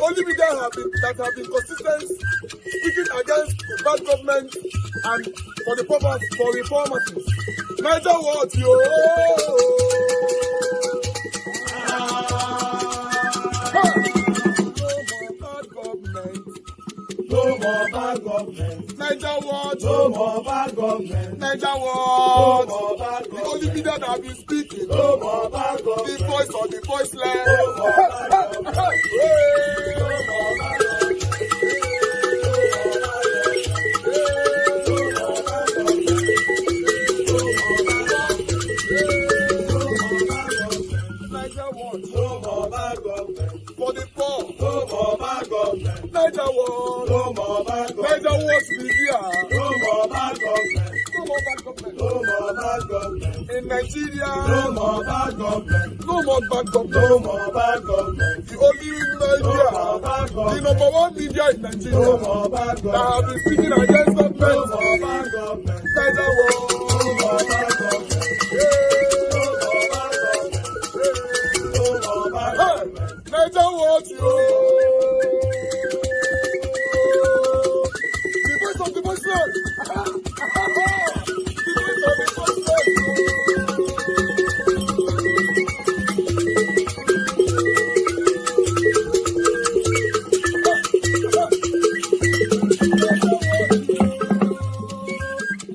only media that have been consistent speaking against the bad government and for the purpose for reformers. Niger what yo. No more bad government. Niger what? No more bad government. Niger what? No more bad government. The only media that have been speaking. No more bad government. The voice of the voiceless. No more bad government. No more bad government. For the poor, no more bad government. Niger what? No more bad government. Niger what be here? No more bad government. No more bad government. No more bad government. In Nigeria, no more bad government. No more bad government. No more bad government. The only media, the number one media in Nigeria, no more bad government. That have been speaking against government. No more bad government. Niger what? No more bad government. Niger what yo? The voice of the voiceless. The voice of the voiceless.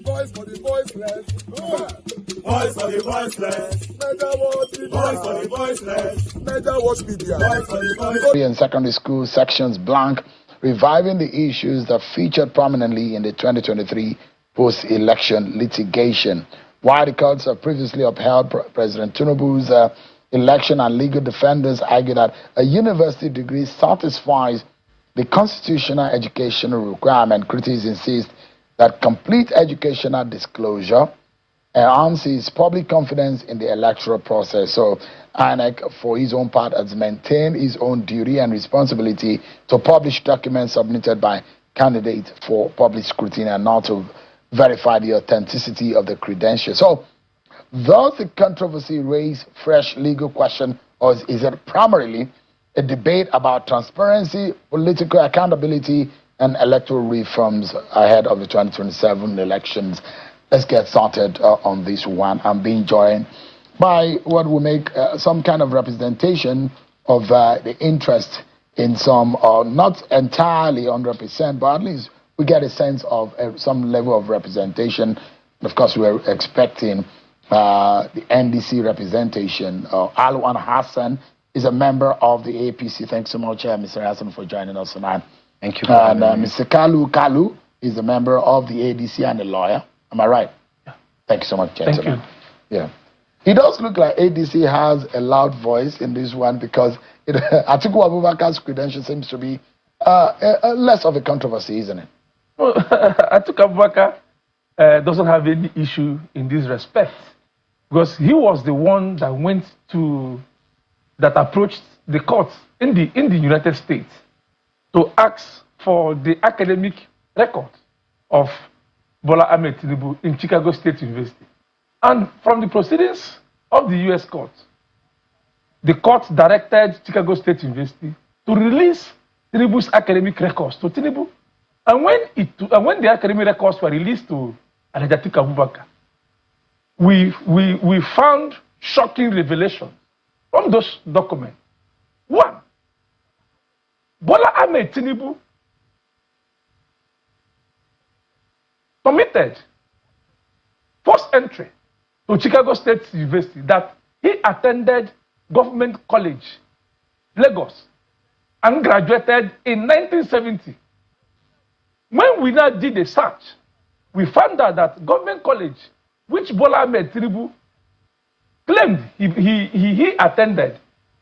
Voice for the voiceless. Voice for the voiceless. Niger what? Voice for the voiceless. Niger watch media. And secondary school sections blank, reviving the issues that featured prominently in the 2023 post-election litigation. While the courts have previously upheld President Tinubu's election, and legal defenders argue that a university degree satisfies the constitutional educational requirement, critics insist that complete educational disclosure enhances public confidence in the electoral process. So INEC, for his own part, has maintained his own duty and responsibility to publish documents submitted by candidates for public scrutiny and not to verify the authenticity of the credentials. So does the controversy raise fresh legal question, or is it primarily a debate about transparency, political accountability, and electoral reforms ahead of the 2027 elections? Let's get started on this one. I'm being joined by what will make some kind of representation of the interest in some, not entirely 100%, but at least we get a sense of some level of representation. Of course, we're expecting the NDC representation. Alwan Hassan is a member of the APC. Thanks so much, Mr. Hassan, for joining us tonight. Thank you. And Mr. Kalu is a member of the ADC and a lawyer. Am I right? Yeah. Thank you so much, gentlemen. Thank you. Yeah. It does look like ADC has a loud voice in this one because Atiku Abubakar's credential seems to be less of a controversy, isn't it? Well, Atiku Abubakar doesn't have any issue in this respect because he was the one that approached the courts in the United States to ask for the academic record of Bola Ahmed Tinubu in Chicago State University. And from the proceedings of the U.S. court, the court directed Chicago State University to release Tinubu's academic records to Tinubu. And when the academic records were released to Atiku Abubakar, we found shocking revelations from those documents. One, Bola Ahmed Tinubu committed first entry to Chicago State University that he attended Government College, Lagos, and graduated in 1970. When we now did a search, we found out that Government College, which Bola Ahmed Tinubu claimed he attended,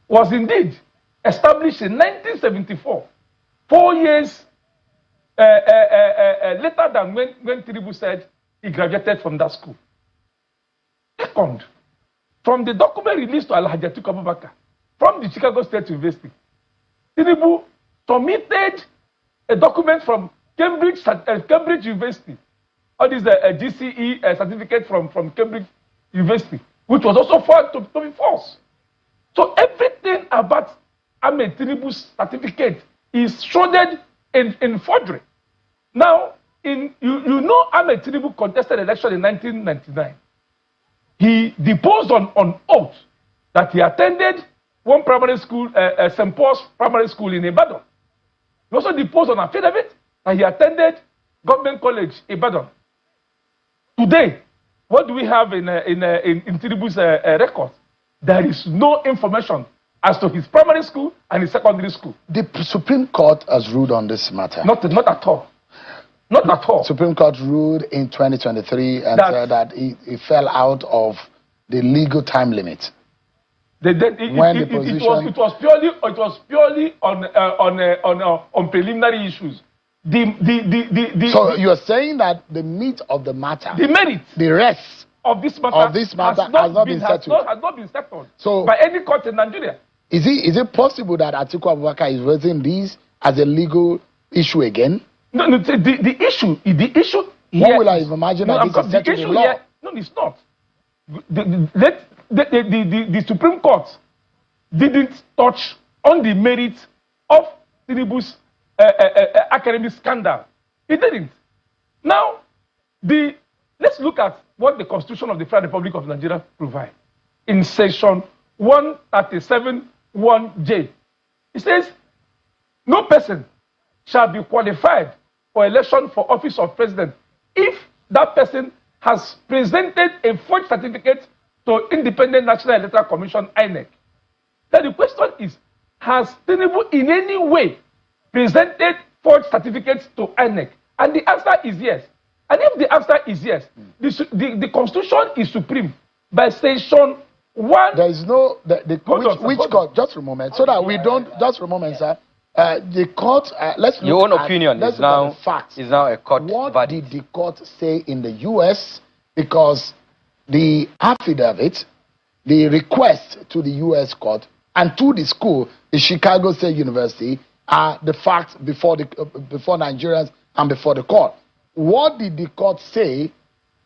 was indeed established in 1974, 4 years later than when Tinubu said he graduated from that school. Second, from the document released to Atiku Abubakar from the Chicago State University, Tinubu submitted a document from Cambridge University, or this GCE certificate from Cambridge University, which was also found to be false. So everything about Ahmed Tinubu's certificate is shrouded in forgery. Now, you know Ahmed Tinubu contested election in 1999. He deposed on oath that he attended one primary school, St. Paul's Primary School in Ibadan. He also deposed on affidavit that he attended Government College, Ibadan. Today, what do we have in Tinubu's record? There is no information as to his primary school and his secondary school. The Supreme Court has ruled on this matter. Not at all. Not at all. Supreme Court ruled in 2023 and said that it fell out of the legal time limit. It was purely on preliminary issues. So you're saying that the meat of the matter, the merit, the rest of this matter has not been settled so by any court in Nigeria. Is it possible that Atiku Abubakar is raising this as a legal issue again? No, the issue. What will I imagine that this is settled in law? Here, no, it's not. The Supreme Court didn't touch on the merits of Tinubu's academic scandal. It didn't. Now, let's look at what the Constitution of the Federal Republic of Nigeria provides. In section 137(1)(j), it says, no person shall be qualified for election for office of president if that person has presented a forged certificate to Independent National Electoral Commission, INEC. Then the question is, has Tinubu in any way presented forged certificates to INEC? And the answer is yes. And if the answer is yes, the Constitution is supreme by section 1. There is no which court? Just a moment, so that we don't. Just a moment, sir. The court. Let's look your own at, opinion let's is now facts. Is now a court What verdict. did the court say in the U.S.? Because the affidavit, the request to the U.S. court and to the school, the Chicago State University, are the facts before Nigerians and before the court. What did the court say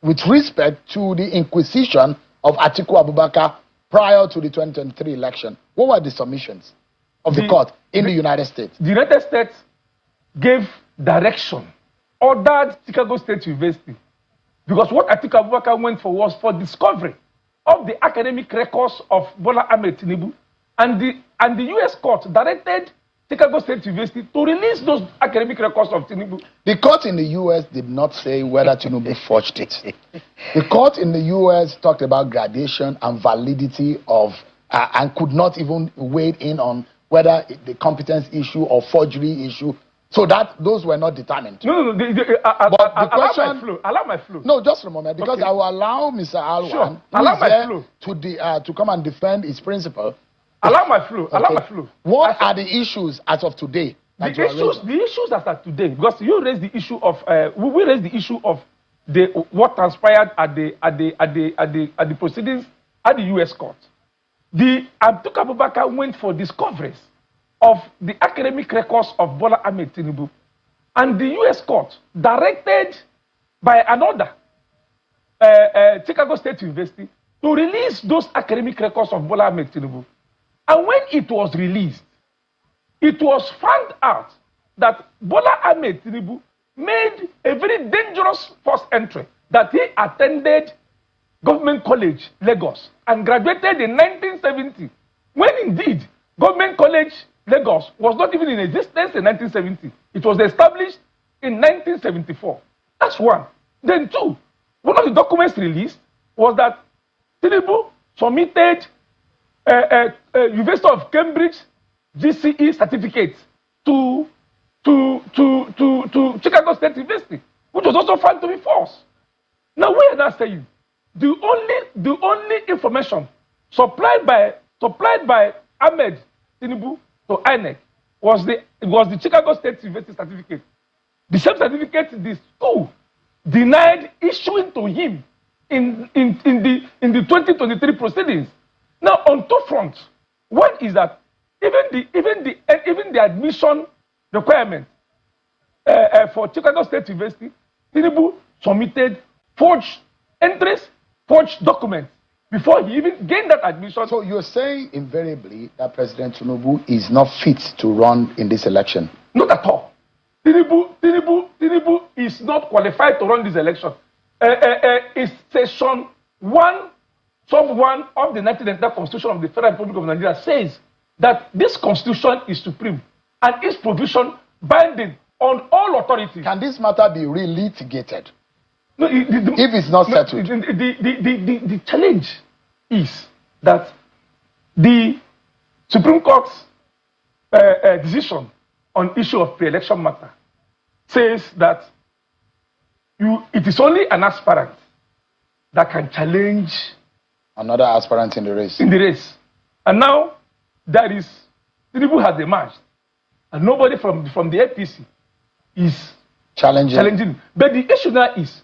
with respect to the inquisition of Atiku Abubakar prior to the 2023 election? What were the submissions of the court in the United States? The United States gave direction, ordered Chicago State University, because what Atiku Abubakar went for was for discovery of the academic records of Bola Ahmed Tinubu, and the U.S. court directed Chicago State University to release those academic records of Tinubu. The court in the U.S. did not say whether Tinubu forged it. The court in the U.S. talked about gradation and validity of, and could not even weigh in on whether the competence issue or forgery issue. So that those were not determined. No. Allow my flow. No, just a moment, because okay. I will allow Mr. Alwan to come and defend his principle. Allow my flow. Okay. Allow my flow. What are the issues as of today? The issues as of today, because you raised the issue of we raised the issue of what transpired at the proceedings at the U.S. court. The Atiku Abubakar went for discoveries of the academic records of Bola Ahmed Tinubu, and the U.S. court directed by an order Chicago State University to release those academic records of Bola Ahmed Tinubu. And when it was released, it was found out that Bola Ahmed Tinubu made a very dangerous first entry, that he attended Government College, Lagos, and graduated in 1970, when indeed Government College, Lagos was not even in existence in 1970. It was established in 1974. That's one. Then two, one of the documents released was that Tinubu submitted University of Cambridge GCE certificates to Chicago State University, which was also found to be false. Now we are now saying the only information supplied by Ahmed Tinubu to INEC was the Chicago State University certificate. The same certificate the school denied issuing to him in the 2023 proceedings. Now, on two fronts, one is that even the admission requirement for Chicago State University, Tinubu submitted forged entries, forged documents before he even gained that admission. So you're saying invariably that President Tinubu is not fit to run in this election? Not at all. Tinubu is not qualified to run this election. It's Section 1, Sub 1 of the 1999 Constitution of the Federal Republic of Nigeria says that this Constitution is supreme and its provision binding on all authorities. Can this matter be re-litigated? No, if it's not settled? The challenge is that the Supreme Court's decision on issue of pre-election matter says that it is only an aspirant that can challenge another aspirant in the race. And now that is Tinubu has emerged, and nobody from the APC is challenging. But the issue now is,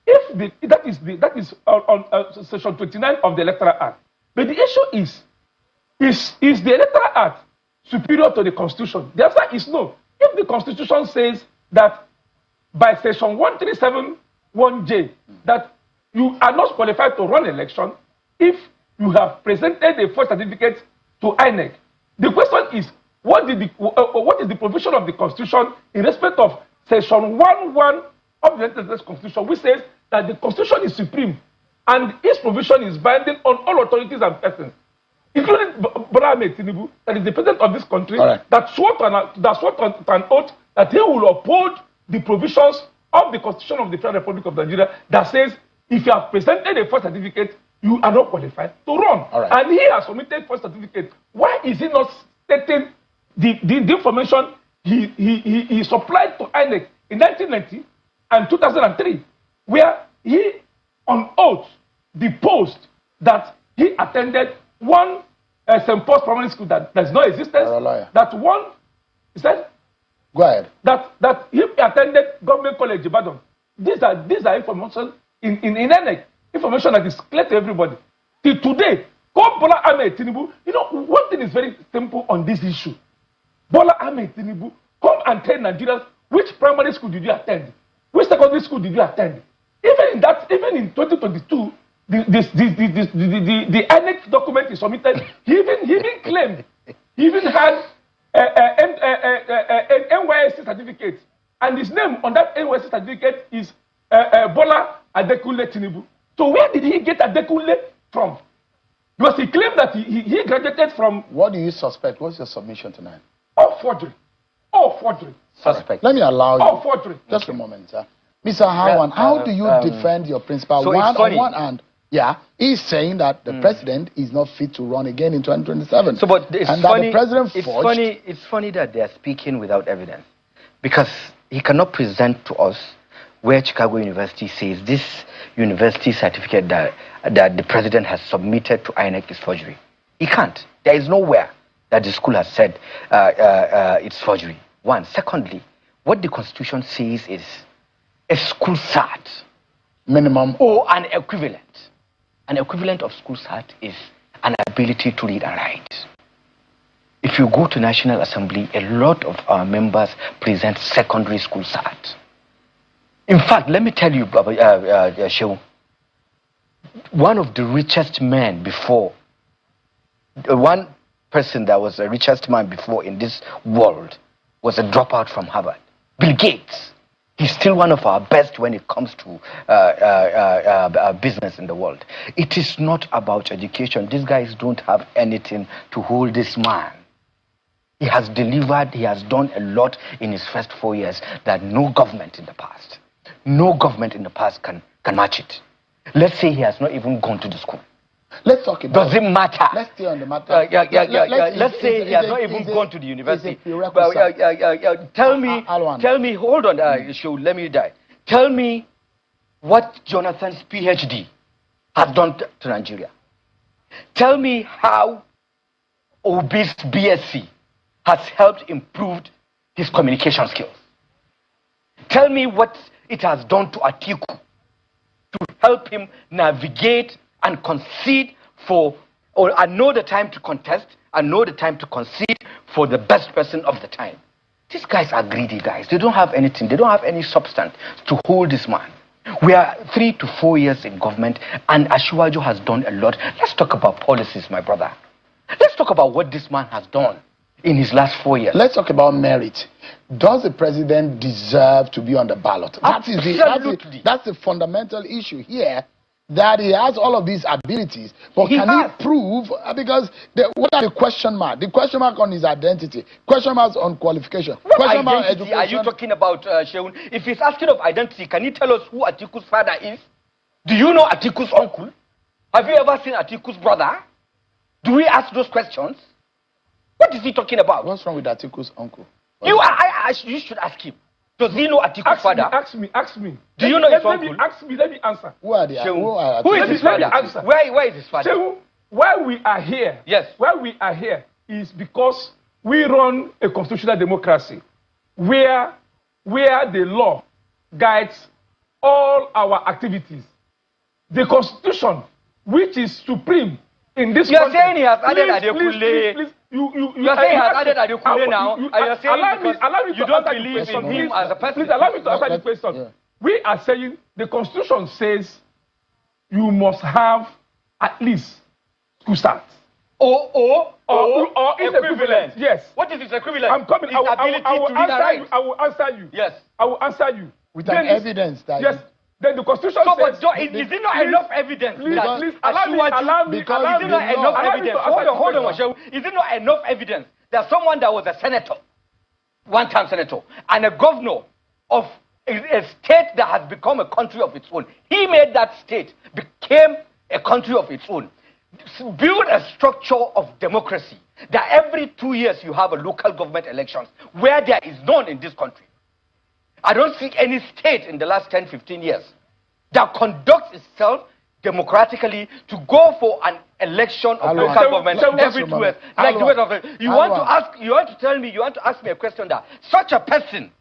if that is on Section 29 of the Electoral Act. But the issue is the Electoral Act superior to the Constitution? The answer is no. If the Constitution says that by Section 1371J that you are not qualified to run election if you have presented a false certificate to INEC, the question is, what is the provision of the Constitution in respect of Section 11 of the United States Constitution, which says that the Constitution is supreme and its provision is binding on all authorities and persons, including Bola Ahmed Tinubu, that is the president of this country, that swore to an oath that he will uphold the provisions of the Constitution of the Federal Republic of Nigeria that says if you have presented a false certificate, you are not qualified to run. And he has submitted false certificate. Why is he not stating the information he supplied to INEC in 1990 and 2003, where he on oath deposed that he attended one St. Paul's primary school that does not exist. That one, he said, go ahead. That he attended government college Ibadan. These are information in INEC, information that is clear to everybody. Till today, call Bola Ahmed Tinubu. You know, one thing is very simple on this issue. Bola Ahmed Tinubu, come and tell Nigerians which primary school did you attend, which secondary school did you attend. Even in 2022, the INEC document is submitted. He even claimed he even had an NYSC certificate, and his name on that NYSC certificate is Bola Adekunle Tinubu. So where did he get Adekunle from? Because he claimed that he graduated from. What do you suspect? What's your submission tonight? All forgery. All forgery. Suspect. Let me allow you. All forgery. Just a moment, sir. Mr. Hawan, how do you defend your principal? So on one hand, he's saying that the president is not fit to run again in 2027. So, but it's and funny. That the president It's funny that they are speaking without evidence, because he cannot present to us where Chicago University says this university certificate that the president has submitted to INEC is forgery. He can't. There is nowhere that the school has said it's forgery. One. Secondly, what the Constitution says is a school cert minimum or an equivalent. An equivalent of school cert is an ability to read and write. If you go to National Assembly, a lot of our members present secondary school cert. In fact, let me tell you, Shehu, one of the richest men before, one person that was the richest man before in this world was a dropout from Harvard, Bill Gates. He's still one of our best when it comes to business in the world. It is not about education. These guys don't have anything to hold this man. He has delivered, he has done a lot in his first 4 years that no government in the past can match it. Let's say he has not even gone to the school. Let's talk about. Does it matter? Let's stay on the matter. Let's say he has not even gone to the university. Tell me, hold on, let me die. Tell me what Jonathan's PhD has done to Nigeria. Tell me how Obi's BSc has helped improve his communication skills. Tell me what it has done to Atiku to help him navigate and concede I know the time to contest, I know the time to concede for the best person of the time. These guys are greedy guys. They don't have anything. They don't have any substance to hold this man. We are 3 to 4 years in government, and Asiwaju has done a lot. Let's talk about policies, my brother. Let's talk about what this man has done. in his last 4 years. Let's talk about merit. Does the president deserve to be on the ballot? That's the fundamental issue here. That he has all of these abilities, but can he prove? Because what are the question mark? The question mark on his identity, question marks on qualification, question mark on education. Are you talking about, Sheun? If he's asking of identity, can you tell us who Atiku's father is? Do you know Atiku's uncle? Have you ever seen Atiku's brother? Do we ask those questions? What is he talking about? What's wrong with Atiku's uncle? You should ask him. Does he know Atiku's father? Ask me. Do you know his uncle? Let me answer. Who are they? Who is his father? Where is his father? So, why we are here? Yes. Why we are here is because we run a constitutional democracy where the law guides all our activities. The Constitution, which is supreme in this country. You are saying he has added Adekule. You are saying he has added Adekule now, and you are saying because you don't believe in him as a person. Please allow me to answer the question. Yeah. We are saying the Constitution says you must have at least school start. Or equivalent. Yes. What is its equivalent? I'm coming. I will answer you. Yes. I will answer you. With an evidence that. Yes. Then the Constitution says... Is it not enough evidence? Please allow me. Is it not enough evidence? Hold on, Marshall. Is it not enough evidence that someone that was a senator, one-time senator, and a governor of a state that has become a country of its own, he made that state became a country of its own, build a structure of democracy, that every 2 years you have a local government elections, where there is none in this country. I don't see any state in the last 10, 15 years that conducts itself democratically to go for an election of local government every 2 years. Like the way of it. You want to ask me a question that such a person,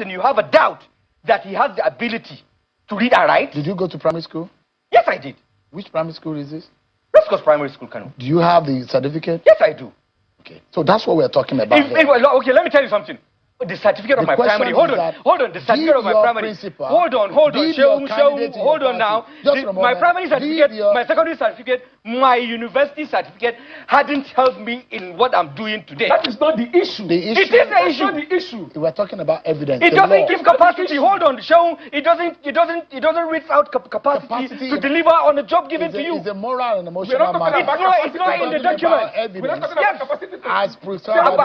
you have a doubt that he has the ability to read and write. Did you go to primary school? Yes, I did. Which primary school is this? West Coast Primary School, Kano. Do you have the certificate? Yes, I do. Okay, so that's what we're talking about. Okay, let me tell you something. The certificate of my primary. Hold on. The certificate of my primary. Hold on. Hold on now. My primary certificate, my secondary certificate, my university certificate hadn't helped me in what I'm doing today. That is not the issue. It is the issue. Not the issue. We're talking about evidence. It doesn't give capacity. Hold on, it doesn't reach out capacity to deliver on the job given to you. It's a moral and emotional matter. It's not in the document. We're not talking about capacity. As prescribed.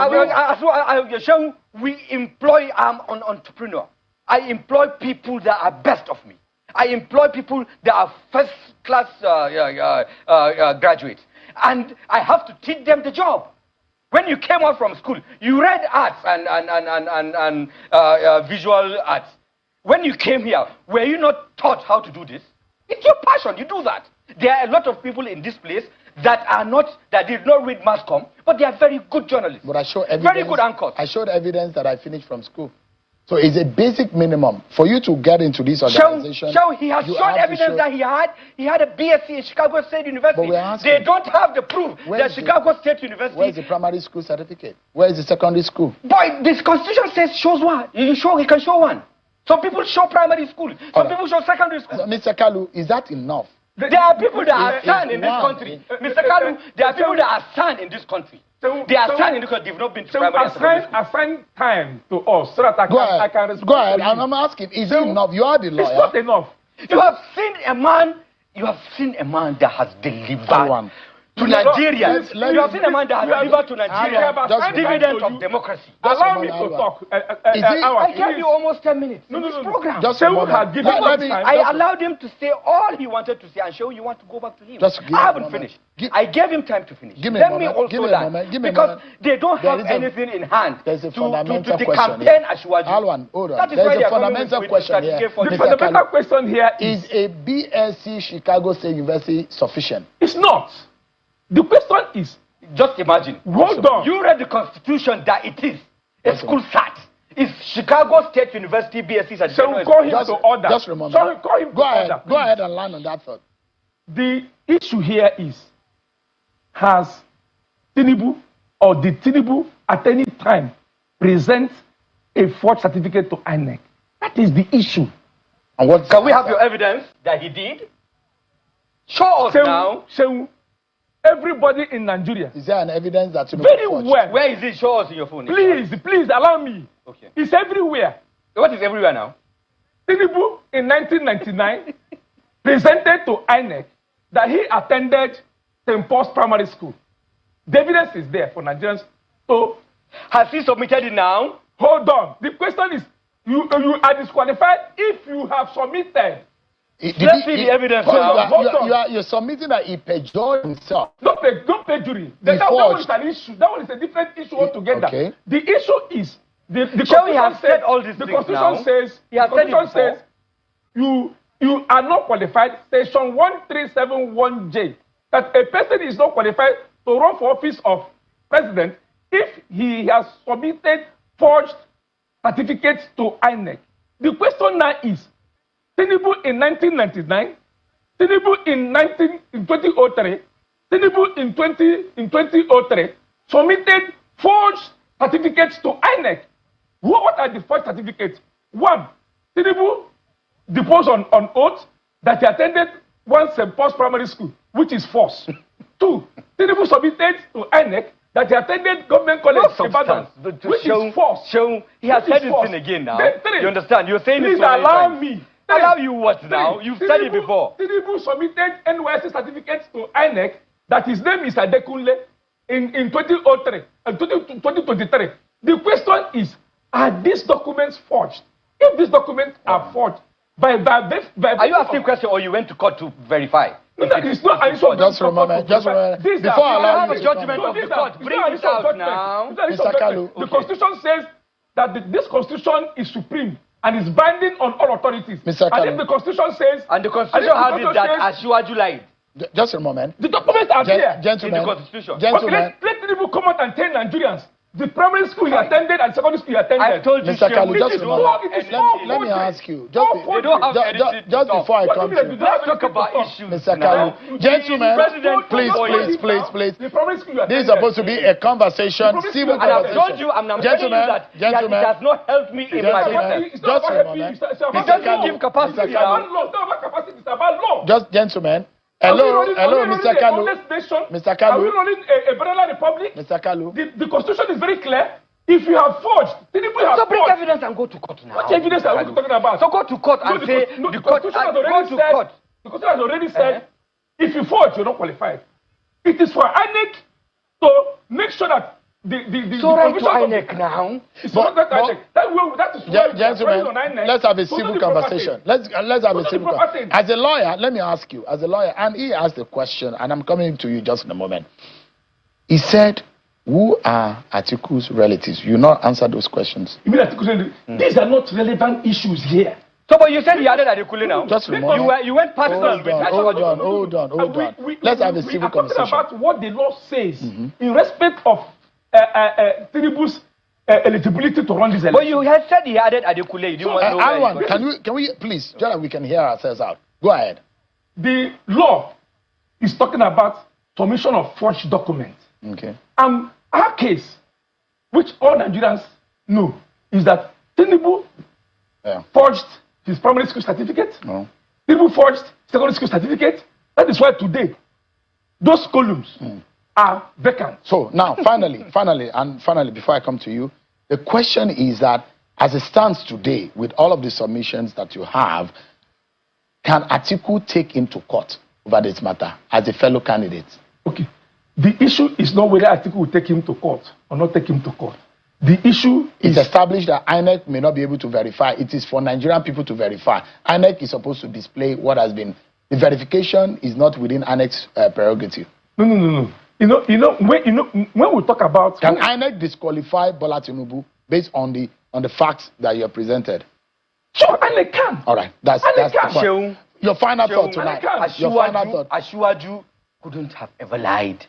We employ an entrepreneur. I employ people that are best of me. I employ people that are first-class graduates. And I have to teach them the job. When you came out from school, you read arts and visual arts. When you came here, were you not taught how to do this? It's your passion. You do that. There are a lot of people in this place that did not read mass comm, but they are very good journalists. But I show evidence. Very good anchors. I showed evidence that I finished from school. So it's a basic minimum for you to get into this organization. He has shown evidence that he had a BSc in Chicago State University. They don't have the proof that Chicago State University. Where is the primary school certificate? Where is the secondary school? Boy, this constitution says shows one. He can show one. Some people show primary school. Some people show secondary school. Mr. Kalu, is that enough? There are people that are stand in this country. Mr. Kalu, there are people that are stand in this country. They are standing because they've not been to primary school. Assign time to us so that I can respond. Go ahead. I'm asking, is it enough? You are the lawyer. It's not enough. You have seen a man that has delivered to Nigeria. You have seen a man that has delivered to Nigeria dividend of democracy. Allow me to talk. I gave you almost 10 minutes. No. Program. I allowed him to say all he wanted to say, and show you want to go back to him. I haven't finished. I gave him time to finish. Let me also learn. Because they don't have anything in hand to the campaign Ashwaju. Alwan, hold on. There's a fundamental question here. The fundamental question here is a BSc Chicago State University sufficient? It's not. The question is, just imagine. Hold on. You read the Constitution that it is a school sat. It's Chicago State University BSc certificate. So we call him to order. Just remember. So call him go ahead and land on that thought. The issue here is, has Tinubu or did Tinubu at any time present a forged certificate to INEC? That is the issue. And what can we have your evidence that he did? Show us now. everybody in Nigeria. Is there an evidence that you very well? Where is it? Show us in your phone. Please allow me. Okay. It's everywhere. What is everywhere now? Tinubu in 1999 presented to INEC that he attended St. Paul's Primary School. The evidence is there for Nigerians. So, has he submitted it now? Hold on. The question is, you are disqualified if you have submitted. Let's see the evidence now. You're submitting that he perjured himself. Don't perjury. That one is an issue. That one is a different issue altogether. Okay. The issue is the Constitution says all this. The Constitution says you are not qualified. Section 1371J that a person is not qualified to run for office of president if he has submitted forged certificates to INEC. The question now is, Tinubu in 1999, Tinubu in 2003, Tinubu in 2003 submitted forged certificates to INEC. What are the forged certificates? One, Tinubu deposed on oath that he attended one St. Paul's Primary School, which is false. Two, Tinubu submitted to INEC that he attended government college Ibadan, which is false. He has said this thing again now. You understand? You're saying please this allow me. Allow you what now? You've said it before. Tinubu submitted NYSC certificates to INEC that his name is Adekunle in 2003 and 2023. The question is, are these documents forged? If these documents are forged, by are you asking a question or you went to court to verify? It's not. Just remember. Before I allow you, a judgment of the court. Bring it out now. Mr. Kalu. The Constitution says that this Constitution is supreme and is binding on all authorities. Mr. Kalu. And if the Constitution says, and the Constitution has it that Asiwaju lied. Just a moment. The documents are there. Gentlemen. In the Constitution. Gentlemen. Let Tinubu come out and tell Nigerians the primary school he attended and secondary school he attended. I told you, Mr. Kalu, just let me ask you. Just before I come to you. Let's talk about issues. Mr. Kalu, gentlemen, please. This is supposed to be a conversation, civil conversation. And I've told you, I'm telling you that it has not helped me in my defense. Just a moment. Mr. Kalu, give capacity now. Just gentlemen. Hello, Mr. Kalu. Mr. Kalu. Are we running a banana republic? Mr. Kalu. The Constitution is very clear. If you have forged, so bring evidence and go to court now. What evidence are we talking about? So go to court and say the Constitution has already said if you forge, you're not qualified. It is for INEC to make sure that so right to INEC now. Gentlemen, let's have a civil conversation. Let's have a civil conversation. As a lawyer, let me ask you, as a lawyer, and he asked a question, and I'm coming to you just in a moment. He said, who are Atiku's relatives? You not answer those questions. You mean Atiku's relatives? These are not relevant issues here. So, but you said he added Adekunle now. Just a moment. You went personal. Hold on. Let's have a civil conversation. About what the law says in respect of Tinubu's eligibility to run this election. But you had said he added Adekunle. You didn't want to know. Can we please, so that we can hear ourselves out. Go ahead. The law is talking about submission of forged documents. Okay. Our case, which all Nigerians know, is that Tinubu forged his primary school certificate. No. Tinubu forged secondary school certificate. That is why today those columns are vacant. So now, finally, before I come to you, the question is that as it stands today, with all of the submissions that you have, can Atiku take him to court over this matter as a fellow candidate? Okay. The issue is not whether Atiku will take him to court or not take him to court. The issue is established that INEC may not be able to verify. It is for Nigerian people to verify. INEC is supposed to display what has been. The verification is not within INEC's prerogative. No. When we talk about, can INEC disqualify Bola Tinubu based on the facts that you have presented? Sure, INEC can. All right, that's the point. Your final thought tonight. Your final thought. Asiwaju couldn't have ever lied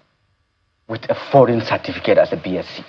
with a foreign certificate as a BSc.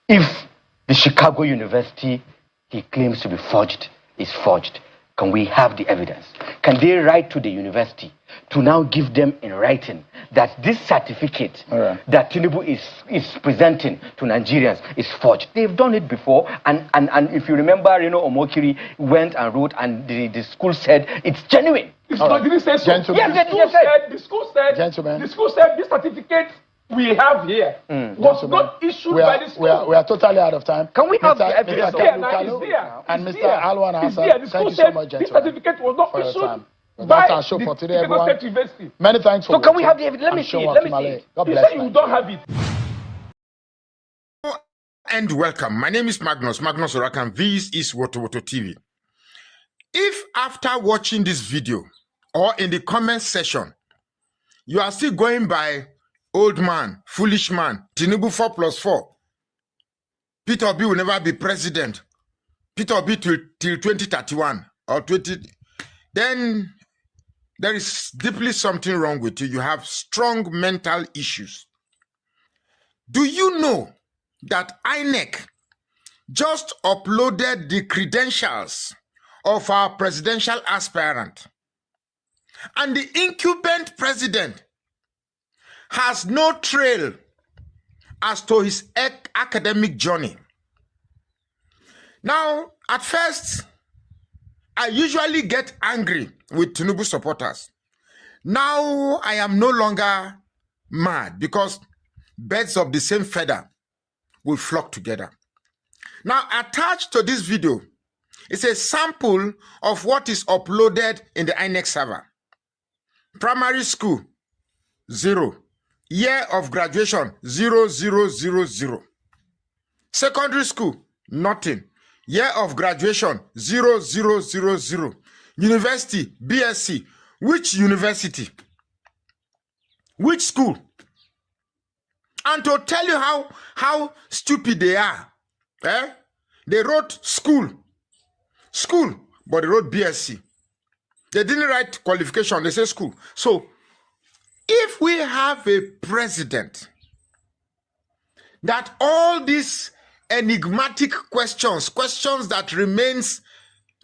If the Chicago University he claims to be forged is forged, can we have the evidence? can they write to the university to now give them in writing that this certificate that Tinubu is presenting to Nigerians is forged? They've done it before, and if you remember, Omokiri went and wrote, and the school said it's genuine. Did he say so? Gentlemen. Yes, the school said. Gentlemen. The school said this certificate we have here was not issued by the school. We are totally out of time. Can we have the evidence? And Mr. Alwan Hassan, thank you so much, gentlemen. This certificate was not issued. That's our show for today, everyone. Many thanks for watching. So can we have the evidence? Let me see it. God you bless say you don't have it. And welcome. My name is Magnus Orakan. This is Woto TV. If after watching this video or in the comment section, you are still going by old man, foolish man, Tinubu 4+4, Peter Obi will never be president, Peter Obi till 2031 or 20, then there is deeply something wrong with you. You have strong mental issues. Do you know that INEC just uploaded the credentials of our presidential aspirant, and the incumbent president has no trail as to his academic journey? Now, at first, I usually get angry with Tinubu supporters. Now, I am no longer mad because birds of the same feather will flock together. Now, attached to this video is a sample of what is uploaded in the INEC server. Primary school, 0. Year of graduation, 0000. Secondary school, nothing. Year of graduation, 0000. University, BSc. Which university? Which school? And to tell you how stupid they are, they wrote school, but they wrote BSc. They didn't write qualification, they say school. So, if we have a president that all these enigmatic questions that remains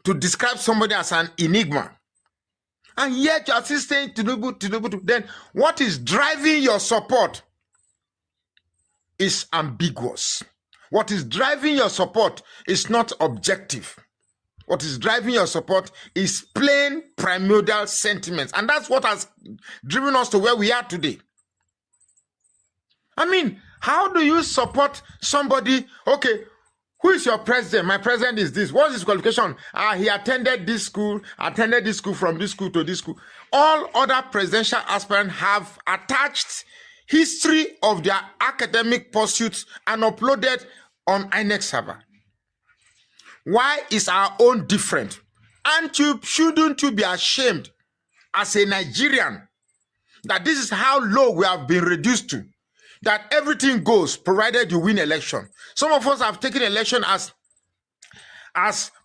to describe somebody as an enigma, and yet you are still saying Tinubu, then what is driving your support is ambiguous. What is driving your support is not objective. What is driving your support is plain primordial sentiments. And that's what has driven us to where we are today. I mean, how do you support somebody? Okay, who is your president? My president is this. What is his qualification? He attended this school from this school to this school. All other presidential aspirants have attached history of their academic pursuits and uploaded on INEC server. Why is our own different? And shouldn't you be ashamed as a Nigerian that this is how low we have been reduced to? That everything goes provided you win election. Some of us have taken election as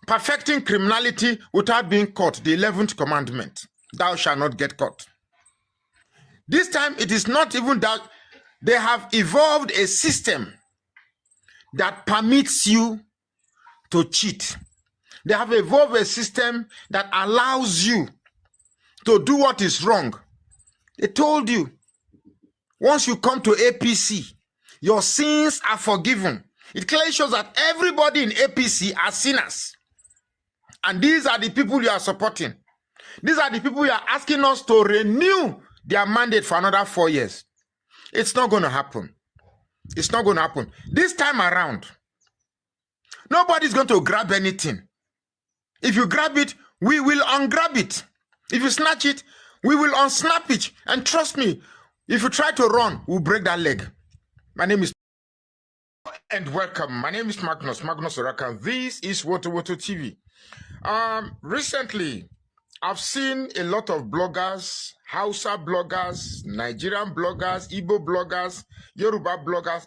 perfecting criminality without being caught. The 11th commandment, thou shalt not get caught. This time it is not even that. They have evolved a system that permits you to cheat. They have evolved a system that allows you to do what is wrong. They told you, once you come to APC, your sins are forgiven. It clearly shows that everybody in APC are sinners. And these are the people you are supporting. These are the people you are asking us to renew their mandate for another 4 years. It's not going to happen. It's not going to happen. This time around, nobody's going to grab anything. If you grab it, we will ungrab it. If you snatch it, we will unsnap it. And trust me, if you try to run, we'll break that leg. My name is... And welcome. My name is Magnus Orakan. This is Woto TV. Recently, I've seen a lot of bloggers, Hausa bloggers, Nigerian bloggers, Igbo bloggers, Yoruba bloggers.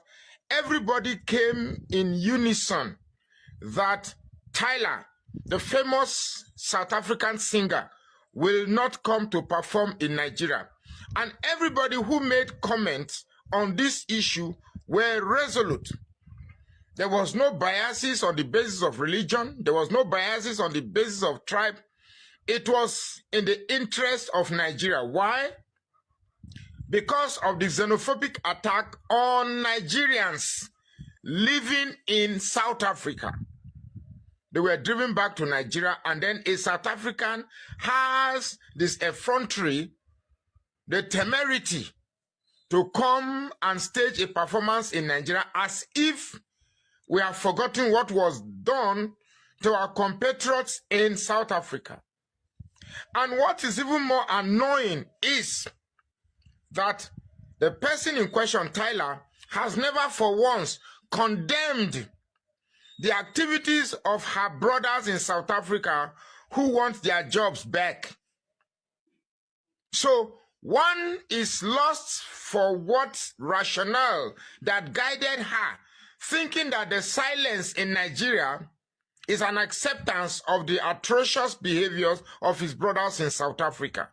Everybody came in unison that Tyler, the famous South African singer, will not come to perform in Nigeria. And everybody who made comments on this issue were resolute. There was no biases on the basis of religion. There was no biases on the basis of tribe. it was in the interest of Nigeria. Why? Because of the xenophobic attack on Nigerians living in South Africa. They were driven back to Nigeria, and then a South African has this effrontery, the temerity to come and stage a performance in Nigeria as if we have forgotten what was done to our compatriots in South Africa. And what is even more annoying is that the person in question, Tyler, has never for once condemned the activities of her brothers in South Africa who want their jobs back. So one is lost for what rationale that guided her, thinking that the silence in Nigeria is an acceptance of the atrocious behaviors of his brothers in South Africa.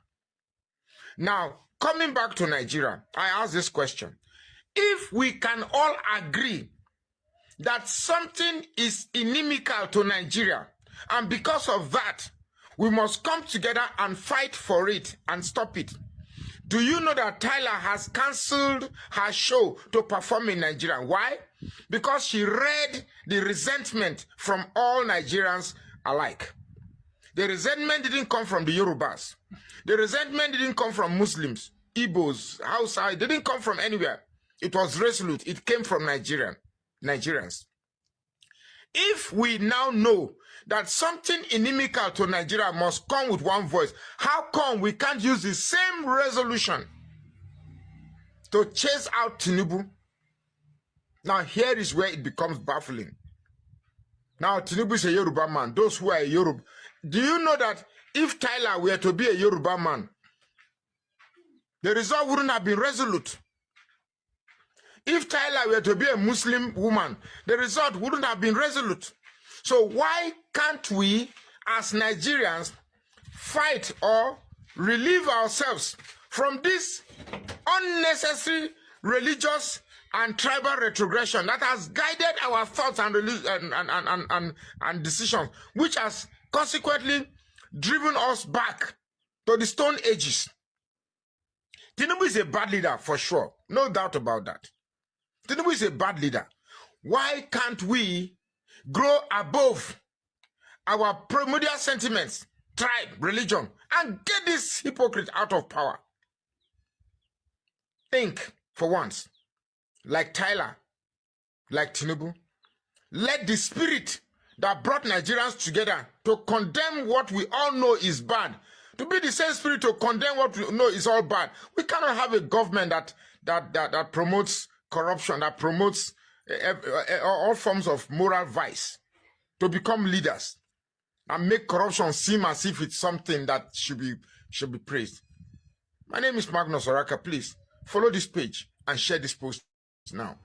Now, coming back to Nigeria, I ask this question. If we can all agree that something is inimical to Nigeria, and because of that, we must come together and fight for it and stop it. Do you know that Tyler has cancelled her show to perform in Nigeria? Why? Because she read the resentment from all Nigerians alike. The resentment didn't come from the Yorubas. The resentment didn't come from Muslims, Igbos, Hausa. It didn't come from anywhere. It was resolute. It came from Nigerians. If we now know that something inimical to Nigeria must come with one voice, how come we can't use the same resolution to chase out Tinubu? Now here is where it becomes baffling. Now Tinubu is a Yoruba man. Those who are a Yoruba, do you know that if Tyler were to be a Yoruba man, the result wouldn't have been resolute? If Tyler were to be a Muslim woman, the result wouldn't have been resolute. So why can't we, as Nigerians, fight or relieve ourselves from this unnecessary religious and tribal retrogression that has guided our thoughts and decisions, which has consequently driven us back to the Stone Ages? Tinubu is a bad leader for sure, no doubt about that. Tinubu is a bad leader. Why can't we grow above our primordial sentiments, tribe, religion, and get this hypocrite out of power? Think for once, like Tyler, like Tinubu. Let the spirit that brought Nigerians together to condemn what we all know is bad, to be the same spirit to condemn what we know is all bad. We cannot have a government that promotes corruption, that promotes all forms of moral vice, to become leaders and make corruption seem as if it's something that should be praised. My name is Magnus Oraka. Please follow this page and share this post now.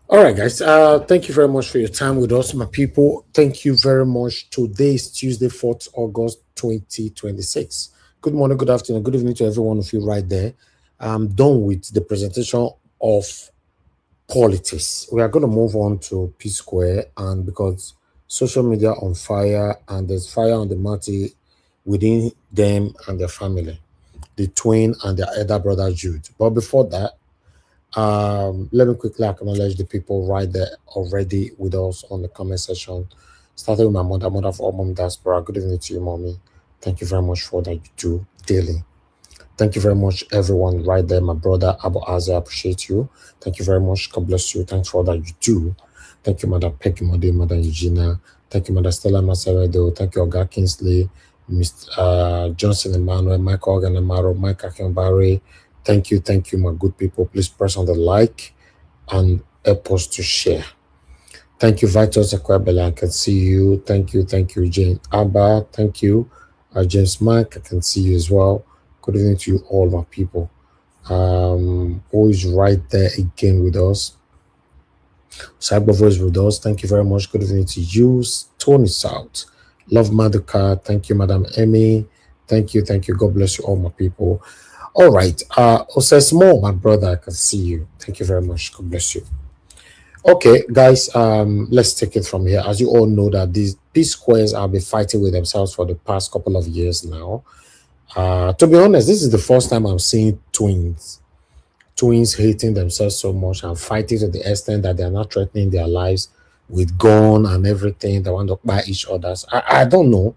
All right, guys. Thank you very much for your time with us, my people. Thank you very much. Today is Tuesday, 4th August, 2026. Good morning, good afternoon, good evening to every one of you right there. I'm done with the presentation of politics. We are going to move on to Psquare, and because social media on fire and there's fire on the marty within them and their family, the twin and their elder brother Jude. But before that, let me quickly acknowledge the people right there already with us on the comment section. Starting with my mother for all mom diaspora. Good evening to you, mommy. Thank you very much for that you do daily. Thank you very much, everyone right there. My brother Abu Azza, I appreciate you. Thank you very much. God bless you. Thanks for all that you do. Thank you, Mother Peggy Mode, Mother Eugenia. Thank you, Mother Stella Masaredo. Thank you, Oga Kingsley, Mr. Johnson Emmanuel, Michael Organamaro, Mike Akinbari. Thank you, my good people. Please press on the like and help us to share. Thank you, Vitus Akwebele. I can see you. Thank you, Jane Abba. Thank you, James Mike. I can see you as well. Good evening to you all, my people. Always right there again with us. Cyberver is with us. Thank you very much. Good evening to you, Tony South. Love Maduka. Thank you, Madam Emmy. Thank you. God bless you all, my people. All right. Osesmo, my brother, I can see you. Thank you very much. God bless you. Okay, guys, let's take it from here. As you all know that these P-squares have been fighting with themselves for the past couple of years now. To be honest, this is the first time I'm seeing twins hating themselves so much and fighting to the extent that they are not threatening their lives with gun and everything. They want to buy each other's. I don't know.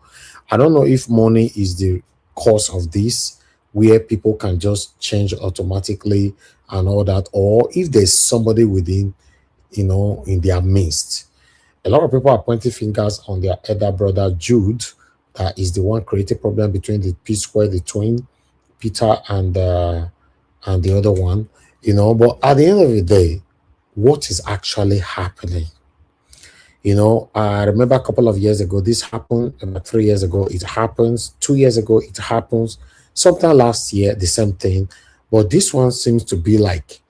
I don't know if money is the cause of this, where people can just change automatically and all that, or if there's somebody within, in their midst. A lot of people are pointing fingers on their elder brother Jude, that is the one creating problem between the P-square, the twin, Peter and the other one. But at the end of the day, what is actually happening? I remember a couple of years ago, this happened. About 3 years ago, it happens. 2 years ago, it happens. Sometime last year, the same thing. But this one seems to be like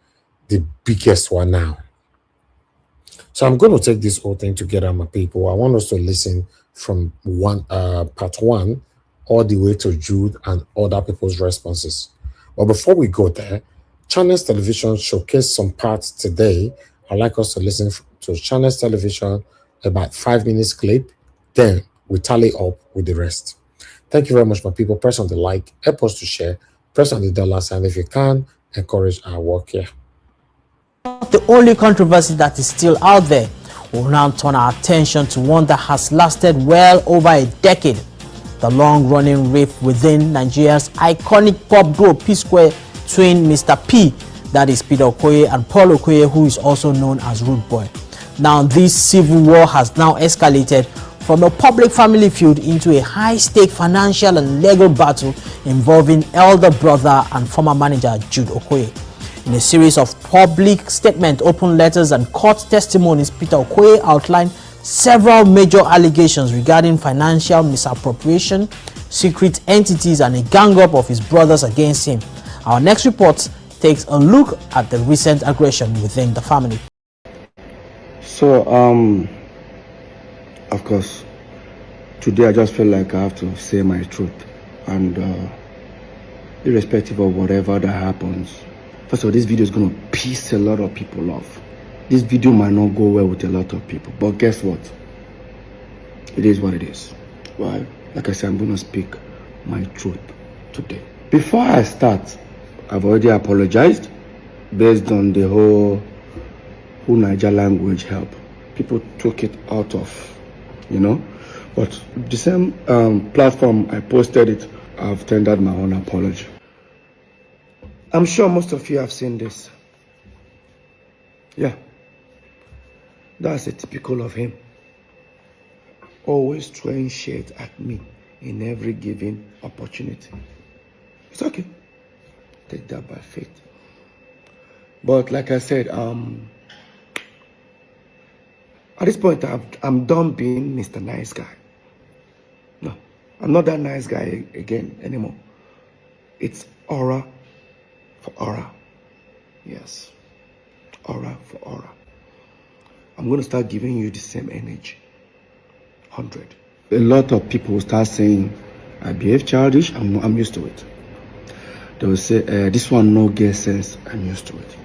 the biggest one now. So I'm going to take this whole thing together, my people. I want us to listen from part one all the way to Jude and other people's responses. But before we go there, Channels Television showcased some parts today. I'd like us to listen to Channels Television, about 5 minutes clip. Then we tally up with the rest. Thank you very much, my people. Press on the like, help us to share, press on the dollar sign if you can, encourage our work here. The only controversy that is still out there. We'll now turn our attention to one that has lasted well over a decade. The long-running rift within Nigeria's iconic pop group Psquare twin Mr. P, that is Peter Okoye, and Paul Okoye, who is also known as Rude Boy. Now this civil war has now escalated from a public family feud into a high-stake financial and legal battle involving elder brother and former manager Jude Okoye. In a series of public statements, open letters, and court testimonies, Peter Okoye outlined several major allegations regarding financial misappropriation, secret entities, and a gang-up of his brothers against him. Our next report takes a look at the recent aggression within the family. So, of course, today I just feel like I have to say my truth, and irrespective of whatever that happens. First of all, this video is going to piss a lot of people off. This video might not go well with a lot of people, but guess what? It is what it is. Well, like I said, I'm going to speak my truth today. Before I start, I've already apologized based on the whole Niger language help. People took it out of, but the same platform I posted it, I've tendered my own apology. I'm sure most of you have seen this. Yeah, that's a typical of him. Always throwing shade at me in every given opportunity. It's okay. Take that by faith. But like I said, at this point, I'm done being Mr. Nice Guy. No, I'm not that nice guy again anymore. It's aura for aura. Yes, aura for aura. I'm going to start giving you the same energy. 100. A lot of people will start saying I behave childish. I'm used to it. They will say this one no get sense. I'm used to it.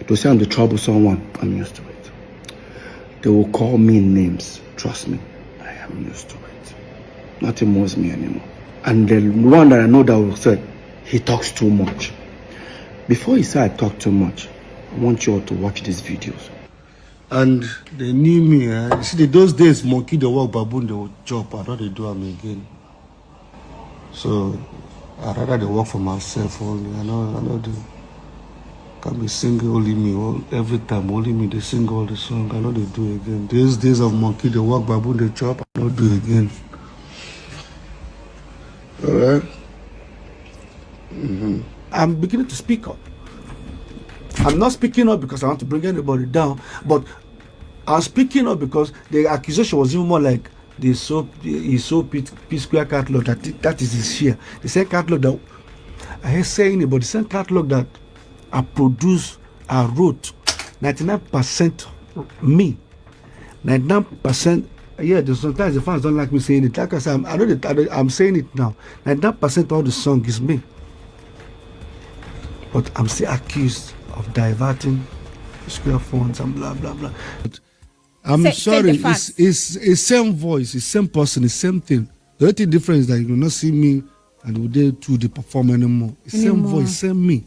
They will say I'm the troublesome one. I'm used to it. They will call me names. Trust me, I am used to it. Nothing moves me anymore. And the one that I know that will say he talks too much. Before he said I talk too much, I want you all to watch these videos. And they knew me. You see, those days, monkey they walk, baboon they would chop. I don't they do them again. So I rather they work for myself only. I know they can be singing only me every time. Only me they sing all the song. I know they do again. These days of monkey they walk, baboon they chop. I don't do again. All right. I'm beginning to speak up. I'm not speaking up because I want to bring anybody down, but I'm speaking up because the accusation was even more like he sold Psquare catalog. That is his share. The same catalog that I hate saying it, but the same catalog that I produced, I wrote, 99% me, 99%. Yeah, sometimes the fans don't like me saying it. Like I said, I'm saying it now. 99% of the song is me. But I'm still accused of diverting Psquare funds and blah blah blah. But I'm sorry, it's same voice, it's same person, it's same thing. The only difference is that you will not see me and they do the perform anymore. It's same voice, same me.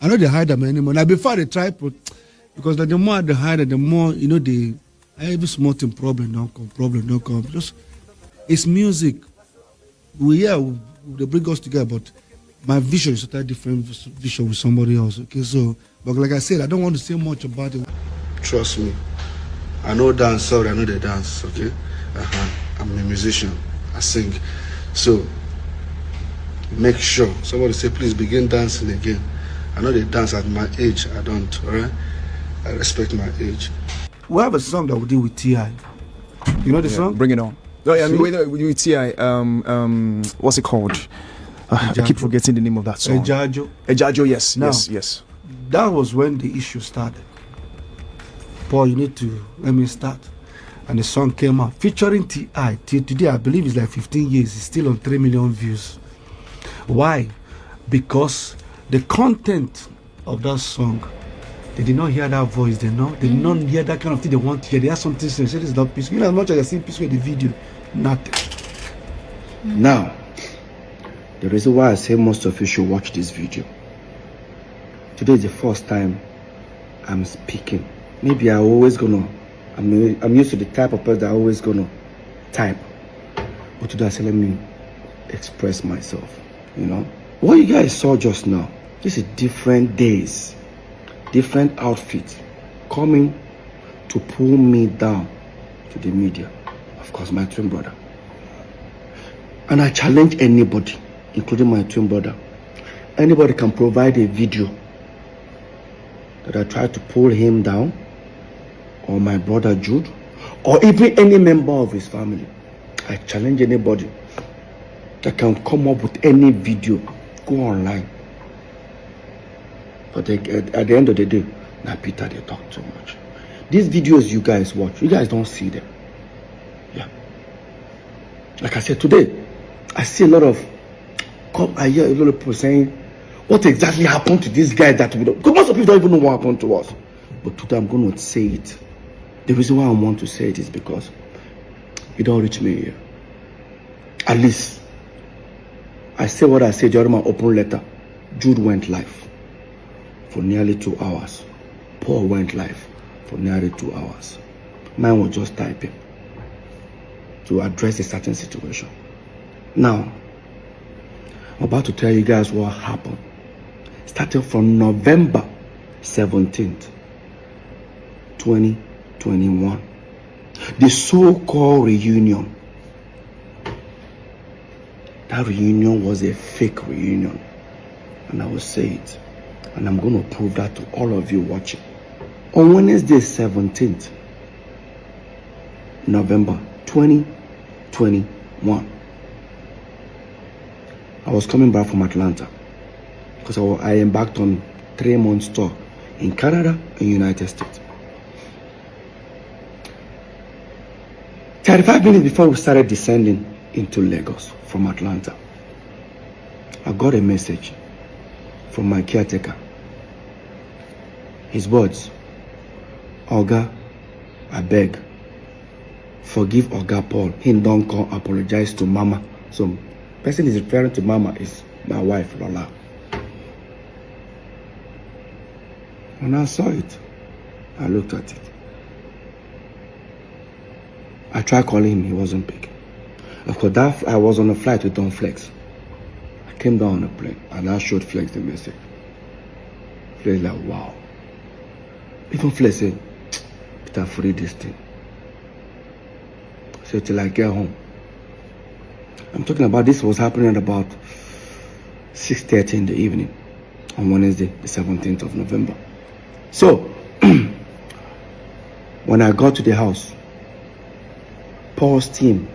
I know they hide them anymore. Now before they try, because the more they hide it, the more they every small thing problem don't come. Just it's music. They bring us together, but my vision is a totally different vision with somebody else. Okay, so but like I said, I don't want to say much about it. Trust me, I know dance. Sorry, I know the dance. Okay, I'm a musician. I sing. So make sure somebody say, please begin dancing again. I know they dance at my age. I don't. All right, I respect my age. We have a song that we did with T.I. You know the song? Bring it on. No, I mean, with T.I. What's it called? I keep forgetting the name of that song. Ejajo, yes, now, yes. That was when the issue started. Paul, you need to let me start. And the song came out featuring T.I. Today, I believe it's like 15 years. It's still on 3 million views. Why? Because the content of that song, they did not hear that voice. They did not hear that kind of thing they want to hear. They have something to say. This is not peaceful. You know, as much as I see peaceful in the video, nothing. Now, the reason why I say most of you should watch this video. Today is the first time I'm speaking. Maybe I'm always gonna. I'm used to the type of person that I'm always gonna type. But today I said, let me express myself. You know, what you guys saw just now. This is different days, different outfits, coming to pull me down to the media. Of course, my twin brother. And I challenge anybody, including my twin brother. Anybody can provide a video that I tried to pull him down, or my brother Jude, or even any member of his family. I challenge anybody that can come up with any video, go online. But at the end of the day, now Peter, they talk too much. These videos you guys watch, you guys don't see them. Yeah. Like I said, today, I see a lot of, I hear a lot of people saying, what exactly happened to these guys that we don't, because most of people don't even know what happened to us. But today I'm going to say it. The reason why I want to say it is because it don't reach me here. At least, I say what I say during my open letter. Jude went live for nearly 2 hours. Paul went live for nearly 2 hours. Mine was just typing to address a certain situation. Now, I'm about to tell you guys what happened. Starting from November 17th, 2021. The so-called reunion. That reunion was a fake reunion. And I will say it. And I'm going to prove that to all of you watching. On Wednesday 17th, November 2021. I was coming back from Atlanta because I embarked on 3-month tour in Canada and United States. 35 minutes before we started descending into Lagos from Atlanta, I got a message from my caretaker. His words, Oga, I beg, forgive Oga Paul. He don't come apologize to Mama. So, person is referring to Mama is my wife, Lola. When I saw it, I looked at it. I tried calling him, he wasn't picking. Of course, I was on a flight with Don Flex. I came down on a plane and I showed Flex the message. Flex like, wow. Even Flex said, Peter, free this thing. I said, till I get home. I'm talking about this was happening at about 6:30 in the evening on Wednesday, the 17th of November. So, when I got to the house, Paul's team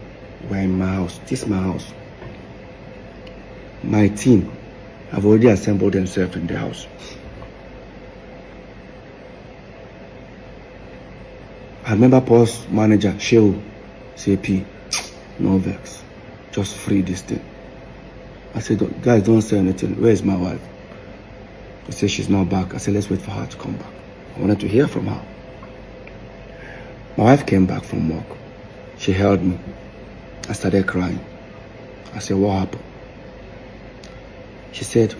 were in my house. This is my house. My team have already assembled themselves in the house. I remember Paul's manager, Shehu, CP, no vex. Just free this thing. I said, guys, don't say anything. Where is my wife? They said she's not back. I said, let's wait for her to come back. I wanted to hear from her. My wife came back from work. She held me. I started crying. I said, what happened? She said,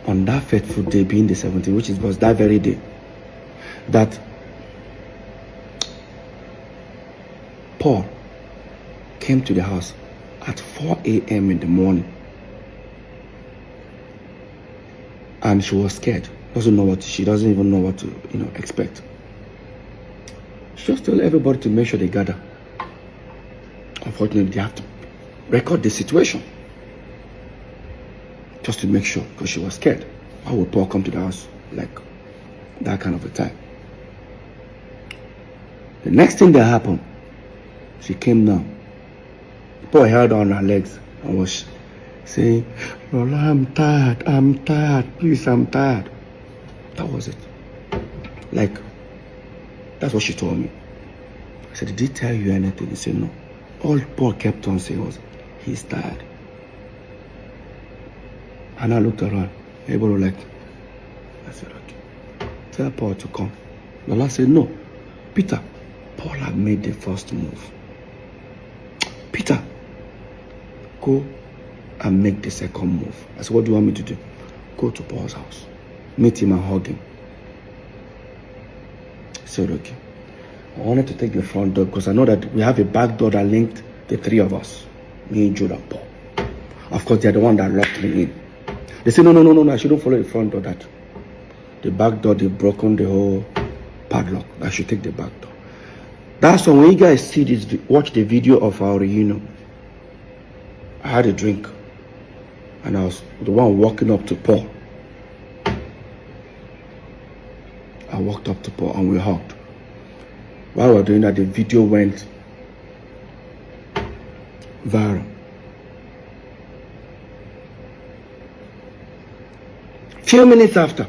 on that fateful day, being the 17th, which was that very day, that Paul came to the house at 4 a.m. in the morning. And she was scared. She doesn't even know what to, expect. She just told everybody to make sure they gather. Unfortunately, they have to record the situation. Just to make sure, because she was scared. Why would Paul come to the house like that kind of a time? The next thing that happened, she came down. Paul held on her legs and was saying, Lola, I'm tired, please, I'm tired. That was it. Like, that's what she told me. I said, did he tell you anything? He said, no. All Paul kept on saying was, he's tired. And I looked around. Everybody was like, I said, okay. Tell Paul to come. Lola said, no. Peter, Paul had made the first move. Peter, go and make the second move. I said, what do you want me to do? Go to Paul's house. Meet him and hug him. I said, okay. I wanted to take the front door because I know that we have a back door that linked the three of us. Me, Jude, and Paul. Of course, they're the one that locked me in. They said, no, I shouldn't follow the front door. That the back door, they've broken the whole padlock. I should take the back door. That's why when you guys see this, watch the video of our reunion, I had a drink. And I was the one walking up to Paul. I walked up to Paul and we hugged. While we were doing that, the video went viral. Few minutes after,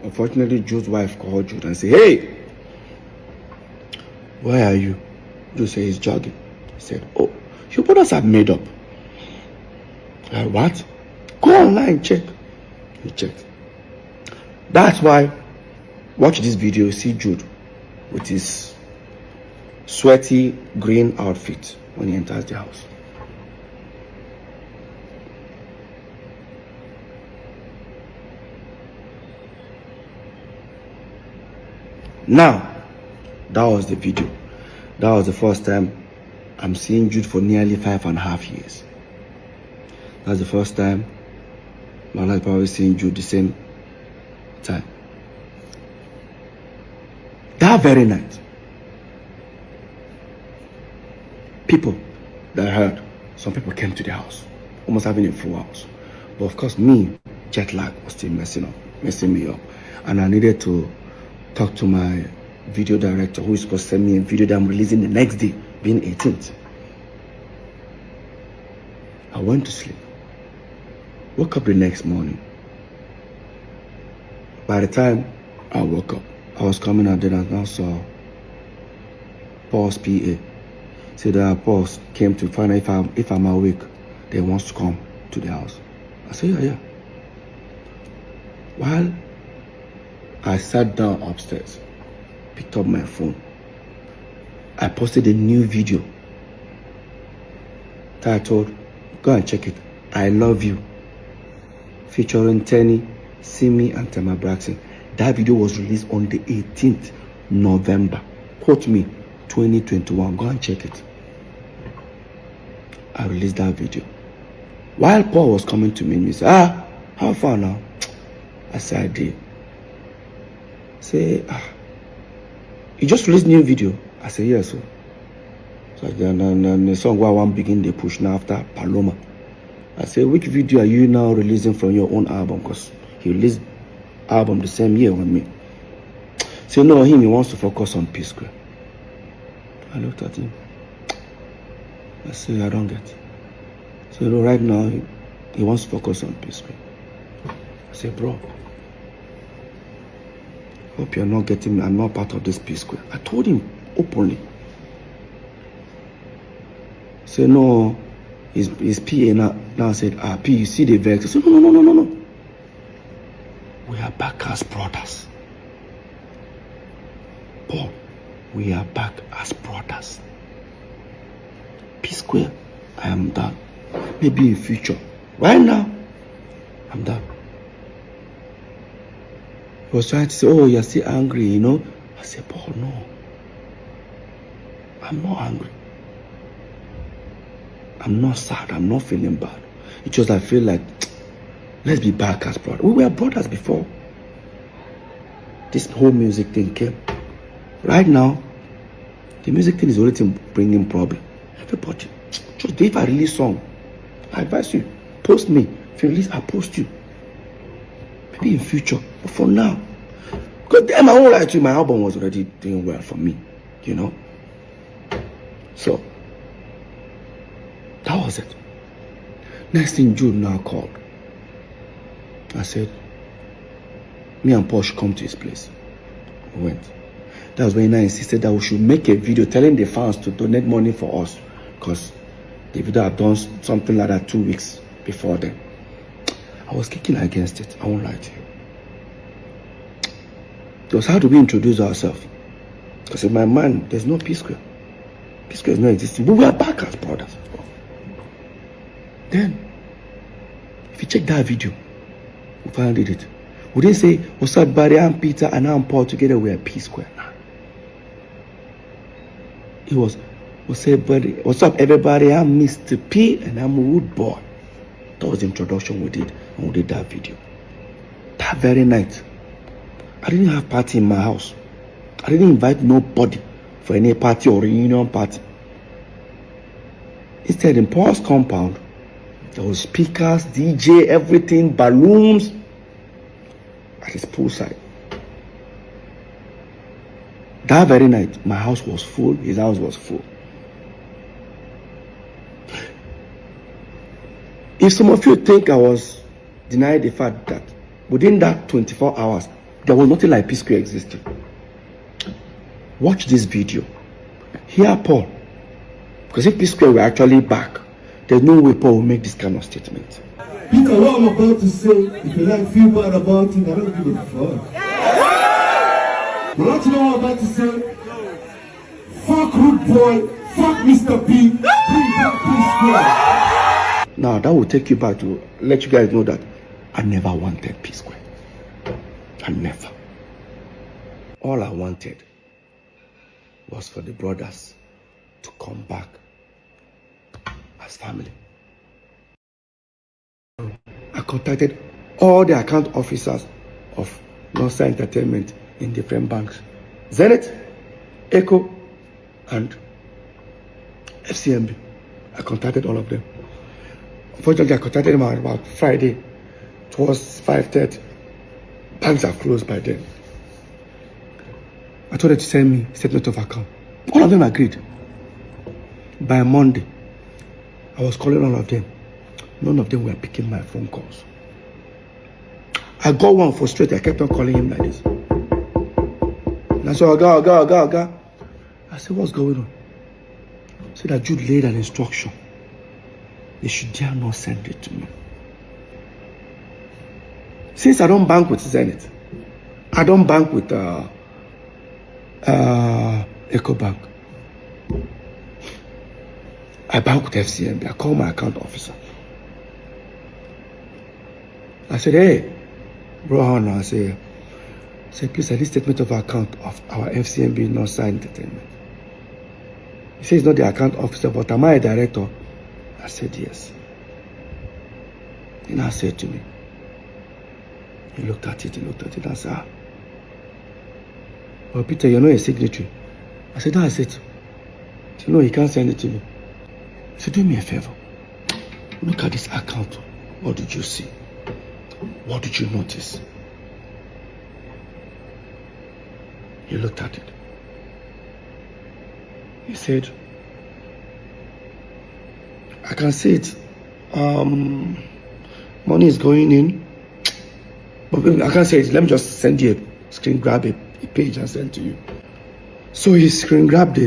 unfortunately, Jude's wife called Jude and said, hey, where are you? Jude said he's jogging. He said, oh, your brothers have made up. I said, what? Go online, check. He checked. That's why, watch this video, see Jude with his sweaty green outfit when he enters the house. Now, that was the video. That was the first time I'm seeing Jude for nearly 5.5 years. That's the first time my life probably seeing Jude the same time. That very night, people that I heard, some people came to the house, almost having a full house. But of course, me, jet lag was still messing me up. And I needed to talk to my video director who is supposed to send me a video that I'm releasing the next day, being 18th. I went to sleep. Woke up the next morning. By the time I woke up, I was coming out there and I saw Paul's PA. Said that Paul came to find out if I'm awake, they wants to come to the house. I said, yeah. While I sat down upstairs, picked up my phone, I posted a new video titled, go and check it, I Love You, featuring Tenny, Simi, and Tema Braxton. That video was released on the 18th November. Quote me, 2021. Go and check it. I released that video. While Paul was coming to me, he said, how far now? I said, I did. Say, you just released new video? I said, yes, sir. So then the song where I want begin the push now after Paloma. I said, which video are you now releasing from your own album? Because he released album the same year with me. So no, he wants to focus on Psquare. I looked at him. I said, I don't get it. So no, right now he wants to focus on Psquare. I said, bro, hope you're not getting me. I'm not part of this Psquare. I told him openly. Say no, his PA now said, P, you see the vex. I said, no. We are back as brothers. Paul, we are back as brothers. Psquare, I am done. Maybe in future. Right now, I'm done. He was trying to say, oh, you're still angry, you know. I said, Paul, no. I'm not angry. I'm not sad. I'm not feeling bad. It's just I feel like, let's be back as brothers. We were brothers before this whole music thing came. Right now, the music thing is already bringing problem. Everybody, just if I release song, I advise you, post me. If you release, I'll post you. Maybe in future, but for now, because then I won't lie to you, my album was already doing well for me, you know. So that was it. Next thing, Jude now called. I said, me and Paul should come to his place. We went. That was when I insisted that we should make a video telling the fans to donate money for us, because the video had done something like that 2 weeks before then. I was kicking against it. I won't lie to you. It was how do we introduce ourselves? Because in my mind, there's no Psquare. Psquare is not existing. But we are back as brothers. Then, if you check that video, we finally did it. We didn't say, what's up, Barry, I'm Peter, and I'm Paul, together we are Psquare. Nah. It was, what's up, buddy? What's up, everybody? I'm Mr. P, and I'm a Wood Boy. That was the introduction we did, and we did that video. That very night, I didn't have party in my house. I didn't invite nobody for any party or reunion party. Instead, in Paul's compound, there was speakers, DJ, everything, balloons at his poolside. That very night, my house was full, his house was full. If some of you think I was denying the fact that within that 24 hours, there was nothing like Psquare existing, watch this video. Hear Paul. Because if Psquare were actually back, there's no way Paul will make this kind of statement. Peter, what I'm about to say, if you like feel bad about it, I don't give a fuck. You want to know what I'm about to say? Fuck Rude Boy, fuck Mr. P, bring back Psquare. Now that will take you back to let you guys know that I never wanted Psquare. I never. All I wanted was for the brothers to come back as family. I contacted all the account officers of Northside Entertainment in different banks. Zenith, Echo, and FCMB. I contacted all of them. Unfortunately, I contacted them about Friday. It was 5:30. Banks are closed by then. I told them to send me statement of account. All of them agreed. By Monday, I was calling all of them. None of them were picking my phone calls. I got one frustrated. I kept on calling him like this. And I said, Oga. I said, what's going on? He said that Jude laid an instruction. They should dare not send it to me. Since I don't bank with Zenith, I don't bank with EcoBank. I bank with FCMB. I call my account officer. I said, hey, bro, I say, please, I need statement of account of our FCMB Northside Entertainment. He says he's not the account officer, but am I a director? I said, yes. He now said to me, he looked at it and said, well, Peter, you're not a signatory. I said, that's it. You know, he can't send it to me. He said, do me a favor. Look at this account. What did you see? What did you notice? He looked at it. He said, I can see it. Money is going in. But I can't say it. Let me just send you a screen grab a page and send to you. So he screen grabbed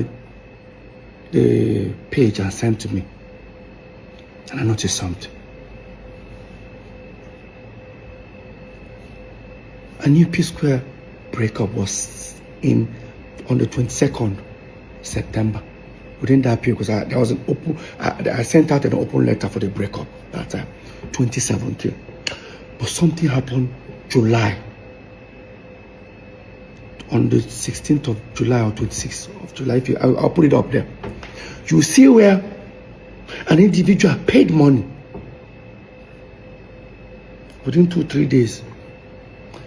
the page and sent to me. And I noticed something. I knew Psquare breakup was on the 22nd September. Within that period, because there was an open, I sent out an open letter for the breakup that time, 2017. But something happened July. On the 16th of July or 26th of July, I'll put it up there. You see where an individual paid money within 2-3 days.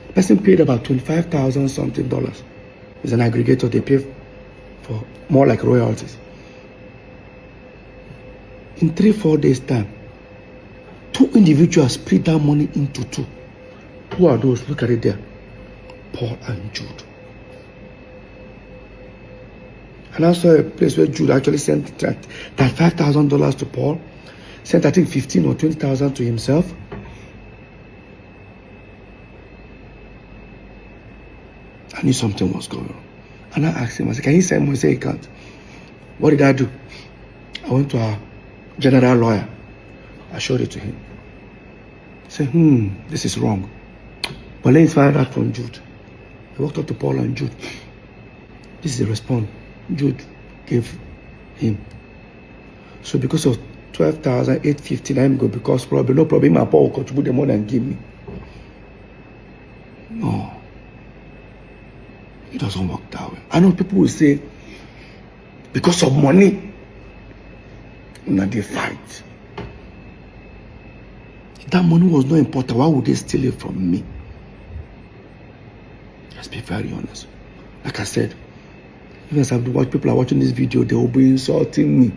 The person paid about $25,000 something dollars. It's an aggregator, they pay for more like royalties. In 3-4 days time, 2 individuals split that money into 2. Who are those? Look at it there. Paul and Jude. And I saw a place where Jude actually sent that $5,000 to Paul, sent I think 15 or 20,000 to himself. I knew something was going on. And I asked him, I said, can you send me? He said he can't. What did I do? I went to our general lawyer. I showed it to him. He said, this is wrong. But let me find out from Jude. I walked up to Paul and Jude. This is the response Jude gave him. So because of 12,850, I'm going because probably no problem. My Paul will contribute the money and give me. No. It doesn't work that way. I know people will say, because of money, now they fight. If that money was not important, why would they steal it from me? Let's be very honest. Like I said, even as people are watching this video, they will be insulting me.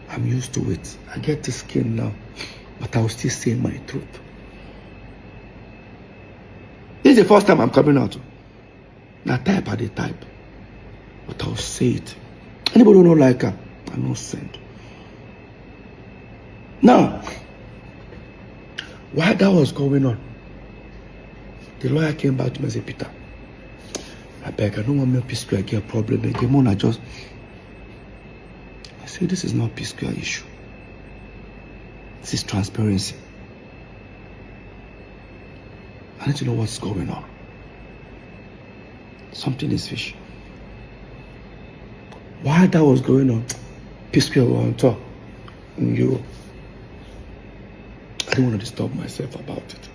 I'm used to it. I get the skin now, but I will still say my truth. This is the first time I'm coming out. Now type at the type, but I'll say it. Anybody who don't like her, I no send. Now, while that was going on, the lawyer came back to me and said, Peter, I beg, I don't want me Psquare to get a problem again. I said, this is not Psquare issue. This is transparency. I need to know what's going on. Something is fishy. While that was going on, Psquare were on top in Europe. I didn't want to disturb myself about it.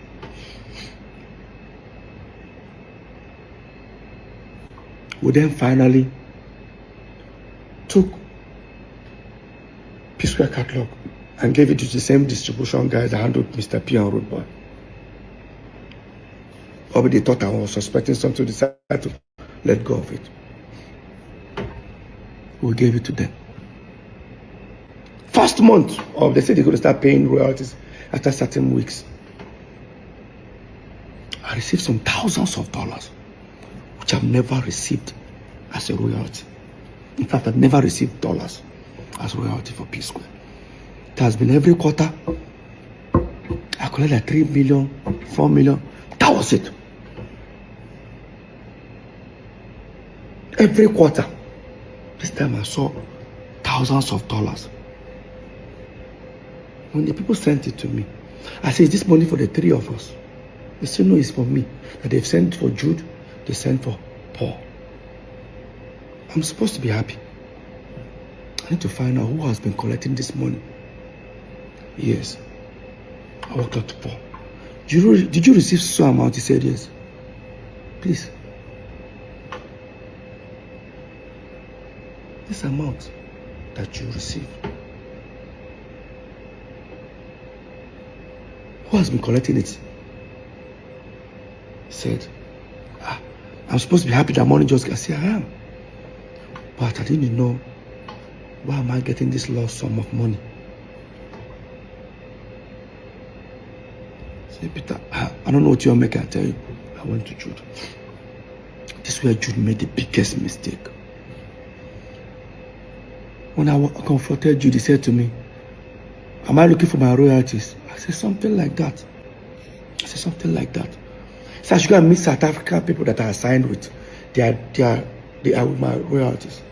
We then finally took Psquare catalog and gave it to the same distribution guys that handled Mr. P and Road Boy. Probably they thought I was suspecting something, decided to let go of it. We gave it to them. First month of, they said they're going to start paying royalties after certain weeks. I received some thousands of dollars, which I've never received as a royalty. In fact, I've never received dollars as royalty for Psquare. It has been every quarter. I collected like 3 million, 4 million. That was it. Every quarter. This time I saw thousands of dollars. When the people sent it to me, I said, is this money for the 3 of us? They said, no, it's for me. That they've sent for Jude, they sent for Paul. I'm supposed to be happy. I need to find out who has been collecting this money. Yes. I walked up to Paul. Did you receive some amount? He said, yes. Please. This amount that you received. Who has been collecting it? He said, I'm supposed to be happy that money just got. I said, I am. But I didn't know, why am I getting this large sum of money? I said, Peter, I don't know what you're making, I tell you. I went to Jude. This is where Jude made the biggest mistake. When I confronted Jude, he said to me, am I looking for my royalties? I said, something like that. I said, something like that. So I should go and meet South African people that I signed with. They are with my royalties.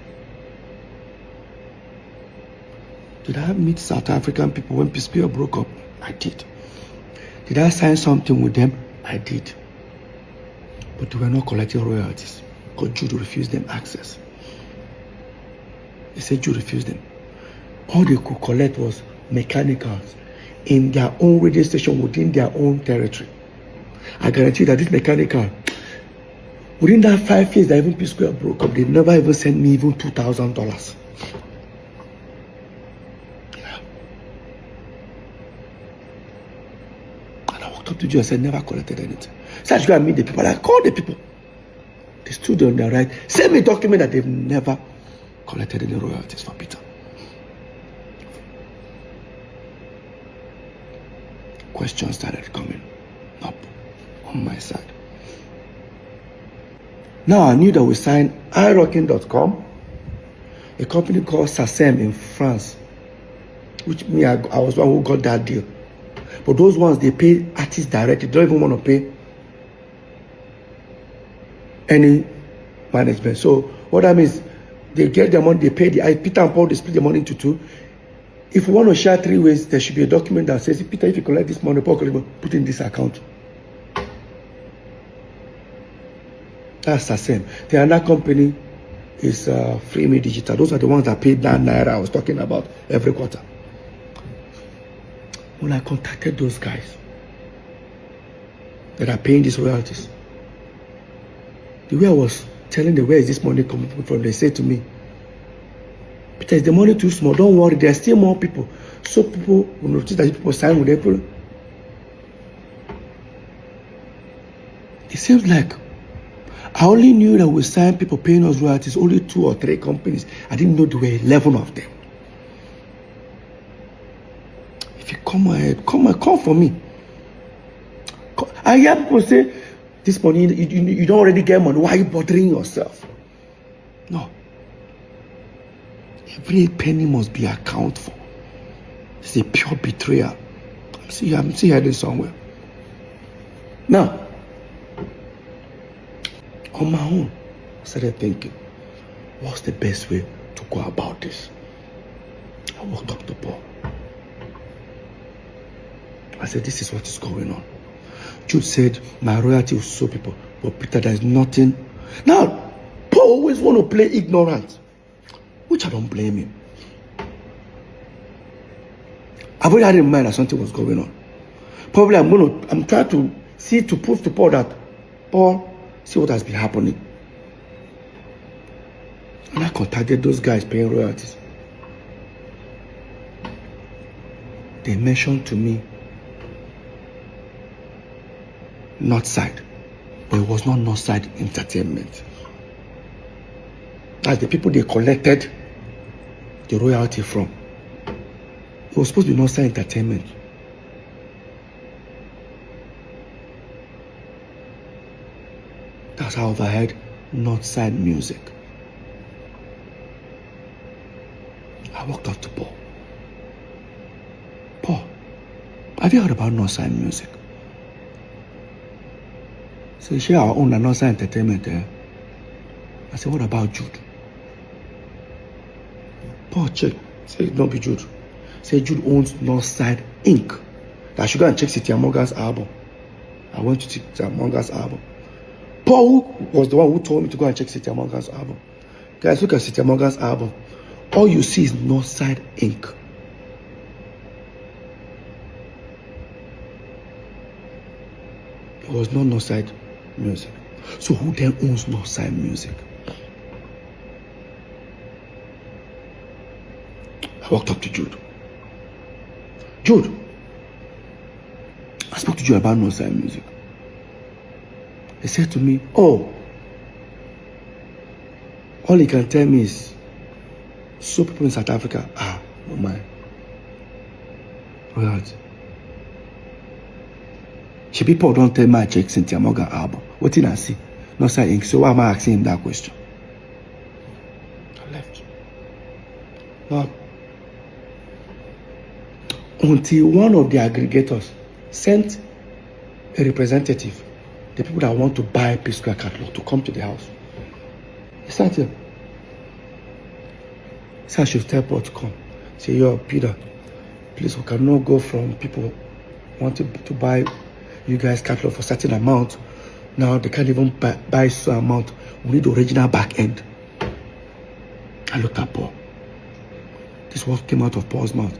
Did I meet South African people when Psquare broke up? I did. Did I sign something with them? I did. But they were not collecting royalties. because Jude refused them access. They said Jude refused them. All they could collect was mechanicals in their own radio station within their own territory. I guarantee you that this mechanical, within that 5 years that even Psquare broke up, they never even sent me even $2,000. Yeah. And I walked up to Jude and said, never collected anything. So I should go and meet the people. I called the people. They stood on their right. Send me a document that they've never collected any royalties for Peter. Questions started coming up on my side. Now I knew that we signed iRocking.com, a company called SACEM in France, which I was one who got that deal. But those ones, they pay artists directly. They don't even want to pay any management. So what that means, they get their money, they pay Peter and Paul, they split the money into two. If we want to share 3 ways, there should be a document that says, Peter, if you collect this money, Paul, put in this account. That's the same. The other company is Free Me Digital. Those are the ones that paid that naira I was talking about every quarter. When I contacted those guys that are paying these royalties, the way I was telling them where is this money coming from, they said to me, Peter, is the money too small? Don't worry, there are still more people. So people will notice that people sign with April. It seems like I only knew that we signed people paying us royalties, only 2 or 3 companies. I didn't know there were 11 of them. If you come ahead, come for me. I hear people say, this money, you don't already get money. Why are you bothering yourself? No. Every penny must be accounted for. It's a pure betrayal. I'm still heading somewhere. Now, on my own, I started thinking, what's the best way to go about this? I walked up to Paul. I said, this is what is going on. Jude said, my royalty will show people. But Peter, there's nothing. Now, Paul always want to play ignorant, which I don't blame him. I've already had in mind that something was going on. Probably I'm trying to see, to prove to Paul that, Paul, see what has been happening. And I contacted those guys paying royalties. They mentioned to me Northside, but it was not Northside Entertainment. That's the people they collected the royalty from. It was supposed to be Northside Entertainment. That's how I overheard Northside Music. I walked up to Paul. Paul, have you heard about Northside Music? So share our own Northside Entertainment. I said, what about Jude? Paul check. Say, don't be Jude. Say Jude owns Northside Inc. I should go and check City Morgan's album. I went to City Morgan's album. Paul was the one who told me to go and check City Morgan's album. Guys, look at City Morgan's album. All you see is Northside Inc. It was not Northside Music. So who then owns Northside Music? I walked up to Jude. Jude, I spoke to Jude about Northside Music. He said to me, oh, all he can tell me is, so people in South Africa, no mind. Royalty. People don't tell me I check Cynthia Morgan album. What did I see? Northside Inc. So why am I asking him that question? I left. Now, until one of the aggregators sent a representative, the people that want to buy Psquare catalog, to come to the house. He sat here. He said I should tell Paul to come. Say, yo, Peter, please, we cannot go from people wanting to buy you guys catalog for a certain amount Now they can't even buy some amount. We need the original back end. I looked at Paul. This what came out of Paul's mouth.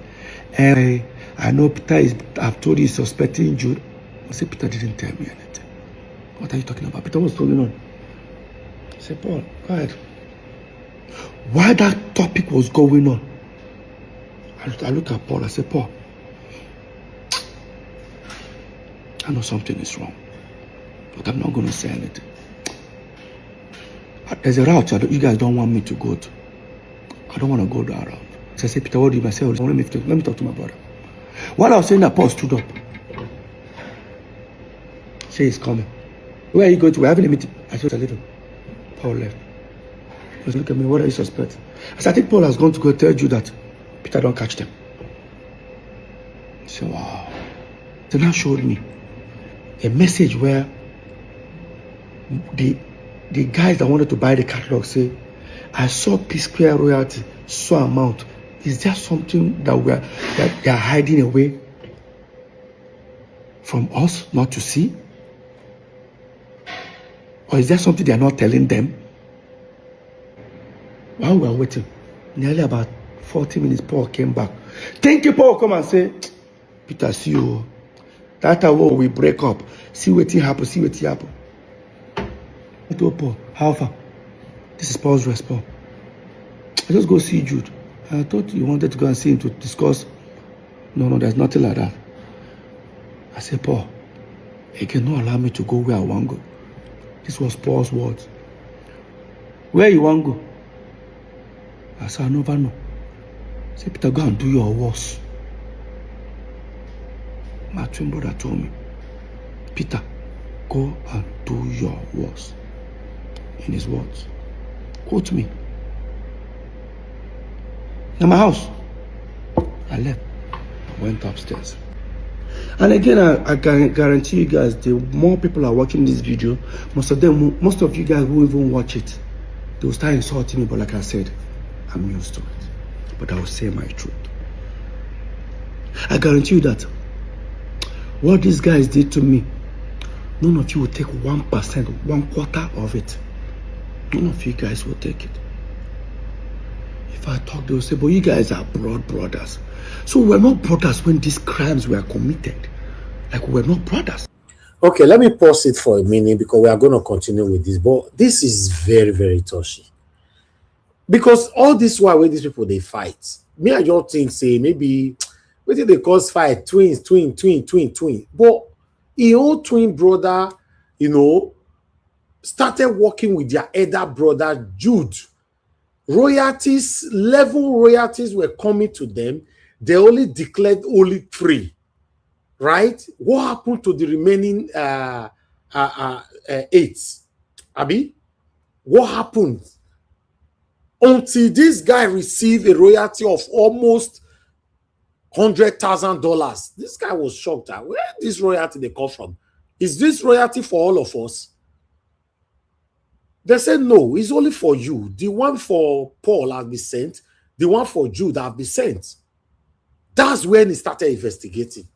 And I know Peter I've told you he's suspecting Jude. I said, Peter didn't tell me anything. What are you talking about? Peter was going on. I said, Paul, go ahead. While that topic was going on, I looked at Paul. I said, Paul, I know something is wrong, but I'm not going to say anything. There's a route you guys don't want me to go to. I don't want to go that route. So I said, Peter, what do you say? Let me talk to my brother. While I was saying that, Paul stood up. Say he's coming. Where are you going to? We're having a meeting. I said, leave him. Paul left. He was looking at me, what are you suspecting? I said, I think Paul has gone to go tell you that Peter don't catch them. He said, wow. They now showed me a message where the guys that wanted to buy the catalog say, I saw Psquare royalty, so amount. Is there something that they are hiding away from us not to see? Or is there something they are not telling them? While we were waiting, nearly about 40 minutes, Paul came back. Thank you, Paul. Come and say, Peter, see you. That's how we break up. See what happen. See what happen. I told Paul, how far? This is Paul's response. I just go see Jude. I thought you wanted to go and see him to discuss. No, there's nothing like that. I said, Paul, you cannot allow me to go where I want to go. This was Paul's words. Where you want to go? I said, I never know. I said, Peter, go and do your worst. My twin brother told me, Peter, go and do your worst. In his words. Quote me. In my house. I left. I went upstairs. And again, I can guarantee you guys, the more people are watching this video, most of you guys who even watch it, they will start insulting me. But like I said, I'm used to it. But I will say my truth. I guarantee you that what these guys did to me, none of you will take 1%, 1/4 of it. None of you guys will take it. If I talk, they will say, but you guys are blood brothers. So we're not brothers when these crimes were committed. Like we're not brothers. Okay, let me pause it for a minute because we are going to continue with this. But this is very, very touchy. Because all this while when these people, they fight. Me, I just think, say, maybe, what did they cause fight? Twins. But his own twin brother, started working with their elder brother, Jude. Royalties, 11 royalties were coming to them. They only declared only 3. Right? What happened to the remaining 8? Abi? What happened? Until this guy received a royalty of almost $100,000. This guy was shocked. Where did this royalty they come from? Is this royalty for all of us? They said, no, it's only for you. The one for Paul has been sent. The one for Jude has been sent. That's when he started investigating.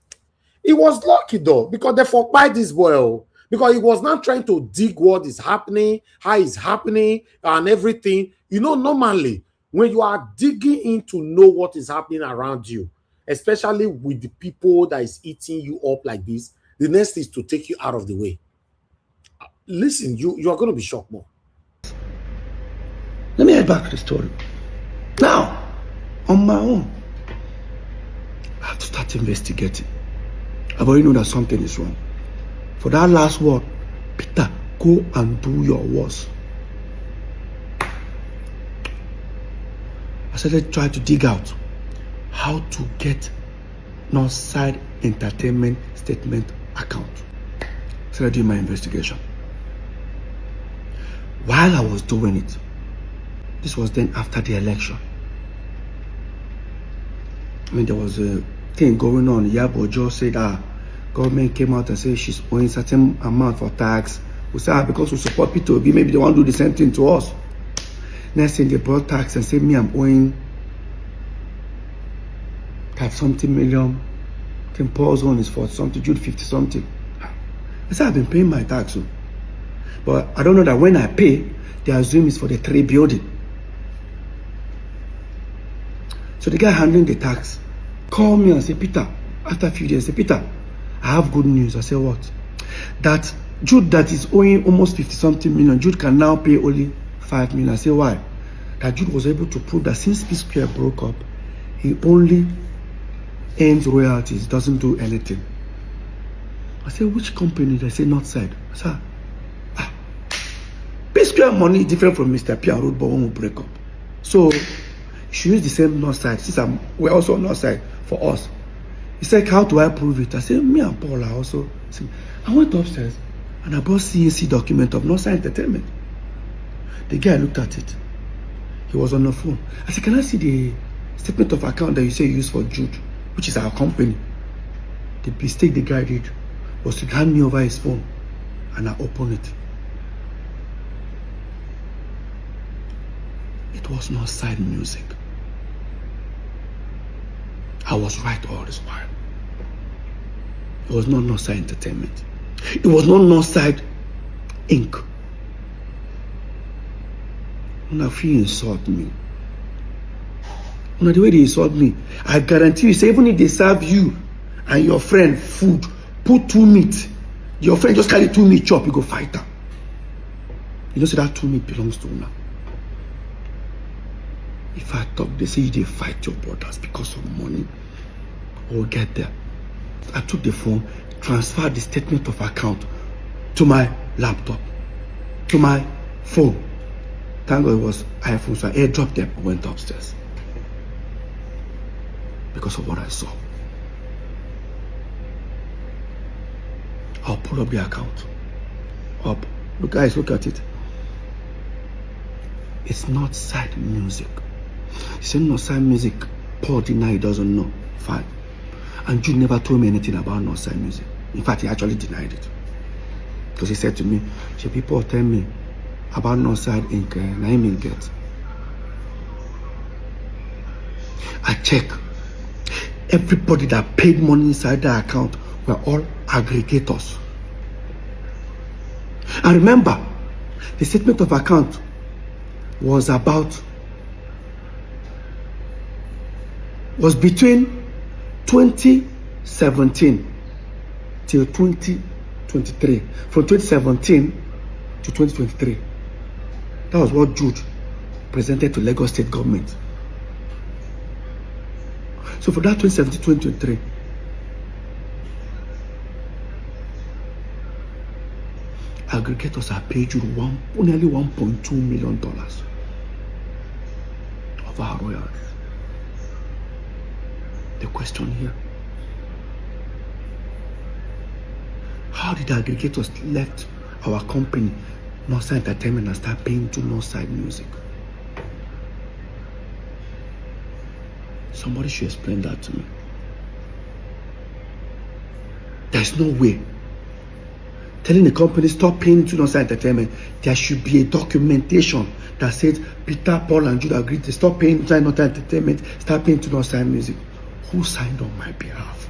He was lucky though, because they forbade this boy. Because he was not trying to dig what is happening, how it's happening, and everything. Normally, when you are digging in to know what is happening around you, especially with the people that is eating you up like this, the next is to take you out of the way. Listen, you are going to be shocked more. Let me head back to the story. Now, on my own, I have to start investigating. I've already known that something is wrong. For that last word, Peter, go and do your worst. I started trying to dig out how to get Northside Entertainment statement account. I started doing my investigation. While I was doing it, this was then after the election. I mean, there was a thing going on. Yabo Joe said, government came out and said she's owing certain amount for tax. We said, because we support P2B, maybe they want to do the same thing to us. Next thing they brought tax and said, me, I'm owing something million. I think Paul's own is 40 something, Jude 50 something. I said, I've been paying my tax. So But I don't know that when I pay, they assume it's for the 3 building. So the guy handling the tax called me and said, Peter, after a few days, say, Peter, I have good news. I said, what? That Jude that is owing almost 50-something million, Jude can now pay only 5 million. I said, why? That Jude was able to prove that since Psquare broke up, he only earns royalties, doesn't do anything. I said, which company? They say Northside. I said, Psquare money is different from Mr. P and Road, but when we break up. So, you should use the same Northside, since we're also Northside for us. He said, how do I prove it? I said, me and Paul are also. I went upstairs and I brought CAC document of Northside Entertainment. The guy looked at it. He was on the phone. I said, can I see the statement of account that you say you use for Jude, which is our company? The mistake the guy did was to hand me over his phone, and I opened it. It was not side music. I was right all this while. It was not Northside Entertainment. It was not Northside Inc. When I feel insult me, when the way they insult me, I guarantee you, say, even if they serve you and your friend food, put 2 meat, your friend just carry 2 meat chop, you go fight her. You know, say that 2 meat belongs to una. If I talk, they say they fight your brothers because of money. We'll get there. I took the phone, transferred the statement of account to my laptop, to my phone. Thank God it was iPhone, so I airdropped them and went upstairs. Because of what I saw. I'll pull up the account. Up. Look, guys, look at it. It's not side music. He said Northside music. Paul denied he doesn't know. Fine. And Jude never told me anything about Northside music. In fact, he actually denied it. Because he said to me, people tell me about Northside Inc. And I mean get. I check. Everybody that paid money inside the account were all aggregators. And remember, the statement of account was between 2017 till 2023. From 2017 to 2023. That was what Jude presented to Lagos State government. So for that 2017-2023, aggregators have paid you nearly $1.2 million of our royalties. The question here, how did aggregators left our company, Northside Entertainment, and start paying to Northside Music? Somebody should explain that to me. There's no way. Telling the company stop paying to Northside Entertainment, there should be a documentation that says Peter, Paul, and Jude agreed to stop paying to Northside Entertainment, start paying to Northside Music. Who signed on my behalf?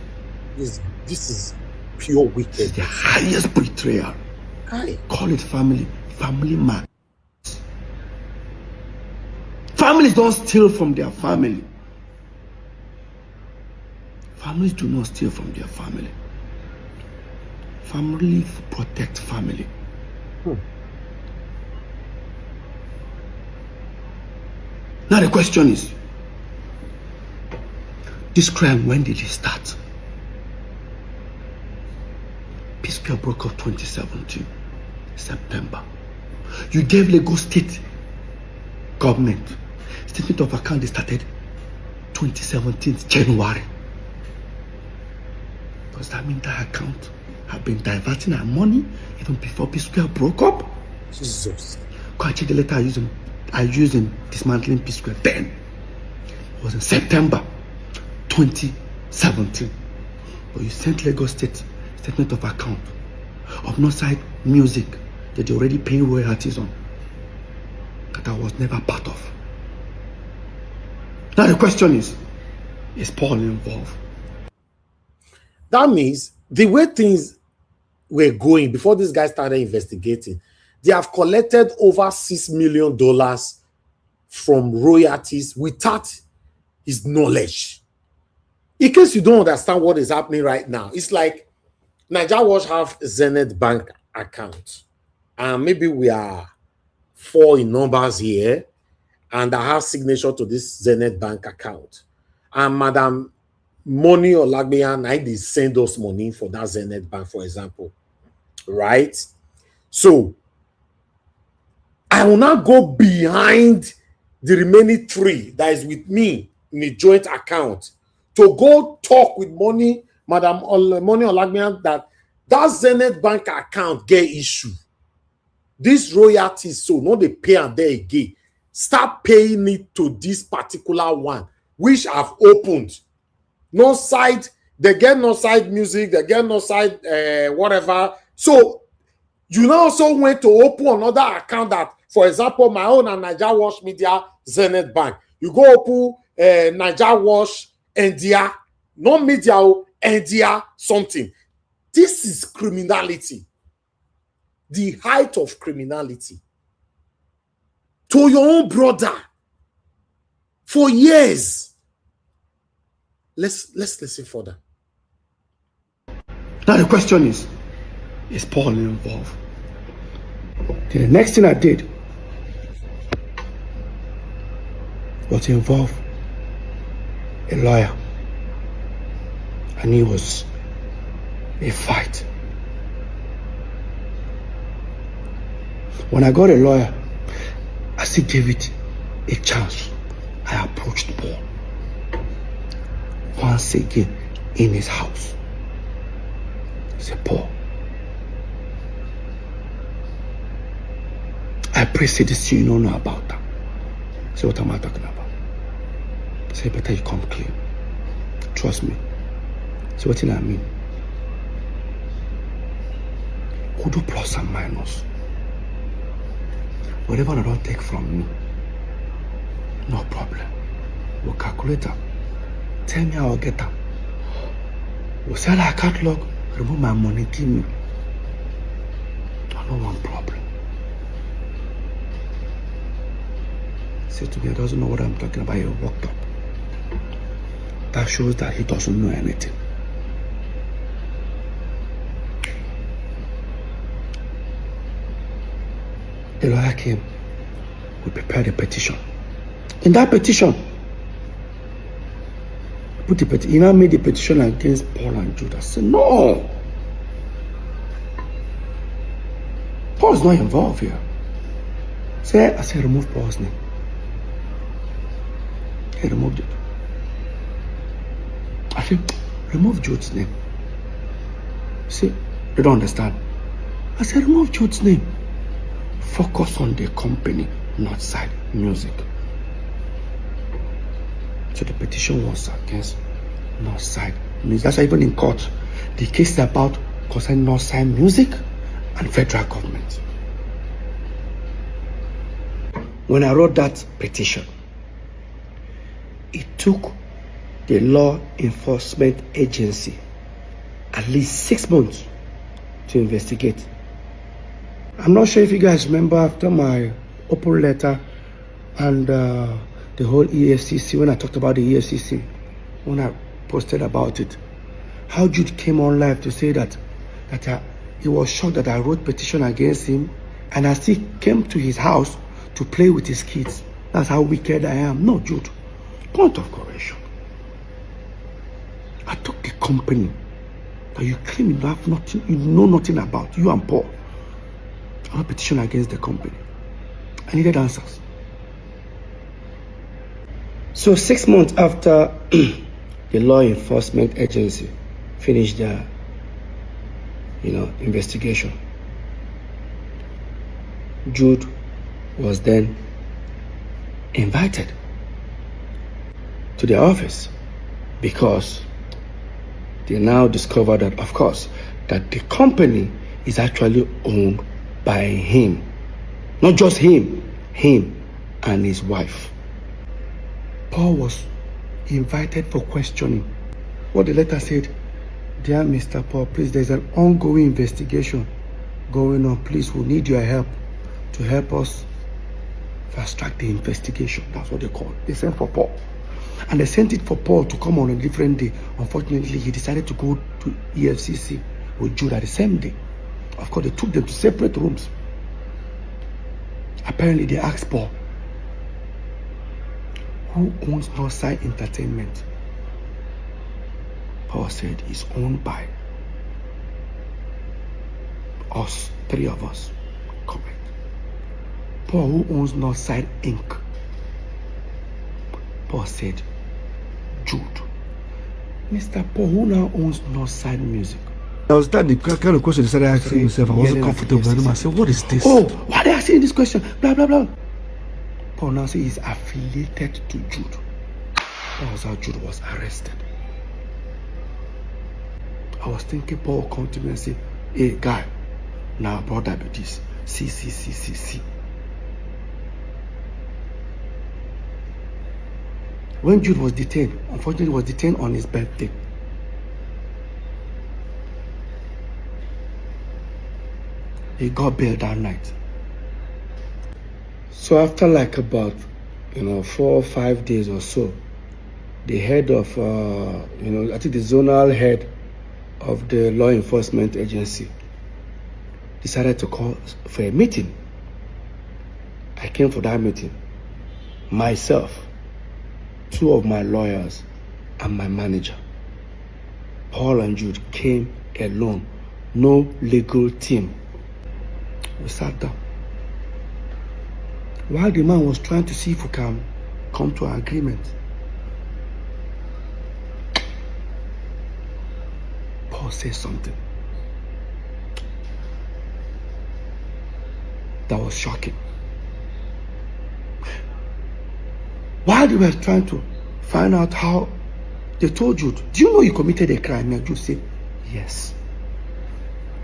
This is pure wickedness. It's the highest betrayal. Call it family man. Families don't steal from their family. Families do not steal from their family. Family protect family. Now the question is, this crime, when did it start? Psquare broke up 2017, September. You gave Lagos State government statement of account. They started 2017, January. Does that mean that account have been diverting our money even before Psquare broke up? Jesus. Go and check the letter I used in dismantling Psquare then. It was in September 2017. But you sent Lagos State statement of account of Northside Music that they already paying royalties on, that I was never part of. Now the question is Paul involved? That means the way things were going before this guy started investigating, They have collected over $6 million from royalties without his knowledge. In case you don't understand what is happening right now, it's like Nigeria Watch have Zenith Bank account. And maybe we are 4 in numbers here. And I have signature to this Zenith Bank account. And Madam Money or Lagbeyan, I did send us money for that Zenith Bank, for example. Right? So, I will not go behind the remaining 3 that is with me in a joint account to go talk with Money, Madam Money or Lagbeyan, that Zenith Bank account get issue. This royalties, so no they pay and there again. Start paying it to this particular one, which I've opened. No side, they get no side music, they get no side whatever. So you now also went to open another account that, for example, my own and Nigeria Watch Media Zenith Bank. You go open Nigeria Watch India, no media, India something. This is criminality. The height of criminality. To your own brother for years. Let's listen further. Now the question is Paul involved? The next thing I did was to involve a lawyer, and it was a fight. When I got a lawyer, I still gave it a chance. I approached Paul once again in his house. I said, Paul, I appreciate this, you don't know about that. I said, what am I talking about? I said, better you come clean. Trust me. So what do I mean? Could do plus and minus. Whatever I don't take from me, no problem. We'll calculate them. Tell me how I'll get them. We'll sell our catalog, remove my money, give me. I don't want problem. Say to me, he doesn't know what I'm talking about. He walked up. That shows that he doesn't know anything. The lawyer came. We prepared a petition. In that petition, he now made a petition against Paul and Jude. I said, no. Paul's not involved here. I said, remove Paul's name. He removed it. I said, remove Jude's name. See, they don't understand. I said, remove Jude's name. Focus on the company, not side music. So the petition was against North Side Music. That's why even in court, the case is about concerning North Side Music and federal government. When I wrote that petition, it took the law enforcement agency at least 6 months to investigate. I'm not sure if you guys remember after my open letter and the whole EFCC, when I talked about the EFCC, when I posted about it, how Jude came on live to say that he was shocked that I wrote petition against him and I still came to his house to play with his kids. That's how wicked I am. No, Jude. Point of correction. I took the company that you claim you have nothing, you know nothing about, you and Paul. I wrote a petition against the company. I needed answers. So 6 months after the law enforcement agency finished their, investigation, Jude was then invited to their office because they now discovered that, of course, that the company is actually owned by him. Not just him and his wife. Paul was invited for questioning. What the letter said, dear Mr. Paul, please, there's an ongoing investigation going on. Please, we need your help. to help us fast-track the investigation. That's what they call it. They sent for Paul. And they sent it for Paul to come on a different day. Unfortunately, he decided to go to EFCC with Jude at the same day. Of course, they took them to separate rooms. Apparently, they asked Paul, who owns Northside Entertainment? Paul said it's owned by us, 3 of us. Correct. Paul, who owns Northside Inc.? Paul said, Jude. Mr. Paul, who now owns Northside Music? I was that the kind of question I started asking myself. I wasn't comfortable with him. I said, what is this? Oh, why are they asking this question? Blah, blah, blah. Paul now says he's affiliated to Jude. That was how Jude was arrested. I was thinking Paul will come to me and say, hey, guy, now brother be this. See. When Jude was detained, unfortunately, he was detained on his birthday. He got bail that night. So after like about 4 or 5 days or so, the head of I think the zonal head of the law enforcement agency decided to call for a meeting. I came for that meeting. Myself, 2 of my lawyers, and my manager. Paul and Jude came alone, no legal team. We sat down. While the man was trying to see if we can come to an agreement, Paul said something that was shocking. While they were trying to find out how, they told Jude, do you know you committed a crime? And Jude said, yes.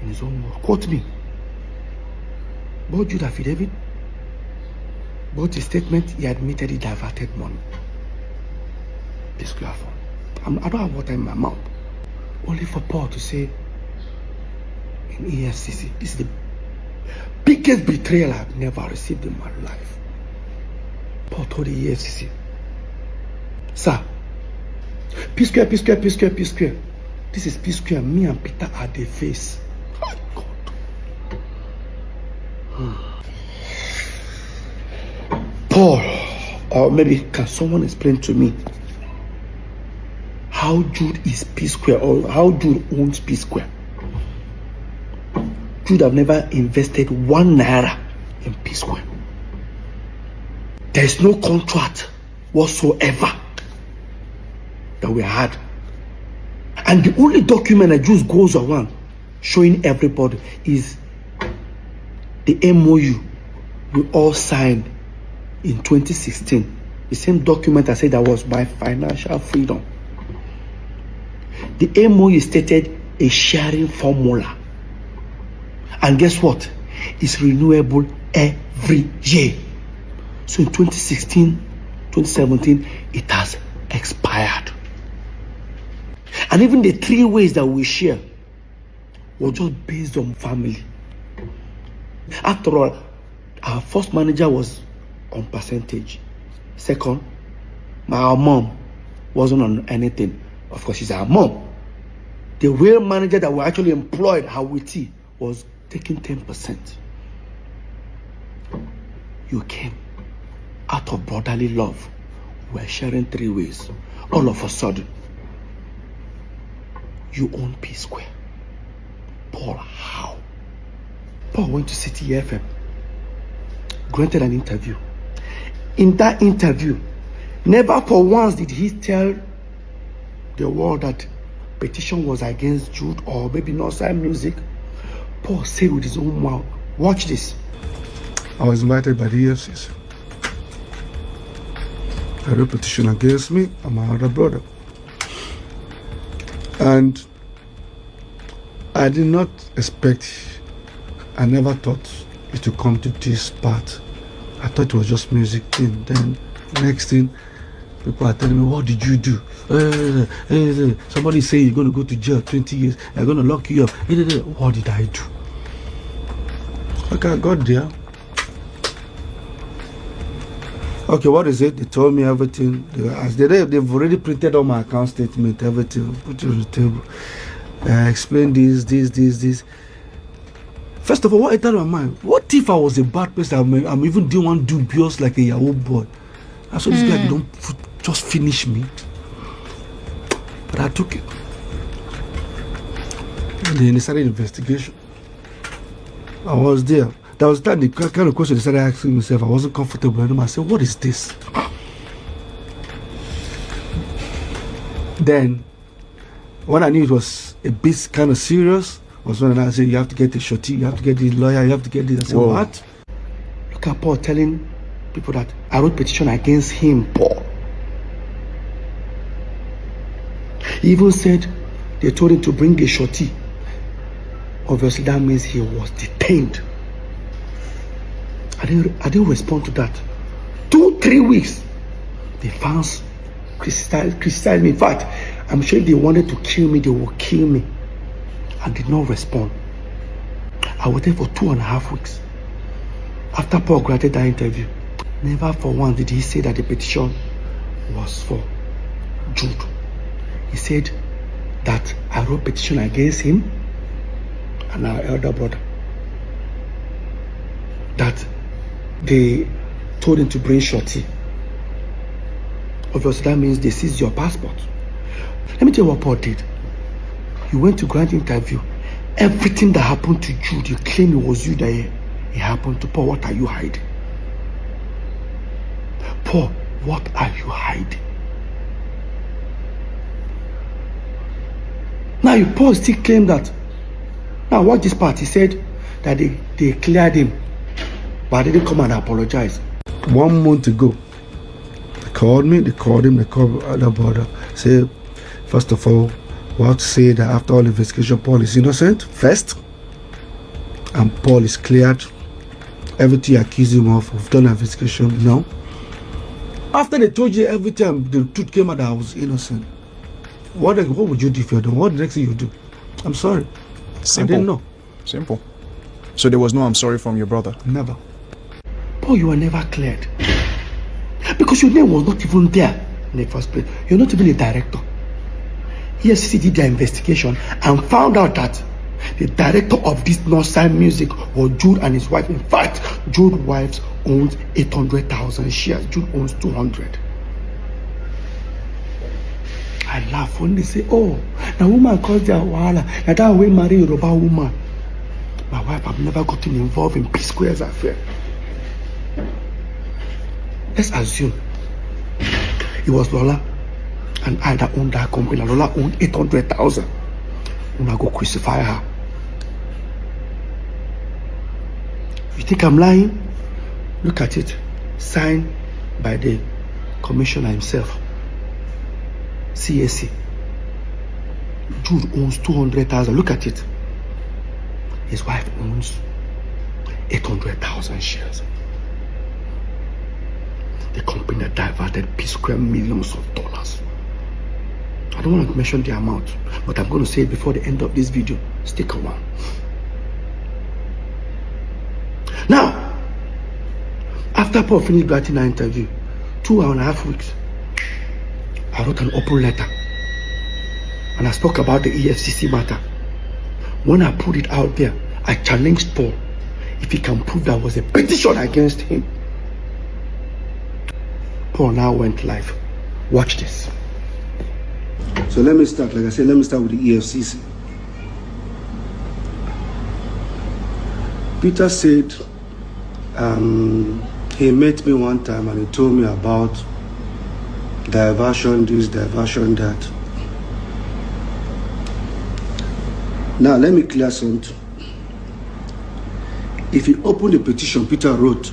In his own word. Quote me. Both Jude affidavit, both his statement, he admitted he diverted money. Psquare phone. I don't have water in my mouth. Only for Paul to say in EFCC, this is the biggest betrayal I've never received in my life. Paul told the EFCC, sir, Psquare. This is Psquare. Me and Peter are the face. Oh, God. Paul, or maybe can someone explain to me how Jude is Psquare, or how Jude owns Psquare? Jude have never invested 1 naira in Psquare. There is no contract whatsoever that we had. And the only document that just goes around showing everybody is the MOU we all signed in 2016. The same document I said that was my financial freedom. The MOU stated a sharing formula. And guess what? It's renewable every year. So in 2016, 2017, it has expired. And even the 3 ways that we share were just based on family. After all, our first manager was on percentage. Second, our mom wasn't on anything. Of course, she's our mom. The real manager that we actually employed, Hawiti, was taking 10%. You came out of brotherly love. We're sharing 3 ways. All of a sudden, you own Psquare. Paul, how? Paul went to City FM, granted an interview. In that interview, never for once did he tell the world that petition was against Jude or maybe Northside Music. Paul said with his own mouth, watch this. I was invited by the EFCC. A repetition against me and my other brother. And I did not expect, I never thought it would come to this part. I thought it was just music thing. Then next thing, people are telling me, what did you do? Somebody say you're going to go to jail 20 years. They're going to lock you up. What did I do? Okay, I got there. Okay, what is it? They told me everything. They've already printed on my account statement, everything, put it on the table. Explain this. First of all, what entered my mind? What if I was a bad person? I'm even doing one dubious like a Yahoo boy. I saw this guy don't just finish me. But I took it. And then they started investigation. I was there. That was the kind of question they started asking myself. I wasn't comfortable anymore. I said, what is this? Then, when I knew it was a bit kind of serious, was when I said, you have to get a shorty, you have to get the lawyer, you have to get this. I said, whoa. What? Look at Paul telling people that I wrote petition against him, Paul. He even said they told him to bring a shorty. Obviously, that means he was detained. I didn't respond to that. 2-3 weeks, the fans criticized me. In fact, I'm sure if they wanted to kill me, they would kill me. I did not respond. I waited for 2.5 weeks. After Paul granted that interview, never for once did he say that the petition was for Jude. He said that I wrote petition against him and our elder brother. That they told him to bring shorty. Obviously, that means they seized your passport. Let me tell you what Paul did. He went to grant interview. Everything that happened to Jude, you claim it was you that it happened to. Paul, what are you hiding? Paul, what are you hiding? Now, Paul still claimed that. Now, watch this part. He said that they cleared him, but they didn't come and apologize. 1 month ago, they called me, they called him, they called the brother. Say, first of all, what to say that after all investigation, Paul is innocent, first, and Paul is cleared. Everything you accuse him of, we've done an investigation, no. After they told you everything, the truth came out that I was innocent. What would you do if you're done? What the next thing you do? I'm sorry. Simple. I didn't know. Simple. So there was no I'm sorry from your brother? Never. Paul, you were never cleared. Because your name was not even there in the first place. You're not even a director. EFCC did their investigation and found out that the director of this Northside Music was Jude and his wife. In fact, Jude's wife owns 800,000 shares. Jude owns 200. I laugh when they say, oh, the woman caused their wahala. Now that way marry a Yoruba woman. My wife have never gotten involved in Psquare's affair. Let's assume it was Lola and I that owned that company. Lola owned 800,000. I'm gonna go crucify her. You think I'm lying? Look at it. Signed by the commissioner himself. CAC. Jude owns 200,000. Look at it. His wife owns 800,000 shares. The company that diverted Psquare millions of dollars. I don't want to mention the amount, but I'm going to say it before the end of this video. Stick around. Now, after Paul finished granting our interview, 2.5 weeks, I wrote an open letter and I spoke about the EFCC matter. When I put it out there, I challenged Paul if he can prove there was a petition against him. Paul now went live. Watch this. So let me start, like I said, let me start with the EFCC. Peter said he met me one time and he told me about diversion this, diversion that. Now let me clear something. If you open the petition Peter wrote,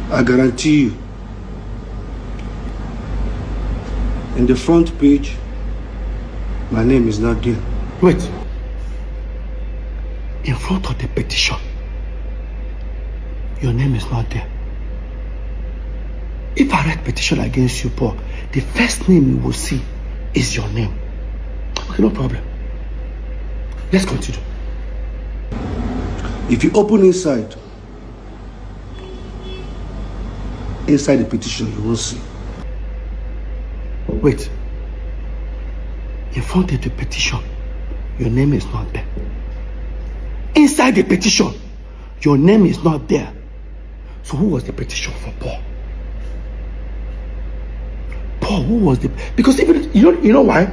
I guarantee you, in the front page, my name is not there. Wait. In front of the petition, your name is not there. If I write petition against you, Paul, the first name you will see is your name. Okay, no problem. Let's continue. If you open inside, inside the petition, you will see. Wait. In front of the petition, your name is not there. Inside the petition, your name is not there. So who was the petition for Paul? Paul, who was the... Because even, you know why?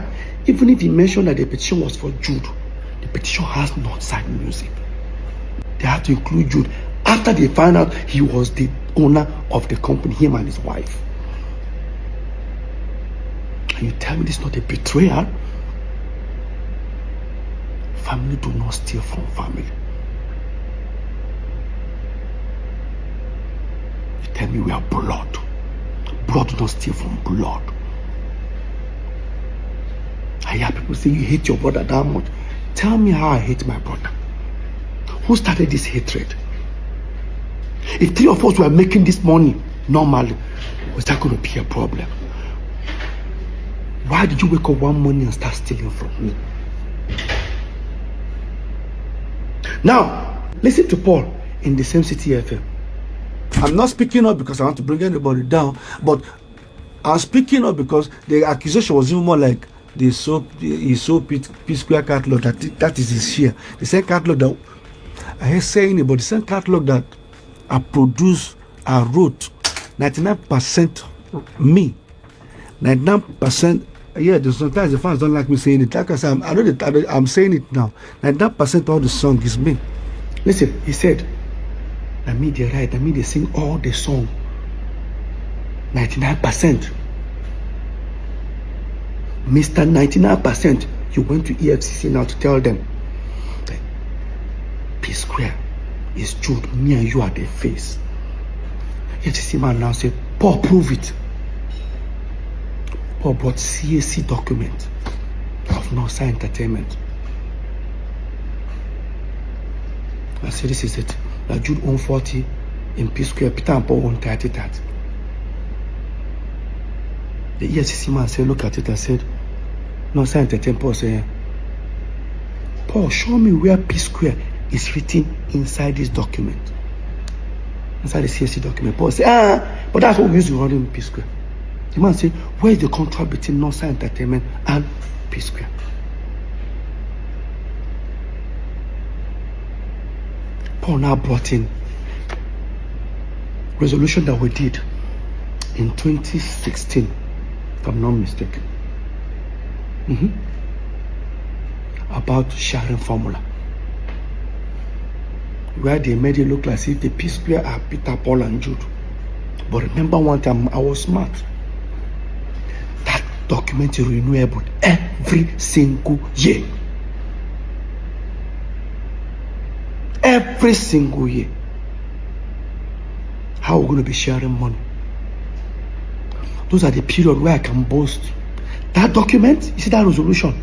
Even if he mentioned that the petition was for Jude, the petition has not side music. They have to include Jude after they found out he was the owner of the company, him and his wife. And you tell me this is not a betrayal? Family do not steal from family. You tell me we are blood. Blood do not steal from blood. I hear people say you hate your brother that much. Tell me how I hate my brother. Who started this hatred? If 3 of us were making this money normally, was that going to be a problem? Why did you wake up one morning and start stealing from me? Now, listen to Paul in the same City FM. I'm not speaking up because I want to bring anybody down, but I'm speaking up because the accusation was even more like the Psquare catalog, that is his share. The same catalog that I hear saying it, but the same catalog that I produced, I wrote, 99% me, 99%. Yeah, sometimes the fans don't like me saying it. Like I said, I know that I'm saying it now. 99% of the song is me. Listen, he said, "I me they write, I me they sing all the song. 99%. Mr. 99%, you went to EFCC now to tell them that Psquare is Jude, me and you are the face." EFCC man now said, "Paul, prove it." Paul brought CAC document of Nosa Entertainment. I said, this is it. That Jude owned 40 in Psquare, Peter and Paul owned 30 that. The EFCC man said, look at it and said, Nosa Entertainment. Paul said, Paul, show me where Psquare is written inside this document. Inside the CAC document. Paul said, but that's what we used to run in Psquare. The man said, where is the contract between Nosa Entertainment and Psquare? Paul now brought in resolution that we did in 2016, if I'm not mistaken, about sharing formula, where they made it look like as if the Psquare are Peter, Paul, and Jude. But remember one time I was smart. That document is renewable every single year. Every single year. How are we going to be sharing money? Those are the period where I can boast. That document, you see that resolution?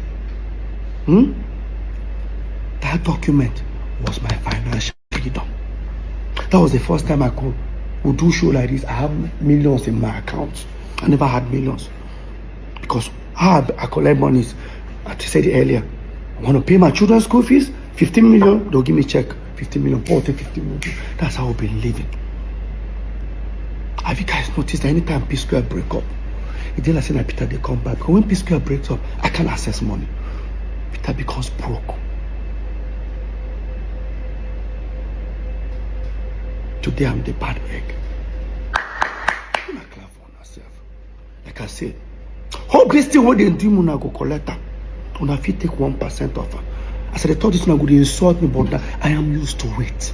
That document was my financial freedom. That was the first time I would do show like this. I have millions in my account. I never had millions. Because how I collect money is, as I said earlier, I want to pay my children's school fees, 15 million, they'll give me a check. 15 million, 40, 15 million. That's how we've been living. Have you guys noticed that anytime Psquare break up, it didn't like saying that Peter they come back. But when Psquare breaks up, I can't access money. Peter becomes broke. Today I'm the bad egg. I'm not glad for myself. Like I said, hope this thing what they do, Muna go collect her. Una fit take 1% of her. I said, I thought this one would insult me, but I am used to it.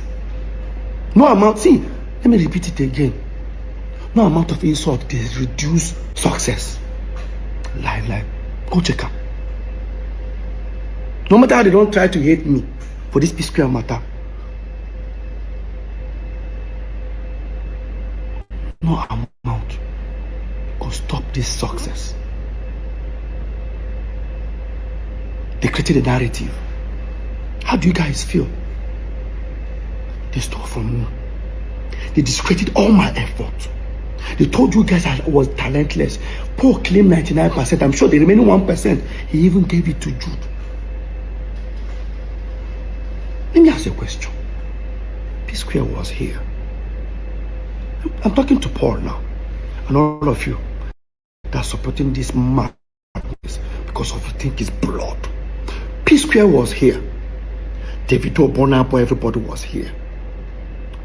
No amount, see, let me repeat it again. No amount of insult is reduce success. Lie. Go check out. No matter how they don't try to hate me for this Psquare matter. No amount could stop this success. They created a narrative. How do you guys feel? They stole from me. They discredited all my effort. They told you guys I was talentless. Paul claimed 99%. I'm sure the remaining 1%, he even gave it to Jude. Let me ask you a question. Psquare was here. I'm talking to Paul now. and all of you that are supporting this madness because of you think it's blood. Psquare was here. Davido, Bonapo, everybody was here.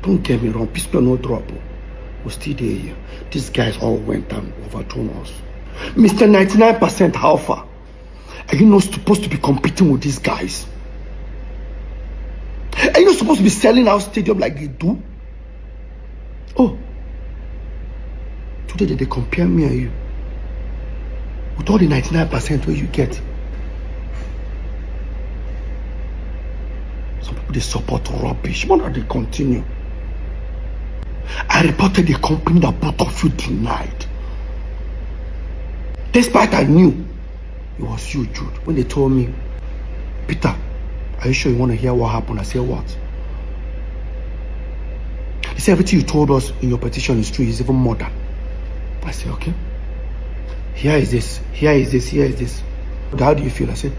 Don't get me wrong, Psquare no trouble. We're still there. These guys all went and overthrown us. Mr. 99% how far? Are you not supposed to be competing with these guys? Are you not supposed to be selling out stadium like they do? Oh, today they compare me and you with all the 99% where you get. Some people they support rubbish. Why not they continue? I reported the company that both of you denied. Despite I knew it was you, Jude. When they told me, Peter, are you sure you want to hear what happened? I said, what? They said, everything you told us in your petition is true. It's even more than. I said, okay. Here is this. Here is this. Here is this. How do you feel? I said,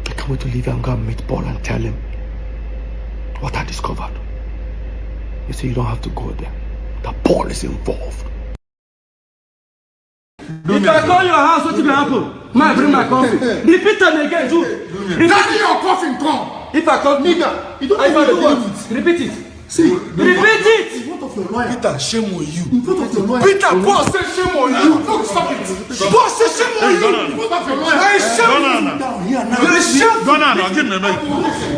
I can't wait to leave and go and meet Paul and tell him what I discovered. They said, you don't have to go there. That Paul is involved. If I call your house, what will happen? I bring my coffee. Repeat them again, Jude. Daddy, your coffin come. If I call nigga, you don't repeat it. See, repeat it. In front of your lawyer. Peter, shame on you. In front of your lawyer. Peter, boss say shame on you. No, stop it. Boss say shame on you. In front of your lawyer. I shame you. Down here now. You shame. Go now, give me a minute.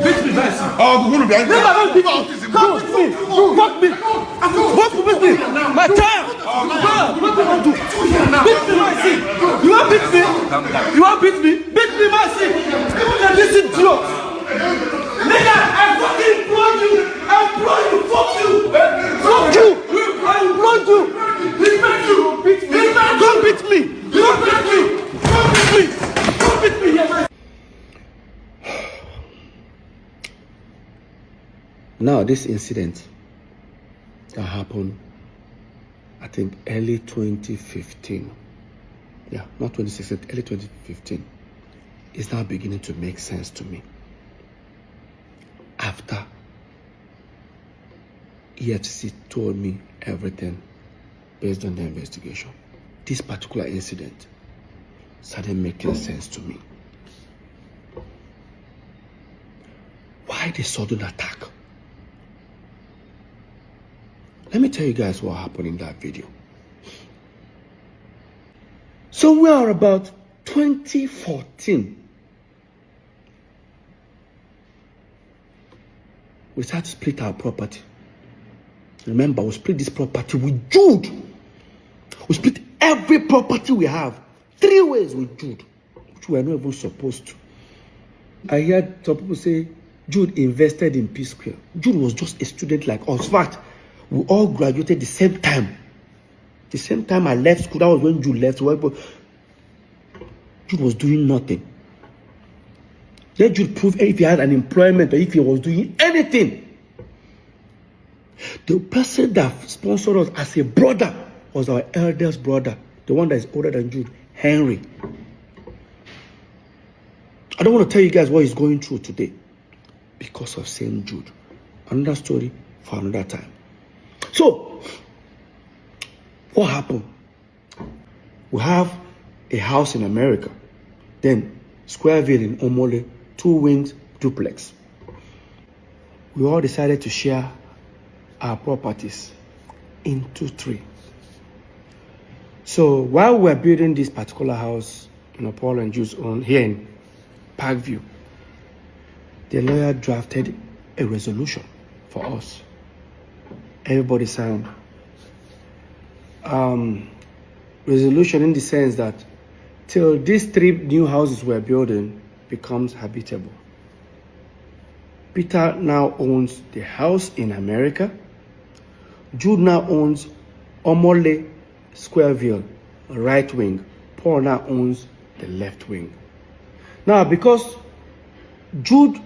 Beat me, guys. Oh, we're going to be angry. Never beat me. Come with me. Fuck me. Walk with me. My time. What do you want to do? Beat me, my seat. You want beat me? You want beat me? Beat me, my seat. Now listen to you. Nigga, I fucking implore you. I implore you. Fuck you. Fuck you. I implore you. Don't beat me. Don't beat me. Don't beat me. Don't beat me. Don't beat me. Yeah, now, this incident that happened, I think, early 2015. Yeah, not 2016, early 2015. Is now beginning to make sense to me. After EFCC told me everything based on the investigation, this particular incident started making sense to me. Why the sudden attack? Let me tell you guys what happened in that video. Somewhere about 2014, we started to split our property. Remember, we split this property with Jude. We split every property we have 3 ways with Jude, which we are not even supposed to. I heard some people say Jude invested in Psquare. Jude was just a student like us. In fact, we all graduated the same time. The same time I left school, that was when Jude left. Jude was doing nothing. Let Jude prove if he had an employment or if he was doing anything. The person that sponsored us as a brother was our eldest brother, the one that is older than Jude, Henry. I don't want to tell you guys what he's going through today because of St. Jude. Another story for another time. So, what happened? We have a house in America, then Squareville in Omole, 2 wings duplex. We all decided to share our properties into 3. So while we were building this particular house, Paul and Jude's own here in Parkview, the lawyer drafted a resolution for us. Everybody signed. Resolution in the sense that till these 3 new houses we're building becomes habitable. Peter now owns the house in America. Jude now owns Omole Squareville, right wing. Paul now owns the left wing. Now, because Jude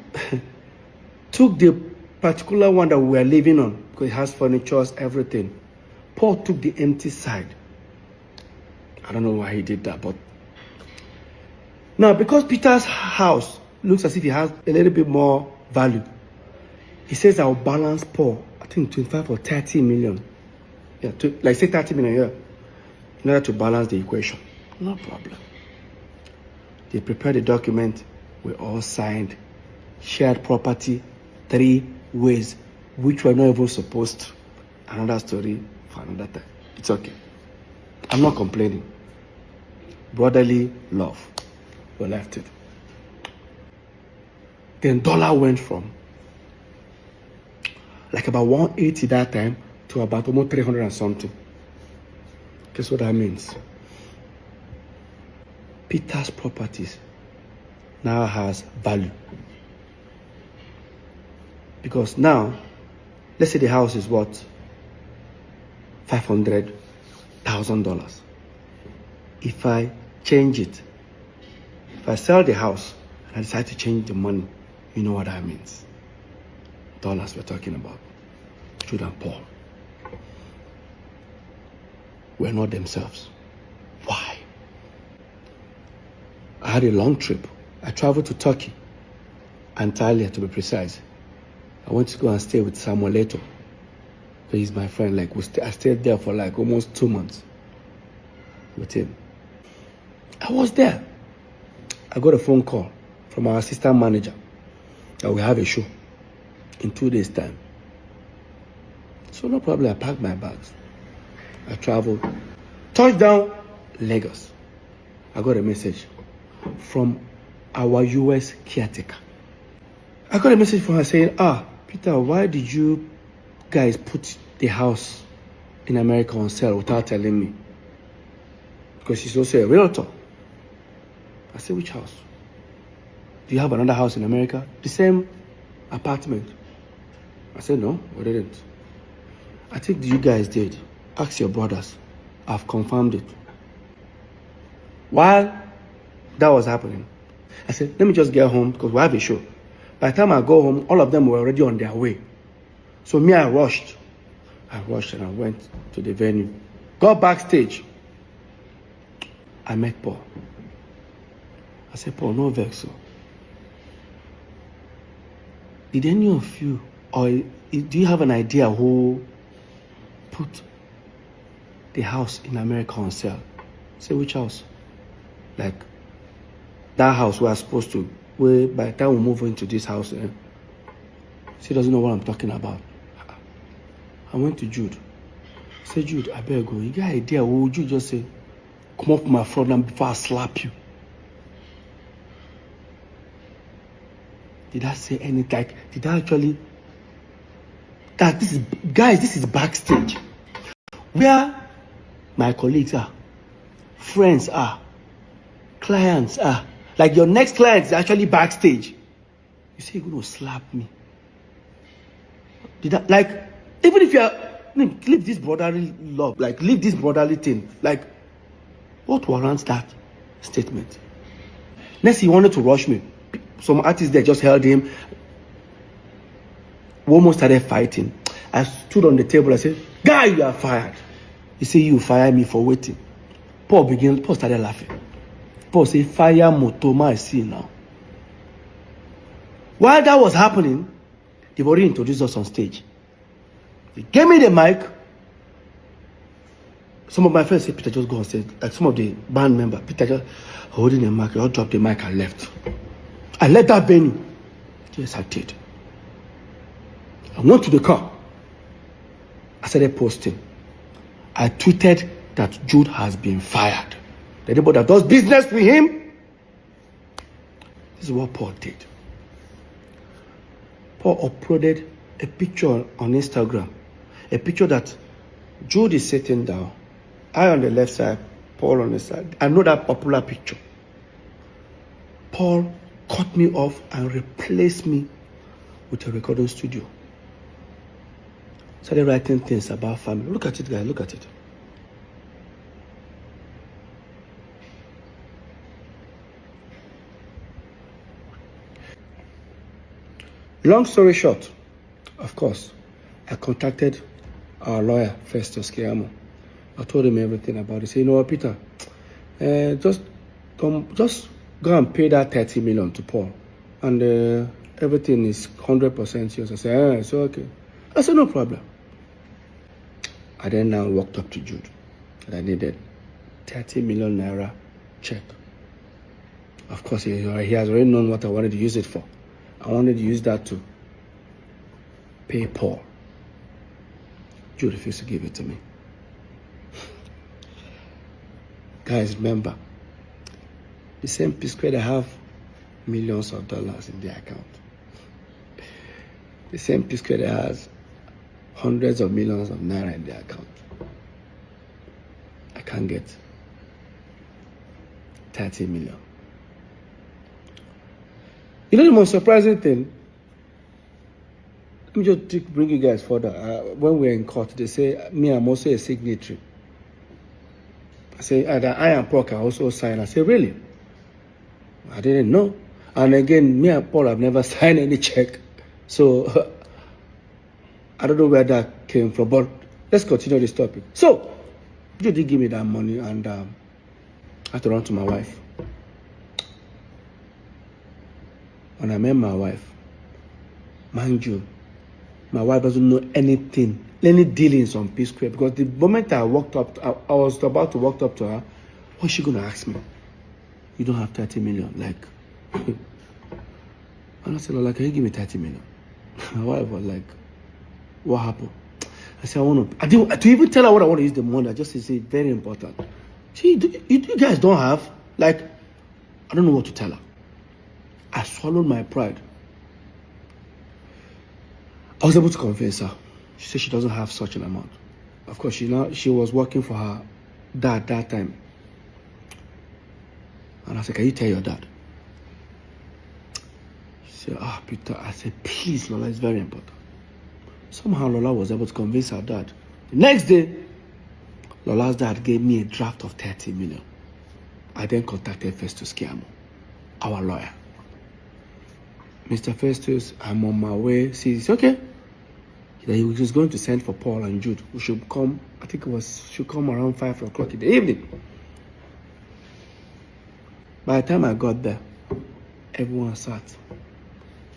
took the particular one that we were living on, because it has furniture, everything, Paul took the empty side. I don't know why he did that, but now because Peter's house looks as if he has a little bit more value, he says I'll balance Paul, I think 25 or 30 million. Yeah, like say 30 million, yeah. in order to balance the equation. No problem. They prepared the document. We all signed. Shared property 3 ways, which were not even supposed to. Another story for another time. It's okay. I'm not complaining. Brotherly love. We left it. Then dollar went from like about 180 that time to about almost 300 and something. Guess what that means? Peter's properties now has value. Because now, let's say the house is what? $500,000. If I change it, if I sell the house and I decide to change the money, you know what that means. Dollars we're talking about. Jude and Paul were not themselves. Why? I had a long trip. I traveled to Turkey, Antalya to be precise. I went to go and stay with Samuel Leto. He's my friend. Like I stayed there for like almost 2 months with him. I was there. I got a phone call from our assistant manager that we have a show in 2 days' time. So no problem. I packed my bags. I traveled. Touchdown, Lagos. I got a message from our US caretaker. I got a message from her saying, Peter, why did you guys put the house in America on sale without telling me? Because she's also a realtor. I said, which house? Do you have another house in America? The same apartment? I said, no, we didn't. I think you guys did. Ask your brothers. I've confirmed it. While that was happening, I said, let me just get home because we have a show. By the time I go home, all of them were already on their way. So me, I rushed. And I went to the venue. Got backstage. I met Paul. I said, Paul, no vex. Did any of you, or do you have an idea who put the house in America on sale? I said, which house? Like, that house we are supposed to, where by the time we move into this house, she doesn't know what I'm talking about. I went to Jude. I said, Jude, I better go. You got an idea? What would you just say? Come up my front and before I slap you. Did I say anything? Like, did I actually? That this is, guys, this is backstage. Where my colleagues are, friends are, clients are. Like your next client is actually backstage. You say you're going to slap me. Did I, like, even if you're, leave this brotherly love, like, leave this brotherly thing. Like, what warrants that statement? Next, he wanted to rush me. Some artists there just held him. We almost started fighting. I stood on the table. I said, guy, you are fired. He said, you fire me for waiting. Paul started laughing. Paul said, fire Motoma, I see now. While that was happening, they've already introduced us on stage. They gave me the mic. Some of my friends said, Peter, just go on stage. Like some of the band members, Peter just holding the mic. I dropped the mic and left. I left that venue. Yes, I did. I went to the car. I started posting. I tweeted that Jude has been fired. Anybody that does business with him, this is what Paul did. Paul uploaded a picture on Instagram. A picture that Jude is sitting down. I on the left side, Paul on the side. I know that popular picture. Paul cut me off and replaced me with a recording studio. Started writing things about family. Look at it, guys. Look at it. Long story short, of course, I contacted our lawyer, Festus Kiamo. I told him everything about it. He said, you know what, Peter, just go and pay that 30 million to Paul. And everything is 100% yours. I said, it's okay. I said, no problem. I then now walked up to Jude. And I needed 30 million naira check. Of course, he has already known what I wanted to use it for. I wanted to use that to pay Paul. Jude refused to give it to me. Guys, remember, the same Psquare that have millions of dollars in their account. The same Psquare that has hundreds of millions of naira in their account. I can't get 30 million. You know the most surprising thing? Let me just bring you guys further. When we're in court, they say, me, I'm also a signatory. I say, that I and Paul can also sign. I say, really? I didn't know. And again, me and Paul have never signed any check. So, I don't know where that came from, but let's continue this topic. So, you did give me that money, and I had to run to my wife. When I met my wife, mind you, my wife doesn't know anything, any dealings on Psquare, because the moment I walked up, I was about to walk up to her, what's she going to ask me? You don't have 30 million, like. And I said, like, can you give me 30 million? My wife was like, what happened? I said, I to even tell her what I want to use the money, I just say, very important. See, you guys don't have, like, I don't know what to tell her. I swallowed my pride. I was able to convince her. She said she doesn't have such an amount. Of course, she was working for her dad that time. And I said, can you tell your dad? She said, Peter. I said, please, Lola, it's very important. Somehow Lola was able to convince her dad. The next day, Lola's dad gave me a draft of 30 million. I then contacted Festus Kiamo, our lawyer. Mr. Festus, I'm on my way. He said, okay. He was going to send for Paul and Jude, who should come, I think should come around 5 o'clock in the evening. By the time I got there, everyone sat.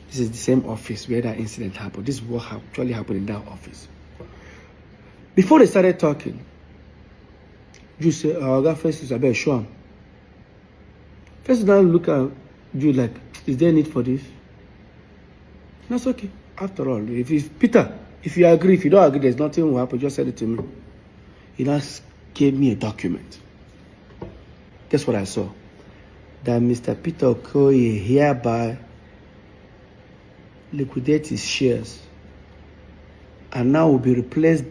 This is the same office where that incident happened. This is what actually happened in that office. Before they started talking, Jude said, I got Festus, I better show him. Festus now look at Jude like, is there a need for this? That's okay. After all, Peter, if you agree, if you don't agree, there's nothing will happen. Just send it to me. He just gave me a document. Guess what I saw? That Mr. Peter Okoye hereby liquidate his shares and now will be replaced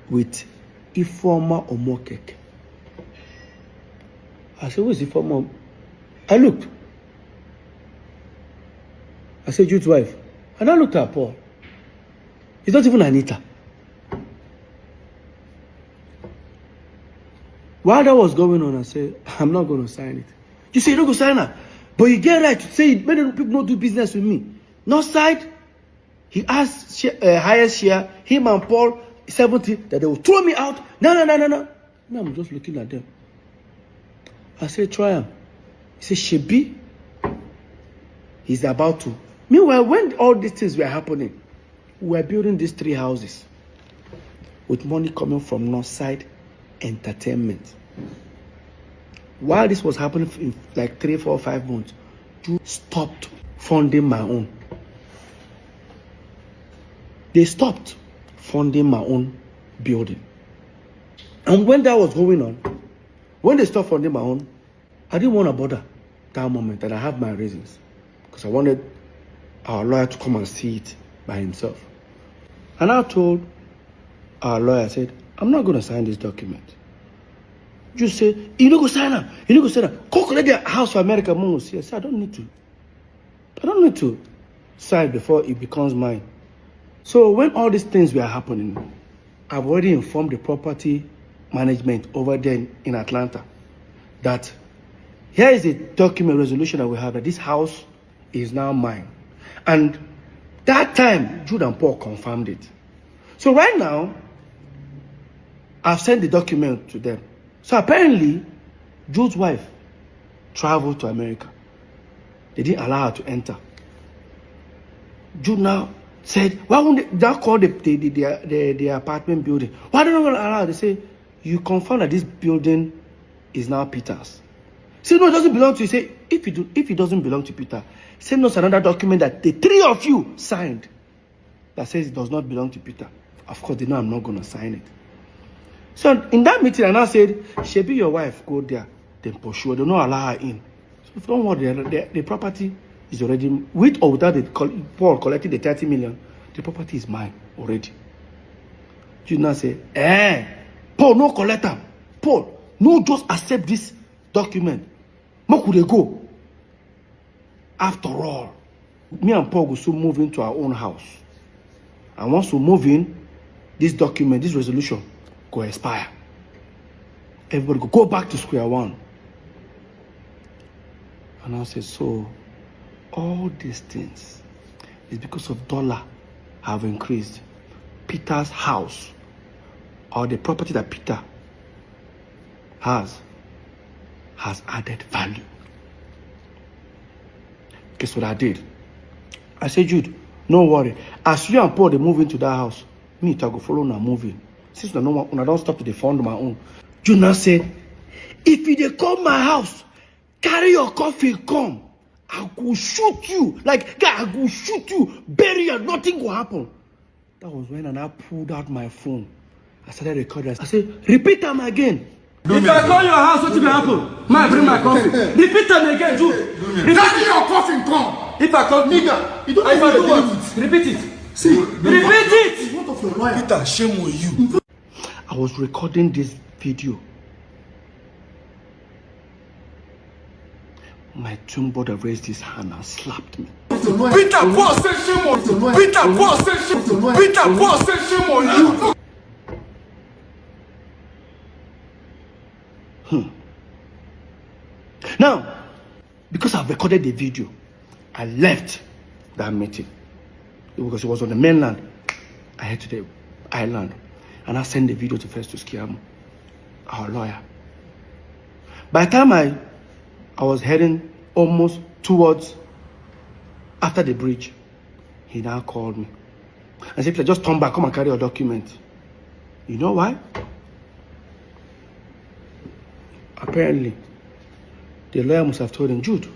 with Ifeoma Omokeke. I said, who is Ifeoma? I looked. I said, Jude's wife. And I looked at Paul. It's not even Anita. While that was going on, I said, I'm not going to sign it. You say you don't go sign it, but you get right to say many people don't do business with me. North side, he asked highest share, him and Paul, 70, that they will throw me out. No. Now I'm just looking at them. I said, try him. He said, Shebi, he's about to. Meanwhile, when all these things were happening, we were building these 3 houses with money coming from Northside Entertainment. While this was happening in like 3, 4, 5 months, Jude stopped funding my own. They stopped funding my own building. And when that was going on, when they stopped funding my own, I didn't want to bother that moment, and I have my reasons. Because I wanted our lawyer to come and see it by himself. And I told our lawyer, I said, I'm not going to sign this document. You say, you don't go sign up. You don't go sign up. Go collect the house for America. Mom will see. I said, I don't need to sign before it becomes mine. So when all these things were happening, I've already informed the property management over there in Atlanta that here is the document resolution that we have, that this house is now mine. And that time, Jude and Paul confirmed it. So right now, I've sent the document to them. So apparently, Jude's wife traveled to America. They didn't allow her to enter. Jude now said, why won't they call the apartment building? Why don't they allow her? They say, you confirm that this building is now Peter's. Say no, it doesn't belong to you. Say if it doesn't belong to Peter, send us another document that the three of you signed that says it does not belong to Peter. Of course, they know I'm not going to sign it. So in that meeting, I now said, "Shebi, your wife go there, then pursue her. They don't allow her in. So don't worry, the property is already, with or without Paul collecting the 30 million, the property is mine already." You now say, Paul, no collect them. Paul, no just accept this document. Where could they go? After all, me and Paul go soon move into our own house. And once we move in, this document, this resolution, go expire. Everybody go back to square one. And I said, so all these things is because of dollar have increased. Peter's house, or the property that Peter has added value. Guess what I did? I said, Jude, no worry. As you and Paul they move into that house, me I go follow now moving. Since I don't stop to fund my own. Jude now said, if you they come my house, carry your coffee, come. I go shoot you. Like, guy, I go shoot you. Bury you. Nothing will happen. That was when I pulled out my phone. I started recording. I said, repeat them again. If I call your house, what will happen? Man, bring my coffee. Repeat them again, Jude. Carry your coffee, come. If I call nigga, you don't repeat it. See, repeat it. What of your lawyer? Peter, shame on you. I was recording this video. My twin brother raised his hand and slapped me. Peter, Paul said shame on you. Peter, Paul said shame on you. Peter, Paul said shame on you. Now, because I've recorded the video, I left that meeting. Because it was on the mainland. I head to the island. And I sent the video to Festus Kiamu, our lawyer. By the time I was heading almost towards after the bridge, he now called me and said, just turn back, come and carry your document. You know why? Apparently, the lawyer must have told him, Jude,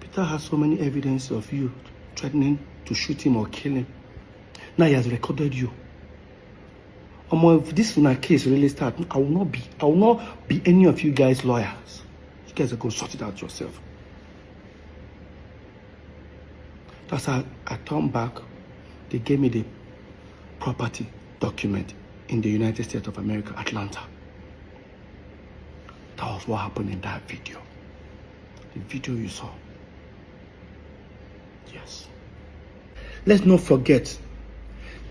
Peter has so many evidence of you threatening to shoot him or kill him. Now he has recorded you. If this case really starts, I will not be any of you guys' lawyers. You guys are going to sort it out yourself. That's how I turned back. They gave me the property document in the United States of America, Atlanta. That was what happened in that video. The video you saw. Yes. Let's not forget,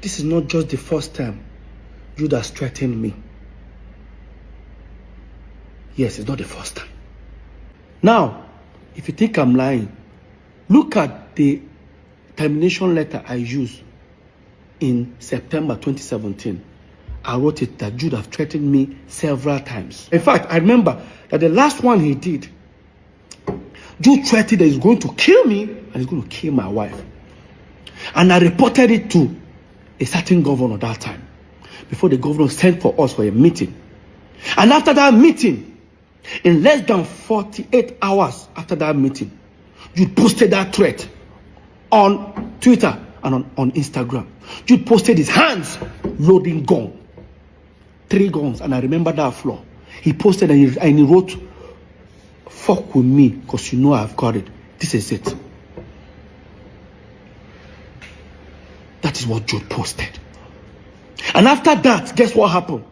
this is not just the first time Jude has threatened me. Yes, it's not the first time. Now, if you think I'm lying, look at the termination letter I used in September 2017. I wrote it that Jude have threatened me several times. In fact, I remember that the last one he did, Jude threatened that he's going to kill me and he's going to kill my wife. And I reported it to a certain governor that time, before the governor sent for us for a meeting. And after that meeting, in less than 48 hours after that meeting, Jude posted that threat on Twitter and on Instagram. Jude posted his hands loading gun. 3 guns, and I remember that floor. He posted and he wrote, fuck with me, because you know I've got it. This is it. That is what Jude posted. And after that, guess what happened?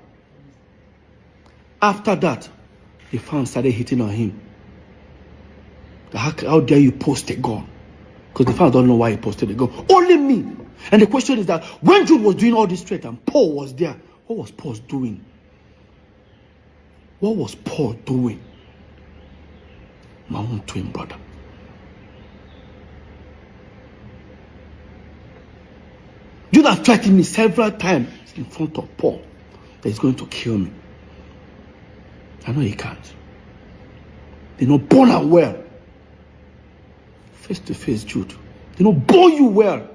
After that, the fans started hitting on him. How dare you post a gun? Because the fans don't know why he posted a gun. Only me. And the question is that when Jude was doing all this threat and Paul was there, what was Paul doing? What was Paul doing? My own twin brother. Jude has threatened me several times in front of Paul that he's going to kill me. I know he can't. They know born and well. Face to face, Jude. They know born you well.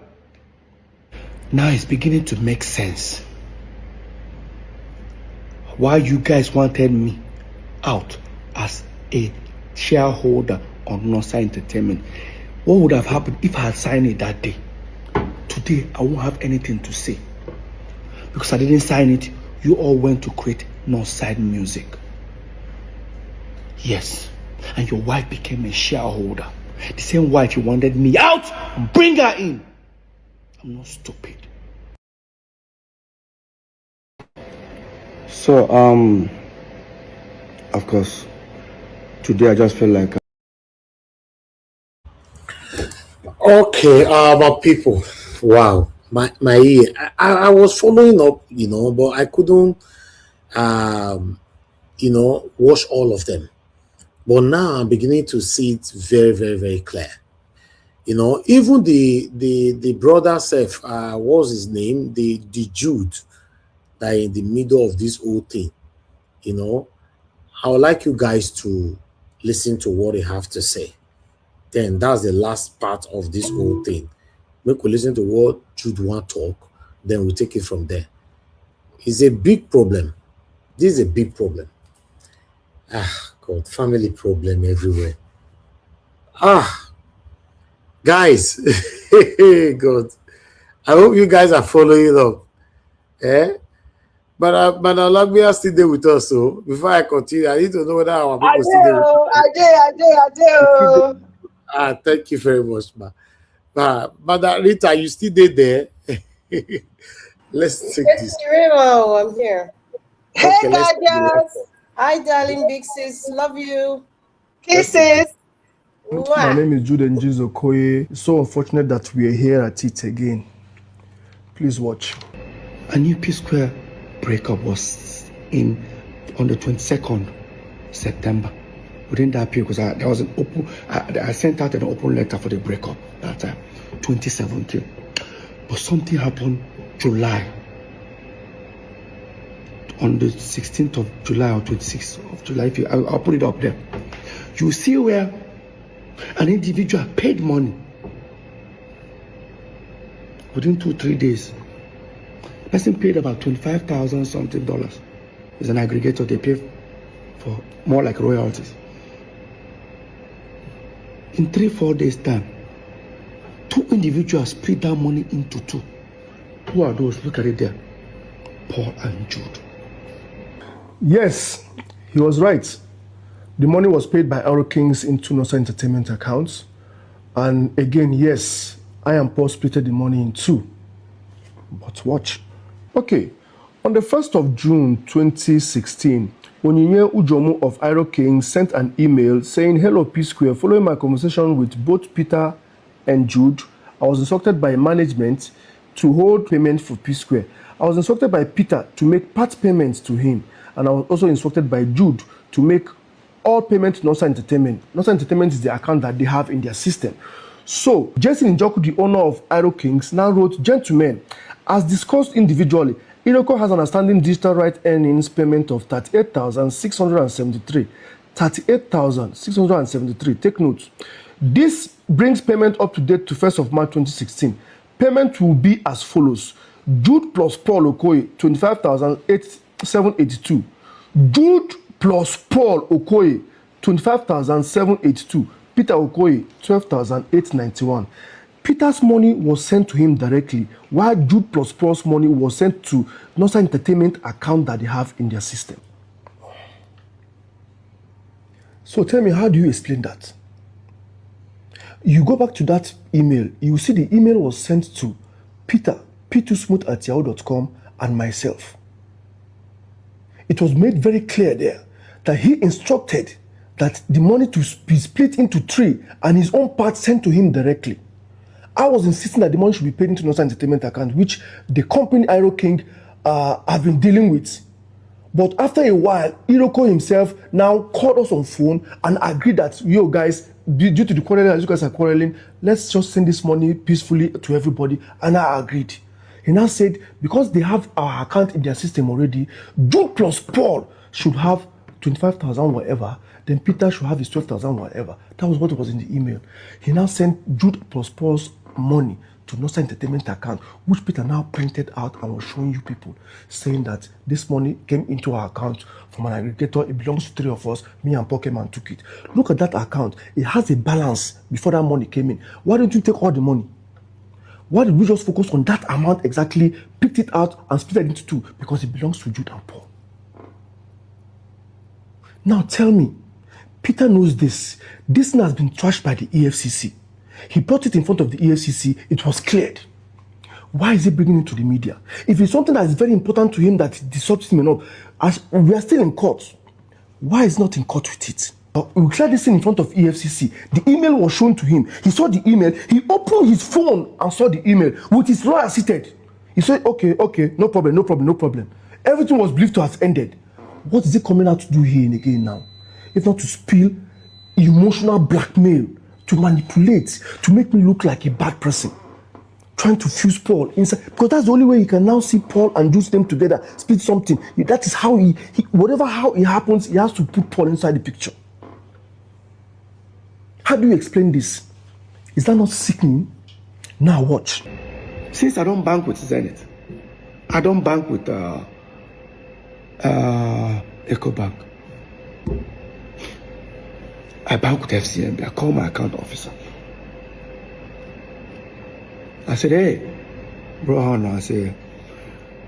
Now it's beginning to make sense why you guys wanted me out as a shareholder on Nosa Entertainment. What would have happened if I had signed it that day? Today, I won't have anything to say. Because I didn't sign it, you all went to create Northside Music. Yes. And your wife became a shareholder. The same wife you wanted me out, bring her in. I'm not stupid. So, of course, today I just feel like... Okay, my people, wow, my ear. I was following up, but I couldn't, watch all of them. But now I'm beginning to see it very, very, very clear. Even the brother self, what was his name? The Jude, that in the middle of this whole thing, I would like you guys to listen to what they have to say. Then that's the last part of this whole thing. We could listen to what Jude want to talk, then we take it from there. It's a big problem. This is a big problem. God, family problem everywhere. Guys, God, I hope you guys are following up. But Alagbia still there with us, so before I continue, I need to know whether our people still there with us. I do. Thank you very much, ma. But Rita, you still there? Let's take this. I'm here. Hey, guys. Hi, darling big sis. Love you. Kisses. My name is Jude and Okoye. It's so unfortunate that we are here at it again. Please watch. A new Psquare breakup was on the 22nd September. Within that period, because there was an open, I sent out an open letter for the breakup that time, 2017. But something happened July. On the 16th of July or 26th of July, I'll put it up there. You see where an individual paid money within 2-3 days. The person paid about $25,000 something dollars. It's an aggregator, they pay for more like royalties. In 3-4 days time, 2 individuals split that money into 2. Who are those? Look at it there. Paul and Jude. Yes, he was right. The money was paid by Aero Kings into Nosa Entertainment accounts. And again, yes, I and Paul split the money in 2. But watch. Okay, on the 1st of June 2016, Onyinye Ujomu of Aero Kings sent an email saying, "Hello Psquare, following my conversation with both Peter and Jude, I was instructed by management to hold payment for Psquare. I was instructed by Peter to make part payments to him, and I was also instructed by Jude to make all payment to Nosa Entertainment. Nosa Entertainment is the account that they have in their system." So, Jason Njoku, the owner of Aero Kings, now wrote, "Gentlemen, as discussed individually, Iroko has an outstanding digital right earnings payment of 38,673. 38,673. Take note. This brings payment up to date to 1st of March 2016. Payment will be as follows. Jude plus Paul Okoye, 25,782. Jude plus Paul Okoye, 25,782. Peter Okoye, 12,891. Peter's money was sent to him directly, while Jude plus Paul's money was sent to Nosa Entertainment account that they have in their system. So tell me, how do you explain that? You go back to that email, you see the email was sent to Peter, p2smooth@yahoo.com, and myself. It was made very clear there that he instructed that the money to be split into 3 and his own part sent to him directly. I was insisting that the money should be paid into Nosa Entertainment account, which the company Aero King have been dealing with. But after a while, Iroko himself now called us on phone and agreed that, yo guys, due to the quarreling, as you guys are quarreling, let's just send this money peacefully to everybody. And I agreed. He now said, because they have our account in their system already, Jude plus Paul should have 25,000 whatever, then Peter should have his 12,000 whatever. That was what was in the email. He now sent Jude plus Paul's money to Nosa Entertainment account, which Peter now printed out and was showing you people, saying that this money came into our account from an aggregator. It belongs to 3 of us. Me and Pokemon took it. Look at that account. It has a balance before that money came in. Why don't you take all the money? Why did we just focus on that amount exactly, picked it out and split it into 2? Because it belongs to Jude and Paul. Now tell me, Peter knows this. This thing has been trashed by the EFCC. He brought it in front of the EFCC. It was cleared. Why is he bringing it to the media? If it's something that is very important to him that disrupts him enough, as we are still in court, why is he not in court with it? We cleared this thing in front of EFCC. The email was shown to him. He saw the email. He opened his phone and saw the email with his lawyer seated. He said, okay, no problem. Everything was believed to have ended. What is he coming out to do here again now? If not to spill emotional blackmail, to manipulate, to make me look like a bad person, trying to fuse Paul inside, because that's the only way you can now see Paul and Jude them together, split something. That is how he whatever how it happens, he has to put Paul inside the picture. How do you explain this? Is that not sickening? Now watch. Since I don't bank with Zenith, I don't bank with EcoBank. I bank with FCMB. I call my account officer. I said, hey, bro, I say,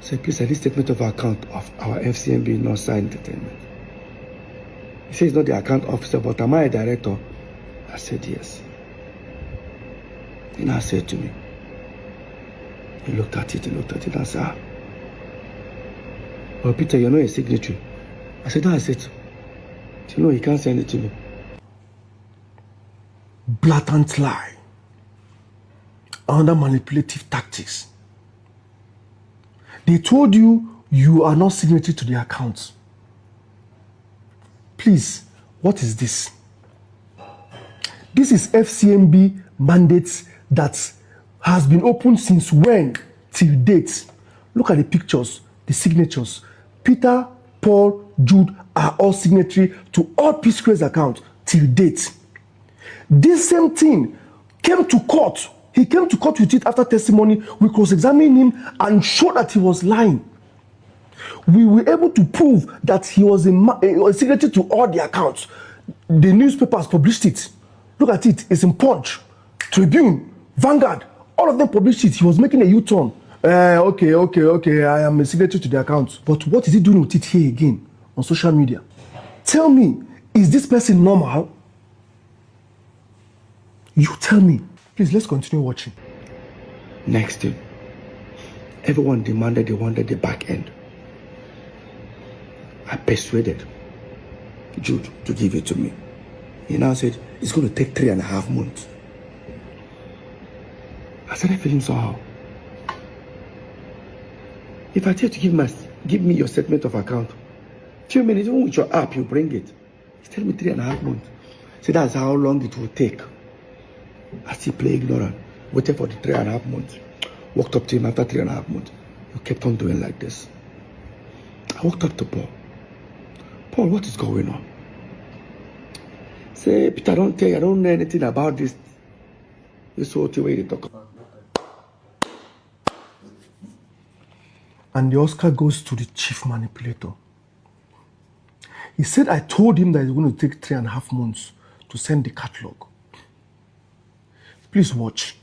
please, this statement of account of our FCMB Nosa Entertainment. He says, not the account officer, but am I a director? I said, yes. And I said to me, he looked at it, and I said, well, Peter, you're not a signatory. I said, no, I said, you know, he can't send it to me. Blatant lie. Under manipulative tactics. They told you you are not signatory to the accounts. Please, what is this? This is FCMB mandates that has been open since when till date. Look at the pictures, the signatures. Peter, Paul, Jude are all signatory to all Psquare's accounts till date. This same thing came to court. He came to court with it after testimony. We cross-examined him and showed that he was lying. We were able to prove that he was a signatory to all the accounts. The newspapers published it. Look at it. It's in Punch, Tribune, Vanguard. All of them published it. He was making a U-turn. Okay. I am a signatory to the accounts. But what is he doing with it here again on social media? Tell me, is this person normal? You tell me. Please, let's continue watching. Next thing, everyone demanded, they wanted the back end. I persuaded Jude to give it to me. He now said, it's going to take 3.5 months. I started feeling somehow. If I tell you to give me your statement of account, few minutes, even with your app, you bring it. He's telling me 3.5 months. So that's how long it will take. I still play ignorant. Waited for the 3.5 months. Walked up to him after 3.5 months. He kept on doing like this. I walked up to Paul. Paul, what is going on? Say, Peter, I don't know anything about this. This whole thing where you talk about. And the Oscar goes to the chief manipulator. He said, I told him that it's going to take 3.5 months to send the catalog. Please watch.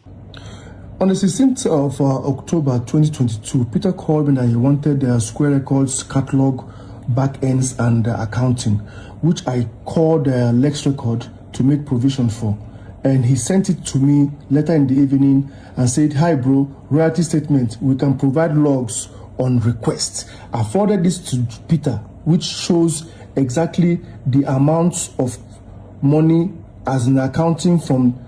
On the 16th of October 2022, Peter called me that he wanted the Square Records catalog, back ends, and accounting, which I called Lex Record to make provision for. And he sent it to me later in the evening and said, hi bro, royalty statement, we can provide logs on request. I forwarded this to Peter, which shows exactly the amounts of money as an accounting from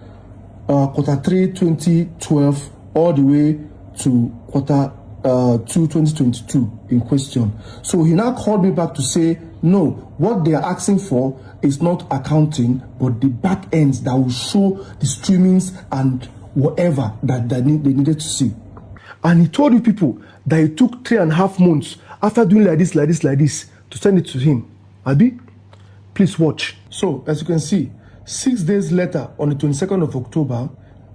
Q3 2012 all the way to Q2 2022 in question. So he now called me back to say, no, what they are asking for is not accounting, but the back ends that will show the streamings and whatever that they needed to see. And he told you people that it took 3.5 months after doing like this to send it to him. Abi, please watch. So as you can see, 6 days later, on the 22nd of October,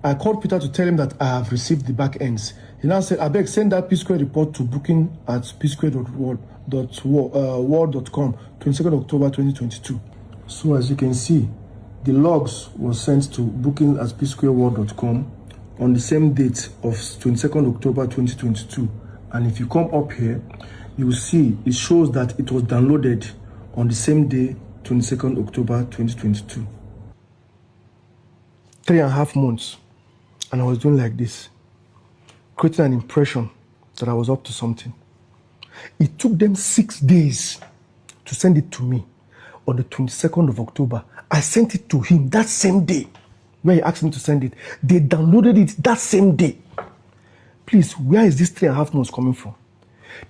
I called Peter to tell him that I have received the back ends. He now said, I beg, send that Psquare report to booking at psquare.word.com, 22nd October 2022. So as you can see, the logs was sent to booking at psquare.word.com on the same date of 22nd October 2022. And if you come up here, you will see it shows that it was downloaded on the same day, 22nd October 2022. 3.5 months, and I was doing like this, creating an impression that I was up to something. It took them 6 days to send it to me. On the 22nd of October, I sent it to him that same day. When he asked me to send it, they downloaded it that same day. Please, where is this 3.5 months coming from?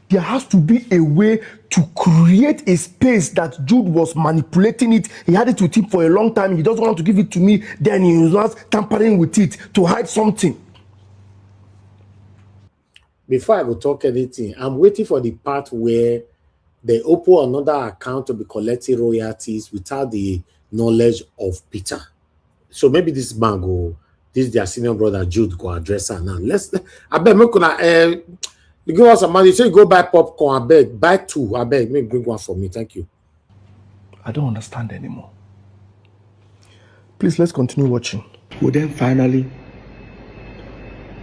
There has to be a way to create a space that Jude was manipulating it. He had it with him for a long time. He doesn't want to give it to me. Then he was not tampering with it to hide something. Before I go talk anything, I'm waiting for the part where they open another account to be collecting royalties without the knowledge of Peter. So maybe this man go, this their senior brother Jude go address her now. I bet me gonna you give us some money. So you go buy popcorn. I beg, buy 2. I beg, maybe bring 1 for me. Thank you. I don't understand anymore. Please, let's continue watching. We then finally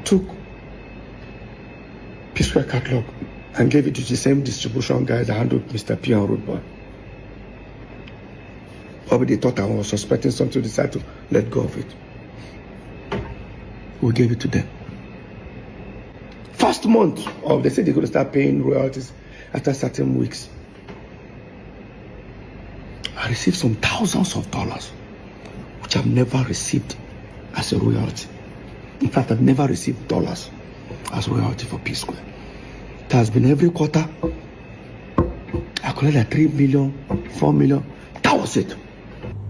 took Psquare catalog and gave it to the same distribution guys that handled Mr. P and Road Boy. Probably they thought I was suspecting something, decided to let go of it. We gave it to them. First month of, they said they're going to start paying royalties after certain weeks. I received some thousands of dollars, which I've never received as a royalty. In fact, I've never received dollars as royalty for Psquare. It has been every quarter. I collected like 3 million, 4 million. That was it.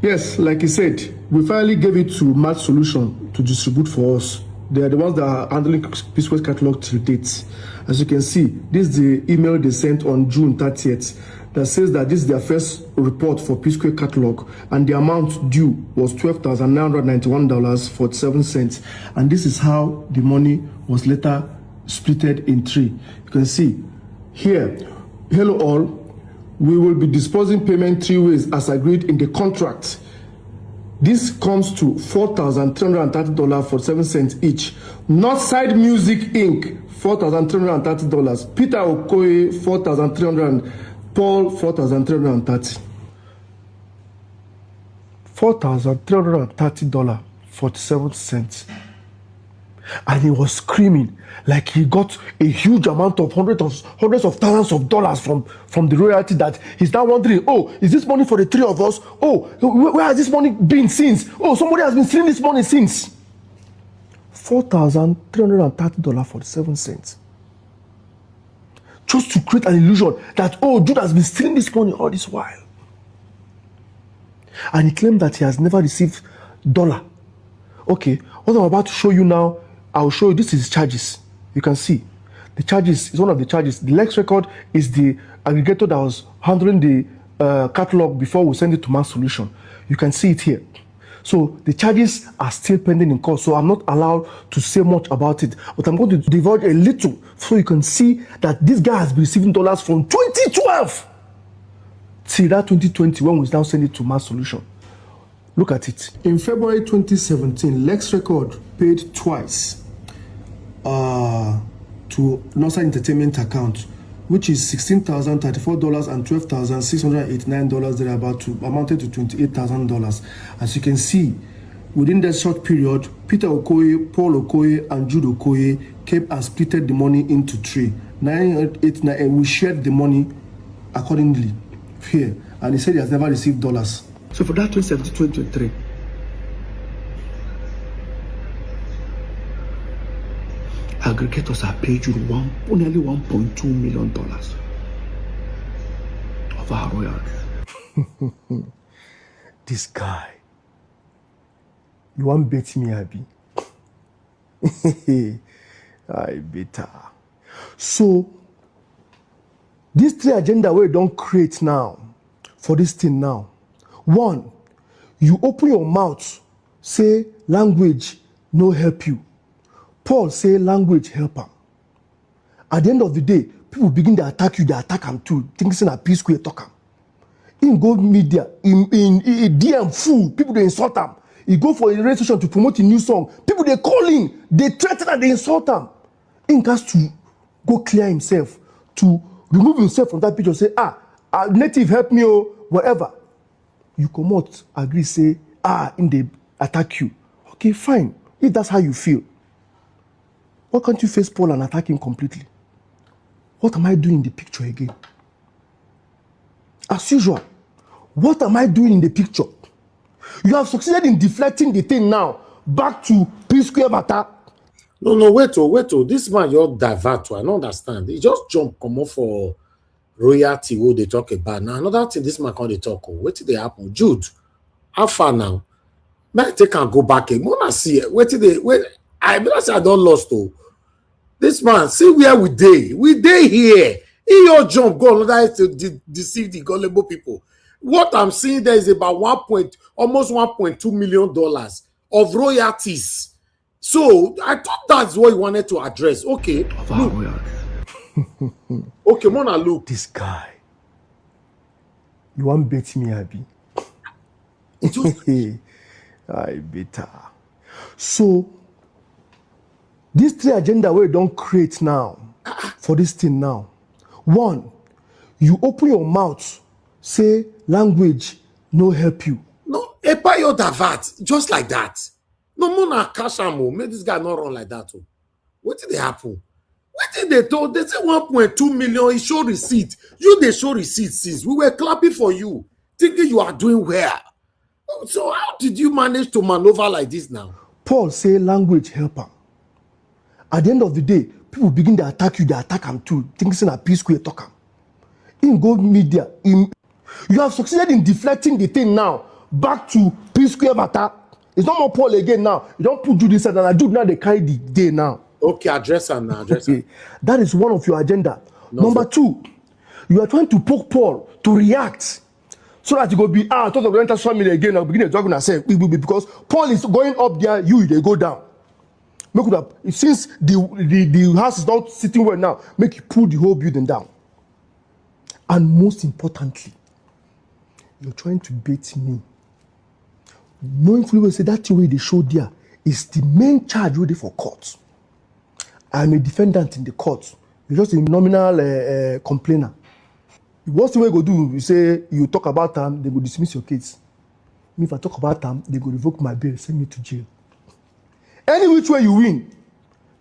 Yes, like he said, we finally gave it to Math Solution to distribute for us. They are the ones that are handling Psquare catalog till date. As you can see, this is the email they sent on June 30th that says that this is their first report for Psquare catalog, and the amount due was $12,991.47. And this is how the money was later splitted in 3. You can see here, hello all, we will be disposing payment 3 ways as agreed in the contract. This comes to $4,330.47 each. Northside Music Inc. $4,330. Peter Okoye $4,300. Paul $4,330. $4,330.47. And he was screaming like he got a huge amount of hundreds of thousands of dollars from the royalty, that he's now wondering, oh, is this money for the 3 of us? Oh, where has this money been since? Oh, somebody has been stealing this money since. $4,330.47. Just to create an illusion that, oh, Jude has been stealing this money all this while. And he claimed that he has never received $1. Okay, what I'm about to show you now, I'll show you, this is charges. You can see the charges is one of the charges. The Lex record is the aggregator that was handling the catalog before we send it to Mass Solution. You can see it here. So the charges are still pending in court, so I'm not allowed to say much about it, but I'm going to divulge a little so you can see that this guy has been receiving dollars from 2012 till that 2020 when we now send it to Mass Solution. Look at it. In February 2017, Lex Record paid twice to Northside Entertainment account, which is $16,034 and $12,689 thereabout, to amounted to $28,000. As you can see, within that short period, Peter Okoye, Paul Okoye, and Jude Okoye came and splitted the money into 3. 989, and we shared the money accordingly here. And he said he has never received dollars. So for that 2017-2023, aggregators are paid you nearly $1.2 million of our royalties. This guy, you want bet me, Abby? I better. So these 3 agenda we don't create now for this thing now. 1, you open your mouth, say language no help you. Paul say language help am. At the end of the day, people begin to attack you, they attack them too. Things in a Psquare talk am. In go media, in DM full, people they insult them. He go for a radio station to promote a new song. People they call in, they threaten and they insult him. He has to go clear himself, to remove himself from that picture, say, native help me or whatever. You come out, agree, say, in they attack you. Okay, fine. If that's how you feel, why can't you face Paul and attack him completely? What am I doing in the picture again? As usual, what am I doing in the picture? You have succeeded in deflecting the thing now back to Psquare matter. No, wait. This man, you're divert. I don't understand. He just jump, come off for royalty, what they talk about. Now, another thing, this man can't talk. What did they happen? Jude, how far now? May they can go back again. Wanna see it? I don't lost though. This man, see where we day. We day here. In your jump, go another to deceive the gullible people. What I'm seeing there is about almost $1.2 million of royalties. So I thought that's what you wanted to address. Okay. Look. Okay, Mona, look. This guy. You want to bet me, Abby? I better. So, these three agenda we don't create now for this thing now. One, you open your mouth, say language no help you. No, epayo davat, just like that. No Mona Kashamo, make this guy not run like that. What did they happen? What did they told? They say 1.2 million. He show receipt. You they show receipt since we were clapping for you, thinking you are doing well. So how did you manage to maneuver like this now? Paul say language help him. At the end of the day, people begin to attack you, they attack him too. Things in a Psquare talk him. In go media, you have succeeded in deflecting the thing now back to Psquare matter. It's not more Paul again now. You don't put Jude inside, and Jude now they carry the day now. Okay, address her now. Address her. That is one of your agenda. Number two, you are trying to poke Paul to react. So that you go be, I thought of enter social media again, I'll begin to talk and say, because Paul is going up there, they go down. Make it up. Since the house is not sitting well now, make you pull the whole building down. And most importantly, you're trying to bait me. Knowing fully well, say that way they show there is the main charge ready for court. I'm a defendant in the court. You're just a nominal complainer. What's the way you go do? You say you talk about them, they go dismiss your case. If I talk about them, they go revoke my bail, send me to jail. Any which way you win,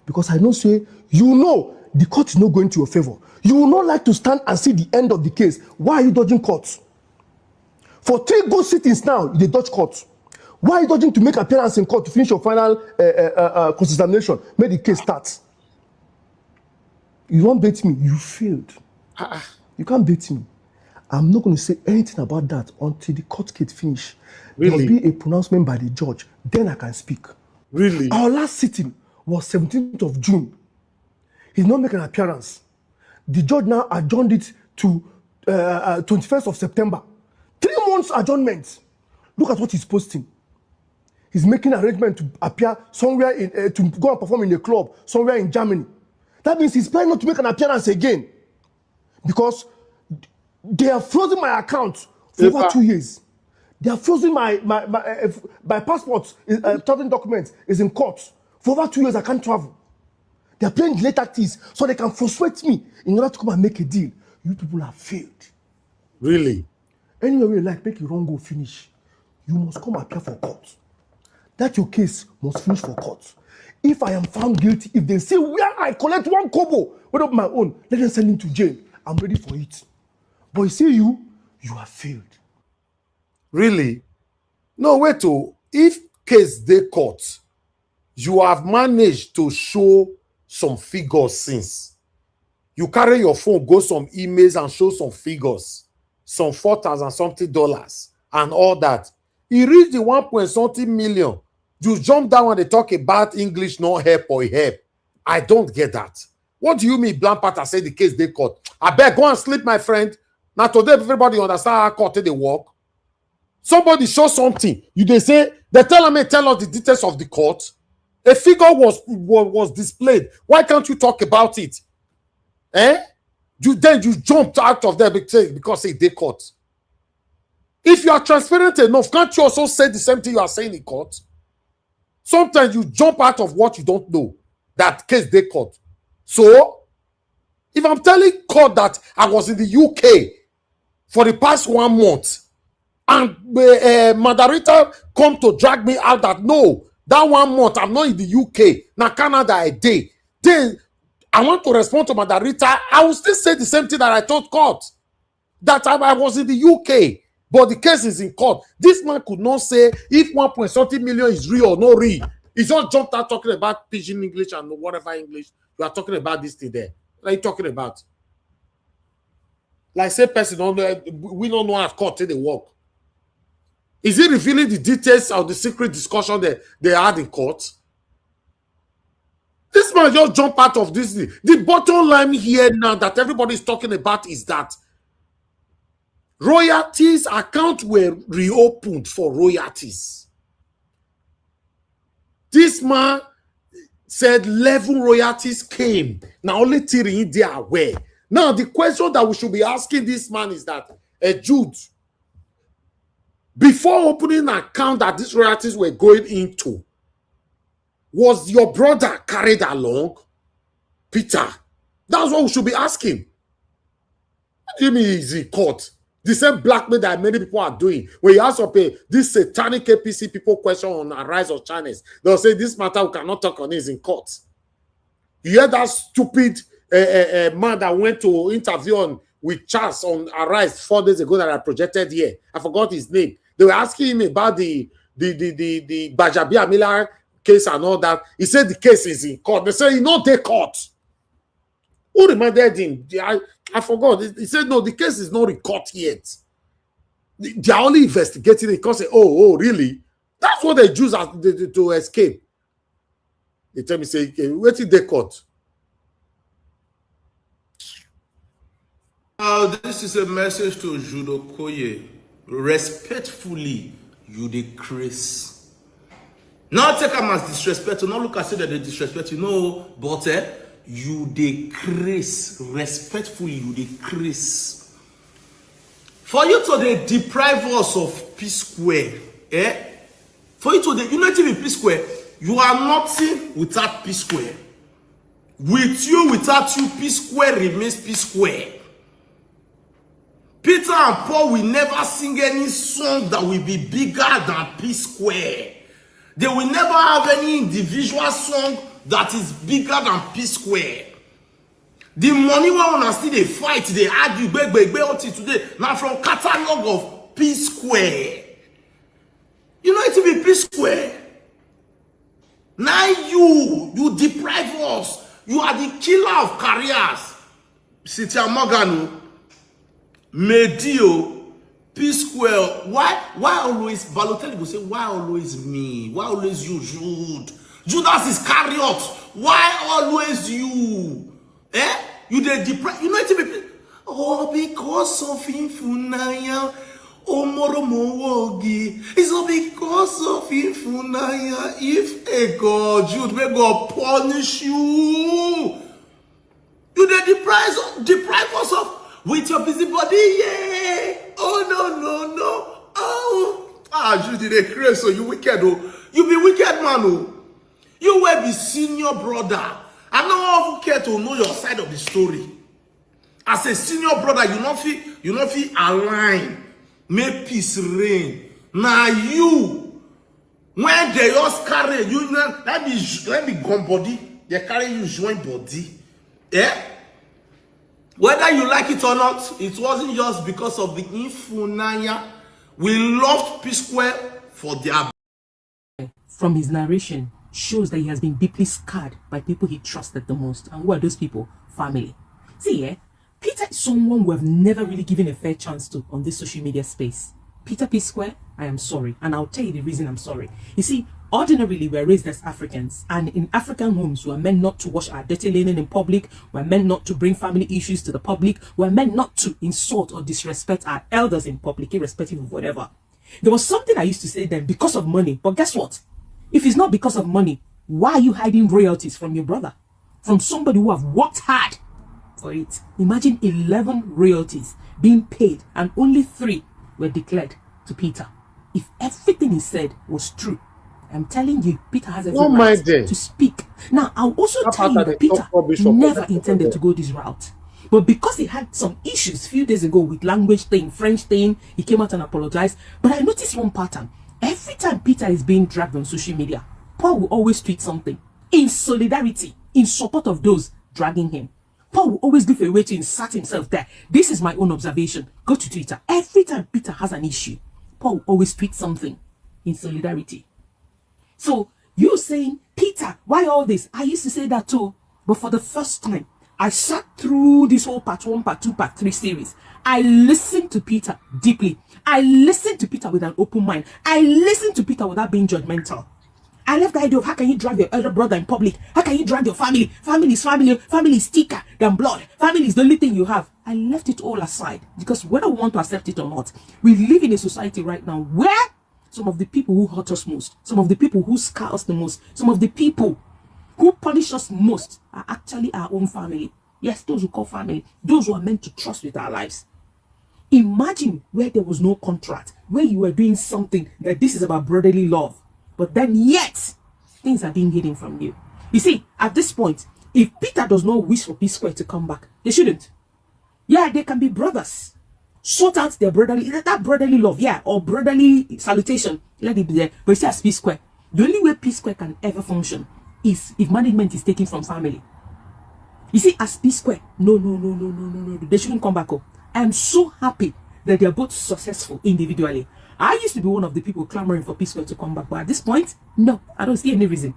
because I know say you know the court is not going to your favor. You will not like to stand and see the end of the case. Why are you dodging courts? For 3 good sittings now, they dodge court. Why are you dodging to make appearance in court to finish your final cross-examination? Make the case start. You won't bait me. You failed. You can't bait me. I'm not going to say anything about that until the court case finish. Really? There will be a pronouncement by the judge. Then I can speak. Really? Our last sitting was 17th of June. He's not making an appearance. The judge now adjourned it to 21st of September. 3 months adjournment. Look at what he's posting. He's making an arrangement to appear somewhere to go and perform in a club somewhere in Germany. That means he's planning not to make an appearance again. Because they have frozen my account for over 2 years. They have frozen my passport, traveling documents is in court. For over 2 years, I can't travel. They are playing delay tactics so they can frustrate me in order to come and make a deal. You people have failed. Really? Anyway, like make a wrong go finish. You must come appear for court. That your case must finish for court. If I am found guilty, if they say where I collect 1 kobo, whether of my own, let them send him to jail. I'm ready for it. But you see you have failed. Really? No, wait. If case they court, you have managed to show some figures since. You carry your phone, go some emails and show some figures. Some $4,000 something and all that. He reached the 1 something million. You jump down and they talk about English, no help or help. I don't get that. What do you mean, Blampata say the case they court? I beg, go and sleep, my friend. Now today, everybody understand how court they work. Somebody show something. They say, they tell us the details of the court. A figure was displayed. Why can't you talk about it? Then you jumped out of there because they caught. If you are transparent enough, can't you also say the same thing you are saying in court? Sometimes you jump out of what you don't know. That case they caught. So, if I'm telling court that I was in the UK for the past 1 month, and Madarita come to drag me out that no, that 1 month I'm not in the UK, now Canada a day, then I want to respond to Madarita, I will still say the same thing that I told court, that I was in the UK, but the case is in court. This man could not say if 1.something million is real or not real. He just jumped out talking about pidgin English and whatever English. You are talking about this thing there. What are you talking about? Like say person don't know, we don't know how court till they work. Is he revealing the details of the secret discussion that they had in court? This man just jumped out of this. The bottom line here now that everybody is talking about is that royalties accounts were reopened for royalties. This man said 11 royalties came. Now only 3 they are aware. Now the question that we should be asking this man is that, Jude, before opening an account that these royalties were going into, was your brother carried along? Peter. That's what we should be asking. What do you mean is in court? The same blackmail that many people are doing. When you ask for this satanic APC people question on Arise or channels, they'll say this matter we cannot talk on is in court. You hear that stupid man that went to interview with Charles on Arise 4 days ago that I projected here. I forgot his name. They were asking him about the Bajabia Miller case and all that. He said the case is in court. They said he not take court. Who reminded him? I forgot. He said no, the case is not in court yet. They are only investigating it because oh really? That's what they choose to escape. They tell me say wait till they court. This is a message to Jude Okoye. Respectfully, you decrease. Not take them as disrespect. Not look at it that they disrespect you. No, but you decrease. Respectfully, you decrease. For you to deprive us of Psquare, for you to the unity with Psquare, you are nothing without Psquare. With you, without you, Psquare remains Psquare. Peter and Paul will never sing any song that will be bigger than Psquare. They will never have any individual song that is bigger than Psquare. The money when we still they fight, they argue, until today. Now from catalog of Psquare. You know it to be Psquare. Now you deprive us. You are the killer of careers. Cynthia Morgano. Medio, Psquare, why always, Balotelli will say, why always me? Why always you, Jude? Judas Iscariot, why always you? You dey depressed, you know it, oh, because of Infunaya, oh, Moromowogi, it's all because of Infunaya, if a God, Jude, may God punish you. You dey deprive us of with your busybody, yeah. Oh no. Oh, you did a crazy, so you wicked, oh. You be wicked man, oh. You will be senior brother. I don't care to know your side of the story. As a senior brother, you not feel align. Make peace reign. Now you, when they just carry you, let me gun body. They carry you join body, yeah. Whether you like it or not, it wasn't just because of the Infunaya. We loved Psquare for their... From his narration, shows that he has been deeply scarred by people he trusted the most. And who are those people? Family. See, Peter is someone we have never really given a fair chance to on this social media space. Peter Psquare, I am sorry. And I'll tell you the reason I'm sorry. You see, ordinarily, we're raised as Africans, and in African homes, we're meant not to wash our dirty linen in public, we're meant not to bring family issues to the public, we're meant not to insult or disrespect our elders in public, irrespective of whatever. There was something I used to say then, because of money, but guess what? If it's not because of money, Why are you hiding royalties from your brother? From somebody who have worked hard for it. Imagine 11 royalties being paid and only 3 were declared to Peter. If everything he said was true, I'm telling you, Peter has every right to speak. Now, I'll also tell you that Peter never intended to go this route. But because he had some issues a few days ago with language thing, French thing, he came out and apologized. But I noticed one pattern. Every time Peter is being dragged on social media, Paul will always tweet something in solidarity, in support of those dragging him. Paul will always give a way to insert himself there. This is my own observation. Go to Twitter. Every time Peter has an issue, Paul will always tweet something in solidarity. So you saying, Peter, why all this? I used to say that too. But for the first time, I sat through this whole part 1, part 2, part 3 series. I listened to Peter deeply. I listened to Peter with an open mind. I listened to Peter without being judgmental. I left the idea of how can you drag your elder brother in public? How can you drag your family? Family is family. Family is thicker than blood. Family is the only thing you have. I left it all aside because whether we want to accept it or not, we live in a society right now where some of the people who hurt us most, some of the people who scar us the most, some of the people who punish us most are actually our own family. Yes, those who call family, those who are meant to trust with our lives. Imagine where there was no contract, where you were doing something that this is about brotherly love, but then yet things are being hidden from you. You see, at this point, if Peter does not wish for Psquare to come back, they shouldn't. Yeah, they can be brothers. Sort out their brotherly, that brotherly love, yeah, or brotherly salutation, let it be there. But you see, as Psquare, the only way Psquare can ever function is if management is taken from family. You see, as Psquare, no, they shouldn't come back up. I am so happy that they are both successful individually. I used to be one of the people clamoring for Psquare to come back, but at this point, no, I don't see any reason.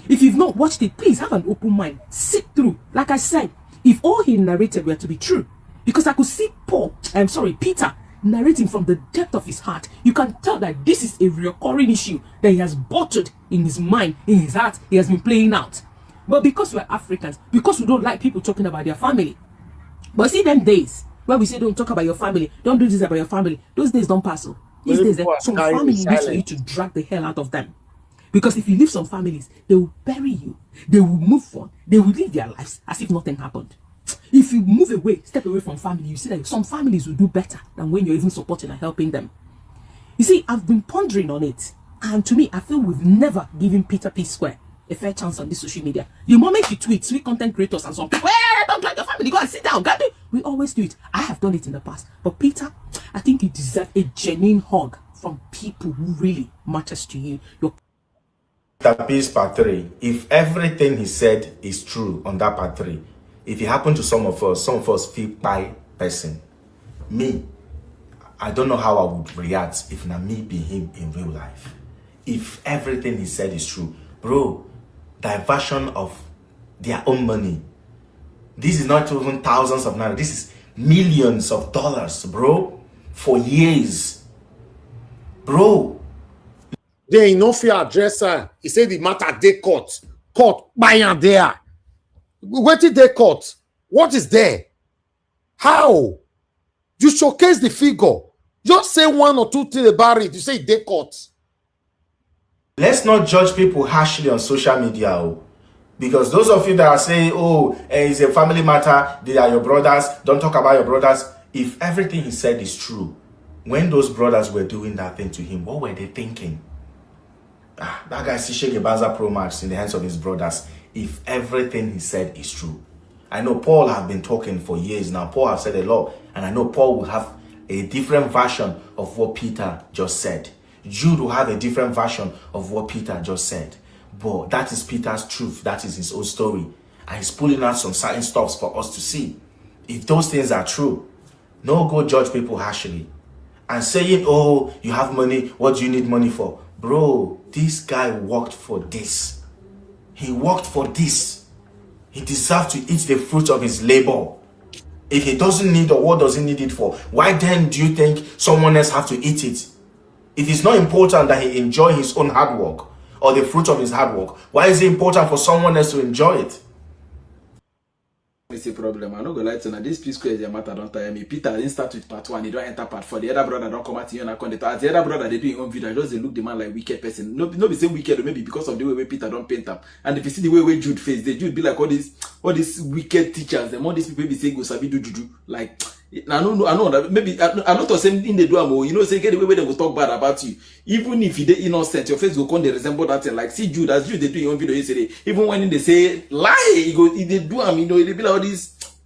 If you've not watched it, please have an open mind. Sit through. Like I said, if all he narrated were to be true, because I could see Peter narrating from the depth of his heart, you can tell that this is a recurring issue that he has bottled in his mind, in his heart, he has been playing out. But because we're Africans, because we don't like people talking about their family, but see them days where we say don't talk about your family, don't do this about your family, those days don't pass. These days, some families need for you to drag the hell out of them. Because if you leave some families, they will bury you, they will move on, they will live their lives as if nothing happened. If you move away, step away from family, you see that some families will do better than when you're even supporting and helping them. You see, I've been pondering on it, and to me, I feel we've never given Peter Psquare a fair chance on this social media. The moment he tweets, we content creators and some people, don't drag your family, go and sit down, God, we always do it. I have done it in the past. But Peter, I think you deserve a genuine hug from people who really matters to you. That piece part 3, if everything he said is true on that part 3, if it happened to some of us feel by person, me, I don't know how I would react if not me be him in real life. If everything he said is true, bro, diversion of their own money. This is not even thousands of naira. This is millions of dollars, bro, for years, bro. They no fear addresser. He said the matter they court by and there. What did they court? What is there? How? You showcase the figure. Just say 1 or 2 things about it. You say they court. Let's not judge people harshly on social media, because those of you that are saying, it's a family matter, they are your brothers, don't talk about your brothers. If everything he said is true, when those brothers were doing that thing to him, what were they thinking? That guy Shege Banza Pro Max in the hands of his brothers. If everything he said is true. I know Paul have been talking for years now. Paul have said a lot, and I know Paul will have a different version of what Peter just said. Jude will have a different version of what Peter just said. But that is Peter's truth. That is his own story. And he's pulling out some certain stuff for us to see. If those things are true, no go judge people harshly. And saying, you have money, what do you need money for? Bro, this guy worked for this. He worked for this. He deserves to eat the fruit of his labor. If he doesn't need, or what does he need it for? Why then do you think someone else have to eat it? If it's not important that he enjoy his own hard work or the fruit of his hard work, why is it important for someone else to enjoy it? It's a problem. I'm not gonna lie to you. Now, this Psquare is a matter. Don't tell me. Peter didn't start with part 1. He don't enter part 4. The other brother don't come out here and account. As the other brother, they do his own video. Just they look the man like wicked person. No be saying wicked, or maybe because of the way Peter don't paint him. And if you see the way Jude face, the Jude be like all these wicked teachers. Them all these people be saying go sabi do juju. Like I know that maybe I'm not the same in the do. You know, say get the way they will talk bad about you. Even if you they innocent, your face will come they resemble that thing. Like see Jude, as Jude they do your own video yesterday. Even when they say lie, they do you know, they be like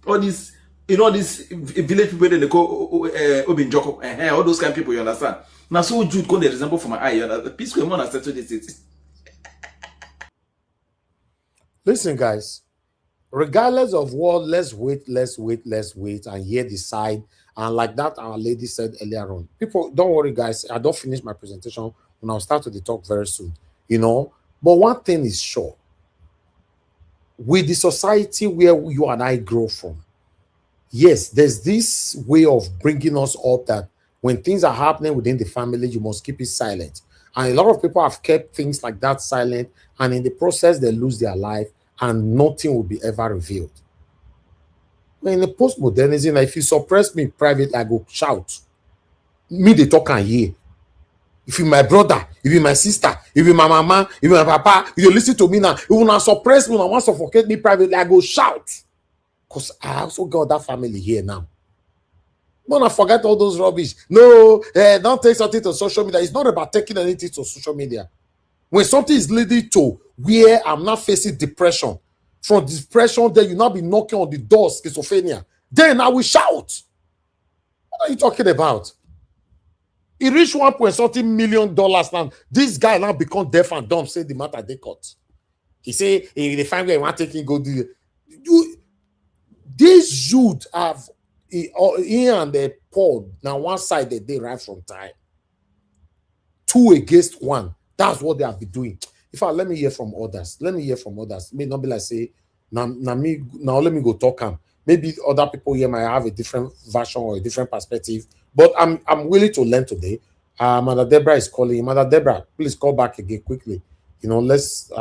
all these, you know, these village people that they call Obinjoko, all those kind of people, you understand? Now, so Jude, come the resemble for my eye, you understand? Peace, come on, I said to this. Listen, guys, regardless of what, let's wait, and hear the side. And like that, our lady said earlier on, people, don't worry, guys, I don't finish my presentation, and I'll start to the talk very soon, you know. But one thing is sure, with the society where you and I grow from, yes, there's this way of bringing us up that when things are happening within the family, you must keep it silent. And a lot of people have kept things like that silent, and in the process, they lose their life, and nothing will be ever revealed. In the postmodernism, if you suppress me privately, I go shout. Me, they talk and hear. If you my brother, if you my sister, if you my mama, if you my papa, if you listen to me now, if you want to suppress me, I want to suffocate me privately, I go shout. Because I also got that family here now. Don't forget all those rubbish. No, don't take something to social media. It's not about taking anything to social media. When something is leading to where I'm not facing depression, from depression, then you now be knocking on the door, schizophrenia. Then I will shout. What are you talking about? He reached $1.something million now. This guy now become deaf and dumb. Say the matter they cut. He say if they find where he want to take him, go do it. This Jude have he and the Paul now one side that they right from time. 2 against 1. That's what they have been doing. In fact, let me hear from others. Let me hear from others. May not be like say now let me go talk. Maybe other people here might have a different version or a different perspective. But I'm willing to learn today. Mother Deborah is calling. Mother Deborah, please call back again quickly. You know, let's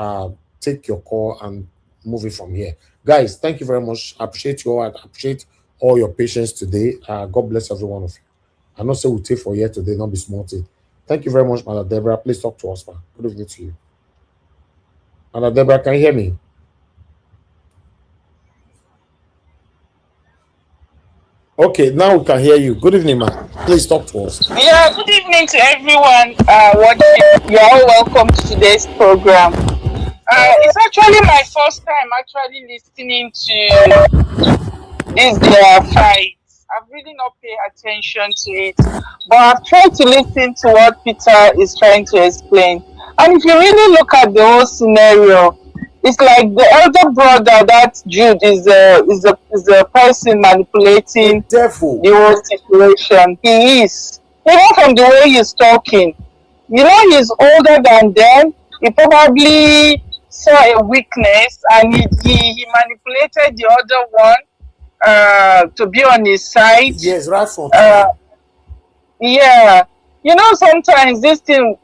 take your call and move it from here. Guys, thank you very much. I appreciate you all. I appreciate all your patience today. God bless every one of you. I know say we'll take for here today, not be small thing. Thank you very much, Mother Deborah. Please talk to us, man. Good evening to you. Mother Deborah, can you hear me? Okay, now we can hear you. Good evening, man. Please talk to us. Yeah, good evening to everyone watching. You're all welcome to today's program. It's actually my first time actually listening to this fight. I've really not paid attention to it, but I've tried to listen to what Peter is trying to explain. And if you really look at the whole scenario, it's like the elder brother, that Jude, is a person manipulating the whole situation. He is. Even from the way he's talking, you know, he's older than them. He probably saw a weakness and he manipulated the other one to be on his side. Yes, right from yeah. You know, sometimes this thing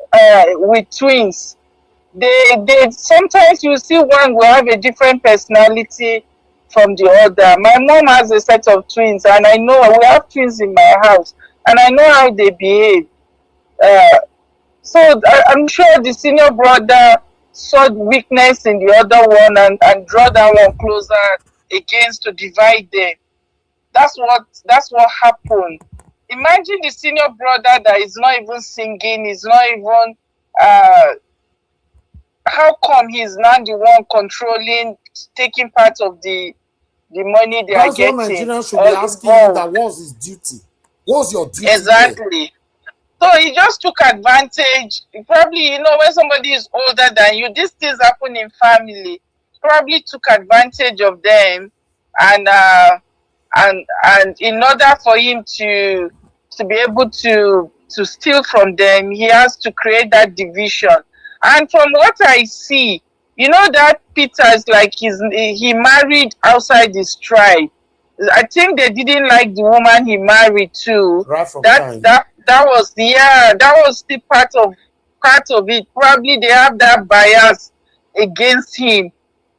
with twins, they sometimes you see one will have a different personality from the other. My mom has a set of twins, and I know we have twins in my house, and I know how they behave. So I'm sure the senior brother saw weakness in the other one and draw that one closer against to divide them. That's what happened. Imagine the senior brother that is not even singing, is not even how come he's not the one controlling, taking part of the money they are getting? That's what Nigerians should be asking you, that was his duty. What's your duty? Exactly. So he just took advantage. Probably, you know, when somebody is older than you, these things happen in family. Probably took advantage of them, and in order for him to be able to steal from them, he has to create that division. And from what I see, you know, that Peter is like he married outside his tribe. I think they didn't like the woman he married to. That was the part of it. Probably they have that bias against him.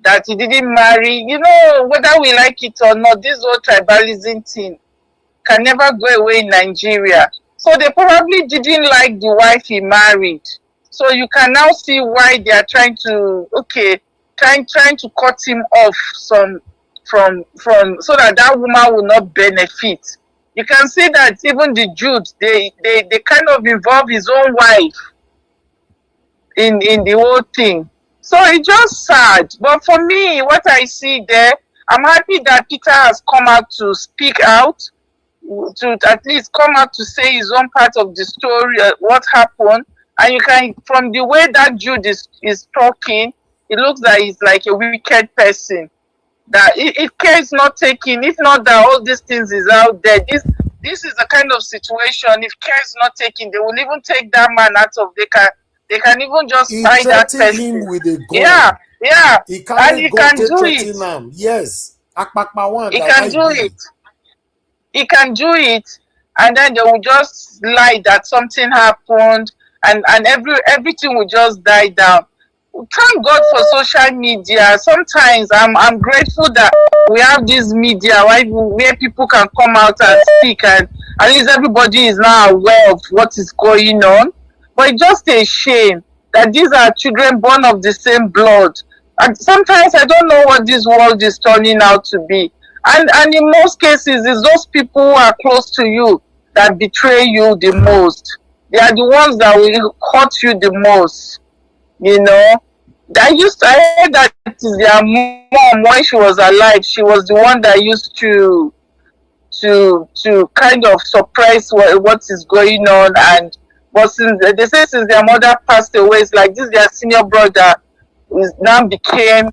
that he didn't marry. You know, whether we like it or not, this whole tribalism thing can never go away in Nigeria. So they probably didn't like the wife he married. So you can now see why they are trying to trying to cut him off from so that that woman will not benefit. You can see that even the Jude, they kind of involve his own wife in the whole thing. So it's just sad. But for me, what I see there, I'm happy that Peter has come out to speak out, to at least come out to say his own part of the story, what happened. And you can, from the way that Jude is talking, it looks like he's like a wicked person. That if care is not taken, if not that all these things is out there, this is the kind of situation. If care is not taken, they will even take that man out of they can even just tie that person. Him with a gun. Yeah. He And he can do it. Yes. He can do it. He can do it, and then they will just lie that something happened, and everything will just die down. Thank God for social media. Sometimes I'm grateful that we have this media where people can come out and speak, and at least everybody is now aware of what is going on. But it's just a shame that these are children born of the same blood. And sometimes I don't know what this world is turning out to be. And in most cases, it's those people who are close to you that betray you the most. They are the ones that will hurt you the most. You know, I heard that their mom, when she was alive, she was the one that used to kind of suppress what is going on. But since their mother passed away, it's like this their senior brother now became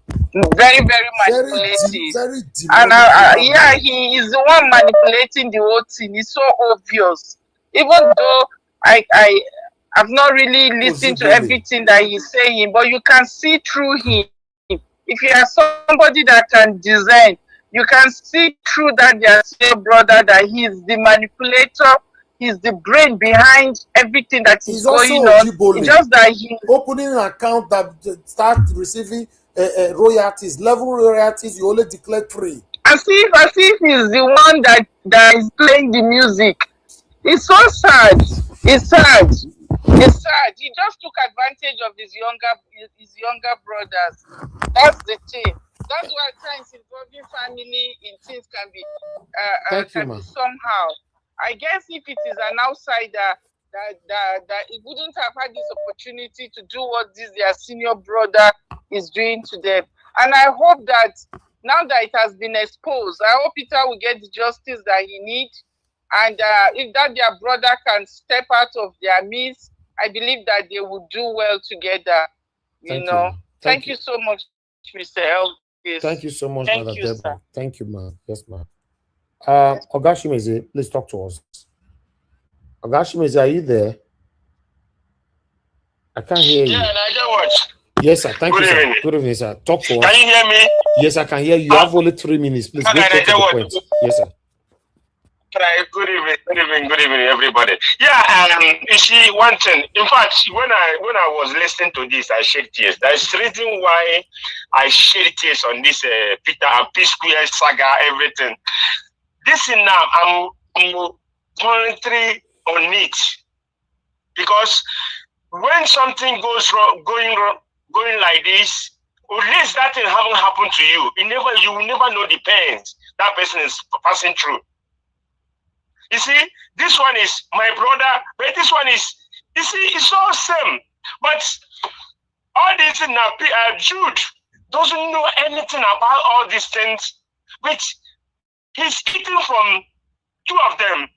very, very manipulative. And he is the one manipulating the whole thing. It's so obvious. Even though I've not really listened to everything that he's saying, but you can see through him. If you are somebody that can design, you can see through that their senior brother that he's the manipulator. He's the brain behind everything that is going on. It's just that he opening an account that start receiving royalties, level royalties. You only declare 3. As if he's the one that is playing the music. It's so sad. It's sad. It's sad. He just took advantage of his younger brothers. That's the thing. That's why at times involving family in things can be somehow. I guess if it is an outsider that he wouldn't have had this opportunity to do what their senior brother is doing to them. And I hope that now that it has been exposed, I hope Peter will get the justice that he needs. And if that their brother can step out of their midst, I believe that they will do well together. You know. Thank you so much, Mr. Elvis. Thank you so much, Thank you, sir. Thank you, ma'am. Yes, ma'am. Ogashimeze, please talk to us. Ogashimeze, are you there? I can't hear you. Yeah, and I can watch. Yes, sir. Thank you, sir. Evening. Good evening, sir. Talk to us. Can you hear me? Yes, I can hear you. You have only 3 minutes. Please go to the point. Yes, sir. Good evening, everybody. Yeah, you see, one thing. In fact, when I was listening to this, I shed tears. There's a reason why I shed tears on this Peter and Psquare saga, everything. This is now I'm commentary on it because when something goes wrong, going like this, at least that thing haven't happened to you. You will never know the pains that person is passing through. You see, this one is my brother, but this one is, you see, it's all same. But all these things now, Jude doesn't know anything about all these things, but he's eating from 2 of them.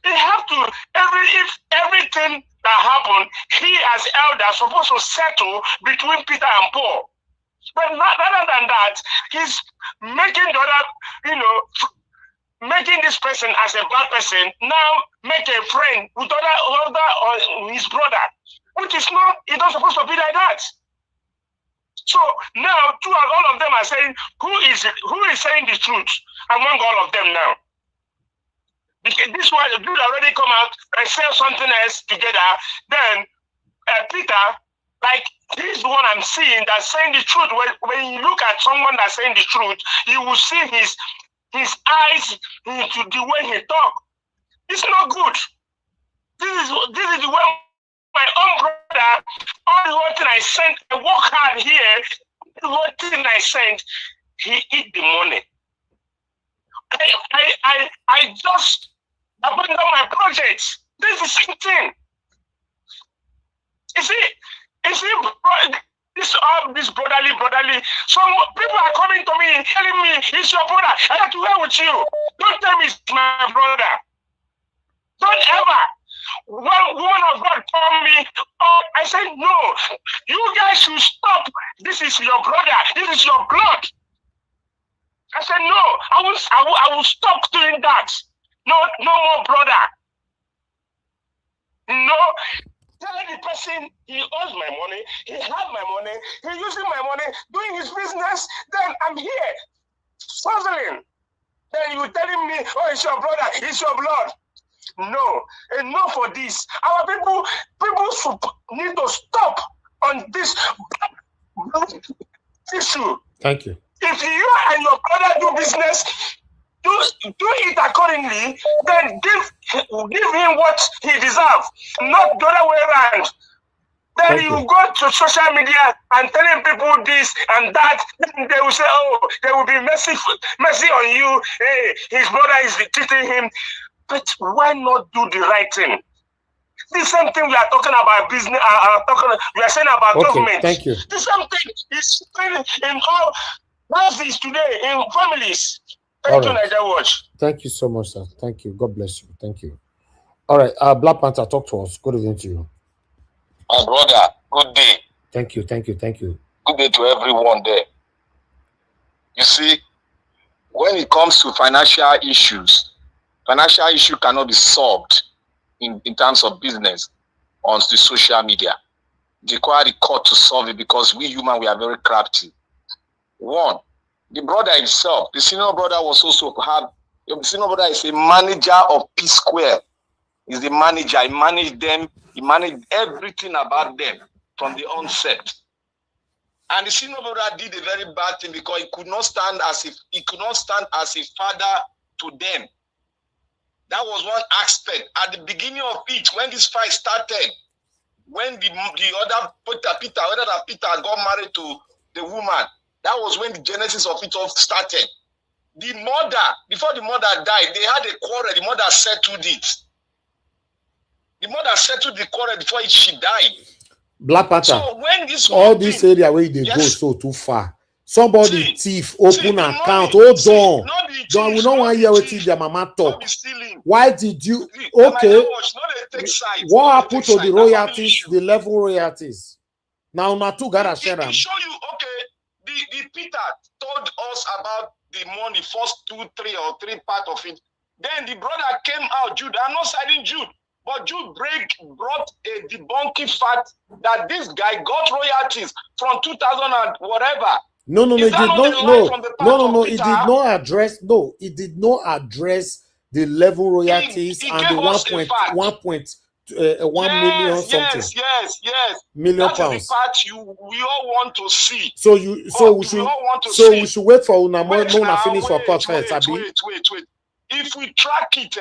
They have to, if everything that happened, he as elder supposed to settle between Peter and Paul. But rather than that, he's making the other, making this person as a bad person, now make a friend with other his brother, which is not, it's not supposed to be like that. So now all of them are saying, who is saying the truth among all of them now? Because this one, the dude already come out and say something else together, then Peter, like he's the one I'm seeing that's saying the truth. When you look at someone that's saying the truth, you will see his eyes into the way he talk. It's not good. This is the way my own brother, all the whole thing I sent, I work hard here, the whole thing I sent, he eat the money. I just abandoned my projects. This is the same thing. You see, this brotherly. Some people are coming to me telling me it's your brother. I have to work with you. Don't tell me it's my brother. Don't ever. One woman of God told me, oh, I said, no, you guys should stop. This is your brother. This is your blood. I said, no, I will stop doing that. No more brother. No. Tell the person he owes my money, he has my money, he's using my money, doing his business, then I'm here, struggling. Then you telling me, oh, it's your brother, it's your blood. No, enough for this. Our people need to stop on this issue. Thank you. If you and your brother do business, do it accordingly, then give him what he deserves, not the other way around. Then you go to social media and telling people this and that, then they will say, oh, there will be mercy on you. Hey, his brother is cheating him. But why not do the right thing? The same thing we are talking about business, we are saying about government. Thank you. The same thing is in all houses today, in families. Thank you, Niger Watch. Thank you so much, sir. Thank you. God bless you. Thank you. All right, Black Panther, talk to us. Good evening to you. My brother, good day. Thank you. Good day to everyone there. You see, when it comes to financial issue cannot be solved in terms of business on the social media. They require the court to solve it because we human, we are very crafty. One, the brother himself, the senior brother the senior brother is a manager of Psquare. He's the manager. He managed them. He managed everything about them from the onset. And the senior brother did a very bad thing because he could not stand as a father to them. That was one aspect. At the beginning of it, when this fight started, when the other Peter got married to the woman, that was when the genesis of it all started. The mother, before the mother died, they had a quarrel. The mother settled it. The mother settled the quarrel before she died. Black Panther. So when this area where they go so too far. Somebody thief, open account, hold on. We don't want to hear what their mama talk. Why did you? Okay. What happened to the royalties, the level royalties? Now, two gotta share them. Show you, okay. The Peter told us about the money, first 3 part of it. Then the brother came out, Jude. I'm not citing Jude, but Jude brought a debunking fact that this guy got royalties from 2000 and whatever. No, it did not. It did not address the level royalties and the 1 million something. Yes. Million That's pounds. the part we all want to see. We should wait for Una finish for court first. Wait. If we track it,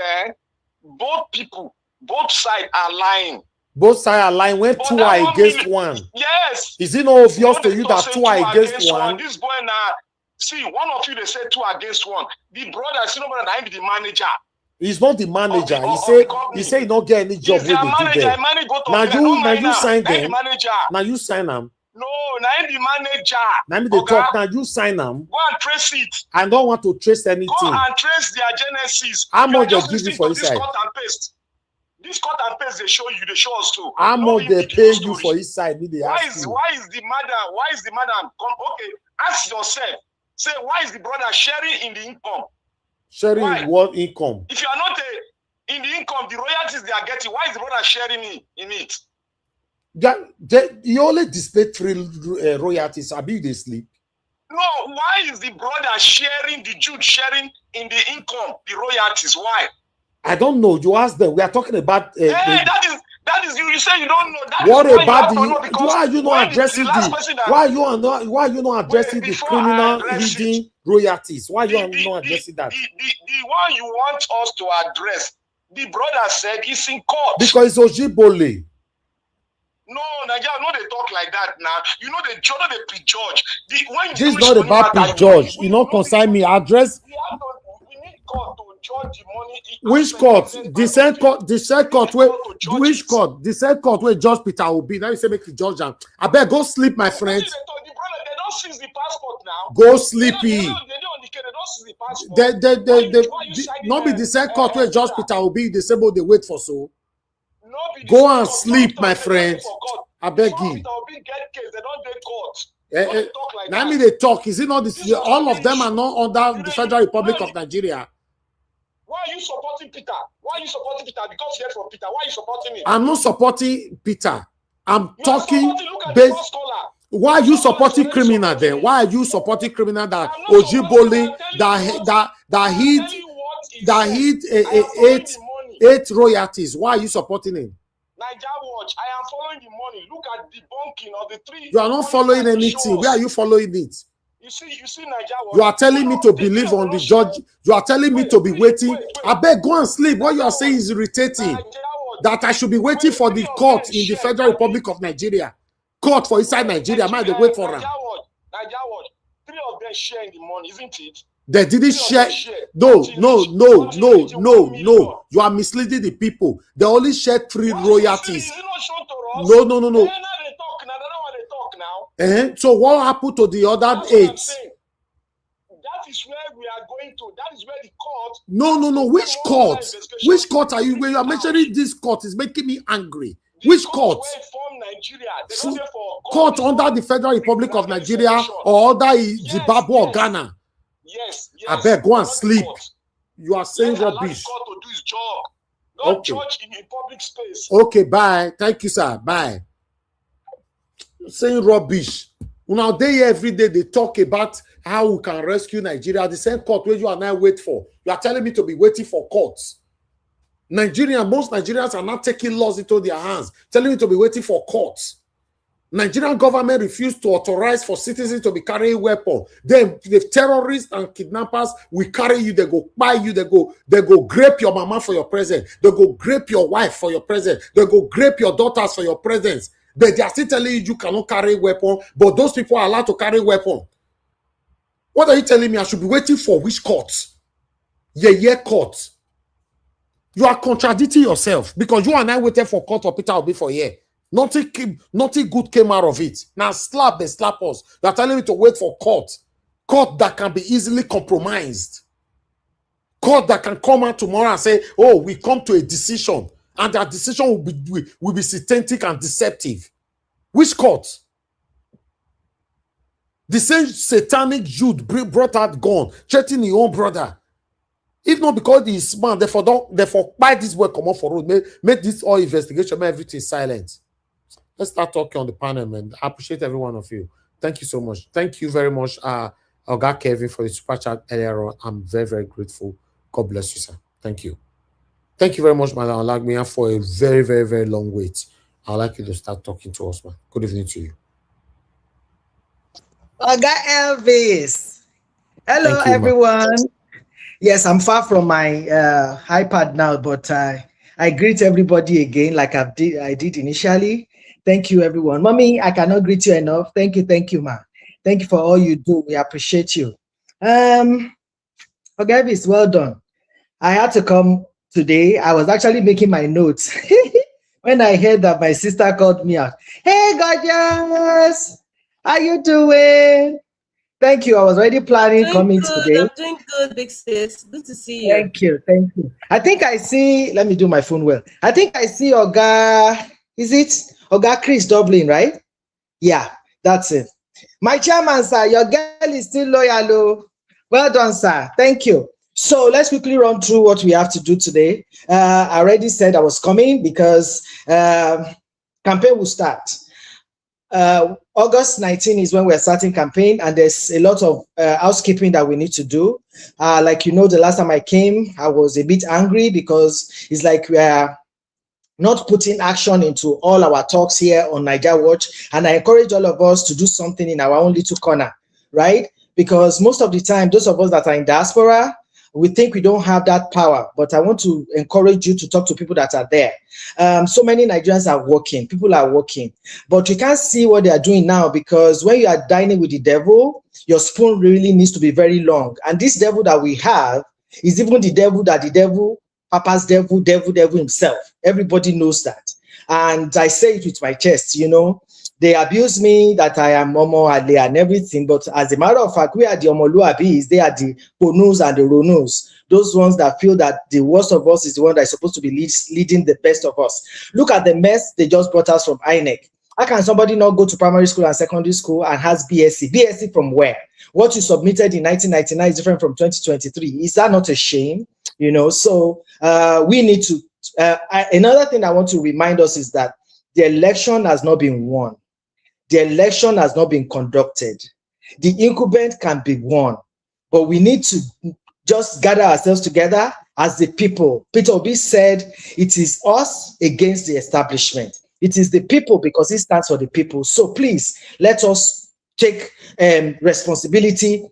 both sides are lying. Both sides are lying when two are against one. Yes. Is it not obvious to you that two are against one? This boy now, see, one of you they say 2 against 1. The brother, I'm the manager. He's not the manager. He said he don't get any job where they do there. Now you sign them. Now you sign them. No, now I'm the manager. Now they talk. Now you sign them. Go and trace it. I don't want to trace anything. Go and trace their genesis. How much they give you for inside? This cut and paste they show us too. How much they pay you for inside? Why is the madam come? Okay, ask yourself. Say, why is the brother sharing in the income? Sharing what income? If you are not in the income, the royalties they are getting, why is the brother sharing in it? You only display 3 royalties. I be they sleep. No, why is the brother sharing, the Jude sharing in the income, the royalties? Why? I don't know. You ask them. We are talking about. That That is you say you don't know. That What is about why are you not addressing why are you not addressing the criminal hidden royalties? Why you are not addressing that? The one you want us to address, the brother said it's in court. Because it's Ojibole. No, Nigeria, no, they talk like that now. You know the judge, they prejudge. This is not about prejudge. You don't consign me. Address. We need court to judge the money. Which court? The same court. The same court where which court? The same court where Judge Peter will be. Now you say make the judge. I bet go sleep, my friend. The brother, they don't seize the passport now. Go sleepy. They don't seize the passport. Not be the same court where Judge Peter will be. The same they wait for so. Go and sleep, my friend. I beg you. Now me they talk. Is it not this? All of them are not under the Federal Republic of Nigeria. Why are you supporting Peter? Why are you supporting Peter? Because you heard from Peter. Why are you supporting him? I'm not supporting Peter. I'm talking based. Why are you supporting criminal then? Why are you supporting criminal that Ojibole that hid eight royalties? Why are you supporting him? Niger Watch, I am following the money. Look at the bunking of the three. You are not following anything. Where are you following it? You see Niger Watch. You are telling me to believe on the judge. You are telling me to be waiting. I beg, go and sleep. What you are saying is irritating. That I should be waiting for the court in the Federal Republic of Nigeria. Court for inside Nigeria. Might they wait for them? Niger Watch. Three of them share in the money, isn't it? They didn't share. No. You are misleading the people. They only shared 3 royalties. No. So what happened to the other 8? That is where we are going to. That is where the court. No. Which court? Which court are you? When you are mentioning this court, is making me angry. Which court? Court under the Federal Republic of Nigeria or under Zimbabwe or Ghana? Yes. I beg, go and sleep. You are saying rubbish. To do his job. Not judge in public space. Okay, bye. Thank you, sir. Bye. You're saying rubbish. Now they every day they talk about how we can rescue Nigeria. The same court where you and I wait for. You are telling me to be waiting for courts. Most Nigerians are not taking laws into their hands, telling me to be waiting for courts. Nigerian government refused to authorize for citizens to be carrying weapons. Then the terrorists and kidnappers will carry you. They go buy you. They go grape your mama for your present. They go grape your wife for your present. They go grape your daughters for your presence. But they are still telling you cannot carry weapon. But those people are allowed to carry weapon. What are you telling me? I should be waiting for which court? Yeah, court. You are contradicting yourself because you and I waited for court or Peter will be for a year. Nothing good came out of it. Now slap us. They are telling me to wait for court. Court that can be easily compromised. Court that can come out tomorrow and say, oh, we come to a decision. And that decision will be satanic and deceptive. Which court? The same satanic Jude brought out gun, threatening his own brother. If not because he is smart, therefore buy this word come off for road. Make this all investigation, make everything silent. Let's start talking on the panel, man. I appreciate every one of you. Thank you so much. Thank you very much, Oga Kevin, for the super chat earlier on. I'm very, very grateful. God bless you, sir. Thank you. Thank you very much, Madam Olagmiya, for a very, very, very long wait. I'd like you to start talking to us, man. Good evening to you. Oga Elvis. Hello, everyone. Yes, I'm far from my iPad now, but I greet everybody again like I did initially. Thank you, everyone. Mommy, I cannot greet you enough. Thank you, ma. Thank you for all you do. We appreciate you. Okay, Elvis, well done. I had to come today. I was actually making my notes when I heard that my sister called me out. Hey, gorgeous. How you doing? Thank you. I was already planning coming today. I'm doing good, big sis. Good to see you. Thank you. I think I see, let me do my phone well. I think I see Oga, is it Oga Chris Dublin, right? Yeah, that's it. My chairman, sir, your girl is still loyal. Well done, sir. Thank you. So let's quickly run through what we have to do today. I already said I was coming because campaign will start. August 19 is when we're starting campaign, and there's a lot of housekeeping that we need to do. Like, the last time I came, I was a bit angry because it's like not putting action into all our talks here on Niger Watch. And I encourage all of us to do something in our own little corner, right? Because most of the time, those of us that are in diaspora, we think we don't have that power, but I want to encourage you to talk to people that are there. So many Nigerians are working, people are working, but you can't see what they are doing now, because when you are dining with the devil, your spoon really needs to be very long. And this devil that we have is even the devil that the devil, Papa's devil himself. Everybody knows that. And I say it with my chest, you know. They abuse me that I am Momo Ale and everything, but as a matter of fact, we are the Omoluabis, they are the Ponus and the Ronus, those ones that feel that the worst of us is the one that is supposed to be leading the best of us. Look at the mess they just brought us from INEC. How can somebody not go to primary school and secondary school and has BSc? BSc from where? What you submitted in 1999 is different from 2023. Is that not a shame? You know, so we need to, another thing I want to remind us is that the election has not been won. The election has not been conducted. The incumbent can be won, but we need to just gather ourselves together as the people. Peter Obi said, it is us against the establishment. It is the people because it stands for the people. So please, let us take responsibility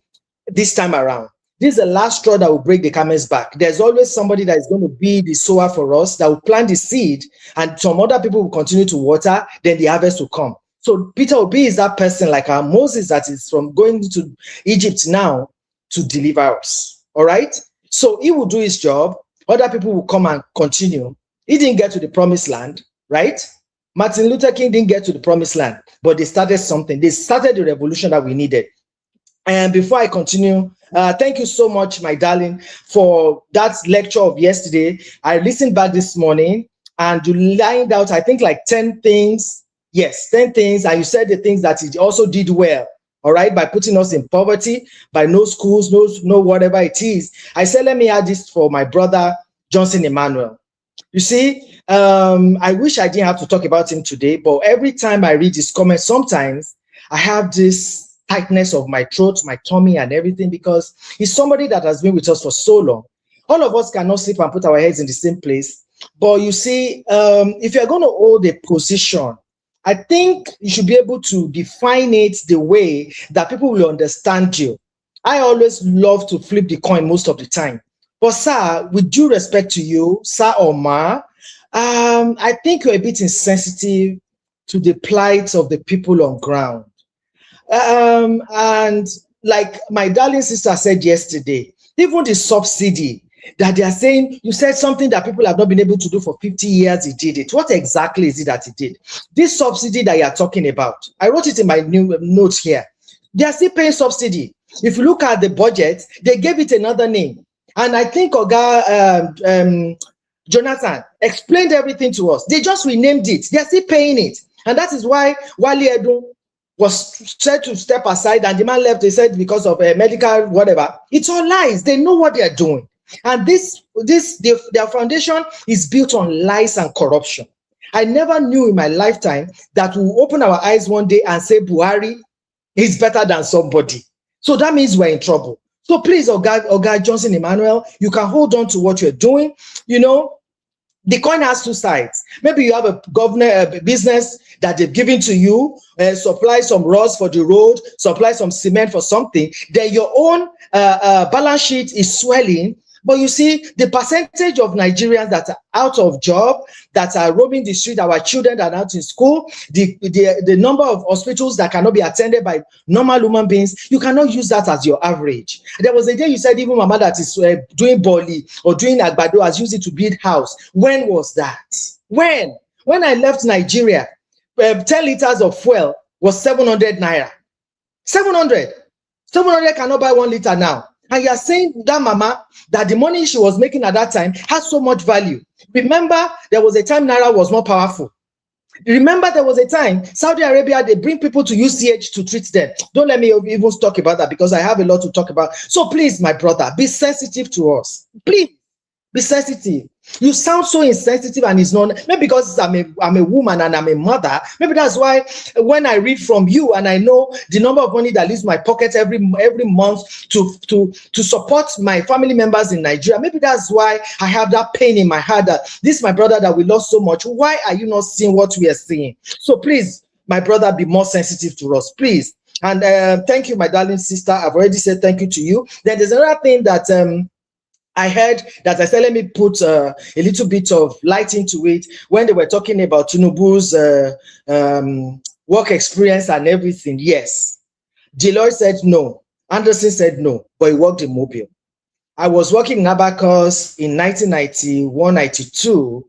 this time around. This is the last straw that will break the camel's back. There's always somebody that is going to be the sower for us, that will plant the seed, and some other people will continue to water, then the harvest will come. So Peter Obi is that person, like our Moses, that is from going to Egypt now to deliver us. All right? So he will do his job. Other people will come and continue. He didn't get to the promised land, right? Martin Luther King didn't get to the promised land, but they started something. They started the revolution that we needed. And before I continue, thank you so much, my darling, for that lecture of yesterday. I listened back this morning and you lined out, I think, like 10 things. Yes, 10 things. And you said the things that he also did well, all right, by putting us in poverty, by no schools, no whatever it is. I said, let me add this for my brother, Johnson Emmanuel. You see, I wish I didn't have to talk about him today, but every time I read his comments, sometimes I have this tightness of my throat, my tummy and everything, because he's somebody that has been with us for so long. All of us cannot sleep and put our heads in the same place. But you see, if you're going to hold a position, I think you should be able to define it the way that people will understand you. I always love to flip the coin most of the time. But sir, with due respect to you, sir or ma, I think you're a bit insensitive to the plight of the people on ground. And like my darling sister said yesterday, even the subsidy that they are saying, you said something that people have not been able to do for 50 years, he did it. What exactly is it that he did? This subsidy that you are talking about, I wrote it in my new notes here. They are still paying subsidy. If you look at the budget, they gave it another name. And I think Oga Jonathan explained everything to us. They just renamed it. They are still paying it. And that is why Wale Edun was said to step aside and the man left, they said, because of medical whatever. It's all lies. They know what they are doing. And their foundation is built on lies and corruption. I never knew in my lifetime that we'll open our eyes one day and say Buhari is better than somebody. So that means we're in trouble. So please, Oga Johnson Emmanuel, you can hold on to what you're doing. You know, the coin has two sides. Maybe you have a business that they've given to you, supply some rods for the road, supply some cement for something. Then your own balance sheet is swelling. But you see, the percentage of Nigerians that are out of job, that are roaming the street, our children that are out in school, the number of hospitals that cannot be attended by normal human beings, you cannot use that as your average. There was a day you said even mama that is doing boli or doing agbado has used it to build house. When was that? When I left Nigeria, 10 liters of fuel was 700 naira. 700 cannot buy 1 liter now. And you are saying that mama, that the money she was making at that time has so much value. Remember, there was a time Naira was more powerful. Remember, there was a time Saudi Arabia, they bring people to UCH to treat them. Don't let me even talk about that because I have a lot to talk about. So please, my brother, be sensitive to us. Please, Be sensitive. You sound so insensitive, and it's not maybe because I'm a woman and I'm a mother. Maybe that's why when I read from you and I know the number of money that leaves my pocket every month to support my family members in Nigeria, maybe that's why I have that pain in my heart that this is my brother that we lost so much. Why are you not seeing what we are seeing? So please, my brother, be more sensitive to us, please. And thank you, my darling sister. I've already said thank you to you. Then there's another thing that I heard that I said, let me put a little bit of light into it when they were talking about Tinubu's work experience and everything. Yes, Deloitte said no. Anderson said no, but he worked in Mobile. I was working in Abacus in 1991, 92.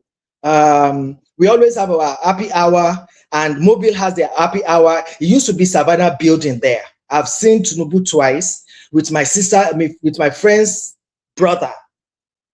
We always have our happy hour, and Mobile has their happy hour. It used to be Savannah building there. I've seen Tinubu twice with my sister, with my friend's brother,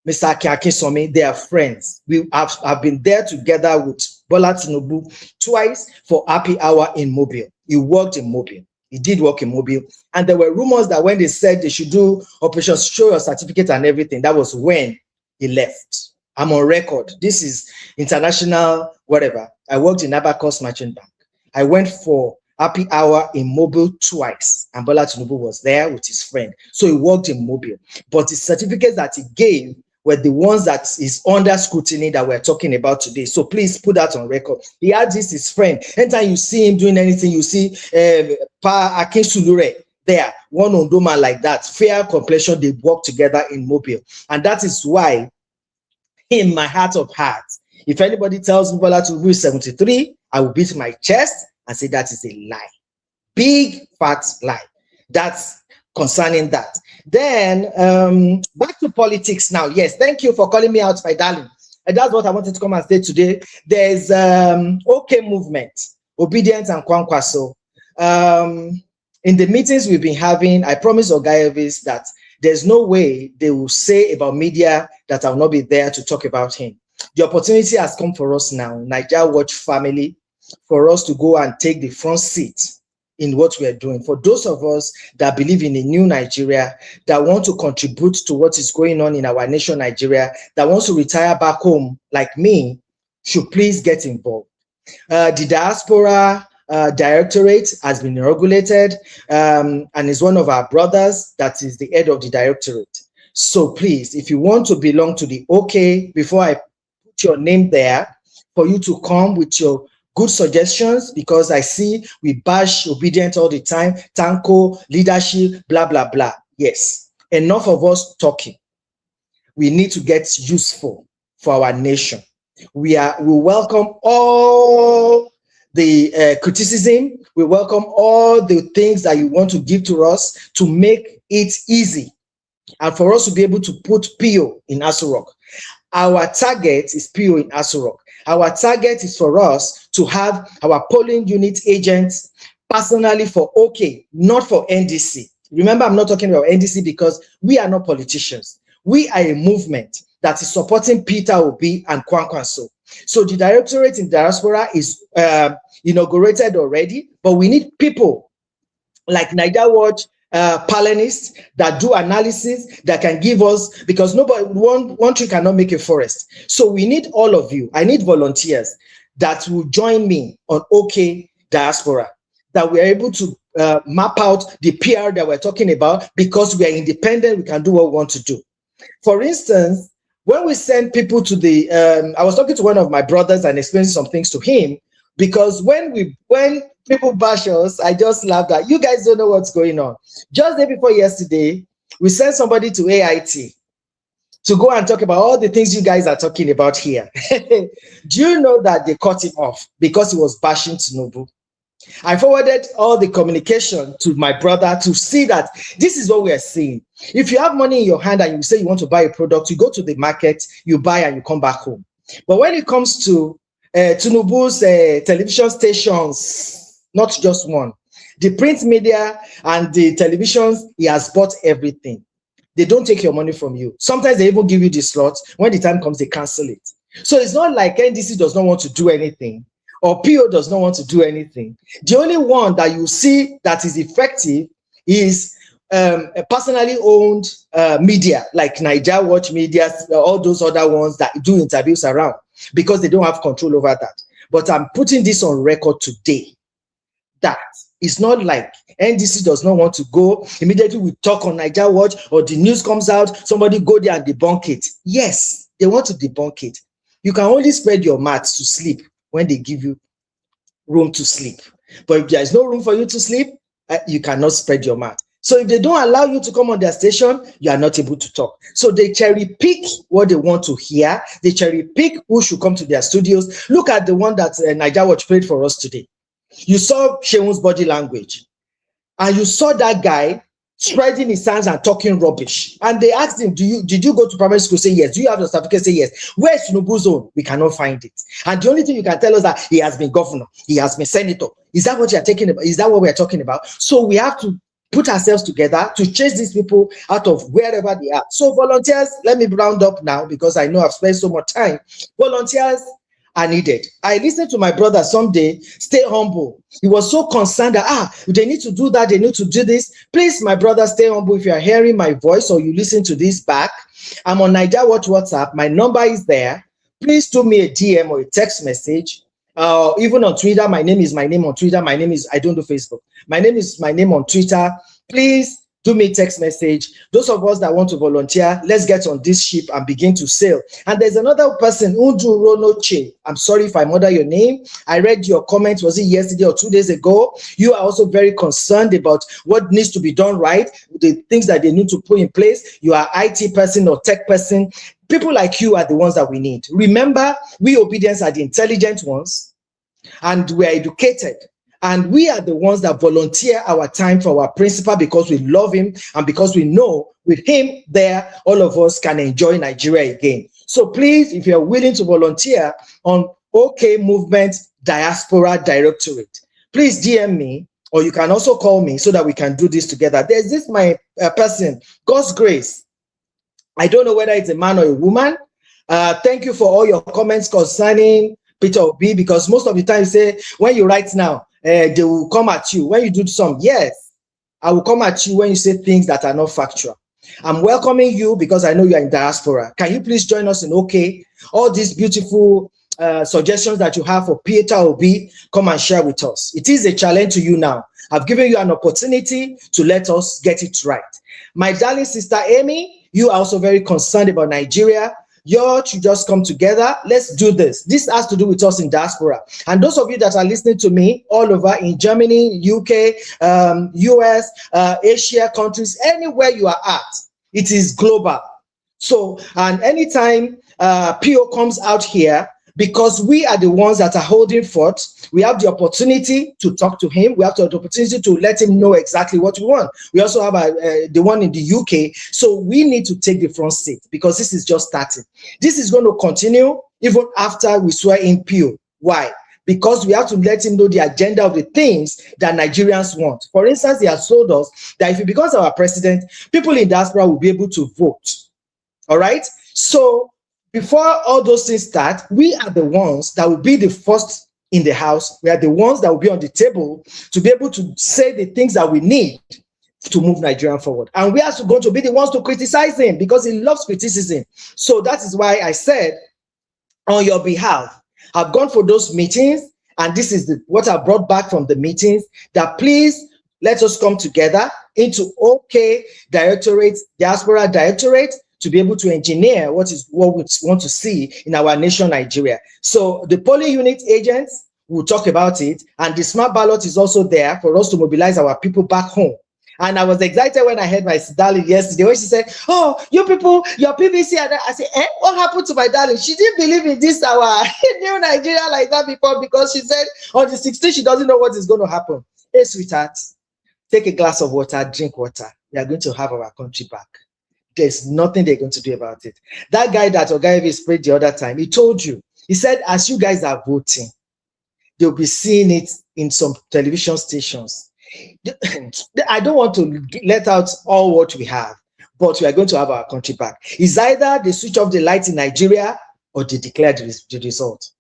Mr. Akinsome. They are friends. I've been there together with Bola Tinubu twice for happy hour in Mobile. He worked in Mobile. He did work in Mobile. And there were rumors that when they said they should do Operation Show Your Certificate and everything, that was when he left. I'm on record. This is international, whatever. I worked in Abacus Merchant Bank. I went for happy hour in Mobile twice, and Bola Tinubu was there with his friend. So he worked in Mobile. But the certificates that he gave were the ones that is under scrutiny that we're talking about today. So please put that on record. He had this, his friend. Anytime you see him doing anything, you see Pa Akinsulure there, one Ondoma like that, fair complexion, they work together in Mobile. And that is why, in my heart of hearts, if anybody tells me Bola Tinubu is 73, I will beat my chest and say that is a lie. Big, fat lie. That's concerning that. Then, back to politics now. Yes, thank you for calling me out, my darling. And that's what I wanted to come and say today. There's OK movement, Obedient and Kwankwaso. In the meetings we've been having, I promised Oga Elvis that there's no way they will say about media that I will not be there to talk about him. The opportunity has come for us now, Nigeria Watch family, for us to go and take the front seat in what we are doing. For those of us that believe in a new Nigeria, that want to contribute to what is going on in our nation, Nigeria, that wants to retire back home like me, should please get involved. The Diaspora Directorate has been regulated and is one of our brothers that is the head of the directorate. So please, if you want to belong to the OK, before I put your name there, for you to come with your good suggestions, because I see we bash Obedient all the time, Tanko, leadership, blah, blah, blah. Yes, enough of us talking. We need to get useful for our nation. We welcome all the criticism. We welcome all the things that you want to give to us to make it easy and for us to be able to put PO in Aso Rock. Our target is PO in Aso Rock. Our target is for us to have our polling unit agents personally for OK, not for NDC. Remember, I'm not talking about NDC because we are not politicians. We are a movement that is supporting Peter Obi and Kwankwaso. So the directorate in diaspora is inaugurated already, but we need people like Nigeria Watch panelists that do analysis that can give us, because nobody, one tree cannot make a forest. So we need all of you. I need volunteers that will join me on OK Diaspora, that we are able to map out the PR that we're talking about, because we are independent, we can do what we want to do. For instance, when we send people to the, I was talking to one of my brothers and explaining some things to him, because when people bash us, I just laughed at, you guys don't know what's going on. Just the day before yesterday, we sent somebody to AIT to go and talk about all the things you guys are talking about here. Do you know that they cut him off because he was bashing Tinubu? I forwarded all the communication to my brother to see that this is what we are seeing. If you have money in your hand and you say you want to buy a product, you go to the market, you buy and you come back home. But when it comes to Tinubu's television stations, not just one, the print media and the televisions, he has bought everything. They don't take your money from you. Sometimes they even give you the slots. When the time comes, they cancel it. So it's not like NDC does not want to do anything or PO does not want to do anything. The only one that you see that is effective is personally owned media like Niger Watch Media, all those other ones that do interviews around, because they don't have control over that. But I'm putting this on record today that it's not like NDC does not want to go. Immediately we talk on Niger Watch or the news comes out, somebody go there and debunk it. Yes, they want to debunk it. You can only spread your mouth to sleep when they give you room to sleep. But if there is no room for you to sleep, you cannot spread your mouth. So if they don't allow you to come on their station, you are not able to talk. So they cherry pick what they want to hear. They cherry pick who should come to their studios. Look at the one that Niger Watch played for us today. You saw Sheun's body language, and you saw that guy spreading his hands and talking rubbish. And they asked him, did you go to primary school? Say yes. Do you have the certificate? Say yes. Where's Tinubu's own? We cannot find it. And the only thing you can tell us that he has been governor, he has been senator. Is that what you're talking about? Is that what we're talking about? So we have to put ourselves together to chase these people out of wherever they are. So volunteers, let me round up now because I know I've spent so much time. Volunteers are needed. I listened to my brother someday, stay humble. He was so concerned that, they need to do that, they need to do this. Please, my brother, stay humble. If you are hearing my voice or you listen to this back, I'm on Niger Watch WhatsApp. My number is there. Please do me a DM or a text message. Even on Twitter, my name is my name on Twitter. My name is, I don't do Facebook. My name is my name on Twitter. Please do me a text message. Those of us that want to volunteer, let's get on this ship and begin to sail. And there's another person, Unju Ronoche. I'm sorry if I murder your name. I read your comments, was it yesterday or 2 days ago? You are also very concerned about what needs to be done right, the things that they need to put in place. You are IT person or tech person. People like you are the ones that we need. Remember, we obedience are the intelligent ones, and we are educated. And we are the ones that volunteer our time for our principal because we love him and because we know with him there, all of us can enjoy Nigeria again. So please, if you're willing to volunteer on OK Movement Diaspora Directorate, please DM me, or you can also call me so that we can do this together. There's this my person, God's Grace. I don't know whether it's a man or a woman. Thank you for all your comments concerning Peter Obi, because most of the time you say, when you write now, they will come at you. When you do some, yes, I will come at you when you say things that are not factual. I'm welcoming you because I know you are in diaspora. Can you please join us in OK? All these beautiful suggestions that you have for Peter Obi, come and share with us. It is a challenge to you now. I've given you an opportunity to let us get it right. My darling sister Amy, you are also very concerned about Nigeria. You should just come together. Let's do this. This has to do with us in diaspora. And those of you that are listening to me all over in Germany, UK, US, Asia countries, anywhere you are at, it is global. So, and anytime PO comes out here, because we are the ones that are holding forth, we have the opportunity to talk to him. We have the opportunity to let him know exactly what we want. We also have the one in the UK. So we need to take the front seat because this is just starting. This is going to continue even after we swear in PO. Why? Because we have to let him know the agenda of the things that Nigerians want. For instance, he has told us that if he becomes our president, people in diaspora will be able to vote. All right? So before all those things start, we are the ones that will be the first in the house. We are the ones that will be on the table to be able to say the things that we need to move Nigeria forward. And we are also going to be the ones to criticize him because he loves criticism. So that is why I said, on your behalf, I've gone for those meetings, and this is what I brought back from the meetings, that please let us come together into OK Directorate, Diaspora Directorate, to be able to engineer what we want to see in our nation, Nigeria. So the polling unit agents will talk about it, and the smart ballot is also there for us to mobilize our people back home. And I was excited when I heard my darling yesterday when she said, "Oh, you people, your PVC." And I said, what happened to my darling? She didn't believe in this, our new Nigeria like that before, because she said on the 16th, she doesn't know what is going to happen. Hey, sweetheart, take a glass of water, drink water. We are going to have our country back. There's nothing they're going to do about it. That guy that Ogaevi sprayed the other time, he told you, he said, as you guys are voting, they'll be seeing it in some television stations. I don't want to let out all what we have, but we are going to have our country back. It's either they switch off the lights in Nigeria or they declare the result.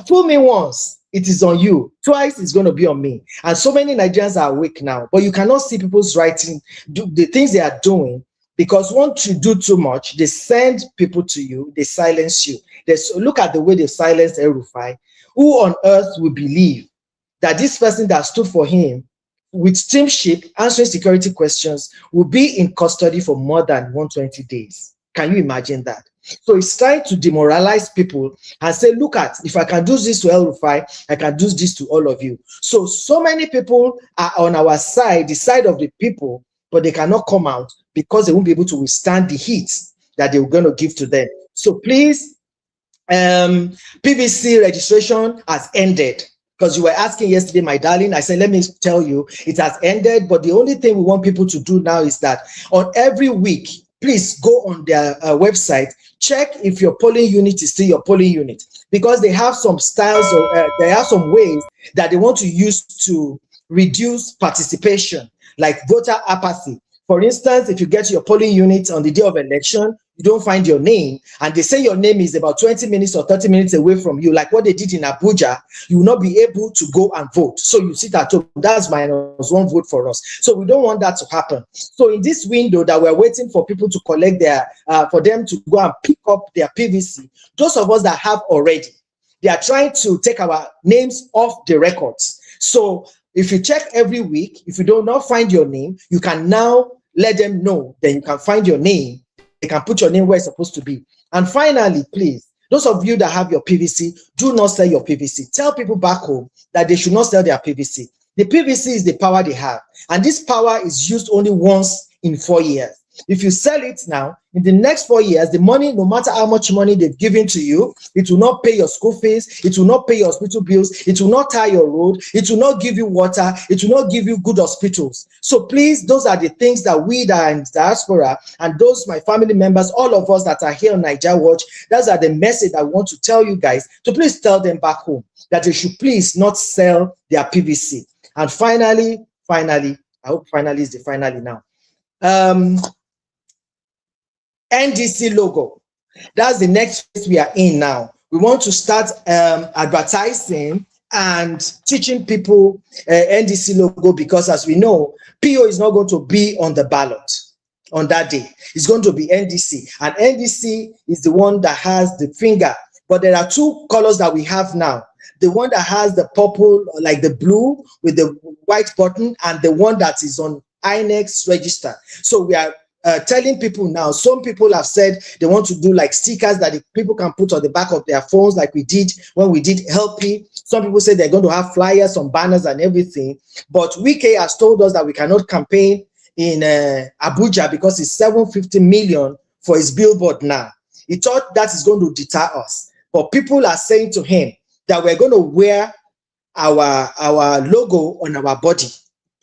Fool me once, it is on you. Twice it's going to be on me. And so many Nigerians are awake now, but you cannot see people's writing, the things they are doing, because once you do too much, they send people to you, they silence you. Look at the way they silenced El-Rufai. Who on earth will believe that this person that stood for him with steamship answering security questions will be in custody for more than 120 days? Can you imagine that? So it's trying to demoralize people and say, look at, if I can do this to El-Rufai, I can do this to all of you. So many people are on our side, the side of the people, but they cannot come out because they won't be able to withstand the heat that they were going to give to them. So please, PVC registration has ended. Because you were asking yesterday, my darling, I said, let me tell you, it has ended. But the only thing we want people to do now is that on every week, please go on their website, check if your polling unit is still your polling unit, because they have some styles, or they have some ways that they want to use to reduce participation, like voter apathy. For instance, if you get to your polling unit on the day of election, you don't find your name, and they say your name is about 20 minutes or 30 minutes away from you, like what they did in Abuja, you will not be able to go and vote. So you sit at home. That's -1 vote for us. So we don't want that to happen. So in this window that we're waiting for people to collect their, for them to go and pick up their PVC, those of us that have already, they are trying to take our names off the records. So if you check every week, if you do not find your name, you can now let them know. Then you can find your name. They can put your name where it's supposed to be. And finally, please, those of you that have your PVC, do not sell your PVC. Tell people back home that they should not sell their PVC. The PVC is the power they have. And this power is used only once in 4 years. If you sell it now, in the next 4 years, the money, no matter how much money they've given to you, it will not pay your school fees, it will not pay your hospital bills, it will not tie your road, it will not give you water, it will not give you good hospitals. So please, those are the things that we that are in diaspora, and those, my family members, all of us that are here on Naija Watch, those are the message I want to tell you guys, to please tell them back home that they should please not sell their PVC. And finally, I hope finally is the finally now. NDC logo. That's the next phase we are in now. We want to start advertising and teaching people NDC logo, because as we know, PO is not going to be on the ballot on that day. It's going to be NDC. And NDC is the one that has the finger. But there are two colors that we have now. The one that has the purple, like the blue with the white button, and the one that is on INEX register. So we are telling people now, some people have said they want to do like stickers that the people can put on the back of their phones, like we did when we did LP. Some people say they're going to have flyers, some banners and everything. But Wike has told us that we cannot campaign in Abuja because it's 750 million for his billboard now. He thought that is going to deter us. But people are saying to him that we're going to wear our logo on our body.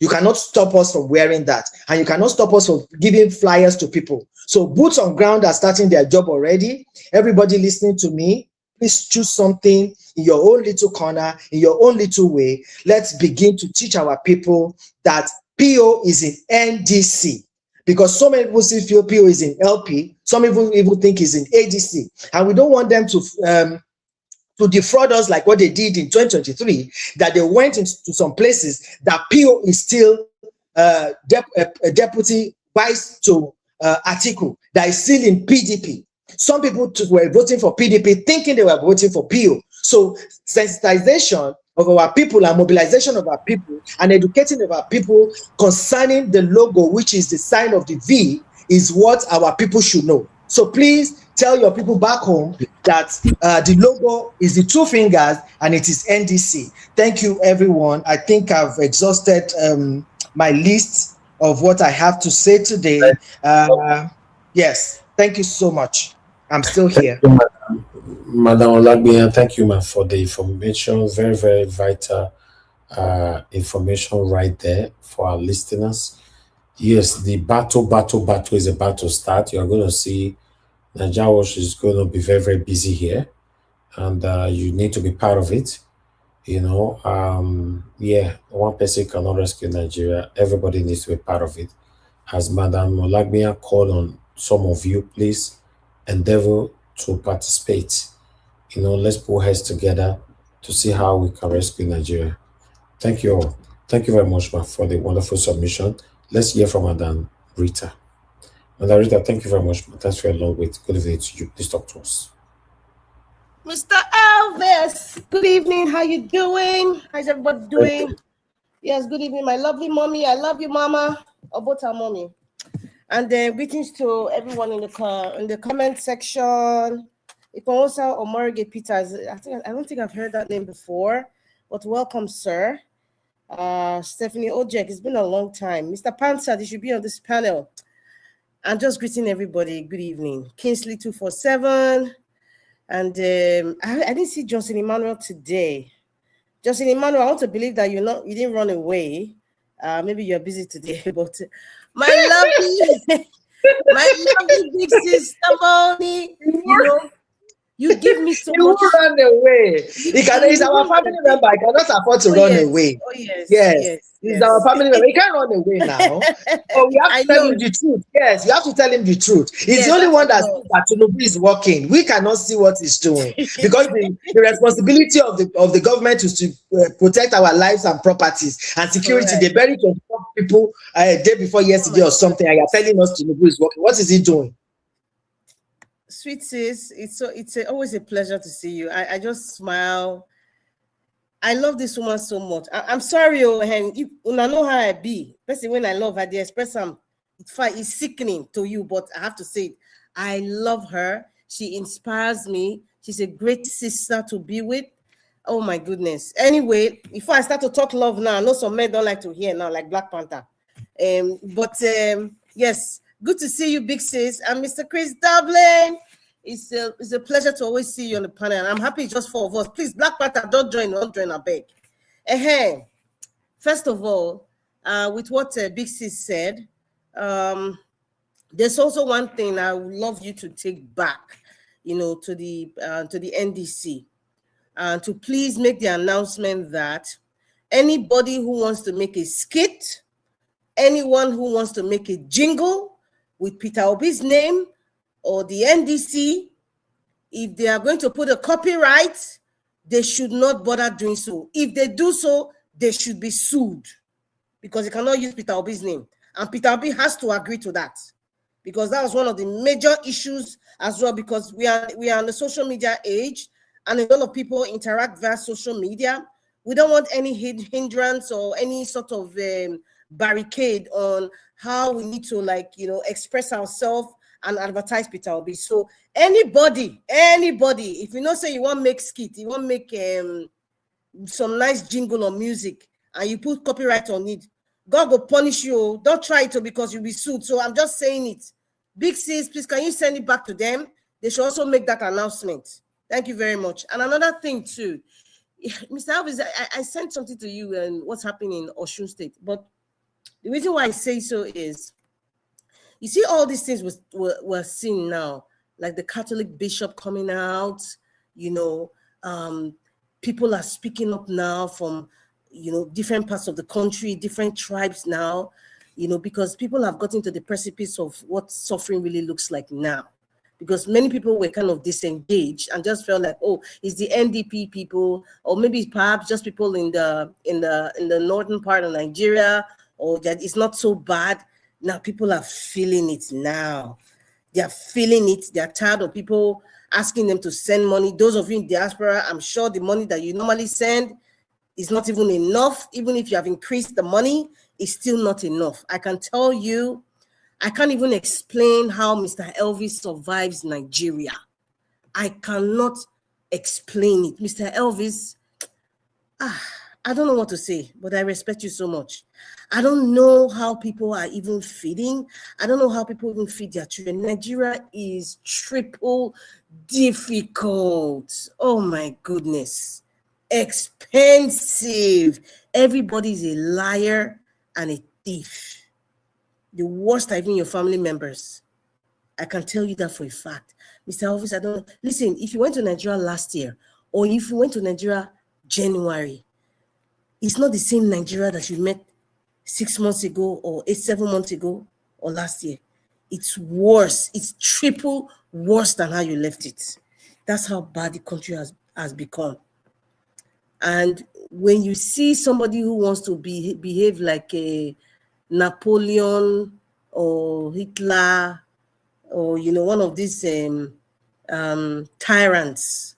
You cannot stop us from wearing that. And you cannot stop us from giving flyers to people. So boots on ground are starting their job already. Everybody listening to me, please choose something in your own little corner, in your own little way. Let's begin to teach our people that PO is in NDC. Because so many people still feel PO is in LP. Some people even think it's in ADC. And we don't want them to defraud us like what they did in 2023, that they went into some places that PO is still deputy vice to Atiku, that is still in PDP. Some people were voting for PDP thinking they were voting for PO. So sensitization of our people and mobilization of our people and educating of our people concerning the logo, which is the sign of the V, is what our people should know. So please tell your people back home that the logo is the two fingers and it is NDC. Thank you, everyone. I think I've exhausted my list of what I have to say today. Yes, thank you so much. I'm still here. Madam Olagbiyan, thank you, ma'am, for the information. Very, very vital information right there for our listeners. Yes, the battle is about to start. You're going to see Naija Watch is going to be very, very busy here, and you need to be part of it. You know, yeah, one person cannot rescue Nigeria. Everybody needs to be part of it. As Madam Olagbiyan called on some of you, please endeavor to participate. You know, let's put heads together to see how we can rescue Nigeria. Thank you all. Thank you very much, ma, for the wonderful submission. Let's hear from Madam Rita. Madam Rita, thank you very much. Thanks for your long wait. Good evening to you. Please talk to us. Mr. Elvis, good evening. How you doing? How's everybody doing? Yes, good evening, my lovely mommy. I love you, mama. Or both our mommy. And greetings to everyone in the comment section. You can also Omorige Peters. I don't think I've heard that name before, but welcome, sir. Stephanie Ojek, it's been a long time. Mr. Panzer, you should be on this panel. I'm just greeting everybody. Good evening. Kingsley 247. And I didn't see Johnson Emmanuel today. Johnson Emmanuel, I want to believe that you didn't run away. Maybe you're busy today, but my lovely big sister Moni, you give me so much. You run away. He's our family member. I cannot afford to run away. Oh, yes. Yes. He's our family member. He can't run away now. Oh, we have to tell him the truth. Yes, you have to tell him the truth. He's the only one that sees that Tinubu is working. We cannot see what he's doing because the responsibility of the government is to protect our lives and properties and security. Correct. They buried 24 people a day before yesterday or something, and you're telling us Tinubu is working. What is he doing? Sweet sis, it's always a pleasure to see you. I just smile. I love this woman so much. I'm sorry, and you know how I be. Especially when I love her, the express it's sickening to you, but I have to say it. I love her. She inspires me. She's a great sister to be with. Oh my goodness. Anyway, before I start to talk love now, I know some men don't like to hear now, like Black Panther. Yes. Good to see you, big sis. And Mr. Chris Dublin. It's a pleasure to always see you on the panel. And I'm happy just 4 of us. Please, Black Panther, don't join, I beg. First of all, with what Big Sis said, there's also one thing I would love you to take back, to the NDC, and to please make the announcement that anybody who wants to make a skit, anyone who wants to make a jingle with Peter Obi's name or the NDC, if they are going to put a copyright, they should not bother doing so. If they do so, they should be sued because they cannot use Peter Obi's name. And Peter Obi has to agree to that because that was one of the major issues as well, because we are in the social media age and a lot of people interact via social media. We don't want any hindrance or any sort of barricade on how we need to express ourselves and advertise Peter Obi. So anybody, if you say you want to make skit, you want to make some nice jingle or music and you put copyright on it, God will punish you. Don't try it because you'll be sued. So I'm just saying it. Big sis, please, can you send it back to them? They should also make that announcement. Thank you very much. And another thing too, Mr. Elvis, I sent something to you and what's happening in Osun State. But the reason why I say so is, you see all these things we're seeing now, like the Catholic bishop coming out, people are speaking up now from, different parts of the country, different tribes now, because people have gotten to the precipice of what suffering really looks like now. Because many people were kind of disengaged and just felt like, oh, it's the NDP people, or maybe perhaps just people in the northern part of Nigeria, or that it's not so bad. Now people are feeling it now. They are feeling it. They are tired of people asking them to send money. Those of you in diaspora, I'm sure the money that you normally send is not even enough. Even if you have increased the money, it's still not enough. I can tell you, I can't even explain how Mr. Elvis survives Nigeria. I cannot explain it. Mr. Elvis, I don't know what to say, but I respect you so much. I don't know how people are even feeding. I don't know how people even feed their children. Nigeria is triple difficult. Oh my goodness. Expensive. Everybody's a liar and a thief. The worst are even your family members. I can tell you that for a fact. Mr. Elvis, I don't know. Listen, if you went to Nigeria last year, or if you went to Nigeria January, it's not the same Nigeria that you met 6 months ago or 7 months ago or last year. It's worse. It's triple worse than how you left it. That's how bad the country has become. And when you see somebody who wants to behave like a Napoleon or Hitler, or one of these tyrants,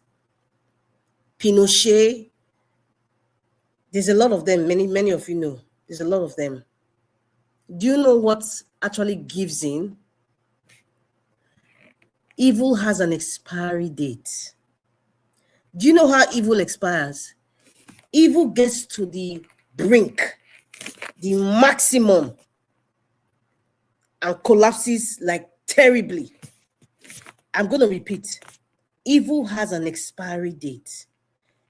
Pinochet, there's a lot of them. Many of you know. There's a lot of them. Do you know what actually gives in? Evil has an expiry date. Do you know how evil expires? Evil gets to the brink, the maximum, and collapses like terribly. I'm going to repeat. Evil has an expiry date.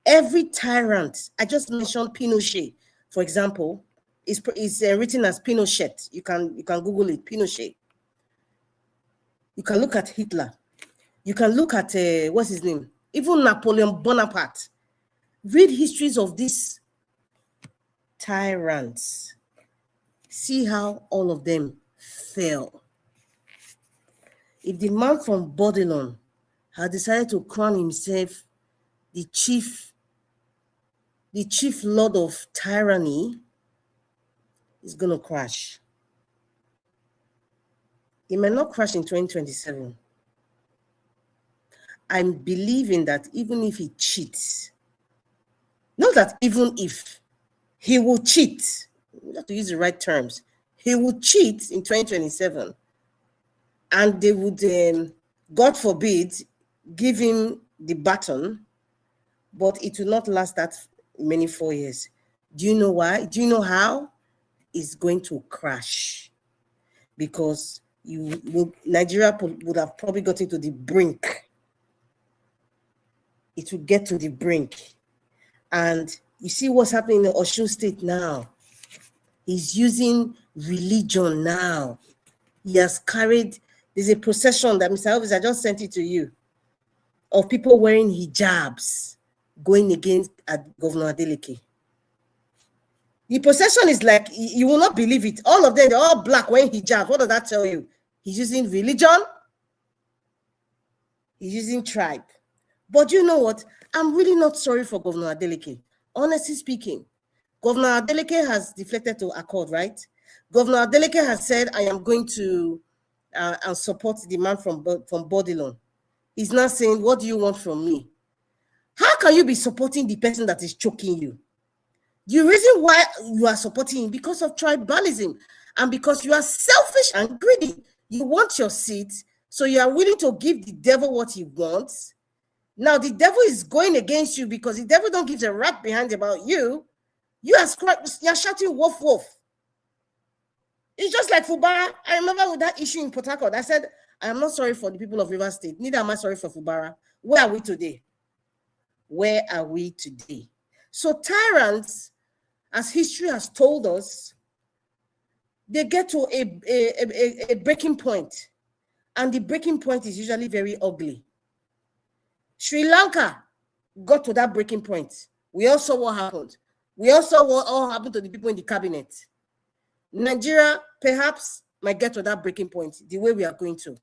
Every tyrant, I just mentioned Pinochet, for example, is written as Pinochet. You can Google it, Pinochet. You can look at Hitler. You can look at, what's his name? Even Napoleon Bonaparte. Read histories of these tyrants. See how all of them fell. If the man from Babylon had decided to crown himself the chief lord of tyranny, is going to crash. It may not crash in 2027. I'm believing that even if he cheats, not that even if, he will cheat, you have to use the right terms, he will cheat in 2027, and they would, God forbid, give him the baton, but it will not last that many 4 years. Do you know why? Do you know how? It's going to crash, because Nigeria would have probably gotten to the brink. It will get to the brink. And you see what's happening in Osun State now. He's using religion now. He has carried, there's a procession that Mr. Elvis, I just sent it to you, of people wearing hijabs going against Governor Adeleke. The procession is like, you will not believe it. All of them, they're all black wearing hijabs. What does that tell you? He's using religion. He's using tribe. But you know what? I'm really not sorry for Governor Adeleke. Honestly speaking, Governor Adeleke has deflected to accord, right? Governor Adeleke has said, I am going to support the man from Bodilon. He's not saying, what do you want from me? How can you be supporting the person that is choking you? The reason why you are supporting him, because of tribalism, and because you are selfish and greedy. You want your seat, so you are willing to give the devil what he wants. Now the devil is going against you because the devil don't give a rat behind about you. You are shouting wolf, wolf. It's just like Fubara. I remember with that issue in Port Harcourt, I said, I am not sorry for the people of Rivers State. Neither am I sorry for Fubara. Where are we today? Where are we today? So tyrants, as history has told us, they get to a breaking point. And the breaking point is usually very ugly. Sri Lanka got to that breaking point. We all saw what happened. We all saw what all happened to the people in the cabinet. Nigeria perhaps might get to that breaking point the way we are going to.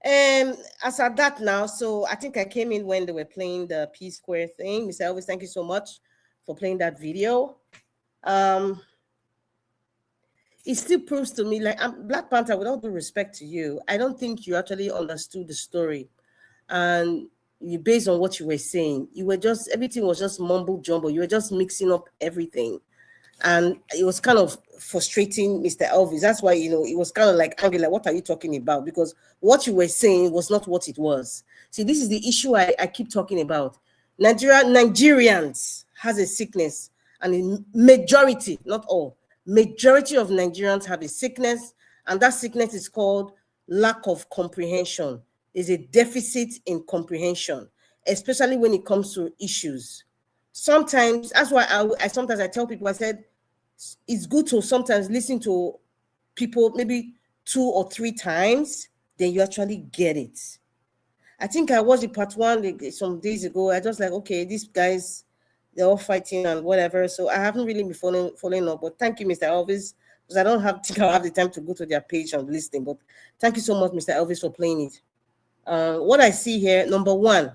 As at that now, so I think I came in when they were playing the Psquare thing. Mr. Elvis, thank you so much for playing that video. It still proves to me, like, Black Panther, with all due respect to you, I don't think you actually understood the story. And you, based on what you were saying, you were just, everything was just mumble jumble. You were just mixing up everything. And it was kind of frustrating Mr. Elvis. That's why, it was kind of like angry, like, what are you talking about? Because what you were saying was not what it was. See, this is the issue I keep talking about. Nigerians has a sickness, and in majority, not all, majority of Nigerians have a sickness, and that sickness is called lack of comprehension. There's a deficit in comprehension, especially when it comes to issues. Sometimes, that's why sometimes I tell people, I said, it's good to sometimes listen to people maybe 2 or 3 times, then you actually get it. I think I watched the part 1 some days ago. I just like, okay, these guys, they're all fighting and whatever. So I haven't really been following up. But thank you, Mr. Elvis, because I don't think I'll have the time to go to their page and listen. But thank you so much, Mr. Elvis, for playing it. What I see here, number 1,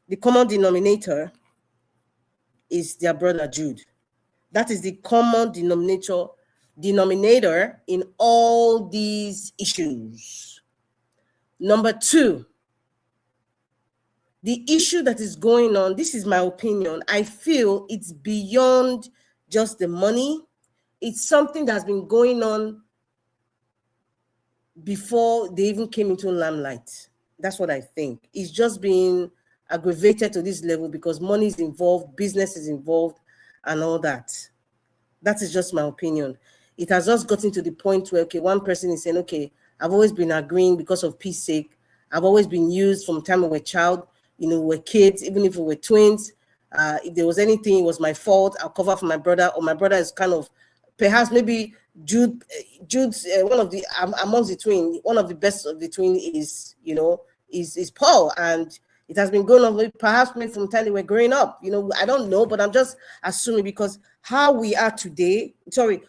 the common denominator is their brother Jude. That is the common denominator in all these issues. Number two, the issue that is going on, this is my opinion, I feel it's beyond just the money. It's something that's been going on before they even came into limelight. That's what I think. It's just being aggravated to this level because money is involved, business is involved, and all that. That is just my opinion. It has just gotten to the point where, okay, one person is saying, okay, I've always been agreeing because of peace sake. I've always been used from the time we were a child. You know, we're kids, even if we were twins. If there was anything, it was my fault. I'll cover for my brother, or my brother is kind of, perhaps maybe Jude's one of the, amongst the twin, one of the best of the twin is, you know, is Paul. And it has been going on perhaps maybe from the time they were growing up. You know, I don't know, but I'm just assuming because how we are today,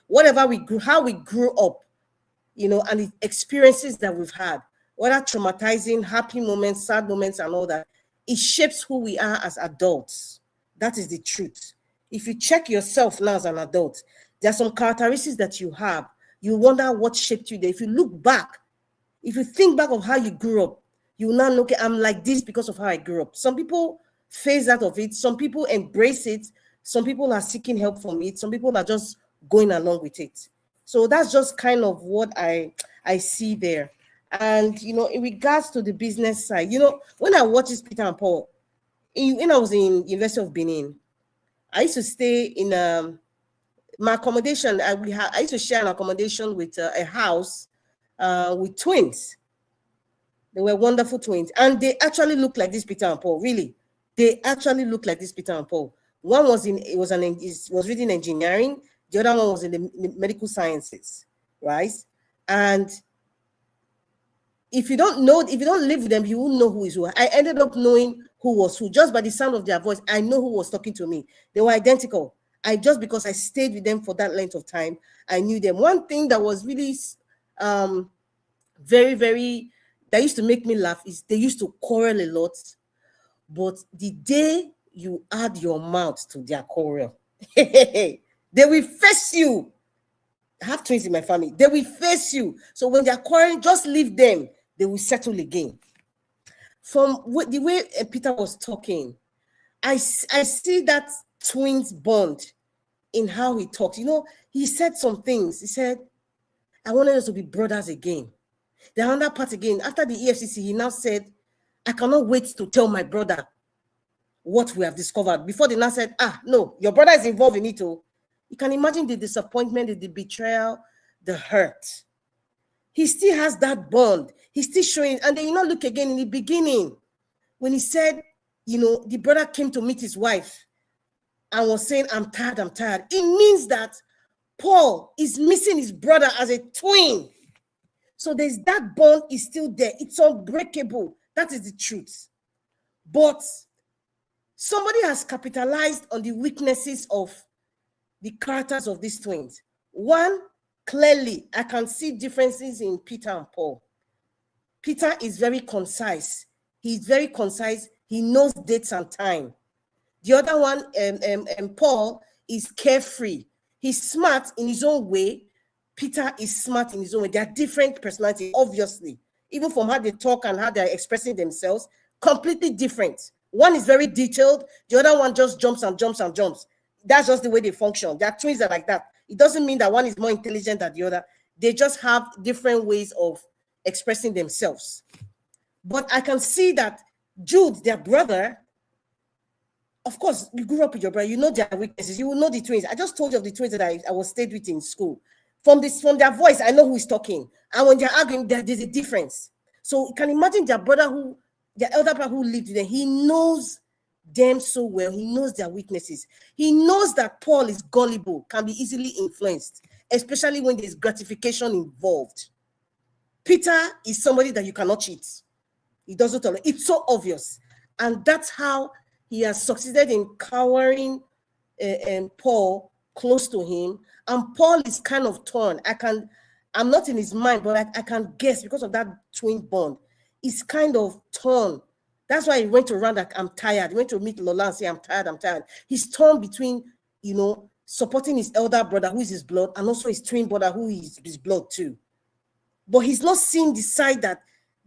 whatever we grew, how we grew up, you know, and the experiences that we've had, whether traumatizing, happy moments, sad moments, and all that, it shapes who we are as adults. That is the truth. If you check yourself now as an adult, there are some characteristics that you have. You wonder what shaped you there. If you look back, if you think back of how you grew up, you will now look at, I'm like this because of how I grew up. Some people phase out of it. Some people embrace it. Some people are seeking help from it. Some people are just going along with it. So that's just kind of what I see there. And, you know, in regards to the business side, you know, when I watch this Peter and Paul, when I was in University of Benin, I used to stay in my accommodation. I used to share an accommodation with a house with twins. They were wonderful twins. And they actually look like this Peter and Paul, really. They actually look like this Peter and Paul. One was was reading engineering. The other one was in the medical sciences, right? And if you don't live with them, you won't know who is who. I ended up knowing who was who just by the sound of their voice. I know who was talking to me. They were identical. Just because I stayed with them for that length of time, I knew them. One thing that was really very, very, that used to make me laugh is they used to quarrel a lot. But the day you add your mouth to their quarrel, they will face you. I have twins in my family. They will face you. So when they're quarreling, just leave them. They will settle again. From the way Peter was talking, I see that twins bond in how he talks. You know, he said some things. He said, I wanted us to be brothers again. The other part again, after the EFCC, he now said, I cannot wait to tell my brother what we have discovered. Before they now said, no, your brother is involved in it. Oh. You can imagine the disappointment, the betrayal, the hurt. He still has that bond. He's still showing. And then you know, look again in the beginning, when he said, you know, the brother came to meet his wife and was saying, I'm tired, I'm tired. It means that Paul is missing his brother as a twin. So there's that bond is still there. It's unbreakable. That is the truth. But somebody has capitalized on the weaknesses of the characters of these twins. One, clearly, I can see differences in Peter and Paul. Peter is very concise. He's very concise. He knows dates and time. The other one, Paul, is carefree. He's smart in his own way. Peter is smart in his own way. They are different personalities, obviously. Even from how they talk and how they're expressing themselves, completely different. One is very detailed. The other one just jumps and jumps and jumps. That's just the way they function. Their twins are like that. It doesn't mean that one is more intelligent than the other. They just have different ways of expressing themselves. But I can see that Jude, their brother, of course, you grew up with your brother. You know their weaknesses. You will know the twins. I just told you of the twins that I was stayed with in school. From their voice, I know who is talking. And when they're arguing, there's a difference. So you can imagine their brother their elder brother who lived with them, he knows them so well. He knows their weaknesses. He knows that Paul is gullible, can be easily influenced, especially when there's gratification involved. Peter is somebody that you cannot cheat. He doesn't tolerate. It's so obvious. And that's how he has succeeded in cowering Paul close to him. And Paul is kind of torn. I'm not in his mind, but I can guess because of that twin bond. He's kind of torn That's why he went to run like, I'm tired. He went to meet Lola and say, I'm tired, I'm tired. He's torn between, you know, supporting his elder brother, who is his blood, and also his twin brother, who is his blood too. But he's not seeing the side that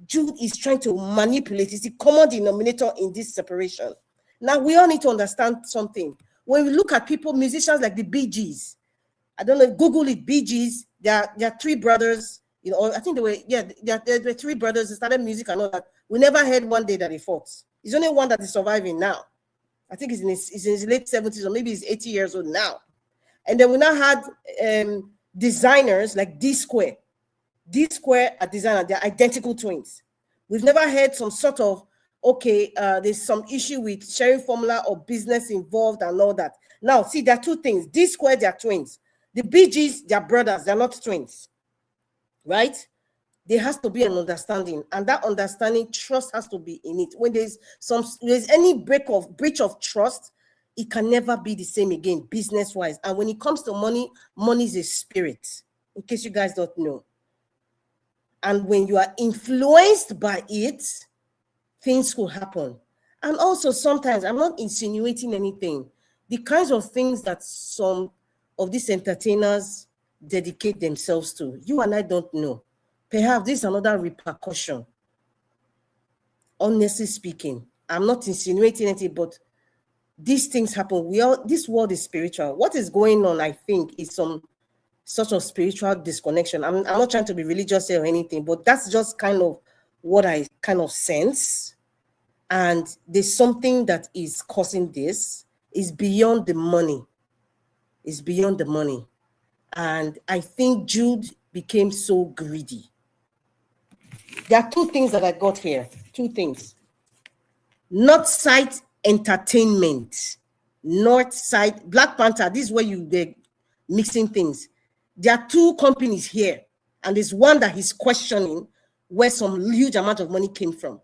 Jude is trying to manipulate. It's the common denominator in this separation. Now, we all need to understand something. When we look at people, musicians like the Bee Gees, I don't know, Google it, Bee Gees, there are three brothers, you know, I think they were, yeah, there were three brothers that started music and all that. We never heard one day that they fought. It's only one that is surviving now. I think he's in his late 70s, or maybe he's 80 years old now. And then we now had designers like Psquare. Psquare are designers, they're identical twins. We've never heard some sort of, okay, there's some issue with sharing formula or business involved and all that. Now, see, there are two things. Psquare, they're twins. The Bee Gees, they're brothers, they're not twins, right? There has to be an understanding, and that understanding, trust has to be in it. When there's any breach of trust, it can never be the same again, business-wise. And when it comes to money, money is a spirit, in case you guys don't know. And when you are influenced by it, things will happen. And also sometimes, I'm not insinuating anything, the kinds of things that some of these entertainers dedicate themselves to, you and I don't know. Perhaps this is another repercussion. Honestly speaking, I'm not insinuating anything, but these things happen. This world is spiritual. What is going on, I think, is some sort of spiritual disconnection. I'm not trying to be religious or anything, but that's just kind of what I kind of sense. And there's something that is causing this. It's beyond the money. It's beyond the money. And I think Jude became so greedy. There are two things that I got here. Two things. Northside Entertainment. Northside, Black Panther. This is where they're mixing things. There are two companies here. And there's one that he's questioning where some huge amount of money came from.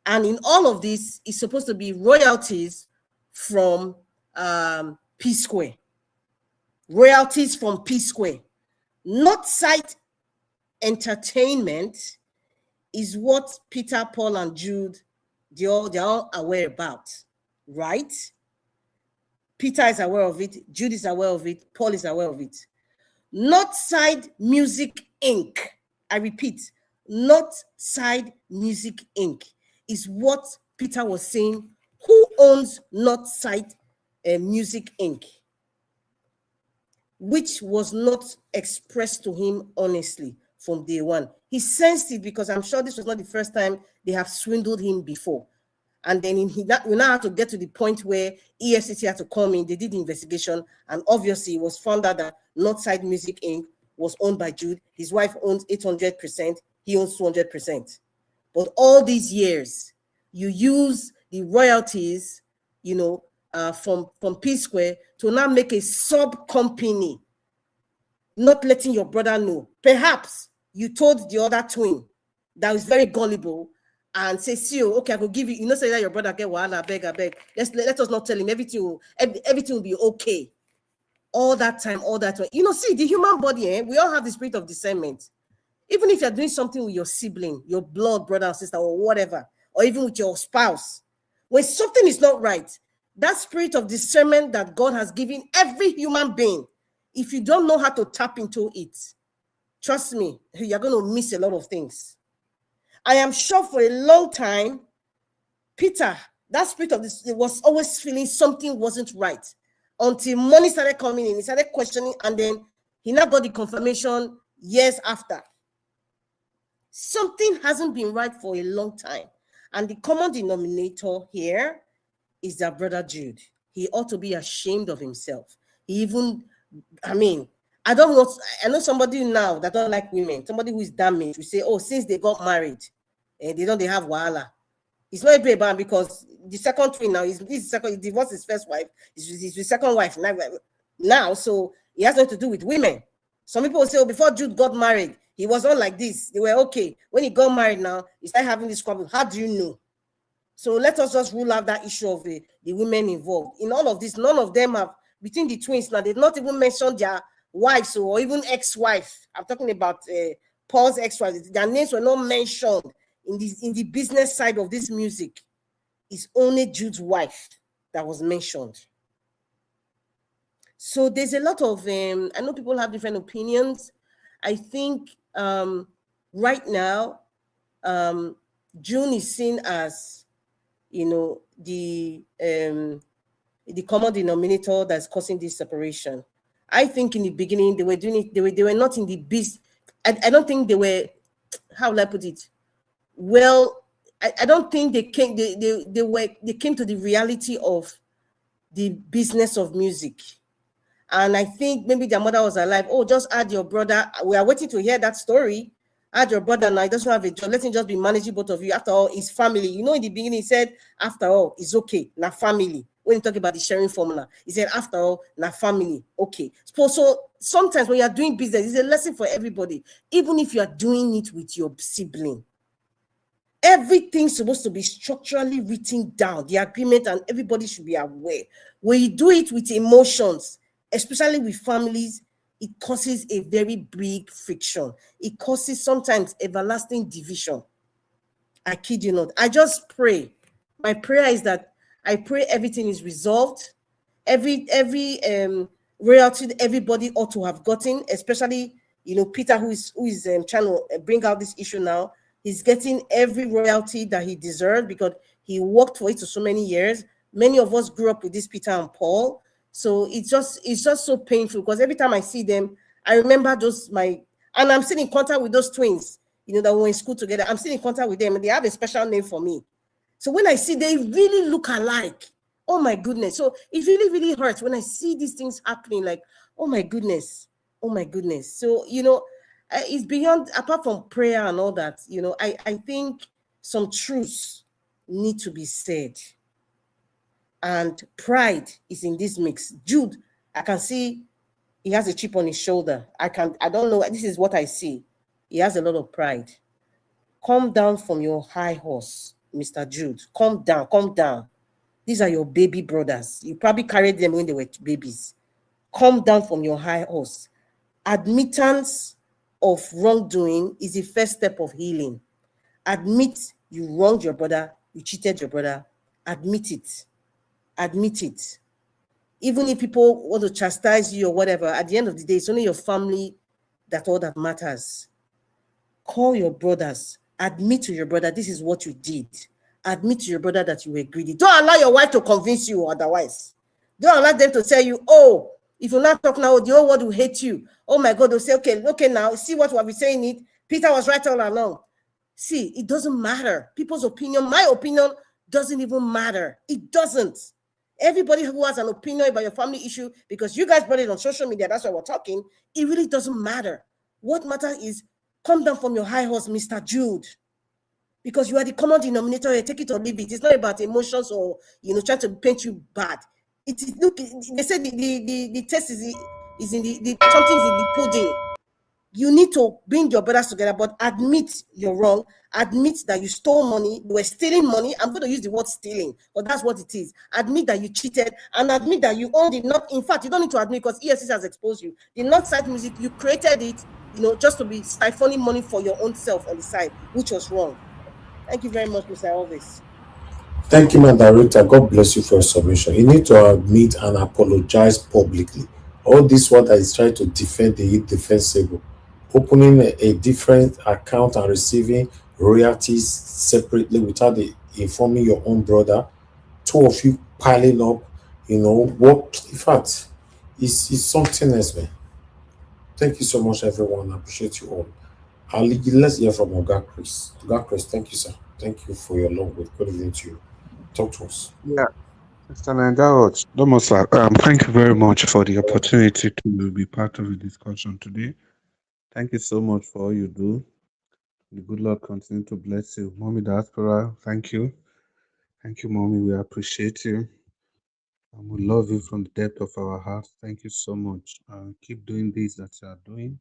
And in all of this, it's supposed to be royalties from Psquare. Royalties from Psquare. Northside Entertainment is what Peter, Paul, and Jude, they're all aware about, right? Peter is aware of it, Jude is aware of it, Paul is aware of it. Northside Music Inc. I repeat, Northside Music Inc. is what Peter was saying. Who owns Northside Music Inc.? Which was not expressed to him honestly from day one. He sensed it because I'm sure this was not the first time they have swindled him before. And then we now have to get to the point where EFCC had to come in. They did the investigation, and obviously it was found out that Northside Music Inc. was owned by Jude. His wife owns 800%. He owns 200%. But all these years, you use the royalties, you know, from Psquare to now make a sub company, not letting your brother know. Perhaps you told the other twin that was very gullible and say, see, okay, I will give you, you know, say that your brother get one, I beg. Let us not tell him everything will be okay. All that time. You know, see, the human body, we all have the spirit of discernment. Even if you're doing something with your sibling, your blood brother or sister or whatever, or even with your spouse, when something is not right, that spirit of discernment that God has given every human being, if you don't know how to tap into it, trust me, you're going to miss a lot of things. I am sure for a long time, Peter, that spirit of this, it was always feeling something wasn't right until money started coming in. He started questioning, and then he now got the confirmation years after. Something hasn't been right for a long time. And the common denominator here is that brother Jude. He ought to be ashamed of himself. He even, I mean, I know somebody now that don't like women, somebody who is damaged, we say, oh, since they got married, they have wahala. It's not a bad man because the second twin now, he divorced his first wife, he's his second wife now, so it has nothing to do with women. Some people will say, oh, before Jude got married, he was not like this. They were okay. When he got married now, he started having this problem. How do you know? So let us just rule out that issue of the women involved. In all of this, none of them have, between the twins now, they've not even mentioned their wives or even ex-wife. I'm talking about Paul's ex-wife. Their names were not mentioned in the business side of this music, is only Jude's wife that was mentioned. So there's a lot of, I know people have different opinions. I think right now, June is seen as, the common denominator that's causing this separation. I think in the beginning they were doing it, they were not in the biz. I don't think they were, how will I put it? Well, I don't think they came they came to the reality of the business of music. And I think maybe their mother was alive. Oh, just add your brother. We are waiting to hear that story. Add your brother now. He doesn't have a job. Let him just be managing both of you. After all, his family. In the beginning, he said, after all, it's okay. Now family. When you talk about the sharing formula, he said, after all, now family. Okay. So sometimes when you are doing business, it's a lesson for everybody. Even if you are doing it with your sibling, everything's supposed to be structurally written down, the agreement, and everybody should be aware. When you do it with emotions, especially with families, it causes a very big friction. It causes sometimes everlasting division. I kid you not. I just pray. My prayer is that I pray everything is resolved. Every royalty everybody ought to have gotten, especially Peter, who is trying to bring out this issue now. He's getting every royalty that he deserved because he worked for it for so many years. Many of us grew up with this Peter and Paul. So it's just so painful because every time I see them, I remember and I'm still in contact with those twins, that were in school together. I'm still in contact with them and they have a special name for me. So when I see they really look alike, oh my goodness. So it really, really hurts when I see these things happening, like, oh my goodness. So, it's beyond, apart from prayer and all that, I think some truths need to be said. And pride is in this mix. Jude, I can see he has a chip on his shoulder. I don't know. This is what I see. He has a lot of pride. Come down from your high horse, Mr. Jude. Come down. These are your baby brothers. You probably carried them when they were babies. Come down from your high horse. Admittance of wrongdoing is the first step of healing. Admit you wronged your brother, you cheated your brother. Admit it. Even if people want to chastise you or whatever, at the end of the day, it's only your family that all that matters. Call your brothers. Admit to your brother, this is what you did. Admit to your brother that you were greedy. Don't allow your wife to convince you otherwise. Don't allow them to tell you, oh, if you not talk now, the whole world will hate you. Oh my God, they'll say, okay, now, see what we're saying it. Peter was right all along. See, it doesn't matter. People's opinion, my opinion doesn't even matter. It doesn't. Everybody who has an opinion about your family issue, because you guys brought it on social media, that's why we're talking, it really doesn't matter. What matters is come down from your high horse, Mr. Jude. Because you are the common denominator, you take it or leave it. It's not about emotions or trying to paint you bad. It is, look, they say the test is in the something is in the pudding. You need to bring your brothers together, but admit you're wrong. Admit that you stole money, you were stealing money. I'm going to use the word stealing, but that's what it is. Admit that you cheated and admit that you owned it. Not, in fact, you don't need to admit because EFCC has exposed you. The Northside music, you created it, just to be siphoning money for your own self on the side, which was wrong. Thank you very much, Mr. Elvis. Thank you, my director. God bless you for your submission. You need to admit and apologize publicly. All this one that is trying to defend the indefensible, opening a different account and receiving royalties separately without informing your own brother, two of you piling up, what, in fact, it's something else, man. Thank you so much, everyone. I appreciate you all. Let's hear from Oga Chris. Oga Chris, thank you, sir. Thank you for your long wait. Good evening to you. Talk to us. Yeah, Mr. Nangaot, Domosa, thank you very much for the opportunity to be part of the discussion today. Thank you so much for all you do. The good Lord continue to bless you. Mommy Diaspora, thank you. Thank you, Mommy. We appreciate you. And we love you from the depth of our hearts. Thank you so much. Keep doing this that you are doing.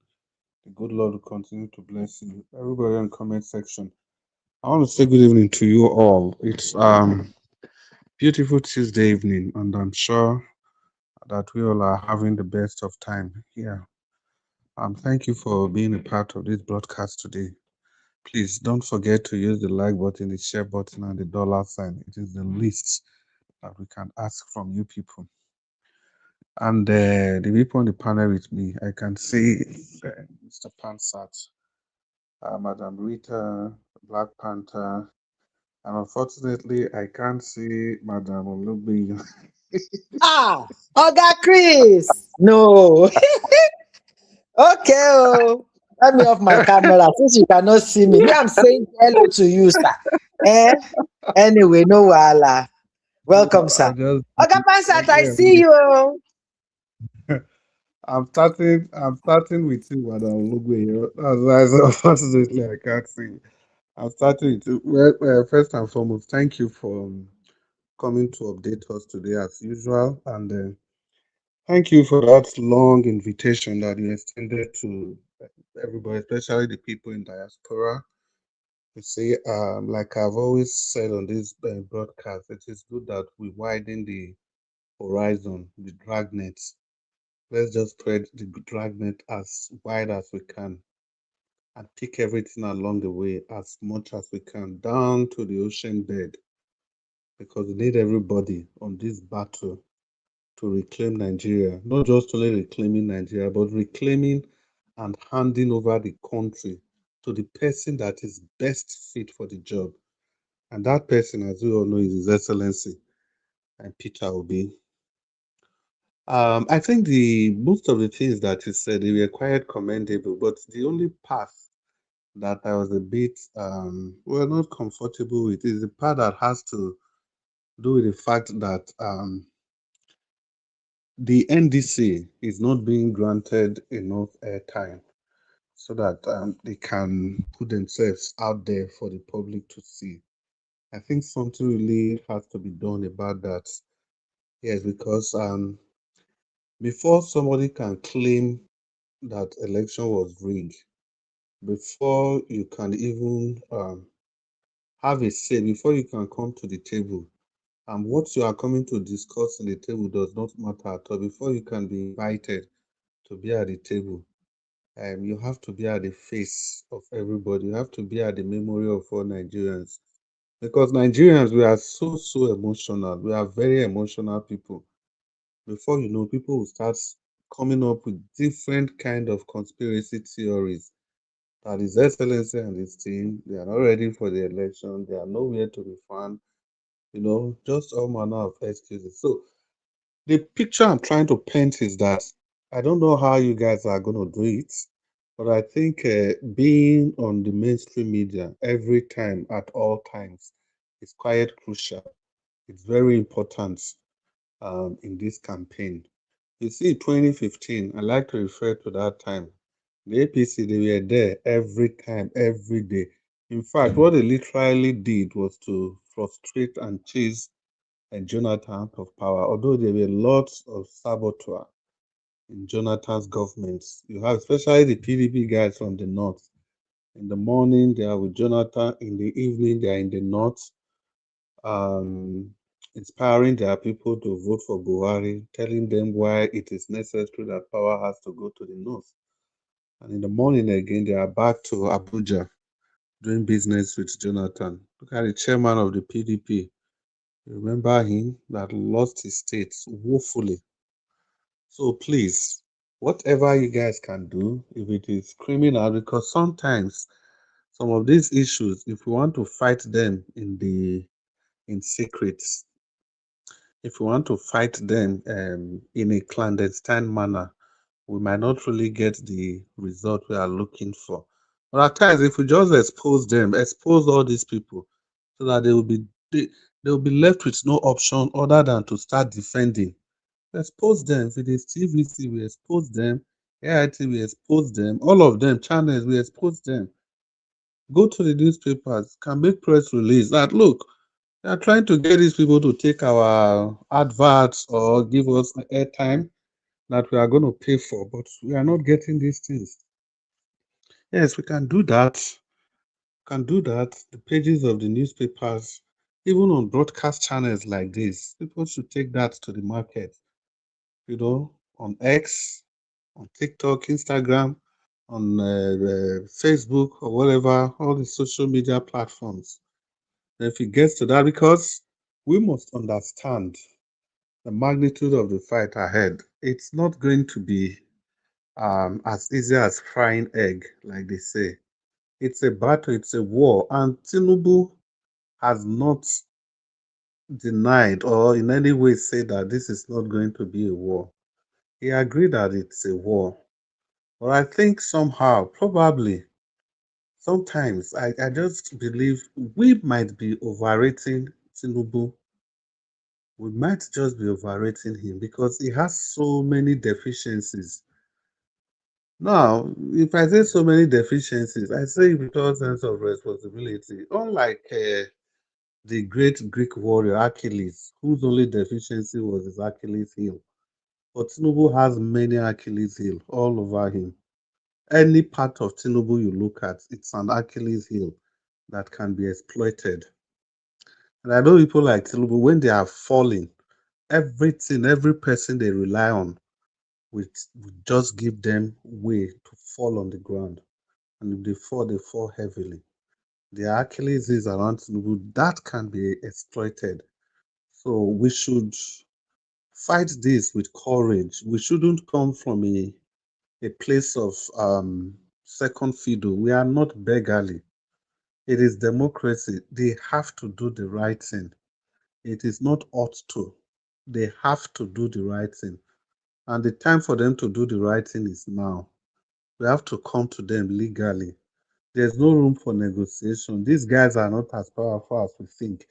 The good Lord will continue to bless you. Everybody in the comment section, I want to say good evening to you all. It's beautiful Tuesday evening, and I'm sure that we all are having the best of time here. Thank you for being a part of this broadcast today. Please don't forget to use the like button, the share button, and the dollar sign. It is the least that we can ask from you people. And the people on the panel with me, I can see Mr. Pansat, Madam Rita, Black Panther, and unfortunately, I can't see Madam Olubi. Ah, Oga Chris. No. Okay. Oh. Let me off my camera since you cannot see me. Me, I'm saying hello to you, sir. Eh? Anyway, no wahala. Welcome, sir. Oga Pansat, I see you. I'm starting with you, Madam Olubi. Unfortunately, I can't see. I'm starting with you. Well, first and foremost, thank you for coming to update us today as usual. And thank you for that long invitation that you extended to everybody, especially the people in diaspora. You see, like I've always said on this broadcast, it is good that we widen the horizon, the dragnet. Let's just spread the dragnet as wide as we can and pick everything along the way as much as we can down to the ocean bed, because we need everybody on this battle to reclaim Nigeria, not just only reclaiming Nigeria, but reclaiming and handing over the country to the person that is best fit for the job. And that person, as we all know, is His Excellency and Peter Obi. I think the most of the things that he said, they were quite commendable, but the only part that I was a bit well, not comfortable with is the part that has to do with the fact that the NDC is not being granted enough airtime so that they can put themselves out there for the public to see. I think something really has to be done about that. Yes, because before somebody can claim that election was rigged, before you can even have a say, before you can come to the table, and what you are coming to discuss in the table does not matter at all, before you can be invited to be at the table, you have to be at the face of everybody. You have to be at the memory of all Nigerians. Because Nigerians, we are so emotional. We are very emotional people. Before you know, people will start coming up with different kind of conspiracy theories that His Excellency and his team, they are not ready for the election. They are nowhere to be found. Just all manner of excuses. So the picture I'm trying to paint is that I don't know how you guys are going to do it, but I think being on the mainstream media every time, at all times, is quite crucial. It's very important in this campaign. You see, 2015, I like to refer to that time. The APC, they were there every time, every day. In fact, what they literally did was to frustrate and chase Jonathan out of power, although there were lots of saboteur in Jonathan's government. You have especially the PDP guys from the north. In the morning, they are with Jonathan. In the evening, they are in the north, inspiring their people to vote for Buhari, telling them why it is necessary that power has to go to the north. And in the morning again, they are back to Abuja doing business with Jonathan. Look at the chairman of the PDP. You remember him that lost his state woefully. So please, whatever you guys can do, if it is criminal, because sometimes some of these issues, if we want to fight them in secret, if we want to fight them in a clandestine manner, we might not really get the result we are looking for. But at times, if we just expose them, expose all these people, so that they will be left with no option other than to start defending. Expose them. If it is TVC, we expose them. AIT, we expose them. All of them, channels, we expose them. Go to the newspapers, can make press release that look, they are trying to get these people to take our adverts or give us airtime that we are going to pay for, but we are not getting these things. Yes, we can do that. Can do that. The pages of the newspapers, even on broadcast channels like this, people should take that to the market. On X, on TikTok, Instagram, on Facebook or whatever, all the social media platforms. And if it gets to that, because we must understand the magnitude of the fight ahead. It's not going to be as easy as frying egg, like they say. It's a battle, it's a war, and Tinubu has not denied or in any way said that this is not going to be a war. He agreed that it's a war. But I think somehow, probably, sometimes I just believe we might be overrating Tinubu. We might just be overrating him because he has so many deficiencies. Now, if I say so many deficiencies, I say with all sense of responsibility. Unlike the great Greek warrior Achilles, whose only deficiency was his Achilles heel. But Tinubu has many Achilles heel all over him. Any part of Tinubu you look at, it's an Achilles heel that can be exploited. And I know people like Tinubu, when they are falling, everything, every person they rely on will just give them way to fall on the ground. And if they fall heavily. The Achilles is around Tinubu, that can be exploited. So we should fight this with courage. We shouldn't come from a place of second fiddle. We are not beggarly. It is democracy. They have to do the right thing. It is not ought to. They have to do the right thing. And the time for them to do the right thing is now. We have to come to them legally. There's no room for negotiation. These guys are not as powerful as we think.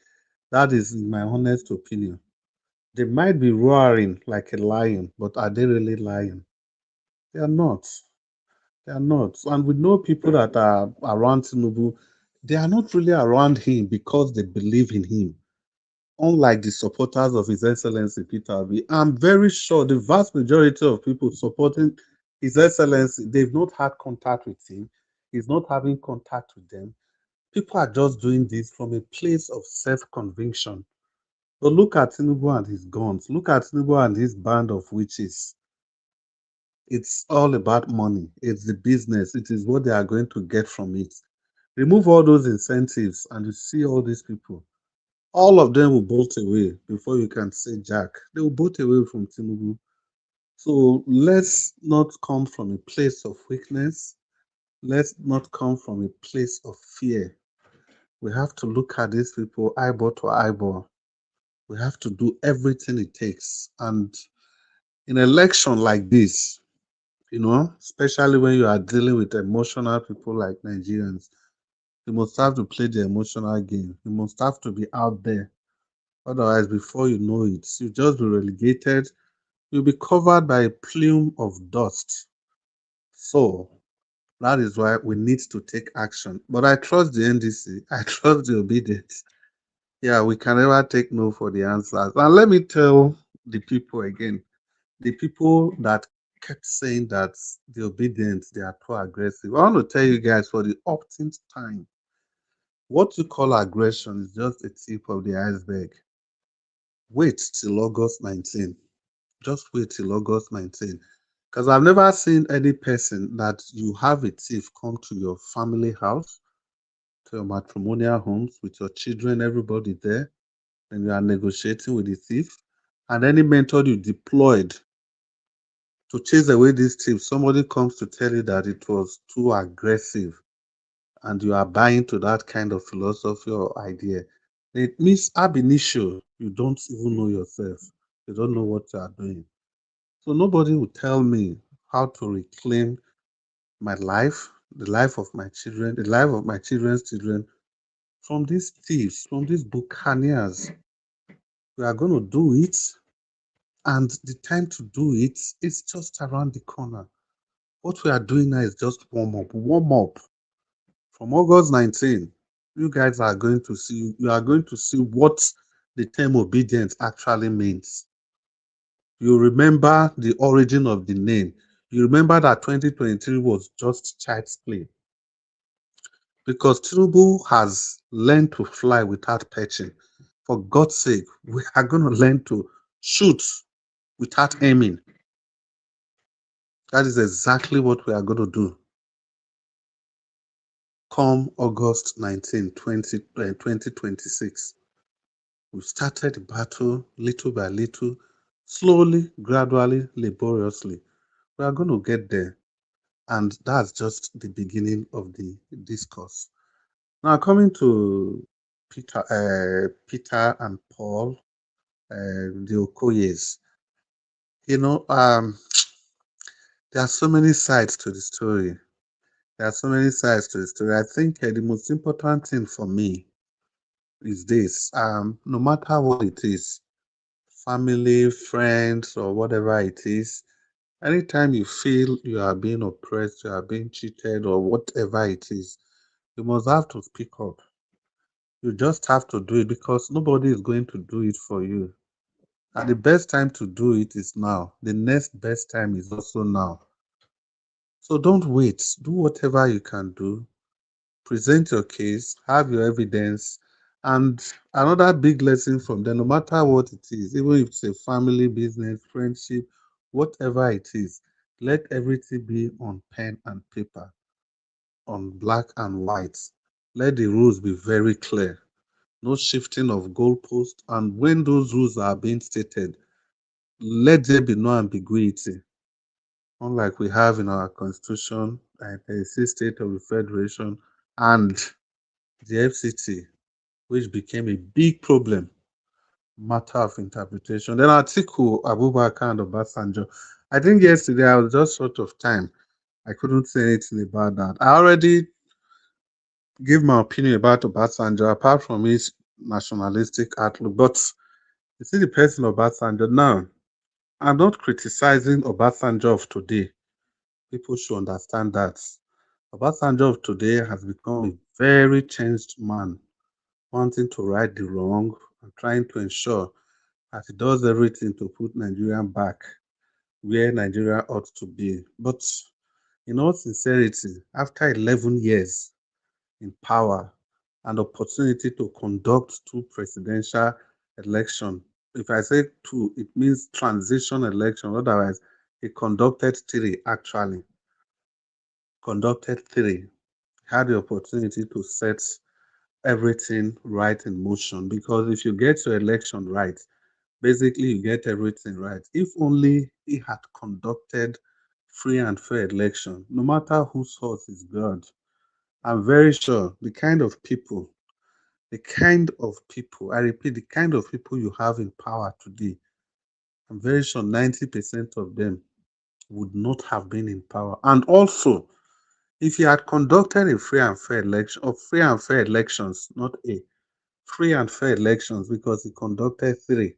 That is my honest opinion. They might be roaring like a lion, but are they really lying? They are not. They are not. And we know people that are around Tinubu, they are not really around him because they believe in him. Unlike the supporters of His Excellency Peter Obi, I'm very sure the vast majority of people supporting His Excellency, they've not had contact with him. He's not having contact with them. People are just doing this from a place of self-conviction. But look at Tinubu and his guns. Look at Tinubu and his band of witches. It's all about money. It's the business. It is what they are going to get from it. Remove all those incentives and you see all these people. All of them will bolt away before you can say Jack. They will bolt away from Tinubu. So let's not come from a place of weakness. Let's not come from a place of fear. We have to look at these people eyeball to eyeball. We have to do everything it takes. And in an election like this, especially when you are dealing with emotional people like Nigerians, you must have to play the emotional game. You must have to be out there. Otherwise, before you know it, you'll just be relegated. You'll be covered by a plume of dust. So that is why we need to take action. But I trust the NDC. I trust the obedience. Yeah, we can never take no for the answers. And let me tell the people again, the people that kept saying that the obedience, they are too aggressive. I want to tell you guys for the umpteenth time, what you call aggression is just a tip of the iceberg. Wait till August 19. Just wait till August 19. Because I've never seen any person that you have a thief come to your family house, to your matrimonial homes with your children, everybody there, and you are negotiating with the thief, and any method you deployed to chase away this thief, somebody comes to tell you that it was too aggressive, and you are buying to that kind of philosophy or idea. It means ab initio, you don't even know yourself. You don't know what you are doing. So nobody will tell me how to reclaim my life, the life of my children, the life of my children's children from these thieves, from these buccaneers. We are going to do it, and the time to do it is just around the corner. What we are doing now is just warm up. Warm up. From August 19, you guys are going to see, you are going to see what the term obedience actually means. You remember the origin of the name. You remember that 2023 was just child's play. Because Tinubu has learned to fly without perching. For God's sake, we are going to learn to shoot without aiming. That is exactly what we are going to do. come August 19, 2026. We started the battle little by little, slowly, gradually, laboriously. We are going to get there. And that's just the beginning of the discourse. Now, coming to Peter and Paul, the Okoyes, there are so many sides to the story. I think the most important thing for me is this. No matter what it is, family, friends, or whatever it is, anytime you feel you are being oppressed, you are being cheated, or whatever it is, you must have to speak up. You just have to do it because nobody is going to do it for you. And the best time to do it is now. The next best time is also now. So don't wait. Do whatever you can do. Present your case, have your evidence. And another big lesson from them, no matter what it is, even if it's a family, business, friendship, whatever it is, let everything be on pen and paper, on black and white. Let the rules be very clear. No shifting of goalposts. And when those rules are being stated, let there be no ambiguity. Unlike we have in our constitution, the state of the federation, and the FCT, which became a big problem, matter of interpretation. Then Atiku, Abubakar, and Obasanjo. I think yesterday I was just short of time. I couldn't say anything about that. I already gave my opinion about Obasanjo, apart from his nationalistic outlook. But you see the person Obasanjo now, I'm not criticizing Obasanjo of today. People should understand that. Obasanjo of today has become a very changed man, wanting to right the wrong and trying to ensure that he does everything to put Nigeria back where Nigeria ought to be. But in all sincerity, after 11 years in power and opportunity to conduct 2 presidential elections, if I say 2, it means transition election. Otherwise, he conducted 3 actually. Conducted 3. Had the opportunity to set everything right in motion, because if you get your election right, basically you get everything right. If only he had conducted free and fair election, no matter whose source is God, I'm very sure the kind of people, I repeat, the kind of people you have in power today, I'm very sure 90% of them would not have been in power. And also, if he had conducted a free and fair election, or free and fair elections, not free and fair elections, because he conducted 3,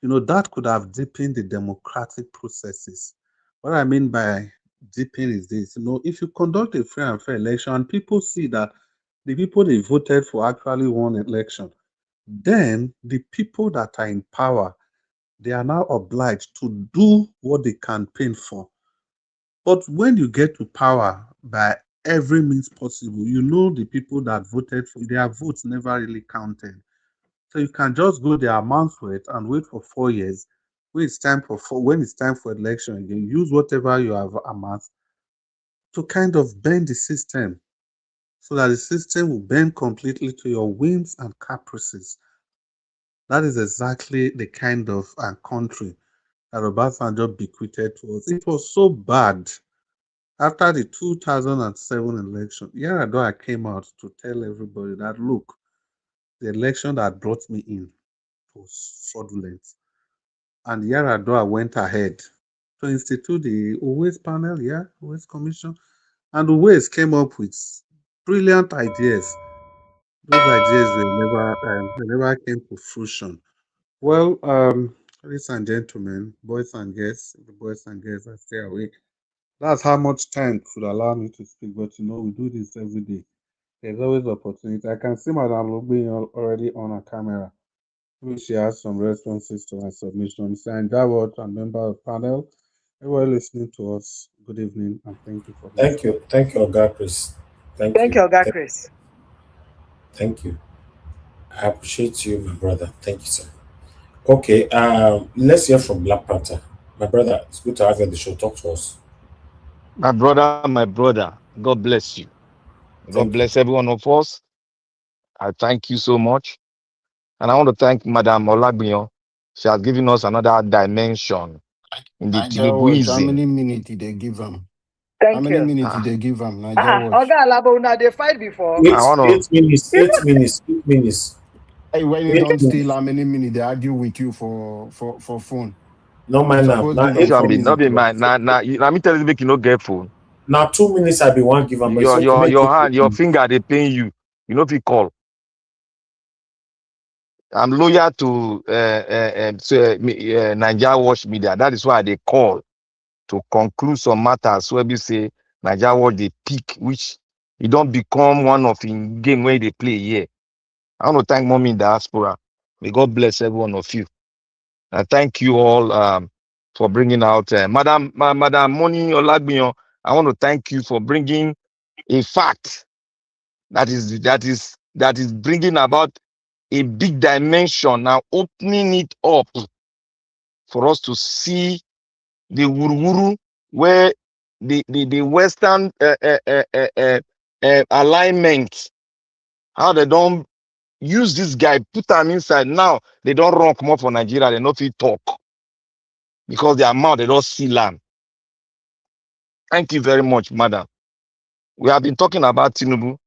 that could have deepened the democratic processes. What I mean by deepen is this, if you conduct a free and fair election and people see that the people they voted for actually won election, then the people that are in power, they are now obliged to do what they campaign for. But when you get to power by every means possible, the people that voted for their votes never really counted. So you can just go there, amount for it, and wait for 4 years. When it's time for election again, use whatever you have amassed to kind of bend the system, so that the system will bend completely to your whims and caprices. That is exactly the kind of country that Obasanjo bequeathed to us. It was so bad. After the 2007 election, Yar'Adua came out to tell everybody that, look, the election that brought me in was fraudulent. And Yar'Adua went ahead to institute the Always panel, Always commission. And Always came up with brilliant ideas. Those ideas they never came to fruition. Well, ladies and gentlemen, boys and girls, the boys and girls are still awake. That's how much time could allow me to speak, but we do this every day. There's always opportunity. I can see Madam Lugbe already on her camera. Maybe she has some responses to her submissions. And Jawad, and member of panel, everyone listening to us, good evening and thank you for listening. Thank you, Oga Chris. Thank you, Oga Chris. Thank you. I appreciate you, my brother. Thank you, sir. Okay, let's hear from Black Panther. My brother, it's good to have you on the show. Talk to us. My brother, God bless you. God bless every one of us. I thank you so much. And I want to thank Madam Olagbion. She has given us another dimension in the Nigeria Watch, how Tinubuism. many minutes did they give them? Thank how many you. minutes did they give them? Nigeria Watch. Oga Alabo, now they fight before. 8 minutes. 8 minutes. 8 minutes. Hey, when you 8 don't minutes. steal how many minutes they argue with you for phone. No mind now. Supposed Now be It on 4 8 shall be not minutes. be mine. Now me tell you make you no get phone. Now 2 minutes I be one give them, but it's okay. Make Your it hand, your finger, they pain you. You know if you call. I'm loyal to Nigeria Watch Media. That is why they call to conclude some matters where we say Nigeria Watch they pick, which you don't become one of in game where they play here. I want to thank Mommy in Diaspora. May God bless every one of you. I thank you all for bringing out Madam Moni Olagbion. I want to thank you for bringing a fact that is bringing about a big dimension now, opening it up for us to see the wuru where the Western alignment, how they don't use this guy, put them inside. Now they don't run come up for Nigeria, they not fit talk because their mouth they don't see land. Thank you very much, madam. We have been talking about Tinubu.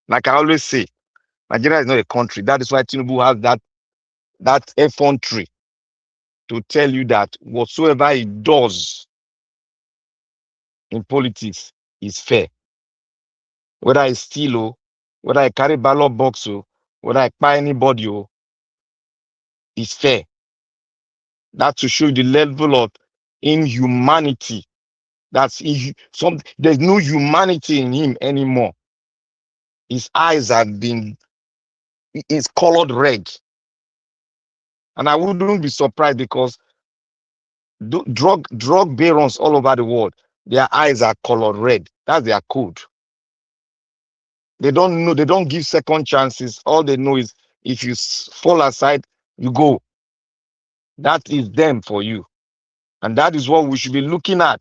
Like I always say, Nigeria is not a country. That is why Tinubu has that effrontery to tell you that whatsoever he does in politics is fair. Whether I steal, whether I carry ballot box, whether I buy anybody, is fair. That to show the level of inhumanity. There's no humanity in him anymore. His eyes have been, it's colored red. And I wouldn't be surprised because drug barons all over the world, their eyes are colored red. That's their code. They don't know, they don't give second chances. All they know is if you fall aside, you go. That is them for you. And that is what we should be looking at.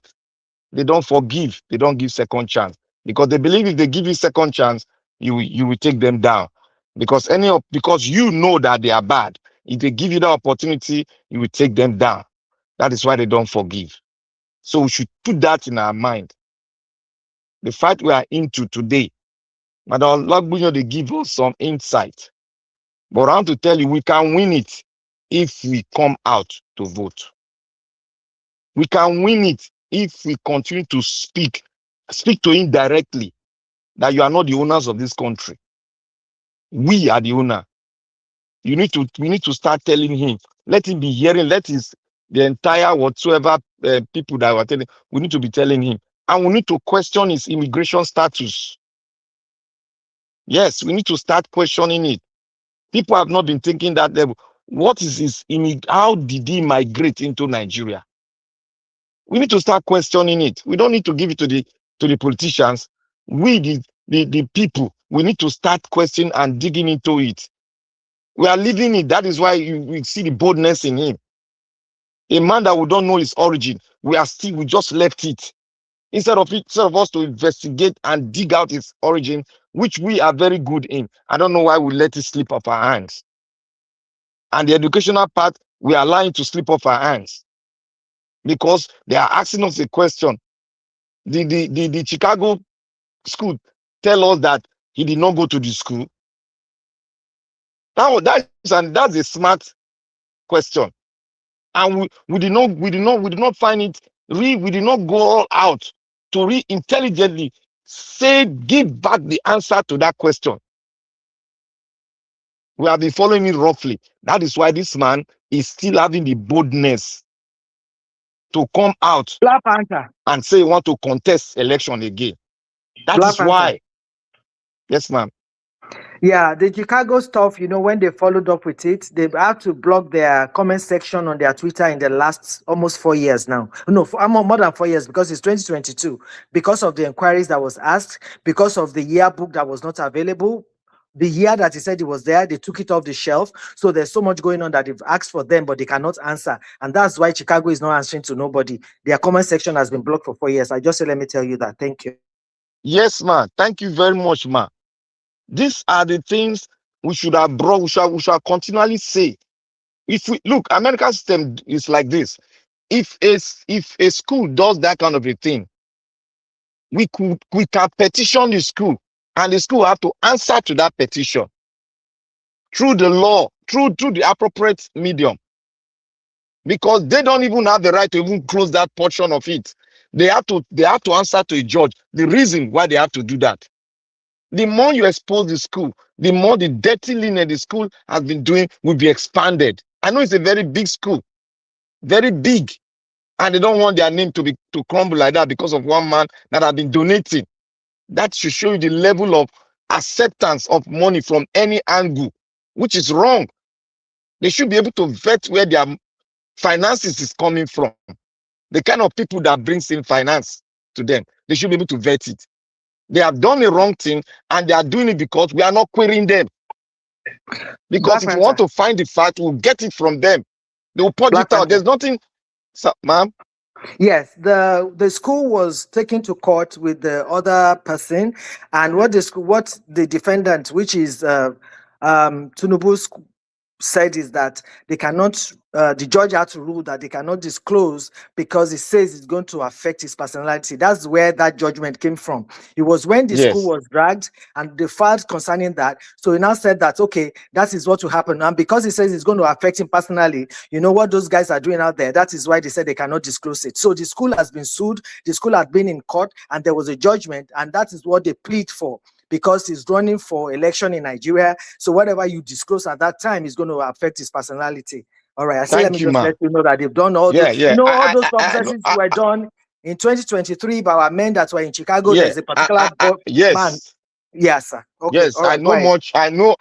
They don't forgive. They don't give second chance. Because they believe if they give you second chance, you will take them down. Because you know that they are bad. If they give you that opportunity, you will take them down. That is why they don't forgive. So we should put that in our mind. The fight we are into today, Madam Lagbunya, they give us some insight. But I want to tell you, we can win it if we come out to vote. We can win it if we continue to speak to him directly that you are not the owners of this country. We are the owner. We need to start telling him. Let him be hearing. The entire whatsoever people that were telling. We need to be telling him, and we need to question his immigration status. Yes, we need to start questioning it. People have not been thinking that level. What is his how did he migrate into Nigeria? We need to start questioning it. We don't need to give it to the politicians. We the people, we need to start questioning and digging into it. We are living it. That is why we see the boldness in him. A man that we don't know his origin, we just left it. Instead of us to investigate and dig out his origin, which we are very good in. I don't know why we let it slip off our hands. And the educational part, we are allowing to slip off our hands. Because they are asking us a question. The Chicago school tell us that he did not go to the school. That's a smart question. And we did not find it, we did not go all out to intelligently give back the answer to that question. We have been following it roughly. That is why this man is still having the boldness to come out and say he want to contest election again. That is why. Yes, ma'am. Yeah, the Chicago stuff, when they followed up with it, they had to block their comment section on their Twitter in the last almost 4 years now. No, more than 4 years because it's 2022. Because of the inquiries that was asked, because of the yearbook that was not available, the year that he said it was there, they took it off the shelf. So there's so much going on that they've asked for them, but they cannot answer. And that's why Chicago is not answering to nobody. Their comment section has been blocked for 4 years. I just said, let me tell you that. Thank you. Yes, ma. Thank you very much, ma. These are the things we should have brought. We shall continually say. If we look, American system is like this. If a school does that kind of a thing, we can petition the school, and the school have to answer to that petition through the law, through the appropriate medium, because they don't even have the right to even close that portion of it. They have to answer to a judge the reason why they have to do that. The more you expose the school, the more the dirty linen the school has been doing will be expanded. I know it's a very big school, very big, and they don't want their name to crumble like that because of one man that has been donating. That should show you the level of acceptance of money from any angle, which is wrong. They should be able to vet where their finances is coming from. The kind of people that brings in finance to them, they should be able to vet it. They have done the wrong thing, and they are doing it because we are not querying them. Because if you want to find the fact, we'll get it from them. They will purge it out. There's nothing, ma'am. Yes, the school was taken to court with the other person, and what the defendant, which is Tinubu, said is that they cannot. The judge had to rule that they cannot disclose because it says it's going to affect his personality. That's where that judgment came from. It was when the school was dragged and they filed concerning that. So he now said that, okay, that is what will happen. And because he says it's going to affect him personally, you know what those guys are doing out there. That is why they said they cannot disclose it. So the school has been sued. The school had been in court and there was a judgment, and that is what they plead for, because he's running for election in Nigeria. So whatever you disclose at that time is going to affect his personality. All right. Let me just let you know that they've done all those. You know, all those processes were done in 2023 by our men that were in Chicago. There's a particular man. Yes, sir. Okay. Yes, I know much. I know.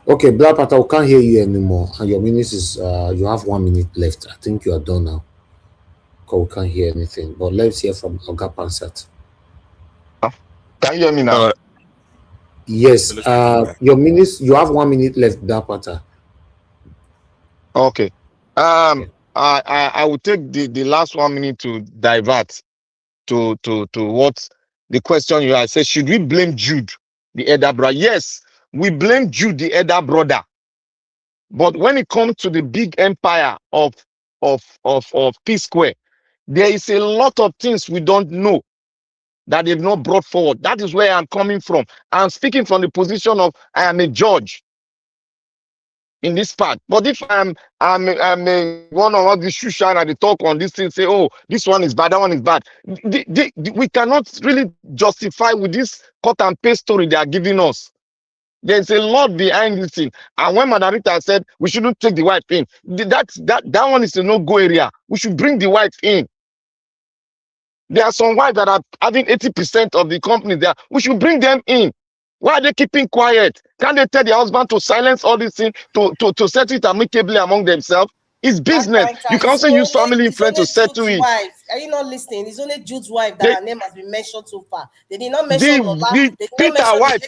Okay, Black Panther, we can't hear you anymore, and your minutes is you have 1 minute left. I think you are done now. Because we can't hear anything. But let's hear from Oga Pansat. Can you hear me now? Yes. Your minutes, you have 1 minute left, Black Panther. Okay. I will take the last 1 minute to divert to what the question you asked. Say, should we blame Jude, the elder brother? Yes, we blame Jude, the elder brother. But when it comes to the big empire of Psquare, there is a lot of things we don't know that they've not brought forward. That is where I'm coming from. I'm speaking from the position of I am a judge in this part. But if I'm a one of all these shoe shine and they talk on this thing, say, oh, this one is bad, that one is bad. We cannot really justify with this cut and paste story they are giving us. There's a lot behind this thing. And when Madam Rita said we shouldn't take the wife in, that one is a no-go area. We should bring the wife in. There are some wives that are having 80% of the company there. We should bring them in. Why are they keeping quiet? Can't they tell their husband to silence all these things, to settle it amicably among themselves? It's business. You can also use family influence to settle it. Are you not listening? It's only Jude's wife that her name has been mentioned so far. They did not mention Peter's wife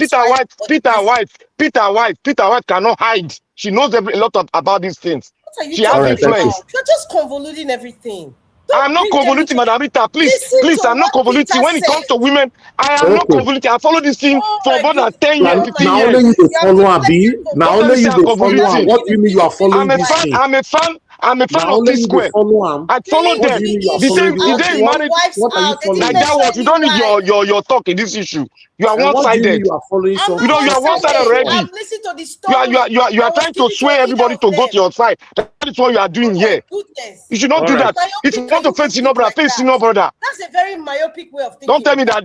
cannot hide. She knows a lot about these things. She has influence. You're just convoluting everything. I'm not convoluting, Madam Rita. Please, I'm not convoluting. When it comes to women, I am not convoluting. I follow this thing for more than 10 years, 15 now years. Only you follow Abi. Now only you follow. What do you mean you are following this thing? I'm a fan of Psquare. I follow them. The day married, what are you following? Like that was, you don't need your talk in this issue. You are one-sided. You are following something. You are one-sided already. I'm listening to the story. You are trying to sway everybody to go to your side. That is what you are doing here. You should not do that. If you want to face senior brother, face senior brother. That's a very myopic way of thinking. Don't tell me that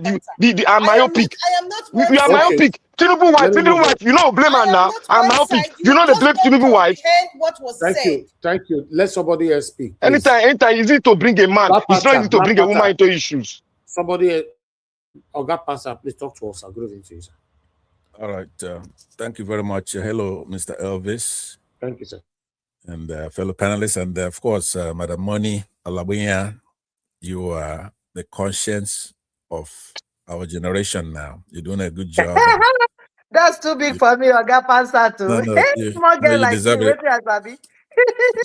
I'm myopic. I am not. You are myopic. Tinubu wife. You know, blame her now. I'm myopic. You know the blame Tinubu wife. What was said. Thank you. Let somebody else speak. Please. Anytime, easy to bring a man. It's not easy to bring a woman into issues. Somebody, Oga Pastor, please talk to us. I'll go into it. All right. Thank you very much. Hello, Mr. Elvis. Thank you, sir. And fellow panelists, and of course, Madam Moni Alabunya, you are the conscience of our generation now. You're doing a good job. That's too big for me. I got Pansa too. No, Small girl you like me. deserve it. Wait till I sabi.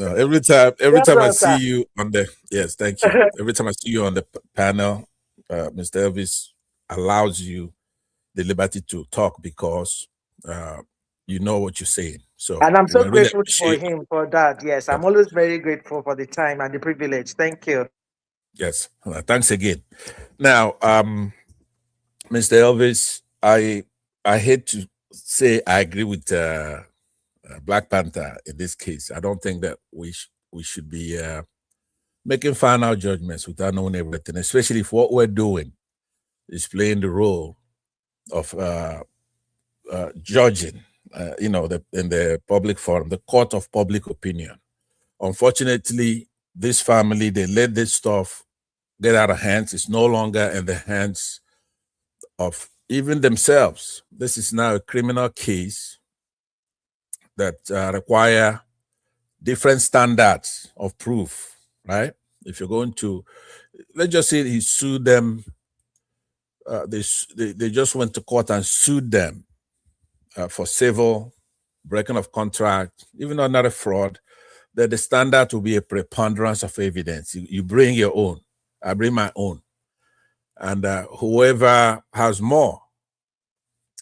No, every time Well I done, see sir. you on the yes, thank you. Every time I see you on the panel, Mr. Elvis allows you the liberty to talk because you know what you're saying. So And I'm so we really grateful for appreciate. him for that. Yes, I'm always very grateful for the time and the privilege. Thank you. Yes, thanks again. Now, Mr. Elvis, I hate to say I agree with Black Panther in this case. I don't think that we should be making final judgments without knowing everything, especially if what we're doing is playing the role of judging, in the public forum, the court of public opinion. Unfortunately, this family, they let this stuff get out of hands. It's no longer in the hands of even themselves. This is now a criminal case that require different standards of proof, right? If you're going to, let's just say he sued them, they just went to court and sued them for civil breaking of contract, even though not a fraud, that the standard will be a preponderance of evidence. You bring your own, I bring my own. And whoever has more,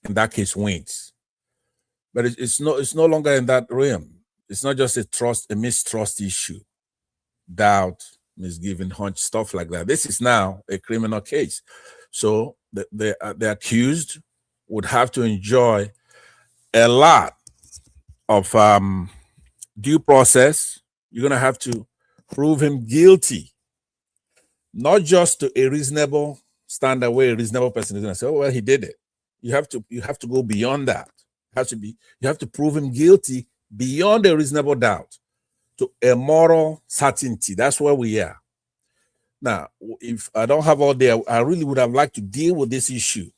in that case, wins. But it's no longer in that realm. It's not just a mistrust issue, doubt, misgiving, hunch, stuff like that. This is now a criminal case. So the accused would have to enjoy a lot of due process. You're going to have to prove him guilty, not just to a reasonable standard where a reasonable person is going to say, oh, well, he did it. You have to go beyond that. You have to prove him guilty beyond a reasonable doubt to a moral certainty. That's where we are. Now, if I don't have all day, I really would have liked to deal with this issue,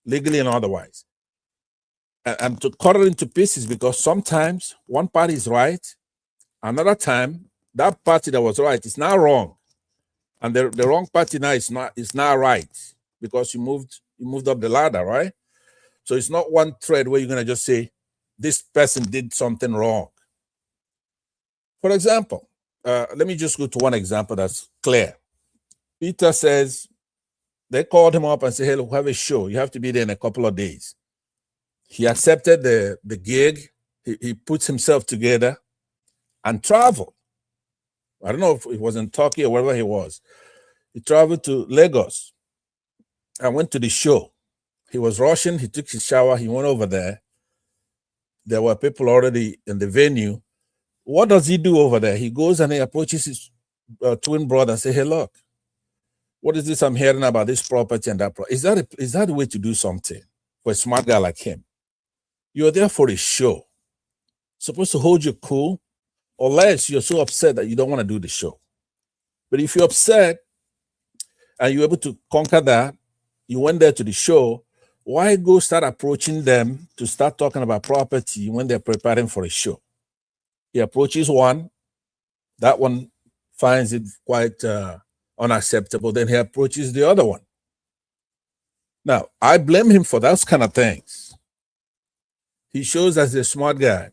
legally and otherwise, and to cut it into pieces, because sometimes one party is right, another time that party that was right is now wrong, and the wrong party now is now right because you moved up the ladder, right? So it's not one thread where you're gonna just say this person did something wrong. For example, let me just go to one example that's clear. Peter says they called him up and said, hey, look, we have a show. You have to be there in a couple of days. He accepted the gig. He puts himself together and traveled. I don't know if it was in Turkey or wherever he was. He traveled to Lagos and went to the show. He was rushing. He took his shower. He went over there. There were people already in the venue. What does he do over there? He goes and he approaches his twin brother and says, hey, look, what is this I'm hearing about this property and that property? Is that a way to do something for a smart guy like him? You're there for a show. Supposed to hold you cool, unless you're so upset that you don't want to do the show. But if you're upset and you're able to conquer that, you went there to the show, why go start approaching them to start talking about property when they're preparing for a show? He approaches one, that one finds it quite unacceptable, then he approaches the other one. Now, I blame him for those kind of things. He shows as a smart guy,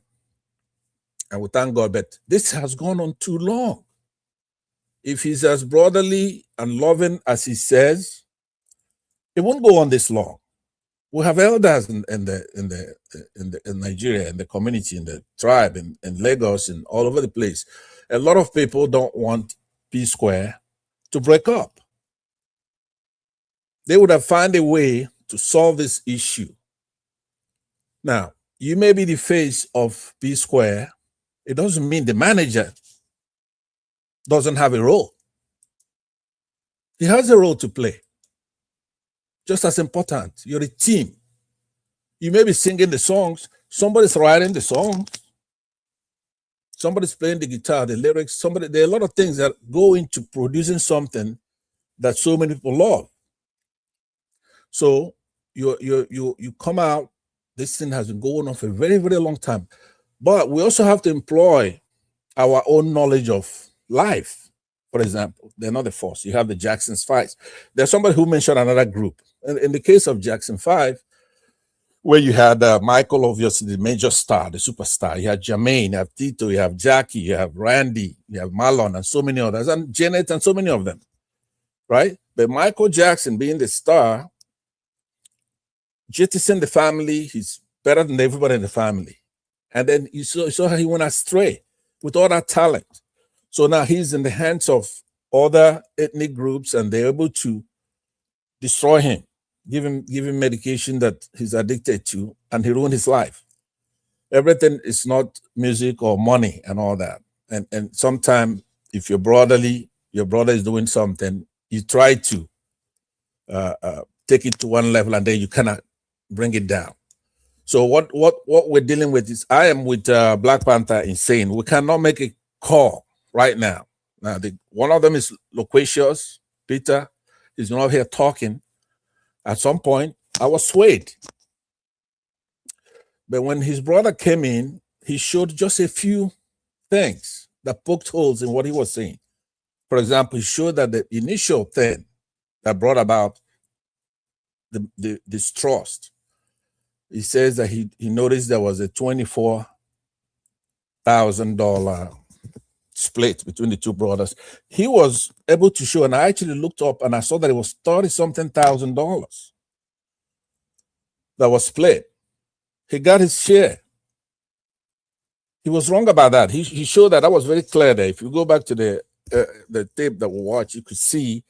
and we thank God, but this has gone on too long. If he's as brotherly and loving as he says, it won't go on this long. We have elders in Nigeria, in the community, in the tribe, in Lagos, and all over the place. A lot of people don't want Psquare to break up. They would have found a way to solve this issue. Now, you may be the face of Psquare. It doesn't mean the manager doesn't have a role. He has a role to play. Just as important. You're a team. You may be singing the songs. Somebody's writing the songs. Somebody's playing the guitar, the lyrics. There are a lot of things that go into producing something that so many people love. So you come out. This thing has been going on for a very, very long time. But we also have to employ our own knowledge of life. For example, they're not the force. You have the Jackson 5. There's somebody who mentioned another group. In the case of Jackson 5, where you had Michael, obviously the major star, the superstar. You had Jermaine, you have Tito, you have Jackie, you have Randy, you have Marlon, and so many others, and Janet, and so many of them, right? But Michael Jackson, being the star, jettisoned the family. He's better than everybody in the family. And then you saw how he went astray with all that talent. So now he's in the hands of other ethnic groups, and they're able to destroy him, give him medication that he's addicted to, and he ruined his life. Everything is not music or money and all that. And sometimes if your brother is doing something, you try to take it to one level, and then you cannot bring it down. So what we're dealing with is, I am with Black Panther Insane. We cannot make a call right now. Now, one of them is loquacious. Peter is not here talking. At some point, I was swayed. But when his brother came in, he showed just a few things that poked holes in what he was saying. For example, he showed that the initial thing that brought about the distrust, he says that he noticed there was a $24,000 split between the two brothers. He was able to show, and I actually looked up and I saw that it was $30-something thousand that was split. He got his share. He was wrong about that. He showed that was very clear there. If you go back to the tape that we watched, you could see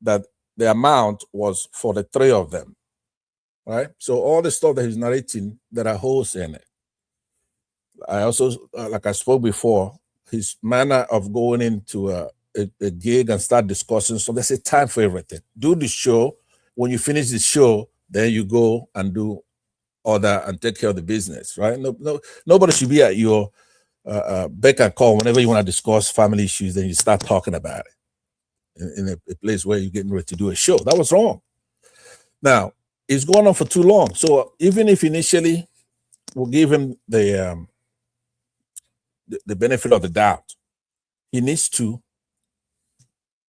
that the amount was for the three of them, right? So all the stuff that he's narrating, there are holes in it. I also, like I spoke before, his manner of going into a gig and start discussing. So there's a time for everything. Do the show. When you finish the show, then you go and do order and take care of the business, right? Nobody should be at your beck and call whenever you want to discuss family issues. Then you start talking about it in a place where you're getting ready to do a show. That was wrong. Now it's going on for too long. So even if initially we'll give him the benefit of the doubt, he needs to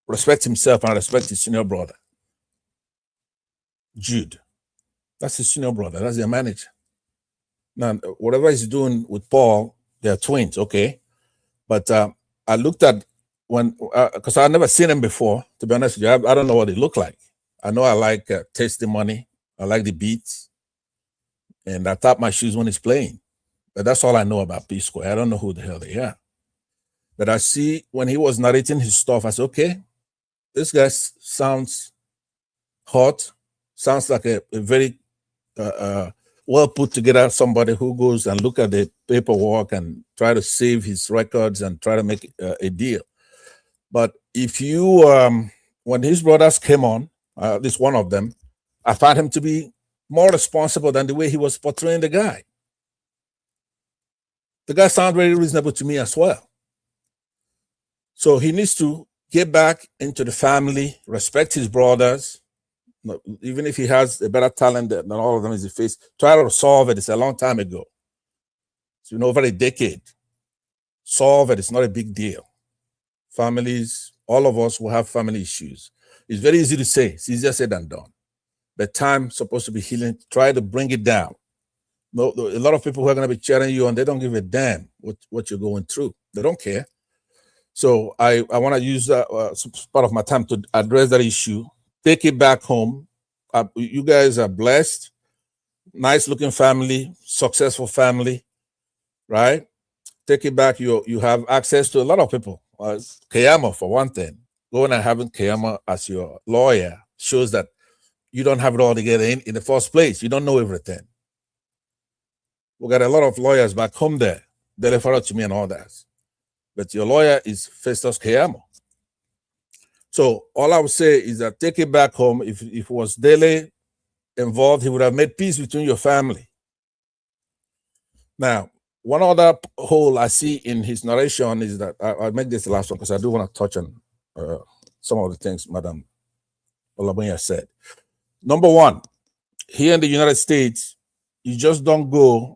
respect himself and respect his senior brother, Jude. That's his senior brother. That's their manager. Now, whatever he's doing with Paul, they're twins, okay? But I looked at because I've never seen him before, to be honest with you. I don't know what they look like. I know I like testimony. I like the beats. And I tap my shoes when he's playing. But that's all I know about Psquare. I don't know who the hell they are. But I see when he was narrating his stuff, I said, okay, this guy sounds hot, sounds like a very well put together somebody who goes and look at the paperwork and try to save his records and try to make a deal. But if you, when his brothers came on, at least one of them, I found him to be more responsible than the way he was portraying the guy. The guy sounded very reasonable to me as well. So he needs to get back into the family, respect his brothers. Even if he has a better talent than all of them is the face, try to solve it. It's a long time ago. It's been over a decade. Solve it. It's not a big deal. Families, all of us will have family issues. It's very easy to say. It's easier said than done. But time's supposed to be healing. Try to bring it down. No, a lot of people who are going to be cheering you on, they don't give a damn what you're going through. They don't care. So I want to use part of my time to address that issue. Take it back home. You guys are blessed. Nice looking family, successful family, right? Take it back. You have access to a lot of people. Kayama, for one thing. Going and having Kayama as your lawyer shows that you don't have it all together in the first place. You don't know everything. We got a lot of lawyers back home there. They refer to me and all that. But your lawyer is Festus Kayama. So all I would say is that take it back home. If it was Dele involved, he would have made peace between your family. Now, one other hole I see in his narration is that I'll make this the last one because I do want to touch on some of the things Madam Olabunya said. Number one, here in the United States, you just don't go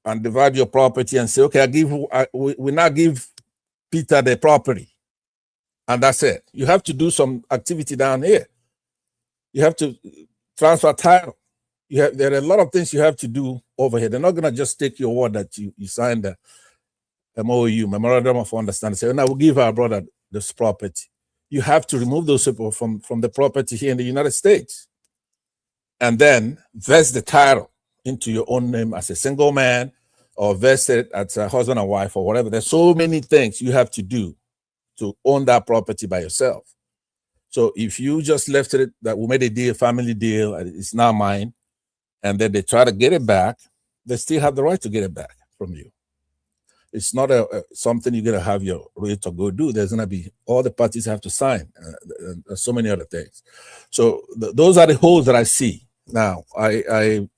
and divide your property and say, okay, we now give Peter the property. And that's it. You have to do some activity down here. You have to transfer title. There are a lot of things you have to do over here. They're not gonna just take your word that you signed the MOU, memorandum of understanding. Say, "No, we'll give our brother this property." You have to remove those people from the property here in the United States, and then vest the title into your own name as a single man, or vest it as a husband and wife, or whatever. There's so many things you have to do to own that property by yourself. So if you just left it, that we made a deal, family deal, and it's not mine, and then they try to get it back, they still have the right to get it back from you. It's not something you're gonna have your right to go do. There's gonna be, all the parties have to sign, so many other things. So those are the holes that I see. Now, I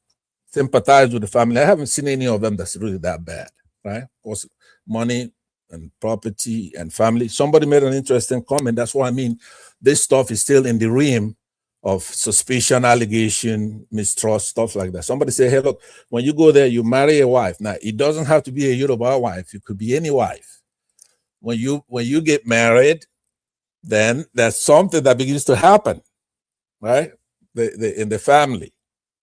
sympathize with the family. I haven't seen any of them that's really that bad, right? Of course, money and property and family. Somebody made an interesting comment. That's what I mean. This stuff is still in the realm of suspicion, allegation, mistrust, stuff like that. Somebody say, hey, look, when you go there, you marry a wife. Now, it doesn't have to be a Yoruba wife. It could be any wife. When you get married, then there's something that begins to happen, right? In the family.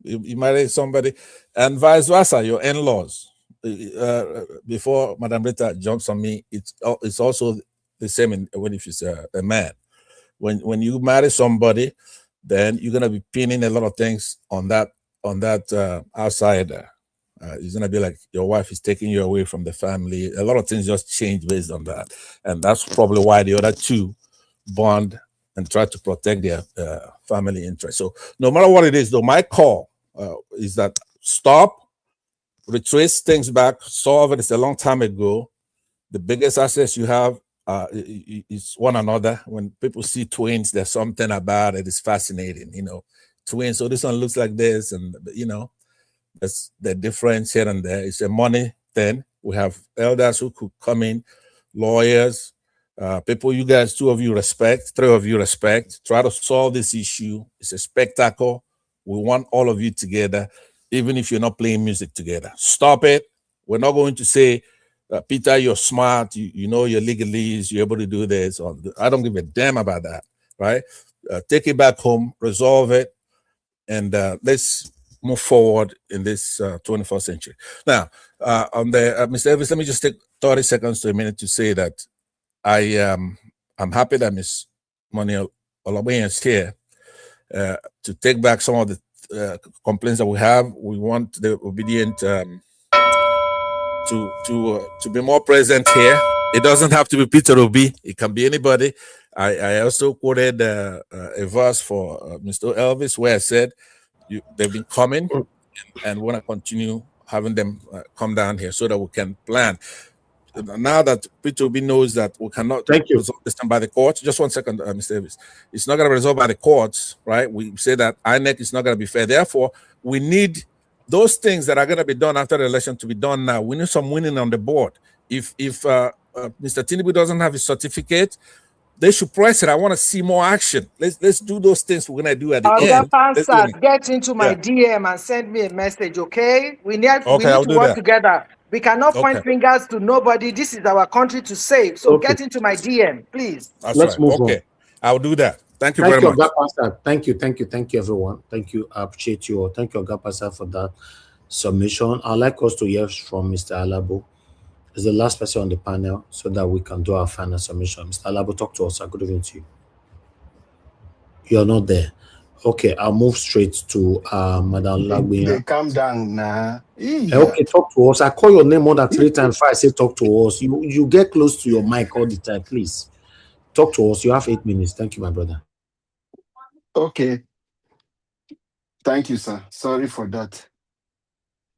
You marry somebody, and vice versa, your in-laws. Before Madam Rita jumps on me, it's also the same when if it's a man. When you marry somebody, then you're gonna be pinning a lot of things on that outsider. It's gonna be like your wife is taking you away from the family. A lot of things just change based on that, and that's probably why the other two bond and try to protect their family interest. So no matter what it is, though, my call is that stop, retrace things back, solve it. It's a long time ago. The biggest assets you have is one another. When people see twins, there's something about it. It's fascinating, twins. So this one looks like this, and that's the difference here and there. It's a money thing. We have elders who could come in, lawyers, people you guys, 2 of you respect, 3 of you respect. Try to solve this issue. It's a spectacle. We want all of you together, even if you're not playing music together. Stop it. We're not going to say, Peter, you're smart, you know your legalese, you're able to do this. I don't give a damn about that, right? Take it back home, resolve it, and let's move forward in this 21st century. Now, on the Mr. Evans, let me just take 30 seconds to a minute to say that I'm happy that Ms. Moniel Olabayan is here to take back some of the complaints that we have. We want the obedient to be more present here. It doesn't have to be Peter Obi. It can be anybody. I also quoted a verse for Mr. Elvis where I said they've been coming, and want to continue having them come down here so that we can plan. Now that Peter Obi knows that we cannot resolve this time by the courts. Just 1 second, Mr. Davis. It's not going to be resolved by the courts, right? We say that INEC is not going to be fair. Therefore, we need those things that are going to be done after the election to be done now. We need some winning on the board. If Mr. Tinubu doesn't have his certificate, they should press it. I want to see more action. Let's do those things we're going to do at the end. Pastor, get into my DM and send me a message, okay? We need to work together. We cannot point fingers to nobody. This is our country to save. So get into my DM, please. Let's move on. I'll do that. Thank you very much. Pastor. Thank you, everyone. Thank you. I appreciate you all. Thank you, Pastor, for that submission. I'd like us to hear from Mr. Alabo. He's the last person on the panel so that we can do our final submission. Mr. Alabo, talk to us. Good evening to you. You're not there. Okay, I'll move straight to Madam Lagbiya. Calm down now. Okay, talk to us. I call your name more than 3 times before I say talk to us. You get close to your mic all the time, please. Talk to us. You have 8 minutes. Thank you, my brother. Okay. Thank you, sir. Sorry for that.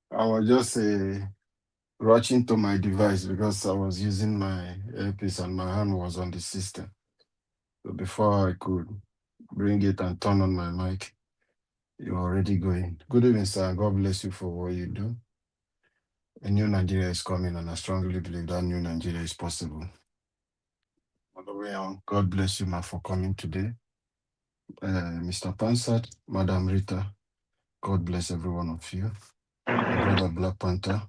I was just rushing to my device because I was using my earpiece and my hand was on the system. So before I could bring it and turn on my mic, you're already going. Good evening, sir. God bless you for what you do. A new Nigeria is coming, and I strongly believe that new Nigeria is possible. On the way on, God bless you, ma, for coming today. Mr. Pansat, Madam Rita, God bless every one of you. My brother Black Panther,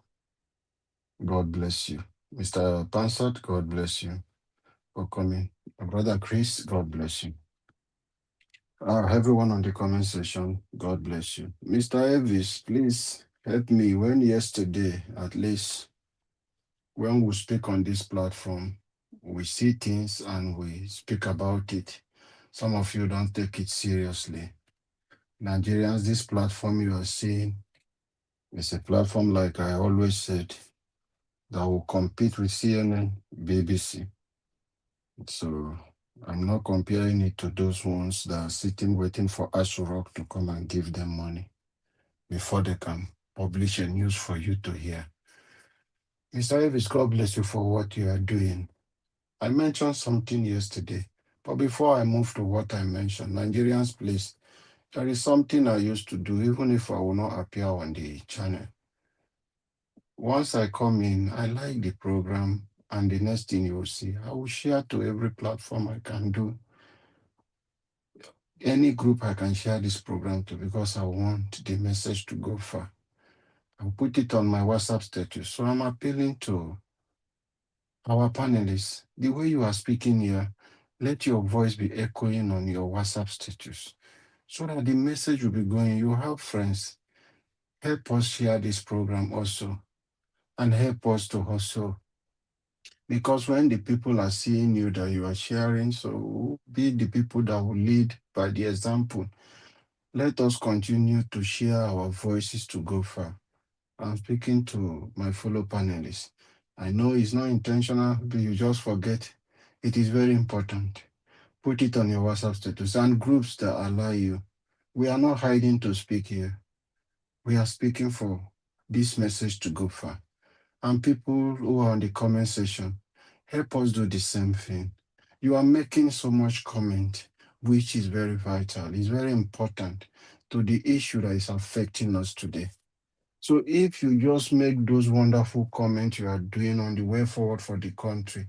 God bless you. Mr. Pansat, God bless you for coming. My brother Chris, God bless you. Everyone on the comment section, God bless you. Mr. Elvis, please help me. When yesterday, at least, when we speak on this platform, we see things and we speak about it. Some of you don't take it seriously. Nigerians, this platform you are seeing is a platform, like I always said, that will compete with CNN, BBC. So I'm not comparing it to those ones that are sitting waiting for Ashurok to come and give them money before they can publish a news for you to hear. Mr. Elvis, God bless you for what you are doing. I mentioned something yesterday, but before I move to what I mentioned, Nigerians, please, there is something I used to do, even if I will not appear on the channel. Once I come in, I like the program, and the next thing you will see, I will share to every platform I can do. Any group I can share this program to, because I want the message to go far. I'll put it on my WhatsApp status. So I'm appealing to our panelists. The way you are speaking here, let your voice be echoing on your WhatsApp status so that the message will be going. You have friends. Help us share this program also, and help us to also. Because when the people are seeing you that you are sharing, so be the people that will lead by the example. Let us continue to share our voices to go far. I'm speaking to my fellow panelists. I know it's not intentional, but you just forget. It is very important. Put it on your WhatsApp status and groups that allow you. We are not hiding to speak here. We are speaking for this message to go far. And people who are on the comment section, help us do the same thing. You are making so much comment, which is very vital. It's very important to the issue that is affecting us today. So if you just make those wonderful comments you are doing on the way forward for the country,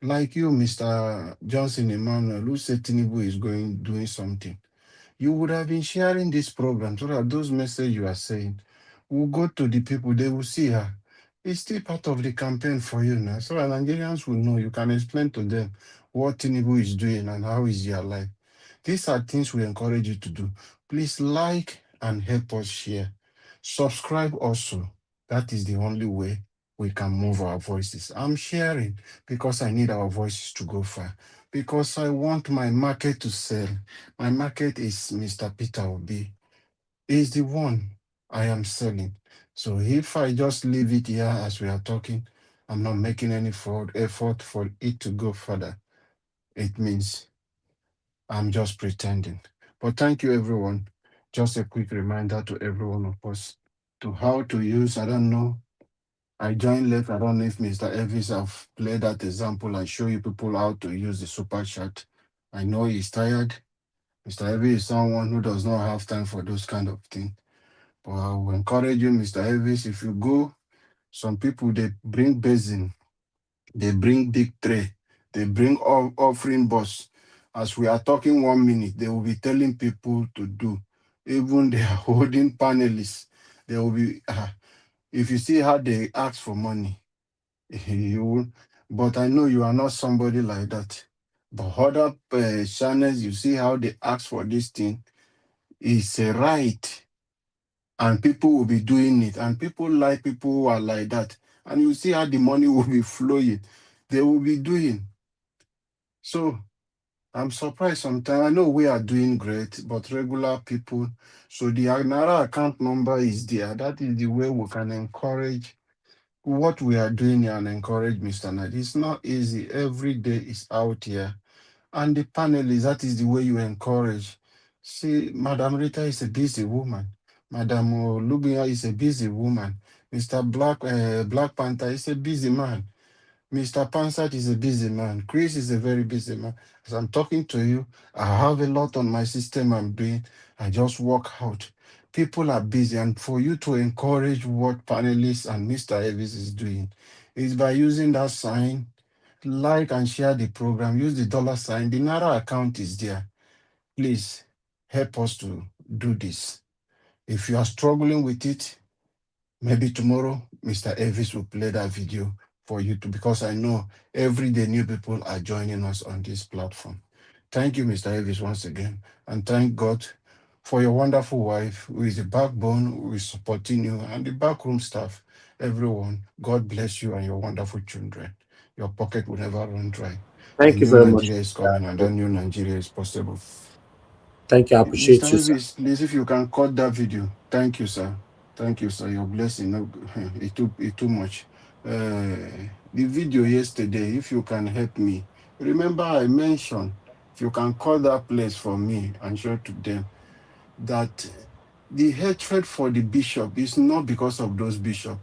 like you, Mr. Johnson Emmanuel, who said Tinubu is doing something, you would have been sharing this program so that those messages you are saying will go to the people. They will see her. It's still part of the campaign for you now. So that Nigerians will know. You can explain to them what Tinubu is doing and how is your life. These are things we encourage you to do. Please like and help us share. Subscribe also. That is the only way we can move our voices. I'm sharing because I need our voices to go far. Because I want my market to sell. My market is Mr. Peter Obi. He's the one I am selling. So if I just leave it here as we are talking, I'm not making any effort for it to go further. It means I'm just pretending. But thank you, everyone. Just a quick reminder to every one of us to how to use, I don't know. I joined late. I don't know if Mr. Elvis have played that example and show you people how to use the super chat. I know he's tired. Mr. Elvis is someone who does not have time for those kind of things. But I will encourage you, Mr. Elvis, if you go, some people, they bring basin, they bring big tray, they bring offering box. As we are talking 1 minute, they will be telling people to do. Even they are holding panelists. They will be, if you see how they ask for money, you will. But I know you are not somebody like that. But other channels, you see how they ask for this thing. It's a right. And people will be doing it. And people like people who are like that. And you see how the money will be flowing. They will be doing. So I'm surprised sometimes. I know we are doing great, but regular people. So the Agnara account number is there. That is the way we can encourage what we are doing here and encourage Mr. Knight. It's not easy. Every day is out here. And the panelists, that is the way you encourage. See, Madam Rita is a busy woman. Madam Lubia is a busy woman. Mr. Black Panther is a busy man. Mr. Pansat is a busy man. Chris is a very busy man. As I'm talking to you, I have a lot on my system I'm doing. I just work out. People are busy, and for you to encourage what panelists and Mr. Elvis is doing is by using that sign, like and share the program, use the dollar sign. The Naira account is there. Please help us to do this. If you are struggling with it, maybe tomorrow Mr. Elvis will play that video for you to, because I know every day new people are joining us on this platform. Thank you, Mr. Elvis, once again. And thank God for your wonderful wife, who is the backbone, who is supporting you, and the backroom staff, everyone. God bless you and your wonderful children. Your pocket will never run dry. A Thank you new very much. Nigeria is coming, and that new Nigeria is possible. Thank you. I Mr. appreciate you, sir. Elvis, please, if you can cut that video. Thank you, sir. Thank you, sir. Your blessing, no, it too much. The video yesterday, if you can help me. Remember, I mentioned, if you can call that place for me and show to them that the hatred for the bishop is not because of those bishops.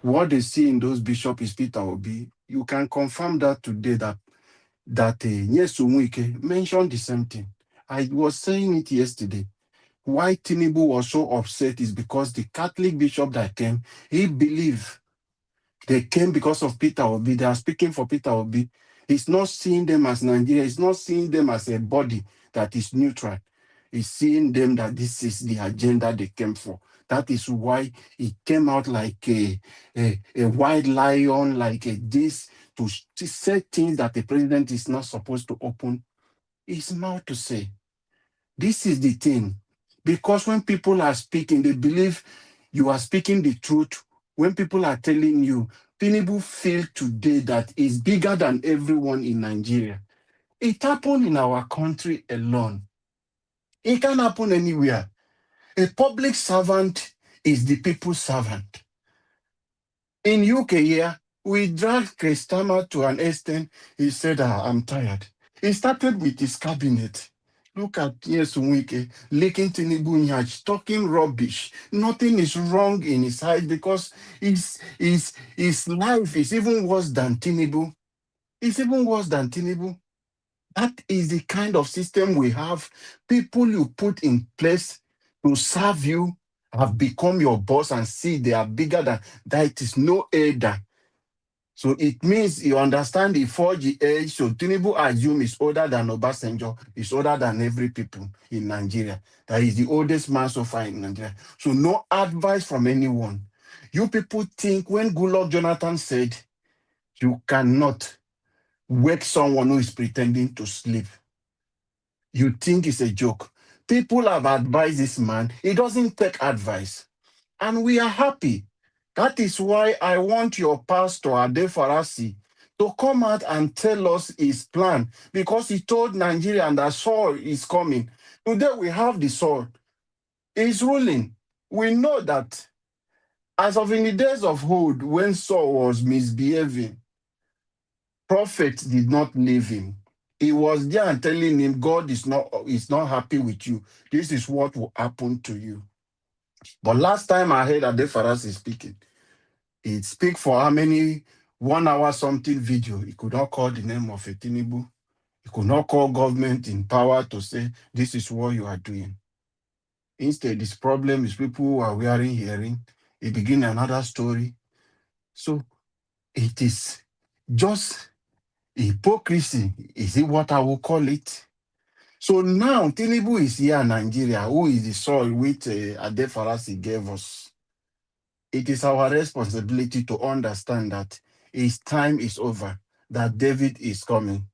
What they see in those bishops is Peter Obi. You can confirm that today that Nyesom Wike mentioned the same thing. I was saying it yesterday. Why Tinubu was so upset is because the Catholic bishop that came, he believed they came because of Peter Obi. They are speaking for Peter Obi. He's not seeing them as Nigeria. He's not seeing them as a body that is neutral. He's seeing them that this is the agenda they came for. That is why he came out like a white lion, like this, to say things that the president is not supposed to open his mouth to say. This is the thing. Because when people are speaking, they believe you are speaking the truth. When people are telling you, Tinubu feel today that is bigger than everyone in Nigeria. It happened in our country alone. It can happen anywhere. A public servant is the people's servant. In UK here, we dragged Kristama to an extent. He said, I'm tired. He started with his cabinet. Look at Nyesom Wike, licking Tinubu Nyach, talking rubbish. Nothing is wrong in his eyes because his life is even worse than Tinubu. It's even worse than Tinubu. That is the kind of system we have. People you put in place to serve you have become your boss and see they are bigger than that. It is no elder. So it means you understand the 4G age. So Tinubu assume is older than Obasanjo, is older than every people in Nigeria. That is the oldest man so far in Nigeria. So no advice from anyone. You people think when Goodluck Jonathan said you cannot wake someone who is pretending to sleep, you think it's a joke. People have advised this man. He doesn't take advice. And we are happy. That is why I want your pastor, Ade Farasi, to come out and tell us his plan, because he told Nigeria that Saul is coming. Today we have the Saul. He's ruling. We know that as of in the days of old, when Saul was misbehaving, prophets did not leave him. He was there and telling him, God is not happy with you. This is what will happen to you. But last time I heard Ade Farasi speaking, he speak for how many 1 hour something video. He could not call the name of a Tinubu. He could not call government in power to say, this is what you are doing. Instead, his problem is people who are wearing hearing. He begin another story. So it is just hypocrisy. Is it what I will call it? So now Tinubu is here in Nigeria, who is the soil which Ade Farasi gave us. It is our responsibility to understand that his time is over, that David is coming.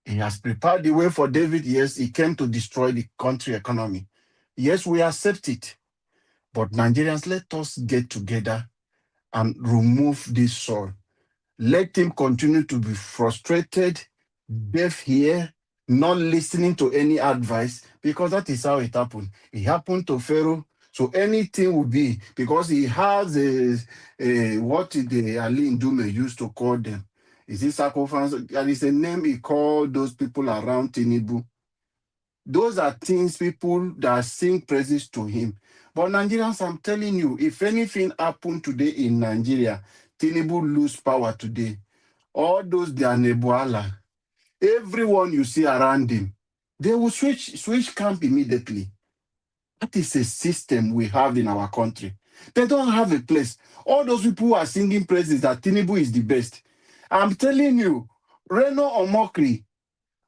He has prepared the way for David. Yes, he came to destroy the country economy. Yes, we accept it. But Nigerians, let us get together and remove this soil. Let him continue to be frustrated, deaf here, not listening to any advice, because that is how it happened. It happened to Pharaoh. So anything will be, because he has what the Ali Ndume used to call them. Is it sacrifice? There is a name he called those people around Tinubu. Those are things, people that sing praises to him. But Nigerians, I'm telling you, if anything happened today in Nigeria, Tinubu lose power today. All those they are Nebuala, everyone you see around him, they will switch camp immediately. That is a system we have in our country. They don't have a place. All those people who are singing praises that Tinubu is the best. I'm telling you, Reno Omokri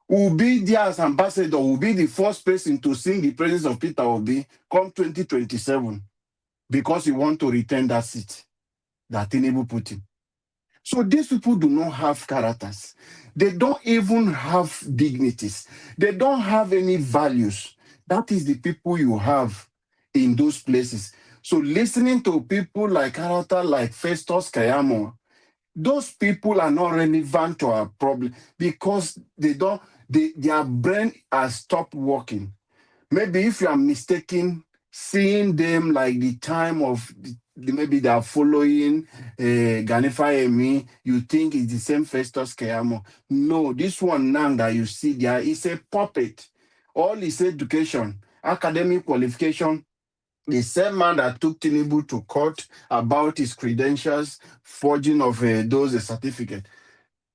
will be there as ambassador, will be the first person to sing the praises of Peter Obi come 2027, because he want to return that seat that Tinubu put him. So these people do not have characters. They don't even have dignities. They don't have any values. That is the people you have in those places. So listening to people like character like Festus Kayamo, those people are not relevant to our problem because their brain has stopped working. Maybe if you are mistaken, seeing them like the time of maybe they are following Ganifa Emi, you think it's the same Festus Keyamo. No, this one now that you see there is a puppet. All his education, academic qualification, the same man that took Tinubu to court about his credentials, forging of those certificates,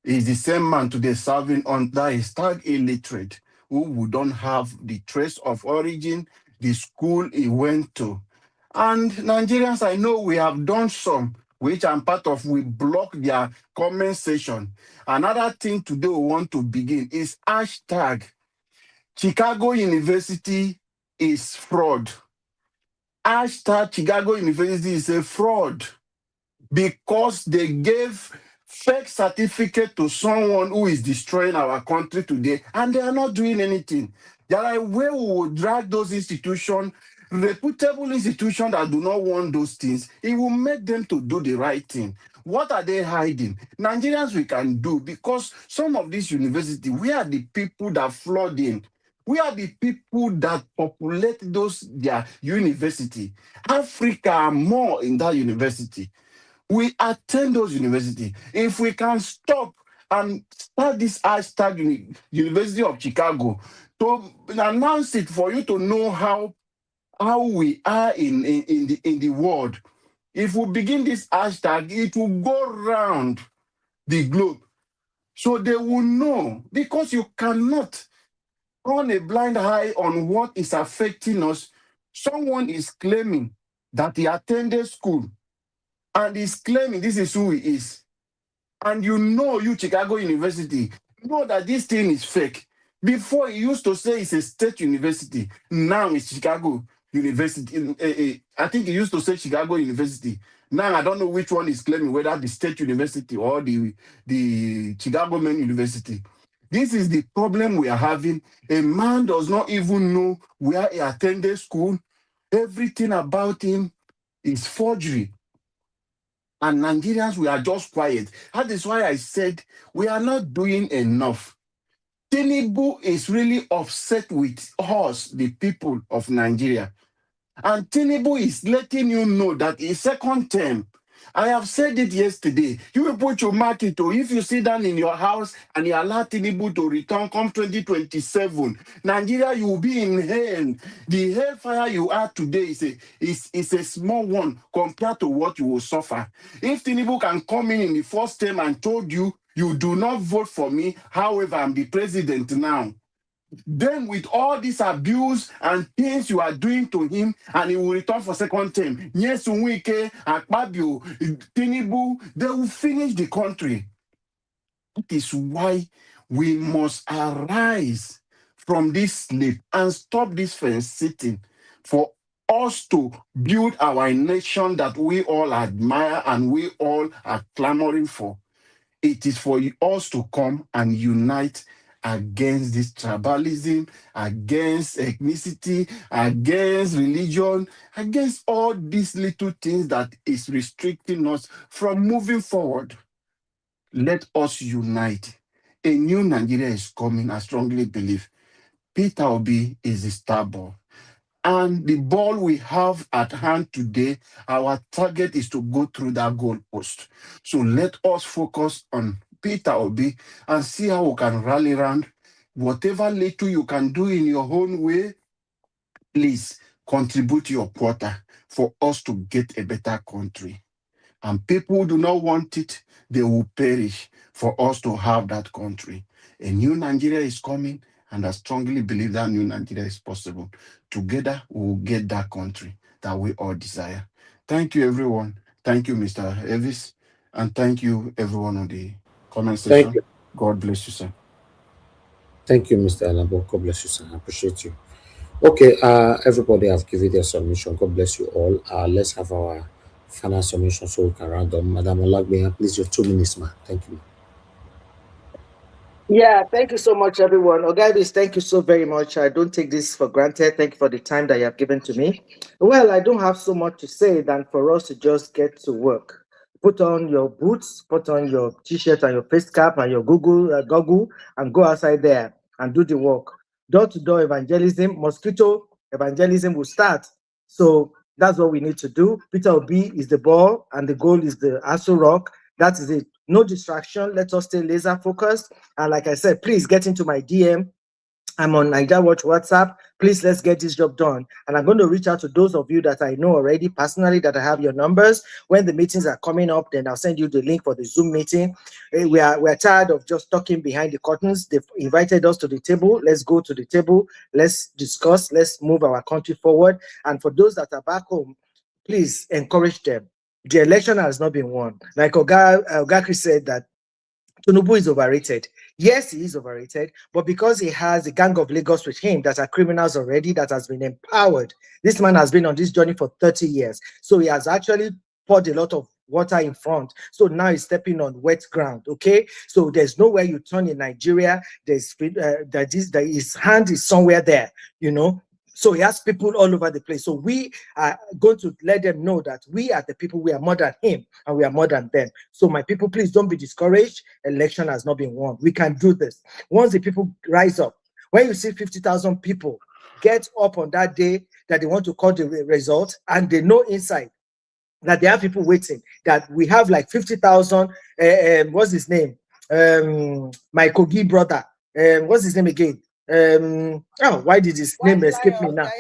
is the same man today serving under a tag illiterate who don't have the trace of origin, the school he went to. And Nigerians, I know we have done some, which I'm part of, we block their comment section. Another thing today we want to begin is hashtag Chicago University is fraud. Hashtag Chicago University is a fraud because they gave fake certificate to someone who is destroying our country today, and they are not doing anything. There are ways we will drag those institutions, reputable institutions that do not want those things. It will make them to do the right thing. What are they hiding? Nigerians, we can do, because some of these universities, we are the people that flood in. We are the people that populate their university. Africa are more in that university. We attend those universities. If we can stop and start this hashtag University of Chicago to announce it for you to know how we are in the world. If we begin this hashtag, it will go around the globe. So they will know, because you cannot run a blind eye on what is affecting us. Someone is claiming that he attended school and he's claiming this is who he is. And you, Chicago University, know that this thing is fake. Before, he used to say it's a state university. Now it's Chicago University. I think he used to say Chicago University. Now I don't know which one is claiming, whether the state university or the Chicago Main University. This is the problem we are having. A man does not even know where he attended school. Everything about him is forgery. And Nigerians, we are just quiet. That is why I said we are not doing enough. Tinubu is really upset with us, the people of Nigeria. And Tinubu is letting you know that his second term, I have said it yesterday, you will put your market to, if you sit down in your house and you allow Tinubu to return come 2027, Nigeria, you will be in hell. The hellfire you are today is a small one compared to what you will suffer. If Tinubu can come in the first term and told you, you do not vote for me, however, I'm the president now. Then with all this abuse and things you are doing to him, and he will return for second term. Yes, Nwike, Akpabio, Tinubu, they will finish the country. That is why we must arise from this sleep and stop this fence sitting for us to build our nation that we all admire and we all are clamoring for. It is for us to come and unite against this tribalism, against ethnicity, against religion, against all these little things that is restricting us from moving forward. Let us unite. A new Nigeria is coming, I strongly believe. Peter Obi is the star ball. And the ball we have at hand today, our target is to go through that goal post. So let us focus on Peter Obi and see how we can rally around. Whatever little you can do in your own way, please contribute your quota for us to get a better country. And people who do not want it, they will perish for us to have that country. A new Nigeria is coming, and I strongly believe that new Nigeria is possible. Together, we will get that country that we all desire. Thank you, everyone. Thank you, Mr. Elvis. And thank you, everyone on the comment section. Thank you. God bless you, sir. Thank you, Mr. Alabo. God bless you, sir. I appreciate you. Okay, everybody have given their submission. God bless you all. Let's have our final summation so we can round up. Madam Olagbe, please, your 2 minutes, man. Thank you. Yeah, thank you so much, everyone. Ogaibis, thank you so very much. I don't take this for granted. Thank you for the time that you have given to me. Well, I don't have so much to say than for us to just get to work. Put on your boots, put on your t-shirt and your face cap and your goggle, and go outside there and do the work. Door-to-door evangelism, mosquito evangelism will start. So that's what we need to do. Peter Obi is the ball and the goal is the Aso Rock. That is it. No distraction. Let us stay laser focused. And like I said, please get into my DM. I'm on Niger Watch WhatsApp. Please, let's get this job done. And I'm going to reach out to those of you that I know already personally, that I have your numbers. When the meetings are coming up, then I'll send you the link for the Zoom meeting. We're tired of just talking behind the curtains. They've invited us to the table. Let's go to the table. Let's discuss. Let's move our country forward. And for those that are back home, please encourage them. The election has not been won. Like Ogakri said that Tinubu is overrated. Yes, he is overrated, but because he has a gang of Lagos with him that are criminals already, that has been empowered. This man has been on this journey for 30 years. So he has actually poured a lot of water in front. So now he's stepping on wet ground, okay? So there's nowhere you turn in Nigeria. His hand is somewhere there, you know? So he has people all over the place. So we are going to let them know that we are the people, we are more than him and we are more than them. So my people, please don't be discouraged. Election has not been won. We can do this. Once the people rise up, when you see 50,000 people get up on that day that they want to call the result and they know inside that they have people waiting, that we have like 50,000, what's his name? My Kogi brother. What's his name again? Why did his name escape me now?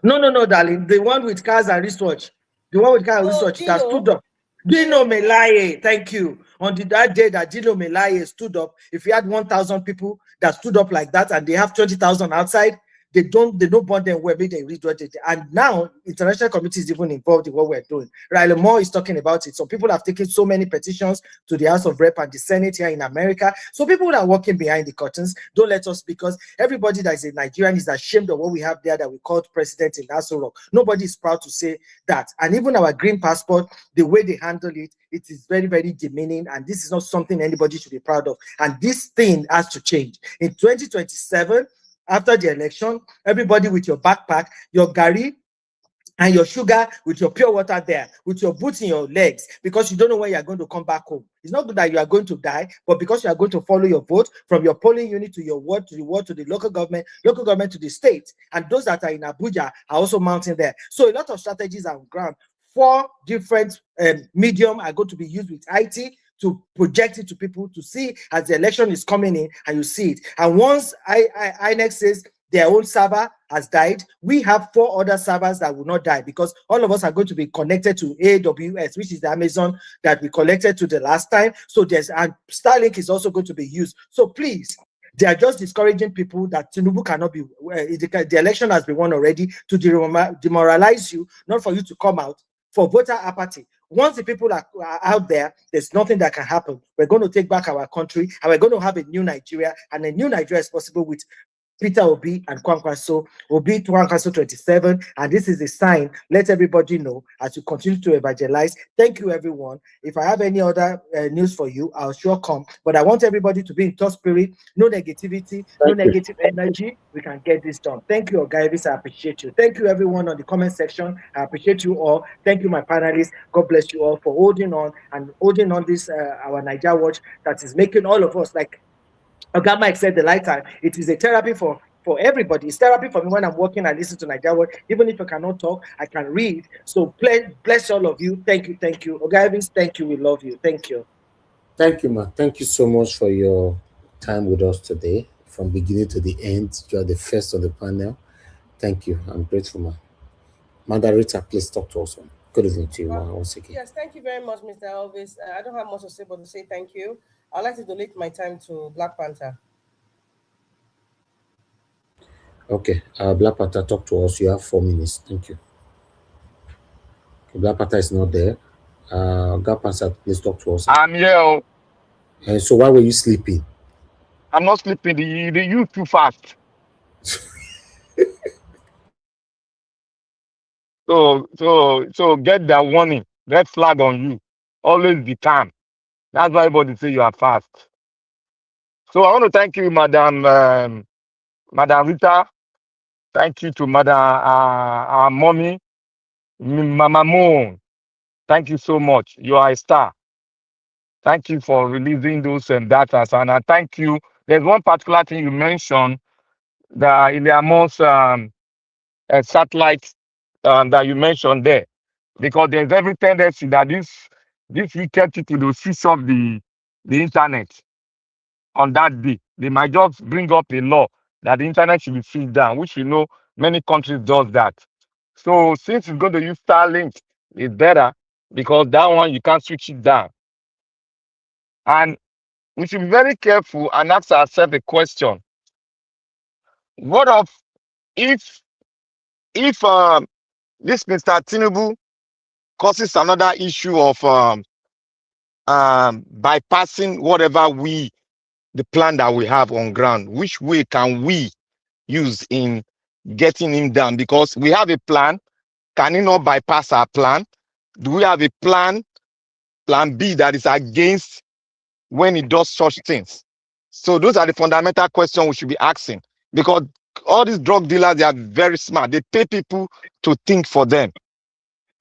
No, darling. The one with cars and wristwatch. The one with cars and wristwatch that stood up. Dino Melaye, thank you. On that day that Dino Melaye stood up, if you had 1,000 people that stood up like that and they have 20,000 outside, they don't bond them where they read what they. And now international community is even involved in what we're doing. Riley Moore is talking about it. So people have taken so many petitions to the House of Rep and the Senate here in America. So people are working behind the curtains. Don't let us, because everybody that is a Nigerian is ashamed of what we have there that we called president in Aso Rock. Nobody is proud to say that. And even our green passport, the way they handle it, it is very, very demeaning. And this is not something anybody should be proud of. And this thing has to change. In 2027, after the election, everybody with your backpack, your gari, and your sugar with your pure water there, with your boots in your legs, because you don't know when you are going to come back home. It's not good that you are going to die, but because you are going to follow your vote from your polling unit to your ward, to the ward, to the local government to the state. And those that are in Abuja are also mounting there. So a lot of strategies are on ground. 4 different medium are going to be used with IT to project it to people to see as the election is coming in, and you see it. And once INEC says their own server has died, we have 4 other servers that will not die, because all of us are going to be connected to AWS, which is the Amazon that we connected to the last time. So and Starlink is also going to be used. So please, they are just discouraging people that Tinubu cannot be, the election has been won already, to demoralize you, not for you to come out for voter apathy. Once the people are out there, there's nothing that can happen. We're going to take back our country, and we're going to have a new Nigeria, and a new Nigeria is possible with Peter Obi and Kwankwaso. Obi to Kwankwaso 27, and this is a sign. Let everybody know as you continue to evangelize. Thank you, everyone. If I have any other news for you, I'll sure come. But I want everybody to be in top spirit, no negativity, no negative energy. We can get this done. Thank you, Ogaivis. I appreciate you. Thank you, everyone on the comment section. I appreciate you all. Thank you, my panelists. God bless you all for holding on and holding on this our Niger Watch that is making all of us, like Oga Mike said the light time, it is a therapy for everybody. It's therapy for me when I'm working. I listen to Nigeria Word. Even if I cannot talk, I can read. So bless all of you. Thank you. Oga Evans, thank you. We love you. Thank you. Thank you, ma. Thank you so much for your time with us today, from beginning to the end. You are the first on the panel. Thank you. I'm grateful, ma. Margarita, please talk to us. Good evening to you, ma, once again. Yes, thank you very much, Mr. Elvis. I don't have much to say, but to say thank you. I'd like to donate my time to Black Panther. Okay, Black Panther, talk to us. You have 4 minutes. Thank you. Okay, Black Panther is not there. Black Panther, please talk to us. I'm here. And so why were you sleeping? I'm not sleeping. You too fast. So get that warning, red flag on you. Always be calm. That's why everybody say you are fast. So I want to thank you, Madam Rita. Thank you to Madam our mommy, Mama Moon. Thank you so much. You are a star. Thank you for releasing those data. And I thank you. There's one particular thing you mentioned, the Iliamos satellite that you mentioned there, because there's every tendency that this wicked people will switch off the internet on that day. They might just bring up a law that the internet should be switched down, which we know many countries does that. So since it's going to use Starlink, it's better because that one you can't switch it down. And we should be very careful and ask ourselves a question: what if this Mr. Tinubu causes another issue of bypassing whatever the plan that we have on ground? Which way can we use in getting him down? Because we have a plan. Can he not bypass our plan? Do we have a plan B, that is against when he does such things? So those are the fundamental questions we should be asking, because all these drug dealers, they are very smart. They pay people to think for them.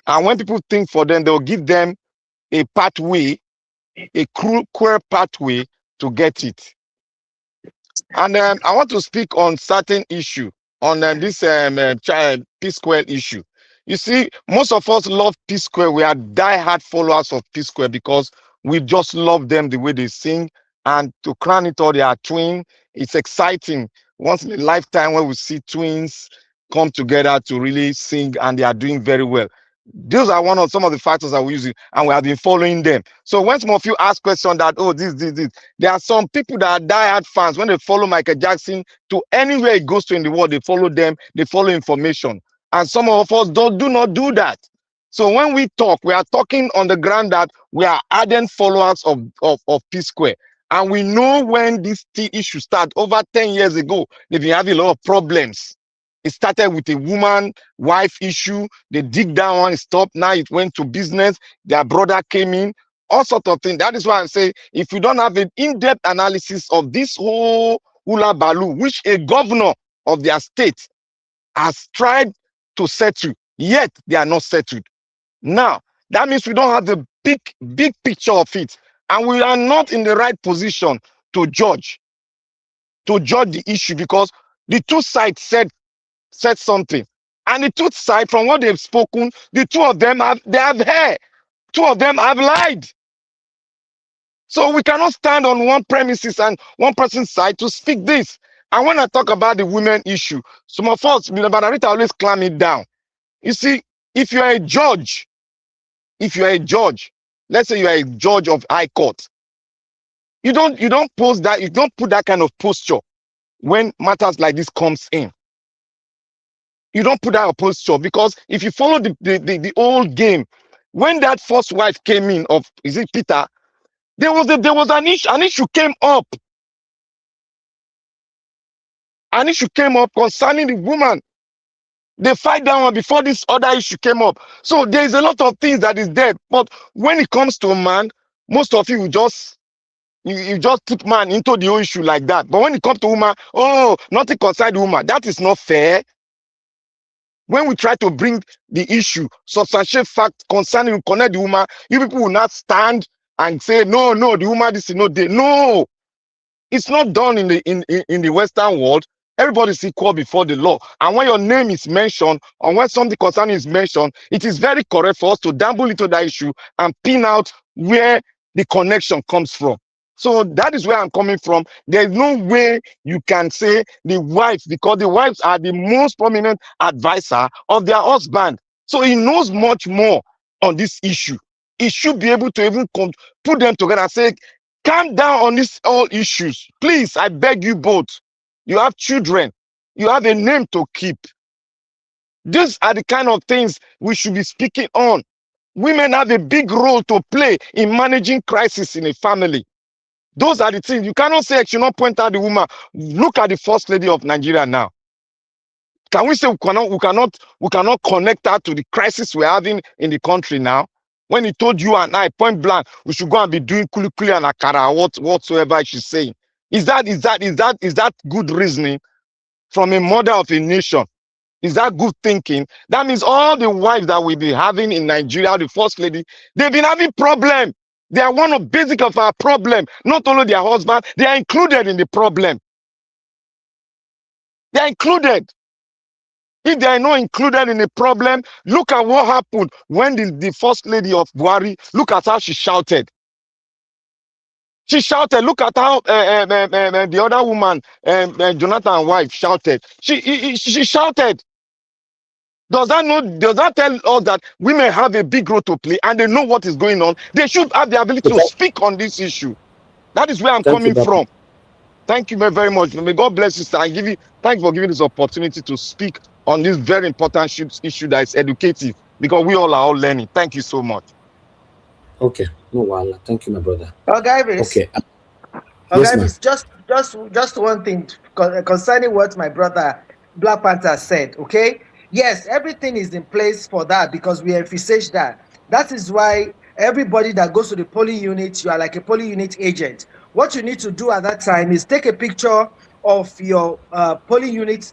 And when people think for them, they'll give them a pathway, a cruel pathway to get it. And I want to speak on certain issue, on this Psquare issue. You see, most of us love Psquare. We are die-hard followers of Psquare because we just love them, the way they sing. And to crown it all, they are twins. It's exciting. Once in a lifetime when we see twins come together to really sing, and they are doing very well. Those are some of the factors that we're using, and we have been following them. So when some of you ask questions that, oh, this, there are some people that are diehard fans. When they follow Michael Jackson to anywhere he goes to in the world, they follow them, they follow information. And some of us do not do that. So when we talk, we are talking on the ground that we are ardent followers of Psquare. And we know when this issue started over 10 years ago, they've been having a lot of problems. It started with a woman-wife issue. They dig down one, it stopped. Now it went to business. Their brother came in, all sorts of things. That is why I say, if you don't have an in-depth analysis of this whole hula baloo, which a governor of their state has tried to settle, yet they are not settled. Now, that means we don't have the big picture of it. And we are not in the right position to judge the issue, because the two sides said something, and the two sides, from what they've spoken, the two of them have hair. Two of them have lied. So we cannot stand on one premises and one person's side to speak this. And when I talk about the women issue, some of us, Rita always clamp it down. You see, if you are a judge, let's say you are a judge of high court, you don't put that kind of posture when matters like this comes in. You don't put that posture, because if you follow the old game, when that first wife came in of, is it Peter, there was an issue came up. An issue came up concerning the woman. They fight that one before this other issue came up. So there is a lot of things that is there. But when it comes to a man, most of you just put man into the whole issue like that. But when it comes to woman, oh, nothing concerns the woman. That is not fair. When we try to bring the issue, substantiate fact concerning, connect the woman, you people will not stand and say, no, the woman, this is not there. No, it's not done in the Western world. Everybody's equal before the law. And when your name is mentioned, or when something concerning is mentioned, it is very correct for us to dabble into that issue and pin out where the connection comes from. So that is where I'm coming from. There's no way you can say the wife, because the wives are the most prominent advisor of their husband. So he knows much more on this issue. He should be able to even put them together and say, calm down on these all issues. Please, I beg you both. You have children. You have a name to keep. These are the kind of things we should be speaking on. Women have a big role to play in managing crisis in a family. Those are the things. You cannot say, I should not point out the woman. Look at the first lady of Nigeria now. Can we say we cannot connect that to the crisis we're having in the country now? When he told you and I point blank, we should go and be doing kuli and akara, whatsoever she's saying. Is that good reasoning from a mother of a nation? Is that good thinking? That means all the wives that we be having in Nigeria, the first lady, they've been having problem. They are one of basic of our problem. Not only their husband, they are included in the problem. They are included. If they are not included in the problem, look at what happened when the first lady of Buhari, look at how she shouted. She shouted. Look at how the other woman, Jonathan's wife, shouted. She shouted. Does that tell us that women have a big role to play and they know what is going on? They should have the ability to speak on this issue. That is where I'm coming from. Thank you very much. May God bless you, sir. Thank you for giving this opportunity to speak on this very important issue that is educative, because we all are all learning. Thank you so much. Okay, no wala. Thank you, my brother. Okay. Yes, just one thing concerning what my brother Black Panther said. Okay, yes, everything is in place for that because we envisage that. That is why everybody that goes to the polling unit, you are like a polling unit agent. What you need to do at that time is take a picture of your polling unit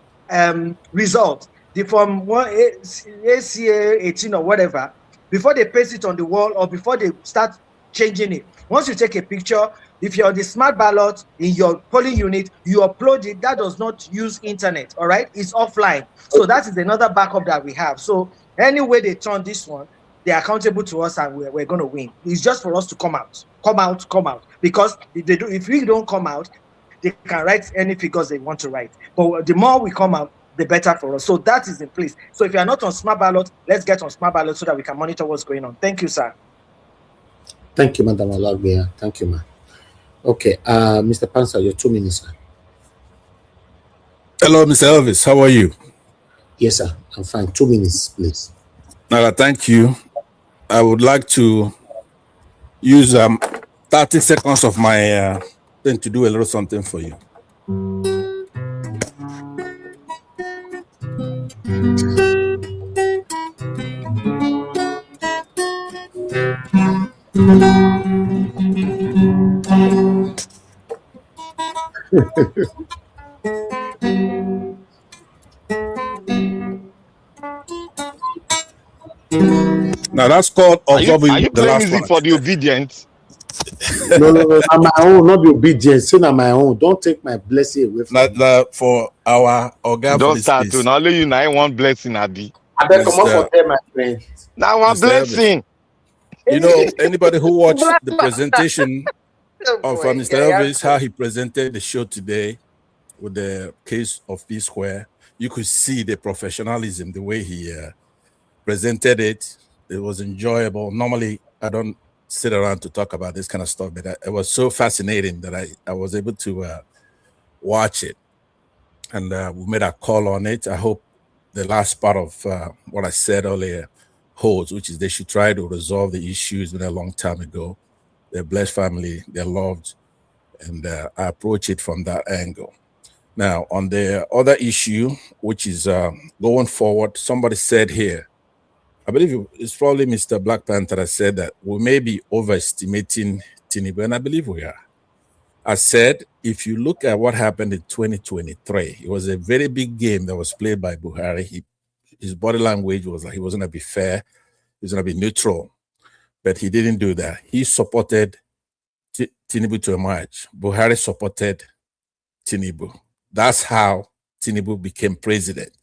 result, from ACA 18 or whatever, before they paste it on the wall or before they start changing it. Once you take a picture, if you're on the smart ballot in your polling unit, you upload it. That does not use internet, all right? It's offline. So that is another backup that we have. So anyway they turn this one, they're accountable to us and we're going to win. It's just for us to come out. Because if we don't come out, they can write any figures they want to write. But the more we come out, the better for us. So that is in place. So if you are not on smart ballot, let's get on smart ballot so that we can monitor what's going on. Thank you, sir. Thank you, Madam Olagbia. Thank you, ma'am. Okay, Mr. Pansa, your 2 minutes, sir. Hello, Mr. Elvis. How are you? Yes, sir. I'm fine. 2 minutes, please. Thank you. I would like to use 30 seconds of my thing to do a little something for you. Now that's called observing. Are you playing music for the obedient? No, on my own, not the obedience. Say on my own. Don't take my blessing away from me. For our organ. Don't start to now. Only you now one blessing, Abi. I better come up for them, my friend. Now one blessing. You know, anybody who watched the presentation of Mr. Elvis, how he presented the show today with the case of Psquare, you could see the professionalism, the way he presented it. It was enjoyable. Normally, I don't sit around to talk about this kind of stuff, but it was so fascinating that I was able to watch it. And we made a call on it. I hope the last part of what I said earlier holds, which is they should try to resolve the issues a long time ago. They're a blessed family, they're loved, and I approach it from that angle. Now, on the other issue, which is going forward, somebody said here, I believe it's probably Mr. Black Panther that said that we may be overestimating Tinubu, and I believe we are. I said, if you look at what happened in 2023, it was a very big game that was played by Buhari. His body language was like he wasn't going to be fair, he was going to be neutral, but he didn't do that. He supported Tinubu to emerge. Buhari supported Tinubu. That's how Tinubu became president.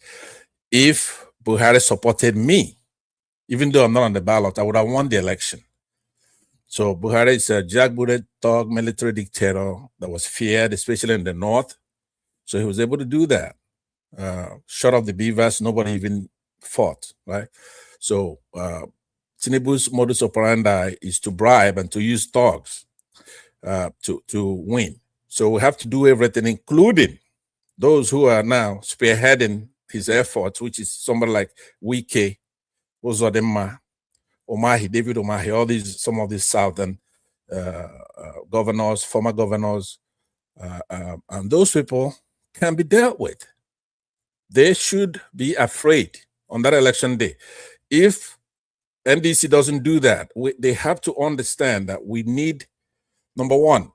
If Buhari supported me, even though I'm not on the ballot, I would have won the election. So Buhari is a jackbooted thug military dictator that was feared, especially in the north. So he was able to do that. Shut off the beavers, nobody even fought, right? So Tinubu's modus operandi is to bribe and to use thugs to win. So we have to do everything, including those who are now spearheading his efforts, which is somebody like Wike, Uzodinma, Omahi, David Omahi, some of these southern governors, former governors, and those people can be dealt with. They should be afraid on that election day. If NDC doesn't do that, they have to understand that we need, number one,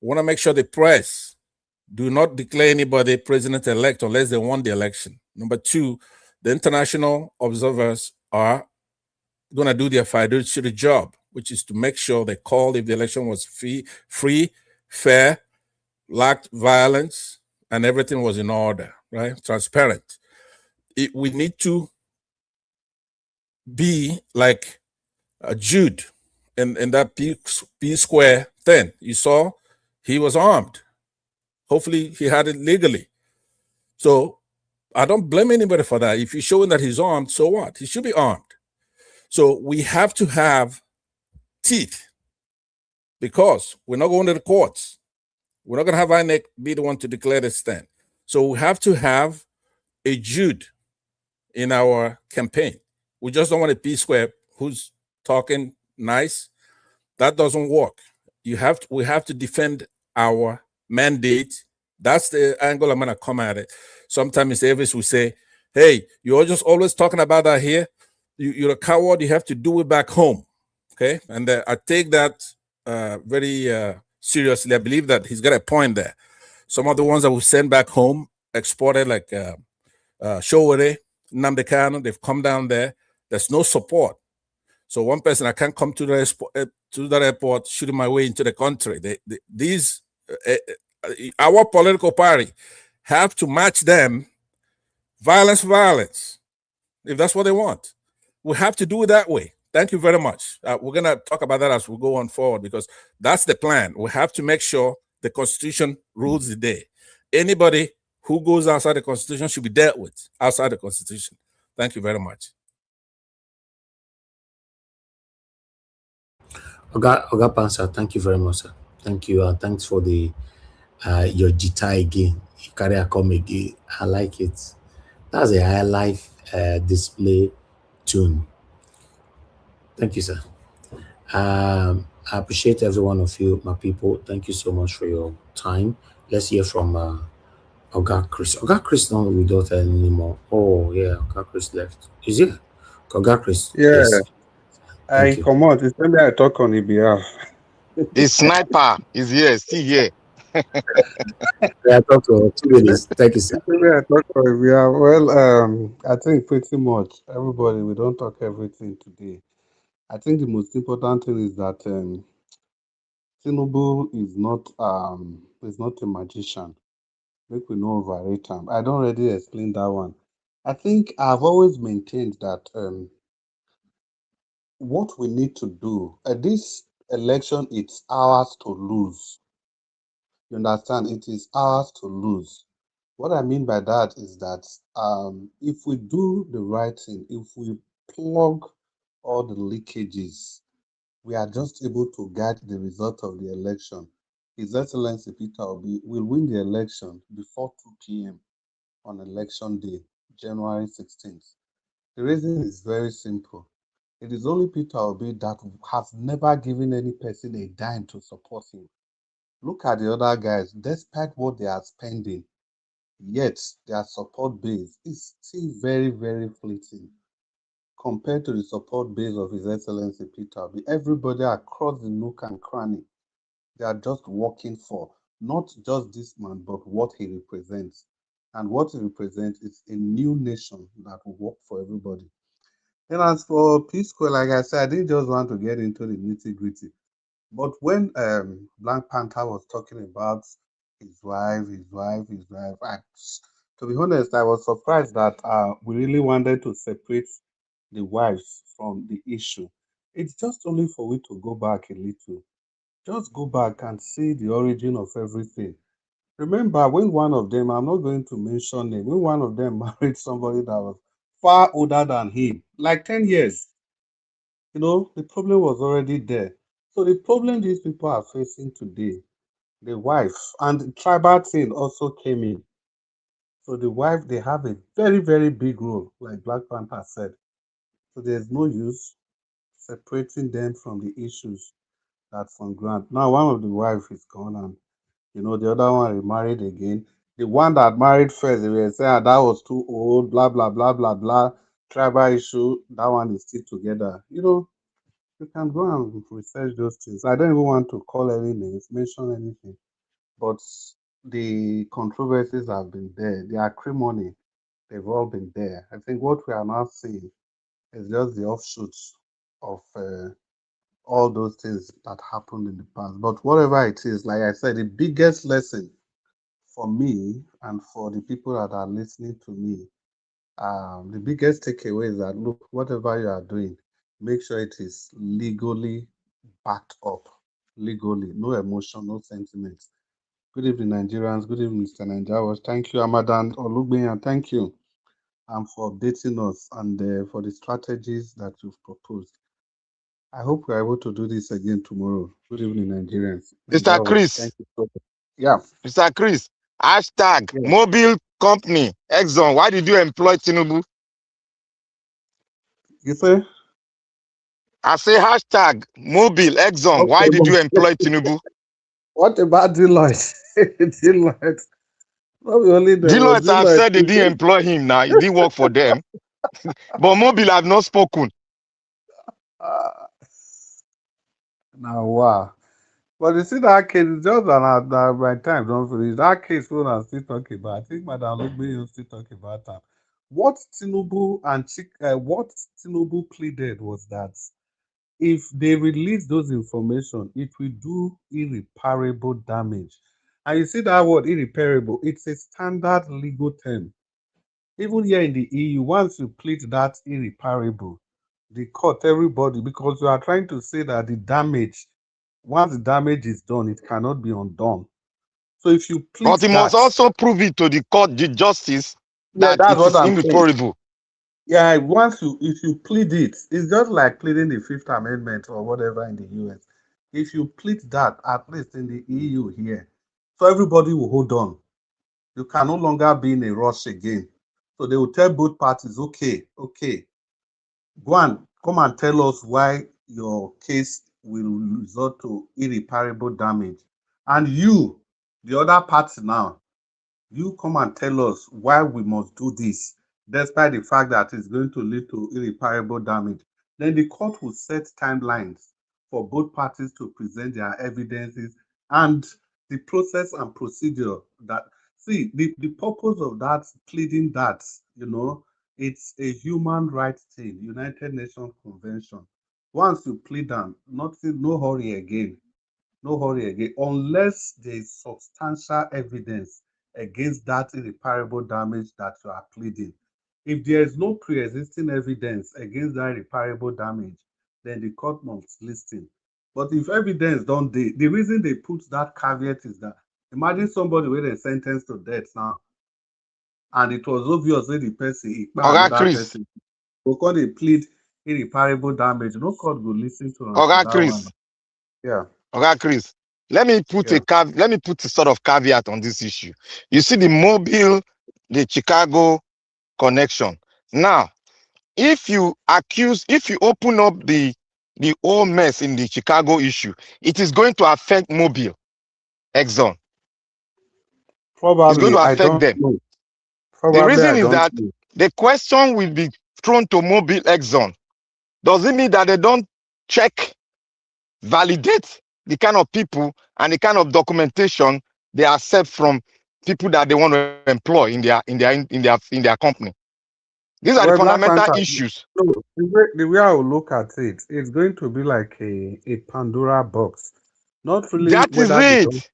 we want to make sure the press do not declare anybody president-elect unless they won the election. Number two, the international observers are going to do their fiduciary job, which is to make sure they call if the election was free, fair, lacked violence, and everything was in order, right? Transparent. We need to be like Jude in that Psquare thing. You saw he was armed. Hopefully he had it legally. So I don't blame anybody for that. If you're showing that he's armed, so what? He should be armed. So we have to have teeth because we're not going to the courts. We're not going to have INEC be the one to declare the stand. So we have to have a Jude in our campaign. We just don't want a Psquare who's talking nice. That doesn't work. We have to defend our mandate. That's the angle I'm going to come at it. Sometimes Mr. Davis will say, hey, you're just always talking about that here. You're a coward. You have to do it back home. Okay. And I take that very seriously. I believe that he's got a point there. Some of the ones that we send back home, exported like Showore, Namdekano, they've come down there. There's no support. So one person, I can't come to that airport shooting my way into the country. Our political party have to match them violence, if that's what they want. We have to do it that way. Thank you very much. We're going to talk about that as we go on forward because that's the plan. We have to make sure the Constitution rules the day. Anybody who goes outside the Constitution should be dealt with outside the Constitution. Thank you very much. Oga Pansa, thank you very much, sir. Thank you. Thanks for the your guitar again. You carry a come again. I like it. That's a high life display tune. Thank you, sir. I appreciate every one of you, my people. Thank you so much for your time. Let's hear from Oga Chris. Oga Chris not with us anymore. Oh yeah, Oga Chris left. Is it? Oga Chris. Yeah. Yes. I come out. It's time I talk on his behalf. The sniper is here, still here. Yeah, talk to 2 minutes. Thank you, sir. I talk on his behalf. Well, I think pretty much everybody, we don't talk everything today. I think the most important thing is that Tinubu is not a magician. Make we no overrate him. I don't already explain that one. I think I've always maintained that what we need to do at this election, it's ours to lose. You understand? It is ours to lose. What I mean by that is that if we do the right thing, if we plug all the leakages, we are just able to guide the result of the election. His Excellency Peter Obi will win the election before 2 p.m. on election day, January 16th. The reason is very simple. It is only Peter Obi that has never given any person a dime to support him. Look at the other guys, despite what they are spending, yet their support base is still very, very fleeting compared to the support base of His Excellency Peter Obi. Everybody across the nook and cranny, they are just working for not just this man, but what he represents. And what he represents is a new nation that will work for everybody. And as for Psquare, like I said, I didn't just want to get into the nitty-gritty. But when Black Panther was talking about his wife, to be honest, I was surprised that we really wanted to separate the wives from the issue. It's just only for we to go back a little. Just go back and see the origin of everything. Remember, when one of them, I'm not going to mention name, when one of them married somebody that was far older than him, like 10 years, the problem was already there. So the problem these people are facing today, the wife and the tribal thing also came in. So the wife, they have a very, very big role, like Black Panther said. So there's no use separating them from the issues that's on ground. Now, one of the wives is gone and, the other one remarried again. The one that married first, they were saying that was too old, blah, blah, blah, blah, blah. Tribal issue, that one is still together. You can go and research those things. I don't even want to call any names, mention anything. But the controversies have been there. The acrimony, they've all been there. I think what we are now seeing is just the offshoots of all those things that happened in the past. But whatever it is, like I said, the biggest lesson for me and for the people that are listening to me, the biggest takeaway is that look, whatever you are doing, make sure it is legally backed up. Legally, no emotion, no sentiments. Good evening, Nigerians. Good evening, Mr. Nigeria. Thank you, Amadan Olugbeyan. Thank you for updating us and for the strategies that you've proposed. I hope we're able to do this again tomorrow. Good evening, Nigerians. Mr. Chris. Thank you so much. Yeah. Mr. Chris, hashtag mobile company Exxon. Why did you employ Tinubu? You say? I say hashtag mobile Exxon. Okay, why did you employ Tinubu? What about Deloitte? Deloitte. Not only them, Deloitte have said they didn't employ him now. He didn't work for them. But mobile have not spoken. Now, wow. But you see that case, it's just that my time don't finish. That case when I'm still talking about, I think Madam Lugbe is still talking about that. What Tinubu pleaded was that if they release those information, it will do irreparable damage. And you see that word irreparable, it's a standard legal term. Even here in the EU, once you plead that irreparable, they cut everybody because you are trying to say that the damage, once the damage is done, it cannot be undone. So if you plead but he must also prove it to the court, the justice, that it is irreparable. Yeah, if you plead it, it's just like pleading the Fifth Amendment or whatever in the US. If you plead that, at least in the EU here, so everybody will hold on. You can no longer be in a rush again. So they will tell both parties, okay, go and come and tell us why your case will result to irreparable damage. And you, the other party now, you come and tell us why we must do this, despite the fact that it's going to lead to irreparable damage. Then the court will set timelines for both parties to present their evidences and the process and procedure that, see, the purpose of that, pleading that, it's a human rights thing, United Nations Convention. Once you plead them, nothing, no hurry again, unless there is substantial evidence against that irreparable damage that you are pleading. If there is no pre-existing evidence against that irreparable damage, then the court must listen. But if evidence don't, the reason they put that caveat is that imagine somebody with a sentence to death now, and it was obvious that the person, another person, because they plead irreparable damage, no court will listen to that one. Yeah. Okay, Chris. Let me put a sort of caveat on this issue. You see the Mobile, the Chicago connection. Now, if you open up the whole mess in the Chicago issue, it is going to affect Mobile, Exxon. Probably, it's going to affect them. Probably, the reason is that the question will be thrown to Mobile, Exxon. Does it mean that they don't check, validate the kind of people and the kind of documentation they accept from people that they want to employ in their company? These are the fundamental issues. No, the way I will look at it, it's going to be like a Pandora box. Not really. That is it.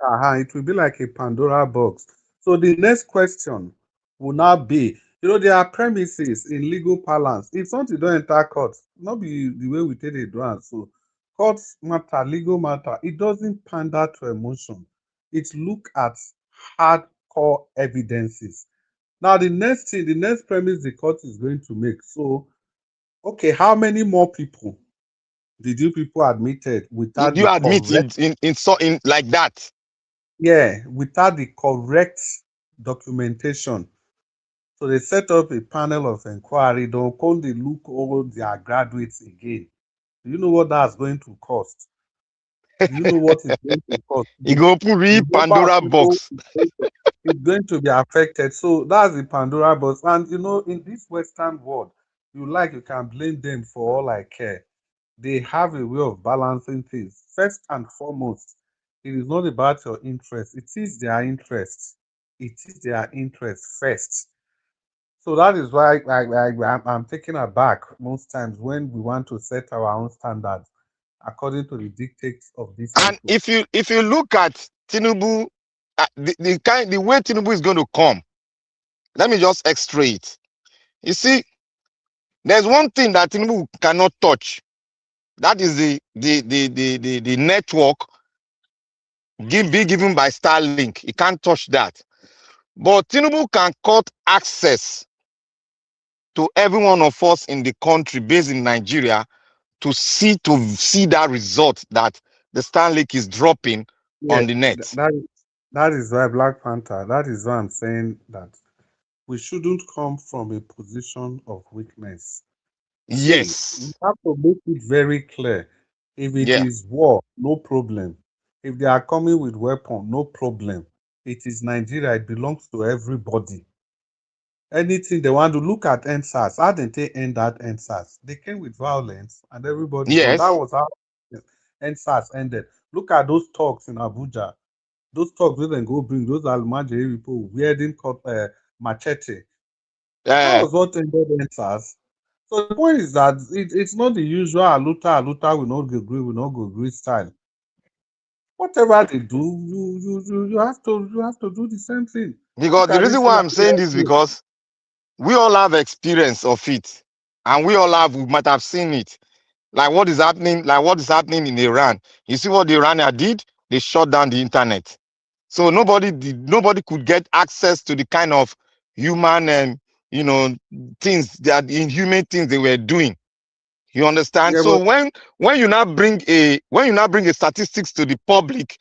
It will be like a Pandora box. So the next question will now be, there are premises in legal parlance. If something don't enter court, not be the way we take it down. So court matter, legal matter, it doesn't pander to emotion. It look at hardcore evidences. Now, the next premise the court is going to make. So, okay, how many more people did you people admitted without did you admit in like that? Yeah, without the correct documentation. So they set up a panel of inquiry. They'll come to look over their graduates again. Do you know what that's going to cost? Do you know what it's going to cost? You go put real Pandora box. it's going to be affected. So that's the Pandora box. And you know, in this Western world, you can blame them for all I care. They have a way of balancing things. First and foremost, it is not about your interest. It is their interest. It is their interest first. So that is why I'm taken aback most times when we want to set our own standards according to the dictates of these And people. if you look at Tinubu, the way Tinubu is going to come, let me just x-ray it. You see, there's one thing that Tinubu cannot touch. That is the network be given by Starlink. He can't touch that. But Tinubu can cut access to every one of us in the country based in Nigeria to see that result that the Starlink is dropping Yeah, on the net. that is why Black Panther, that is why I'm saying that we shouldn't come from a position of weakness. See, we Yes. have to make it very clear. If it Yeah. is war, no problem. If they are coming with weapon, no problem. It is Nigeria. It belongs to everybody. Anything they want to look at NSAS, how did they end that NSAS? They came with violence and everybody gone. That Yes. was how NSAS ended. Look at those talks in Abuja. Those talks we then go bring those Almajiri people wearing machete. That was what ended NSAS. So the point is that it's not the usual aluta will not go agree style. Whatever they do, you have to do the same thing. Because Look the at reason this why I'm saying this is because we all have experience of it, and we might have seen it. Like what is happening in Iran. You see what the Iranians did? They shut down the internet. So nobody could get access to the kind of human and things, that inhuman things they were doing. You understand? Yeah, So but when you now bring a statistics to the public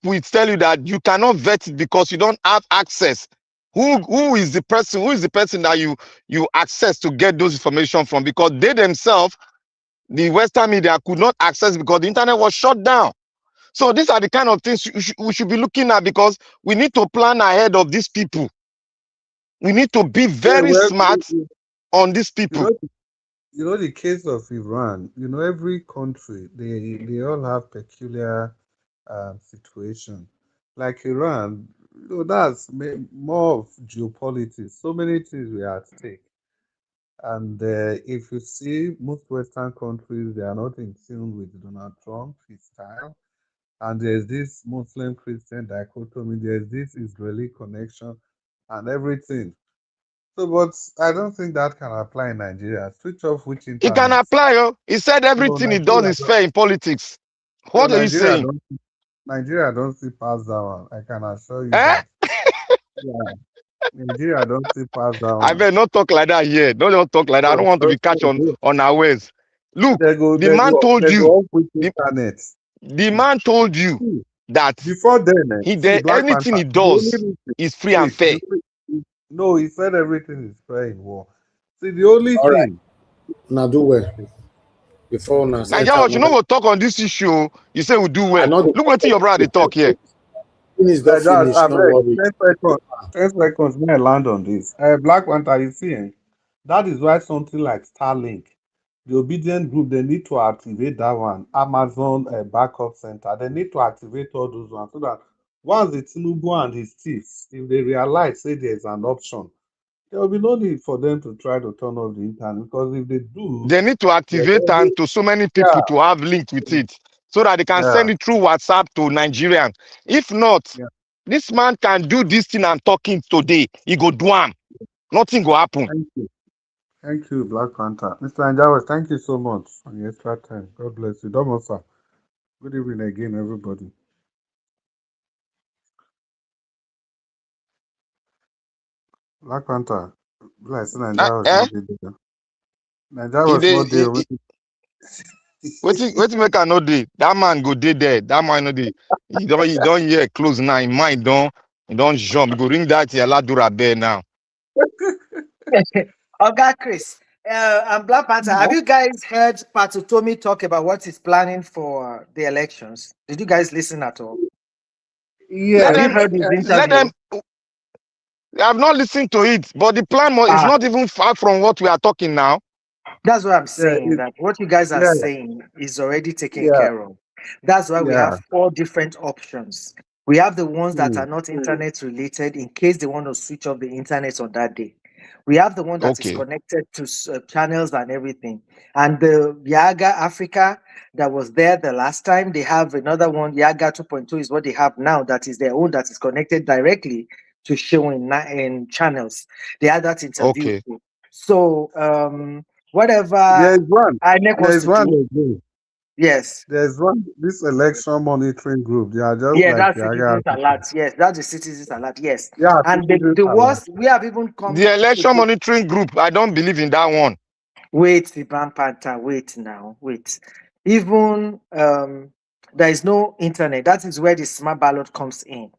will tell you that you cannot vet it because you don't have access. Who is the person that you access to get those information from? Because they themselves, the Western media, could not access because the internet was shut down. So these are the kind of things we should be looking at, because we need to plan ahead of these people. We need to be very smart on these people. You know the case of Iran. You know, every country they all have peculiar situation. Like Iran, you know, that's more of geopolitics. So many things we are at stake. And if you see most Western countries, they are not in tune with Donald Trump, his style. And there's this Muslim Christian dichotomy, there's this Israeli connection and everything. So, but I don't think that can apply in Nigeria. Switch off which It can internet? apply. Oh, he said No, everything he does Nigeria is don't. fair in politics. No, What are you saying? Nigeria don't see past that one. I can assure you Eh? that. Yeah, Nigeria don't see past that I one. better not talk like that here. Don't talk like that. I don't want to be catch on our ways. Look, the man told you. The man told you that before then, see Black anything Panther, he does is free and fair. No, he said everything is fair in war. See, the only thing. Now do well. Before now, Nigeria, you know, we'll talk on this issue. You say we do well. Look what your brother talk here. Finish, don't finish. Don't worry. 10 seconds, may I land on this. Black Panther, you see, that is why something like Starlink, the obedient group, they need to activate that one. Amazon backup center, they need to activate all those ones so that once the Tinubu and his thieves, if they realize, say there's an option, there will be no need for them to try to turn off the internet, because if they do, they need to activate and to so many people to have link with it so that they can send it through WhatsApp to Nigerians. If not, this man can do this thing I'm talking today. He go do am. Nothing go happen. Thank you, Black Panther. Mr. Anjawa, thank you so much for your extra time. God bless you. Domosa. Good evening again, everybody. Black Panther. Bless Nigeria was not there. Nigeria was not there. What make I know dey? That man go dey there. That man no dey. He don't hear close now. He mind don't jump. He go ring that Yaladura bear now. Okay, Chris. And Black Panther, have you guys heard Patutomi talk about what he's planning for the elections? Did you guys listen at all? Yeah. Have you heard his interview? I've not listened to it, but the plan is not even far from what we are talking now. That's what I'm saying. That what you guys are saying is already taken care of. That's why we have 4 different options. We have the ones that are not internet related in case they want to switch off the internet on that day. We have the one that is connected to channels and everything. And the Yaga Africa that was there the last time, they have another one. Yaga 2.2 is what they have now. That is their own, that is connected directly to show in channels. They had that interview. So whatever There is one. INEC There wants is to one do. again. Yes. There's one. This election monitoring group. They are just Yeah, like that's Citizens Alert. Yes, that's the Citizens Alert. Yes. Yeah, And the worst, we have even come The election to monitoring group, I don't believe in that one. wait, the Ban Panther, wait now, wait. Even there is no internet. That is where the smart ballot comes in.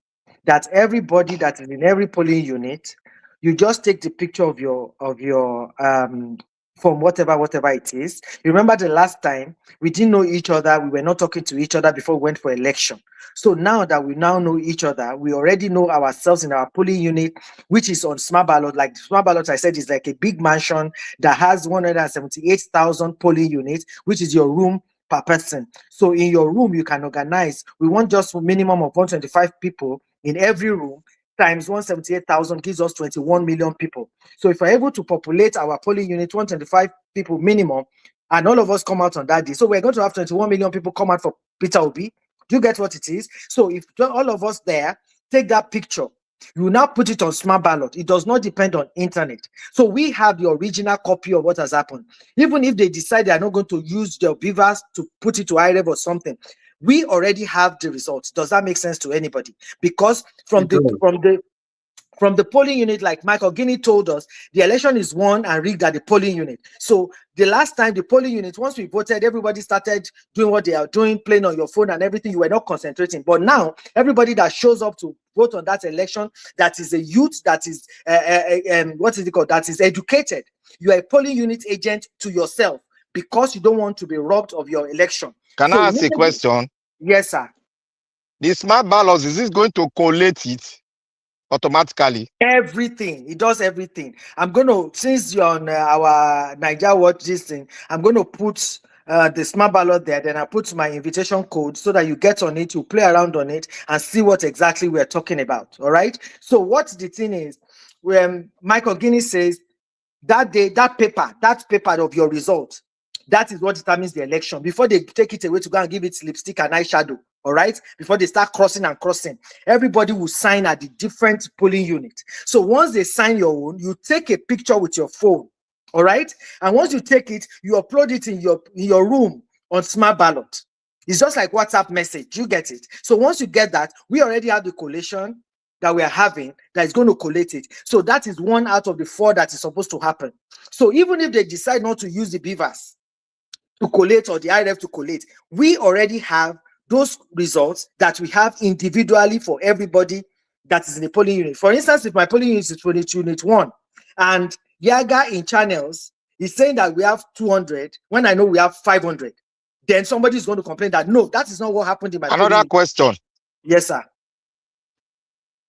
That everybody that is in every polling unit, you just take the picture of your from whatever it is. You remember the last time we didn't know each other, we were not talking to each other before we went for election. So now that we now know each other, we already know ourselves in our polling unit, which is on smart ballot. Like the smart ballot, I said, is like a big mansion that has 178,000 polling units, which is your room per person. So in your room, you can organize. We want just a minimum of 125 people in every room, times 178,000 gives us 21 million people. So if we're able to populate our polling unit 125 people minimum, and all of us come out on that day, so we're going to have 21 million people come out for Peter Obi. Do you get what it is? So if all of us there take that picture, you now put it on smart ballot. It does not depend on internet. So we have the original copy of what has happened. Even if they decide they are not going to use their beavers to put it to IREV or something, we already have the results. Does that make sense to anybody? Because from the polling unit, like Michael Guinea told us, the election is won and rigged at the polling unit. So the last time the polling unit, once we voted, everybody started doing what they are doing, playing on your phone and everything. You were not concentrating. But now everybody that shows up to vote on that election, that is a youth, that is what is it called? That is educated. You are a polling unit agent to yourself because you don't want to be robbed of your election. Can I ask a question? Yes, sir. The smart ballots, is this going to collate it automatically? Everything. It does everything. I'm going to, since you're on our Niger Watch this thing, I'm going to put the smart ballot there. Then I put my invitation code so that you get on it, you play around on it and see what exactly we're talking about. All right. So what the thing is, when Michael Guinea says that day, that paper of your result, that is what determines the election. Before they take it away to go and give it lipstick and eyeshadow, all right? Before they start crossing, everybody will sign at the different polling unit. So once they sign your own, you take a picture with your phone, all right? And once you take it, you upload it in your room on smart ballot. It's just like WhatsApp message. You get it? So once you get that, we already have the collation that we are having that is going to collate it. So that is 1 out of the 4 that is supposed to happen. So even if they decide not to use the beavers to collate or the IRF to collate, we already have those results that we have individually for everybody that is in the polling unit. For instance, if my polling unit is unit 1 and Yaga in channels is saying that we have 200 when I know we have 500, then somebody is going to complain that no, that is not what happened in my polling unit. Question. Yes, sir.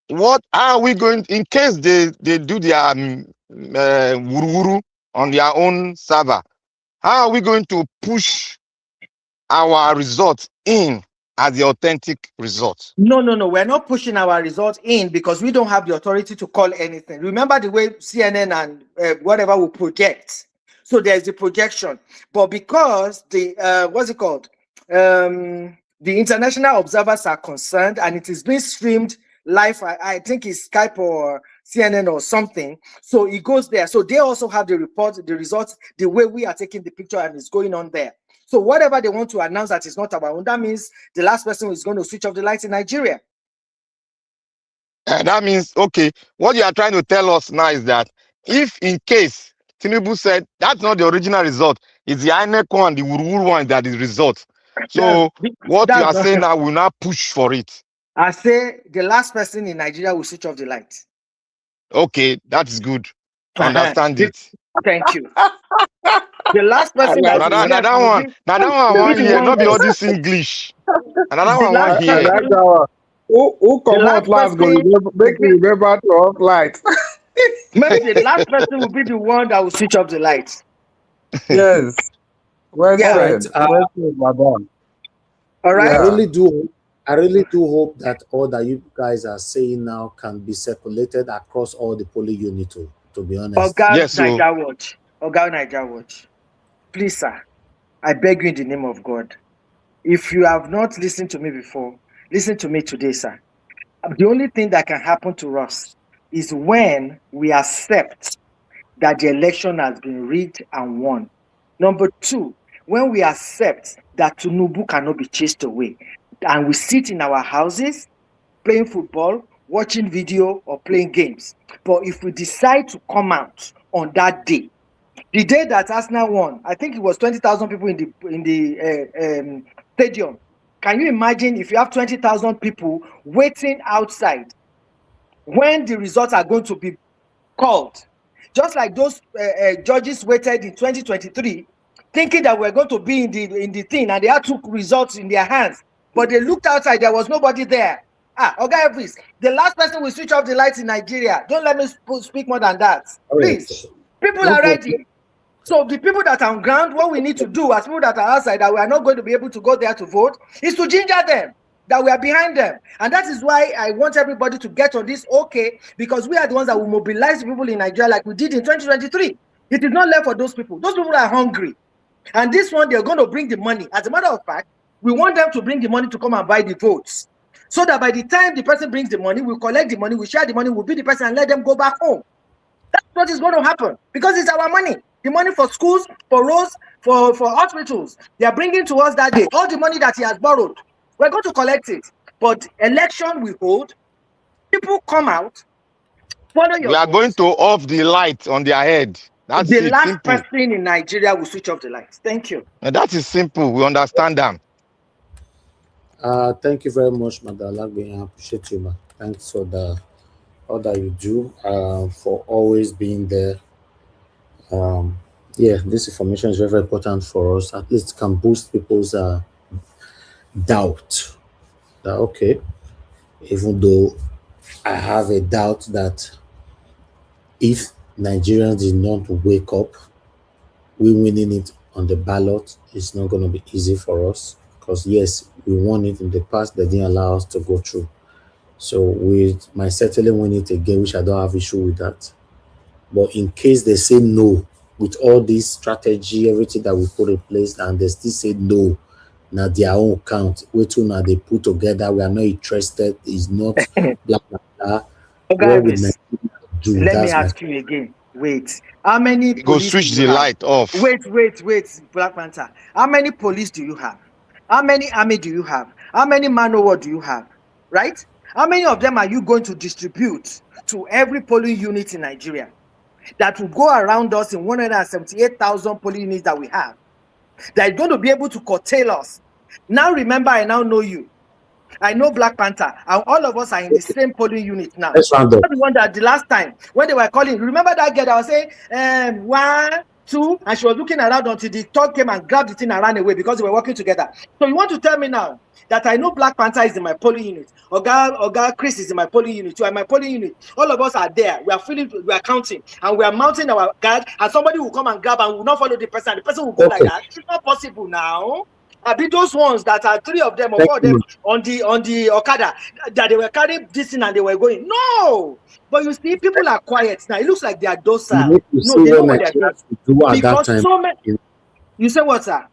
What are we going, in case they do their wuru on their own server, how are we going to push our results in as the authentic results? No. We're not pushing our results in because we don't have the authority to call anything. Remember the way CNN and whatever will project. So there's the projection. But because the, what's it called? The international observers are concerned and it is being streamed live. I think it's Skype or CNN or something. So it goes there. So they also have the report, the results, the way we are taking the picture and it's going on there. So whatever they want to announce that is not our own, that means the last person is going to switch off the lights in Nigeria. That means, okay, what you are trying to tell us now is that if in case Tinubu said that's not the original result, it's the INEC one, the Wuru one that is result. So what you are saying now will not push for it. I say the last person in Nigeria will switch off the lights. Okay, that is good. Understand it. Thank you. The last person that one I want here, not be all this English. Another one I want here. Who come out last go make you remember to off light. Maybe the last person will be the one that will switch off the lights. Yes. Well said. All right. Well said, madam. All right. I really do hope that all that you guys are saying now can be circulated across all the polling units, to be honest. Niger Watch. Please, sir, I beg you in the name of God. If you have not listened to me before, listen to me today, sir. The only thing that can happen to us is when we accept that the election has been rigged and won. Number two, when we accept that Tinubu cannot be chased away, and we sit in our houses playing football, watching video, or playing games. But if we decide to come out on that day, the day that Arsenal won, I think it was 20,000 people in the stadium. Can you imagine if you have 20,000 people waiting outside when the results are going to be called? Just like those judges waited in 2023, thinking that we're going to be in the thing, and they had took results in their hands, but they looked outside, there was nobody there. Oga Everest, the last person will switch off the lights in Nigeria. Don't let me speak more than that, please. People are ready. So the people that are on ground, what we need to do as people that are outside, that we are not going to be able to go there to vote, is to ginger them, that we are behind them. And that is why I want everybody to get on this, because we are the ones that will mobilize people in Nigeria like we did in 2023. It is not left for those people. Those people are hungry. And this one, they're going to bring the money. As a matter of fact, we want them to bring the money to come and buy the votes. So that by the time the person brings the money, we'll collect the money, we'll share the money, we'll be the person and let them go back home. That's what is going to happen, because it's our money. The money for schools, for roads, for hospitals, they are bringing to us that day. All the money that he has borrowed, we're going to collect it. But election we hold, people come out, follow your We are going to off the light on their head. That's the it. last Simple. person in Nigeria will switch off the lights. Thank you. And that is simple. We understand them. Thank you very much, Madam Lagbe. I appreciate you, man. Thanks for all that you do, for always being there. This information is very, very important for us. At least it can boost people's doubt that, even though I have a doubt that if Nigerians did not wake up, we winning it on the ballot is not going to be easy for us, because yes, we won it in the past, they didn't allow us to go through. So we might certainly win it again, which I don't have issue with that. But in case they say no, with all this strategy, everything that we put in place, and they still say no, now their own count, which one they put together, we are not interested, is not blah, blah, blah. What would Nigeria do? Let me ask you again. Wait. How many go switch the light off? Wait, Black Panther. How many police do you have? How many army do you have? How many manpower do you have? Right? How many of them are you going to distribute to every polling unit in Nigeria that will go around us in 178,000 polling units that we have, that is going to be able to curtail us? Now remember, I now know you. I know Black Panther, and all of us are in the same polling unit now. Let's round up. The one that the last time when they were calling, remember that girl that was saying 1, 2, and she was looking around until the third came and grabbed the thing and ran away because they were working together. So you want to tell me now that I know Black Panther is in my polling unit, Oga Chris is in my polling unit, you are in my polling unit, all of us are there, we are counting, and we are mounting our guard, and somebody will come and grab and will not follow the person will go like that? It's not possible now. I be those ones that are 3 of them or 4 of them on the Okada that they were carrying this thing and they were going. No, but you see, people are quiet now. It looks like they are docile. No, they know what they are doing. Because so many. You say what, sir?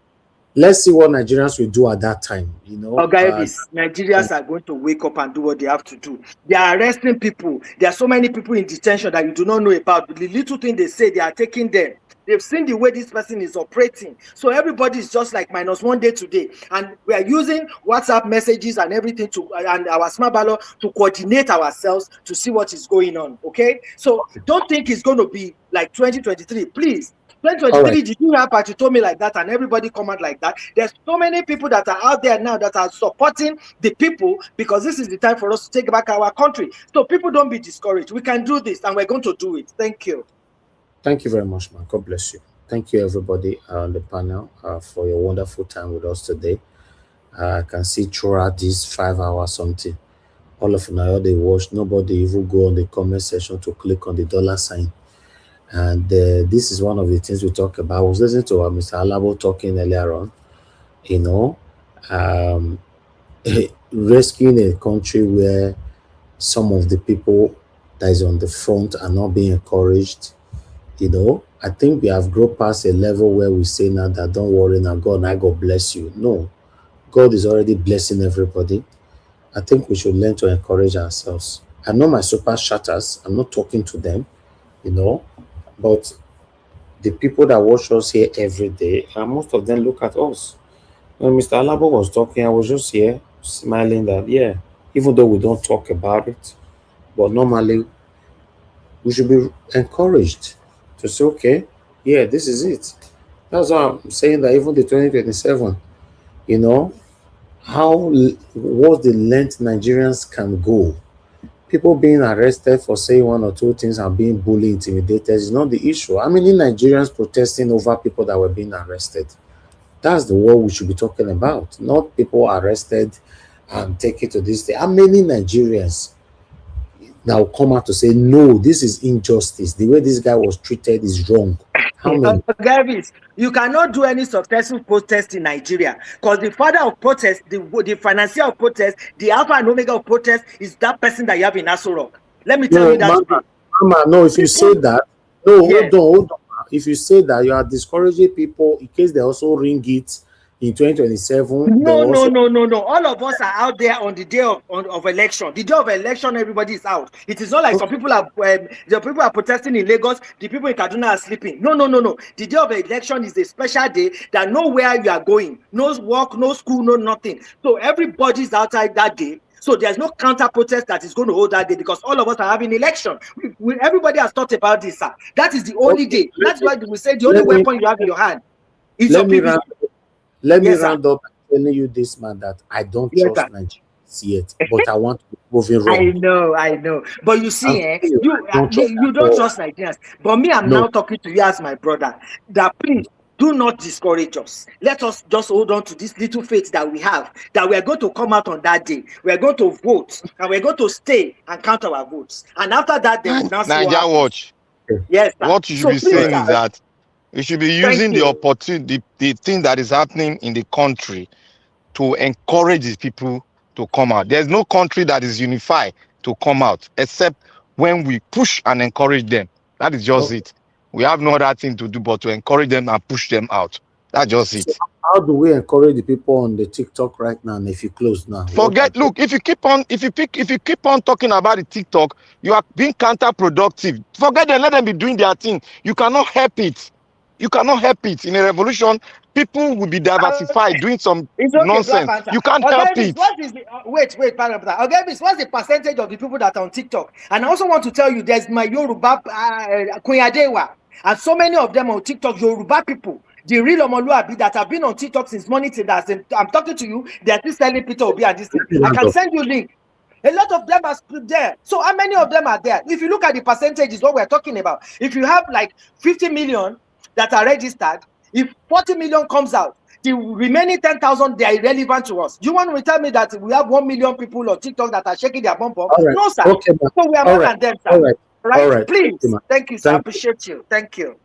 Let's see what Nigerians will do at that time. Nigerians are going to wake up and do what they have to do. They are arresting people. There are so many people in detention that you do not know about. The little thing they say, they are taking them. They've seen the way this person is operating. So everybody is just like -1 day today. And we are using WhatsApp messages and everything and our smart ballot to coordinate ourselves to see what is going on. Okay? So don't think it's going to be like 2023. Please. 2023, did you have party told me like that and everybody come out like that? There's so many people that are out there now that are supporting the people, because this is the time for us to take back our country. So people, don't be discouraged. We can do this and we're going to do it. Thank you. Thank you very much, man. God bless you. Thank you, everybody on the panel, for your wonderful time with us today. I can see throughout these 5 hours something, All of now they watch. Nobody even go on the comment section to click on the dollar sign. And this is one of the things we talk about. I was listening to Mr. Alabo talking earlier on. You know, um, rescuing a country where some of the people that is on the front are not being encouraged. You know, I think we have grown past a level where we say now that don't worry now, God, I God bless you. No, God is already blessing everybody. I think we should learn to encourage ourselves. I know my super chatters, I'm not talking to them, you know, but the people that watch us here every day, and most of them look at us. When Mr. Alabo was talking, I was just here smiling that, yeah, even though we don't talk about it, but normally we should be encouraged to say, okay, yeah, this is it. That's why I'm saying that even the 2027, you know, what the length Nigerians can go. People being arrested for saying one or two things and being bullied, intimidated is not the issue. How many Nigerians protesting over people that were being arrested? That's the war we should be talking about, not people arrested and taken to this day. How many Nigerians now come out to say, no, this is injustice. The way this guy was treated is wrong. How many? Gavis, you cannot do any successful protest in Nigeria because the father of protest, the financier of protest, the alpha and omega of protest is that person that you have in Aso Rock. Let me tell you that today. Mama, no, if you say that, no, hold on. If you say that, you are discouraging people in case they also ring it in 2027. No. All of us are out there on the day of election. The day of election, everybody is out. It is not like some people are the people are protesting in Lagos. The people in Kaduna are sleeping. No. The day of election is a special day that nowhere you are going, no work, no school, no nothing. So everybody is outside that day. So there's no counter protest that is going to hold that day because all of us are having election. Everybody has thought about this, sir. That is the only day. That's why we say the only weapon you have in your hand is your PVC. Let me round up telling you this, man, that I don't trust Nigerians yet, but I want to move it wrong. I know. But you see, you don't trust Nigerians. But me, I'm now talking to you as my brother. That please do not discourage us. Let us just hold on to this little faith that we have, that we are going to come out on that day. We are going to vote, and we're going to stay and count our votes. And after that, then we'll now see what happens. Watch. Yes, sir. What you should be saying is that you should be using the opportunity, the thing that is happening in the country to encourage these people to come out. There's no country that is unified to come out except when we push and encourage them. That is just it. We have no other thing to do but to encourage them and push them out. That's just it. How do we encourage the people on the TikTok right now? And if you close now, look, if you keep on talking about the TikTok, you are being counterproductive. Forget them, let them be doing their thing. You cannot help it. You cannot help it. In a revolution, people will be diversified doing some nonsense. You can't help it. What is the, wait, okay, what's the percentage of the people that are on TikTok? And I also want to tell you, there's my Yoruba Queen Adewa, and so many of them on TikTok, Yoruba people, the real Omoluabi that have been on TikTok since morning till that. I'm talking to you, they're still selling Peter Obi and this thing. I can send you a link. A lot of them are there. So how many of them are there? If you look at the percentages, what we're talking about, if you have like 50 million that are registered, if 40 million comes out, the remaining 10,000, they are irrelevant to us. You want to tell me that we have 1 million people on TikTok that are shaking their bum bum? Right. No, sir. Okay, so we are more than them, sir. All right. Please. Thank you, sir. I appreciate you. Thank you.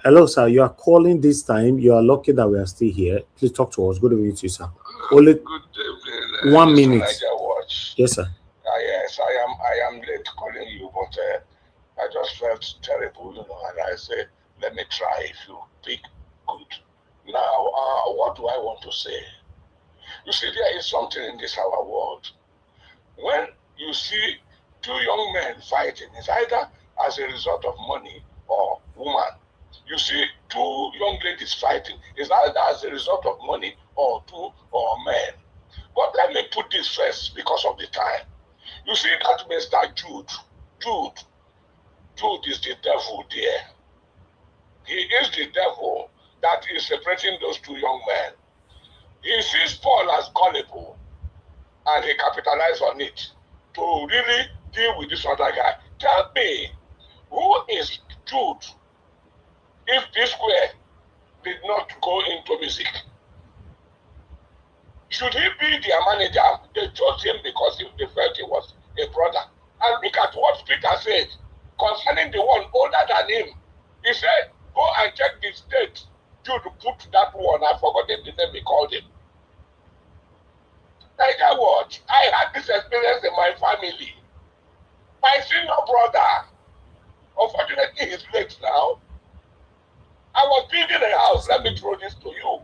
Hello, sir. You are calling this time. You are lucky that we are still here. Please talk to us. Good evening to you, sir. Only 1 minute. Yes, sir. Yes, I am late calling you, but I just felt terrible, and I said, let me try. If you pick, good. Now, what do I want to say? You see, there is something in this our world. When you see two young men fighting, it's either as a result of money or woman. You see two young ladies fighting, it's either as a result of money or men. But let me put this first because of the time. You see that Mr. Jude is the devil there. He is the devil that is separating those two young men. He sees Paul as gullible and he capitalized on it to really deal with this other guy. Tell me, who is Jude if Psquare did not go into music? Should he be their manager? They chose him because experience in my family. My senior brother, unfortunately, he's late now. I was building a house. Let me throw this to you.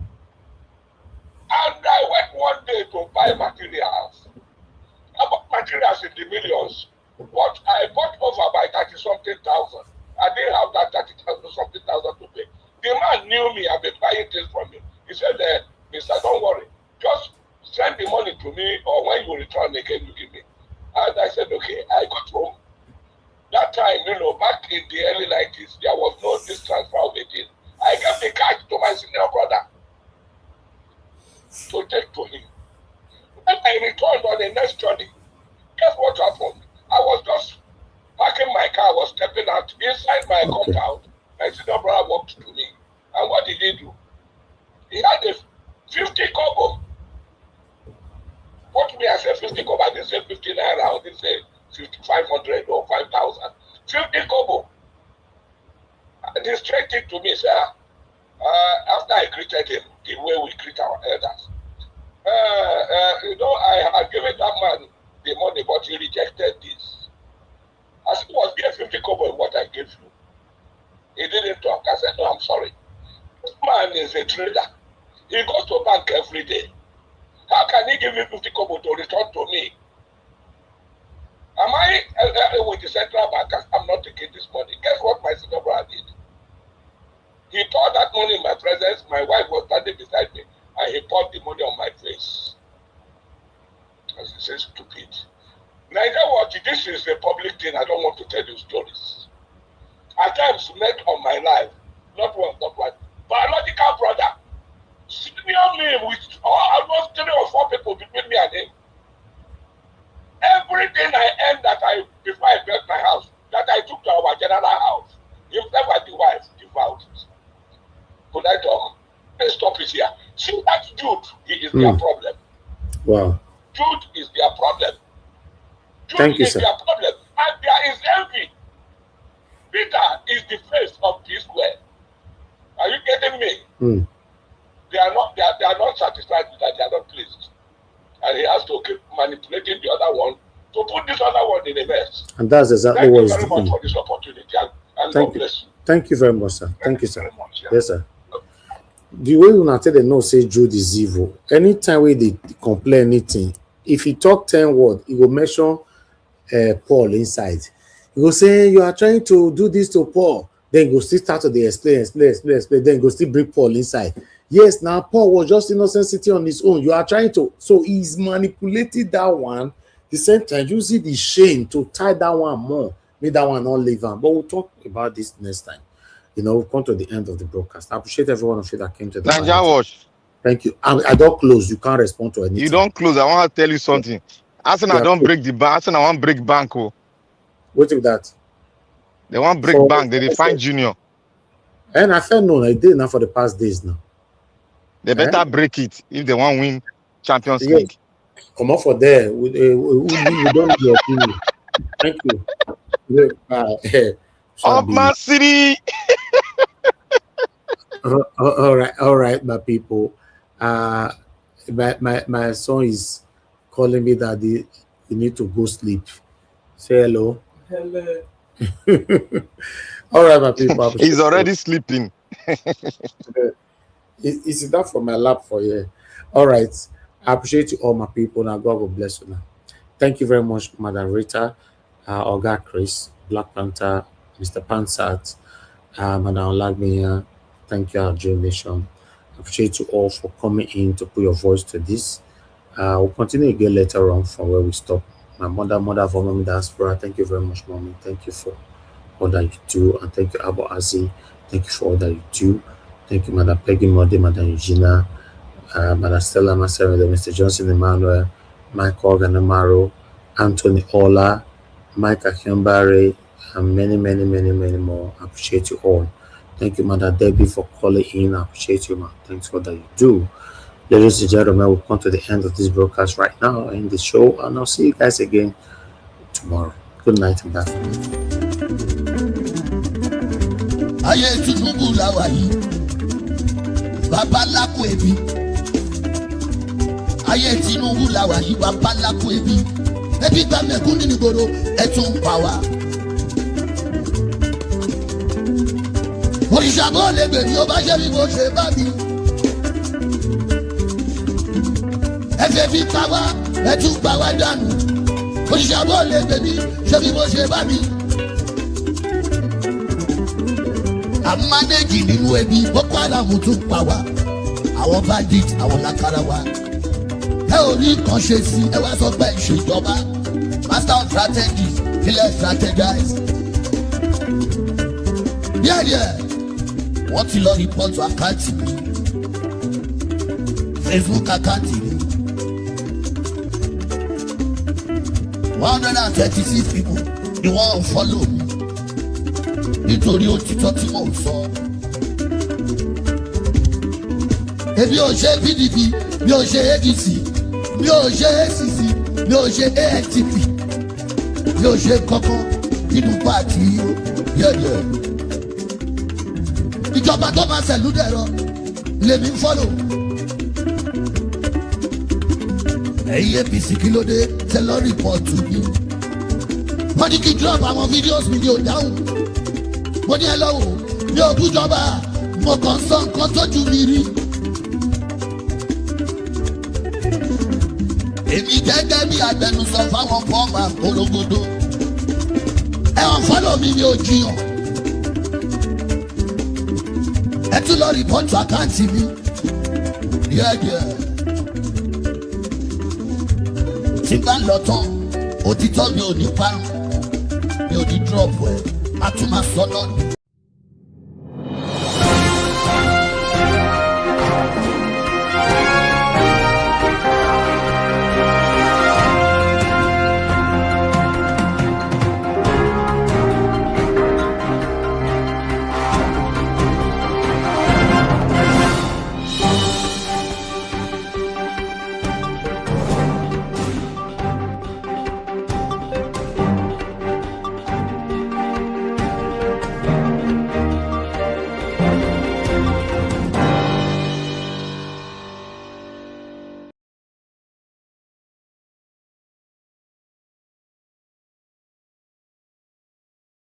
And I went one day to buy materials. I bought materials in the millions, but I bought over by 30-something thousand. I didn't have that 30,000-something thousand to pay. The man knew me. I've been buying things from him. He said, Mister, don't worry. Just send the money to me, or when you return again, you give me. And I said, okay. I got home. That time, back in the early 90s, there was no this transfer of a thing. I gave the cash to my senior brother to take to him. When I returned on the next journey, guess what happened? I was just parking my car, I was stepping out inside my compound. My senior brother walked to me. And what did he do? He had a 50 kobo. What me, I said 50 kobo, I didn't say 50 naira, I didn't say 500 or 5,000. 50 kobo. And he straight it to me, sir. After I greeted him, the way we greet our elders. I had given that man the money, but he rejected this. I said, was there 50 kobo in what I gave you? He didn't talk. I said, no, I'm sorry. This man is a trader. He goes to bank every day. How can he give me 50 kobo to return to me? Am I with the central bank? I'm not taking this money. Guess what my senior brother did? He poured that money in my presence. My wife was standing beside me, and he poured the money on my face. As he says, stupid. Neither what, this is a public thing. I don't want to tell you stories. At times, met on my life, not one, not one. Biological brother, senior me with almost 3 or 4 people between me and him. Everything I earned before I built my house, that I took to our general house, himself and the wife devoured it. Could I talk? Let's stop it here. See, that's Jude. He is their problem. Wow. Jude is their problem. Jude Thank you, is sir. their problem. And there is envy. Peter is the face of Psquare. Are you getting me? They are not satisfied with that. They are not pleased. And he has to keep manipulating the other one to put this other one in a mess. And that's exactly Thank what you he's very much doing. for this opportunity. And Thank God you. bless you. Thank you very much, sir. Thank you, sir. Very much, yeah. Yes, sir. The way you tell them no say Jude is evil. Anytime we they complain anything, if he talk 10 words, he will mention Paul inside. He will say you are trying to do this to Paul. Then he will still start to the explain. Then he will still bring Paul inside. Yes, now Paul was just innocent sitting on his own. You are trying to, so he's manipulated that one. The same time, you see the shame to tie that one more, make that one not leave on. But we'll talk about this next time. We'll come to the end of the broadcast. I appreciate every one of you that came to the Nigeria Watch. Thank you. I don't close. You can't respond to anything. You don't close. I want to tell you something. Arsenal don't break the bank. Arsenal want break bank. Oh. What is that? They want break bank. They define Junior. And I felt no, I did now for the past days now. They better break it if they want to win Champions League. Come on for there. We don't need your opinion. Thank you. Up Man City. All right, my people. My son is calling me that you need to go sleep. Say hello. Hello. All right, my people. He's already sleeping. Is it that for my lap for you? All right. I appreciate you all, my people. Now God will bless you now. Thank you very much, Madam Rita, Oga Chris, Black Panther, Mr. Pansat, Madam Lagmia. Thank you, our Dream Nation. I appreciate you all for coming in to put your voice to this. We'll continue again later on from where we stop. My mother for Mommy Diaspora. Thank you very much, Mommy. Thank you for all that you do. And thank you, Abu Azi. Thank you for all that you do. Thank you, Madam Peggy Modi, Madam Eugenia, Madam Stella Marcel, Mr. Johnson Emmanuel, Michael Ganamaro, Anthony Ola, Mike Akimbare, and many more. I appreciate you all. Thank you, Madam Debbie, for calling in. I appreciate you, man. Thanks for all that you do. Ladies and gentlemen, we'll come to the end of this broadcast right now in the show, and I'll see you guys again tomorrow. Good night and bye for me. Ayé Tinubu la wà yìí, bàbá lákò ẹbí. Ayé Tinubu la wà yìí, bàbá lákò ẹbí. ẹbí gba mẹ̀kún nínú ìgboro ẹ tún pa wá. òrìṣà bó lè gbè ní ó bá ṣe bí mo ṣe bá mi. ẹ fẹ́ fi pa wá ẹ tún pa wá dànù. òrìṣà bó lè gbè ní ṣe bí mo ṣe bá mi. àmánéjì nínú ẹbí Boko Haram tún pa wá. àwọn bandit àwọn lákàrà wa. ẹ ò rí nǹkan ṣe sí ẹ wá sọ pé ìṣèjọba master of strategy ilẹ̀ strategize. díẹ̀díẹ̀ wọ́n ti lọ rìpọ́tù àkáǹtì mi Facebook àkáǹtì mi 136 people ni wọ́n follow mi nítorí òtítọ́ tí mò ń sọ. èmi ò ṣe PDP mi ò ṣe ADC mi ò ṣe ACC mi ò ṣe ANTP mi ò ṣe kankan nínú pàtì yẹ̀yẹ̀. ìjọba tó máa ṣẹ̀lú dẹ̀rọ lèmi ń fọ́lò. ẹ̀yin APC kí ló dé tẹ lọ rìpọ́ọ̀tù mi. wọ́n ní kí drop àwọn fídíòs mi ní òdáhùn. mo ní ẹ lọ́wọ́ mi ò bújọba mo kàn sọ nǹkan tójú mi rí. èmi gẹ́gẹ́ bí agbẹnusọ fáwọn fọ́ọ̀mà ológodo ẹ̀wọ̀n fọ́lọ̀ mi ni ò jiyàn. ẹ tún lọ rìpọ́tù àkáǹtì mi díẹ̀díẹ̀. tí bá ń lọ tán òtítọ́ mi ò ní parun mi ò ní drop ẹ̀ a tún máa sọ náà.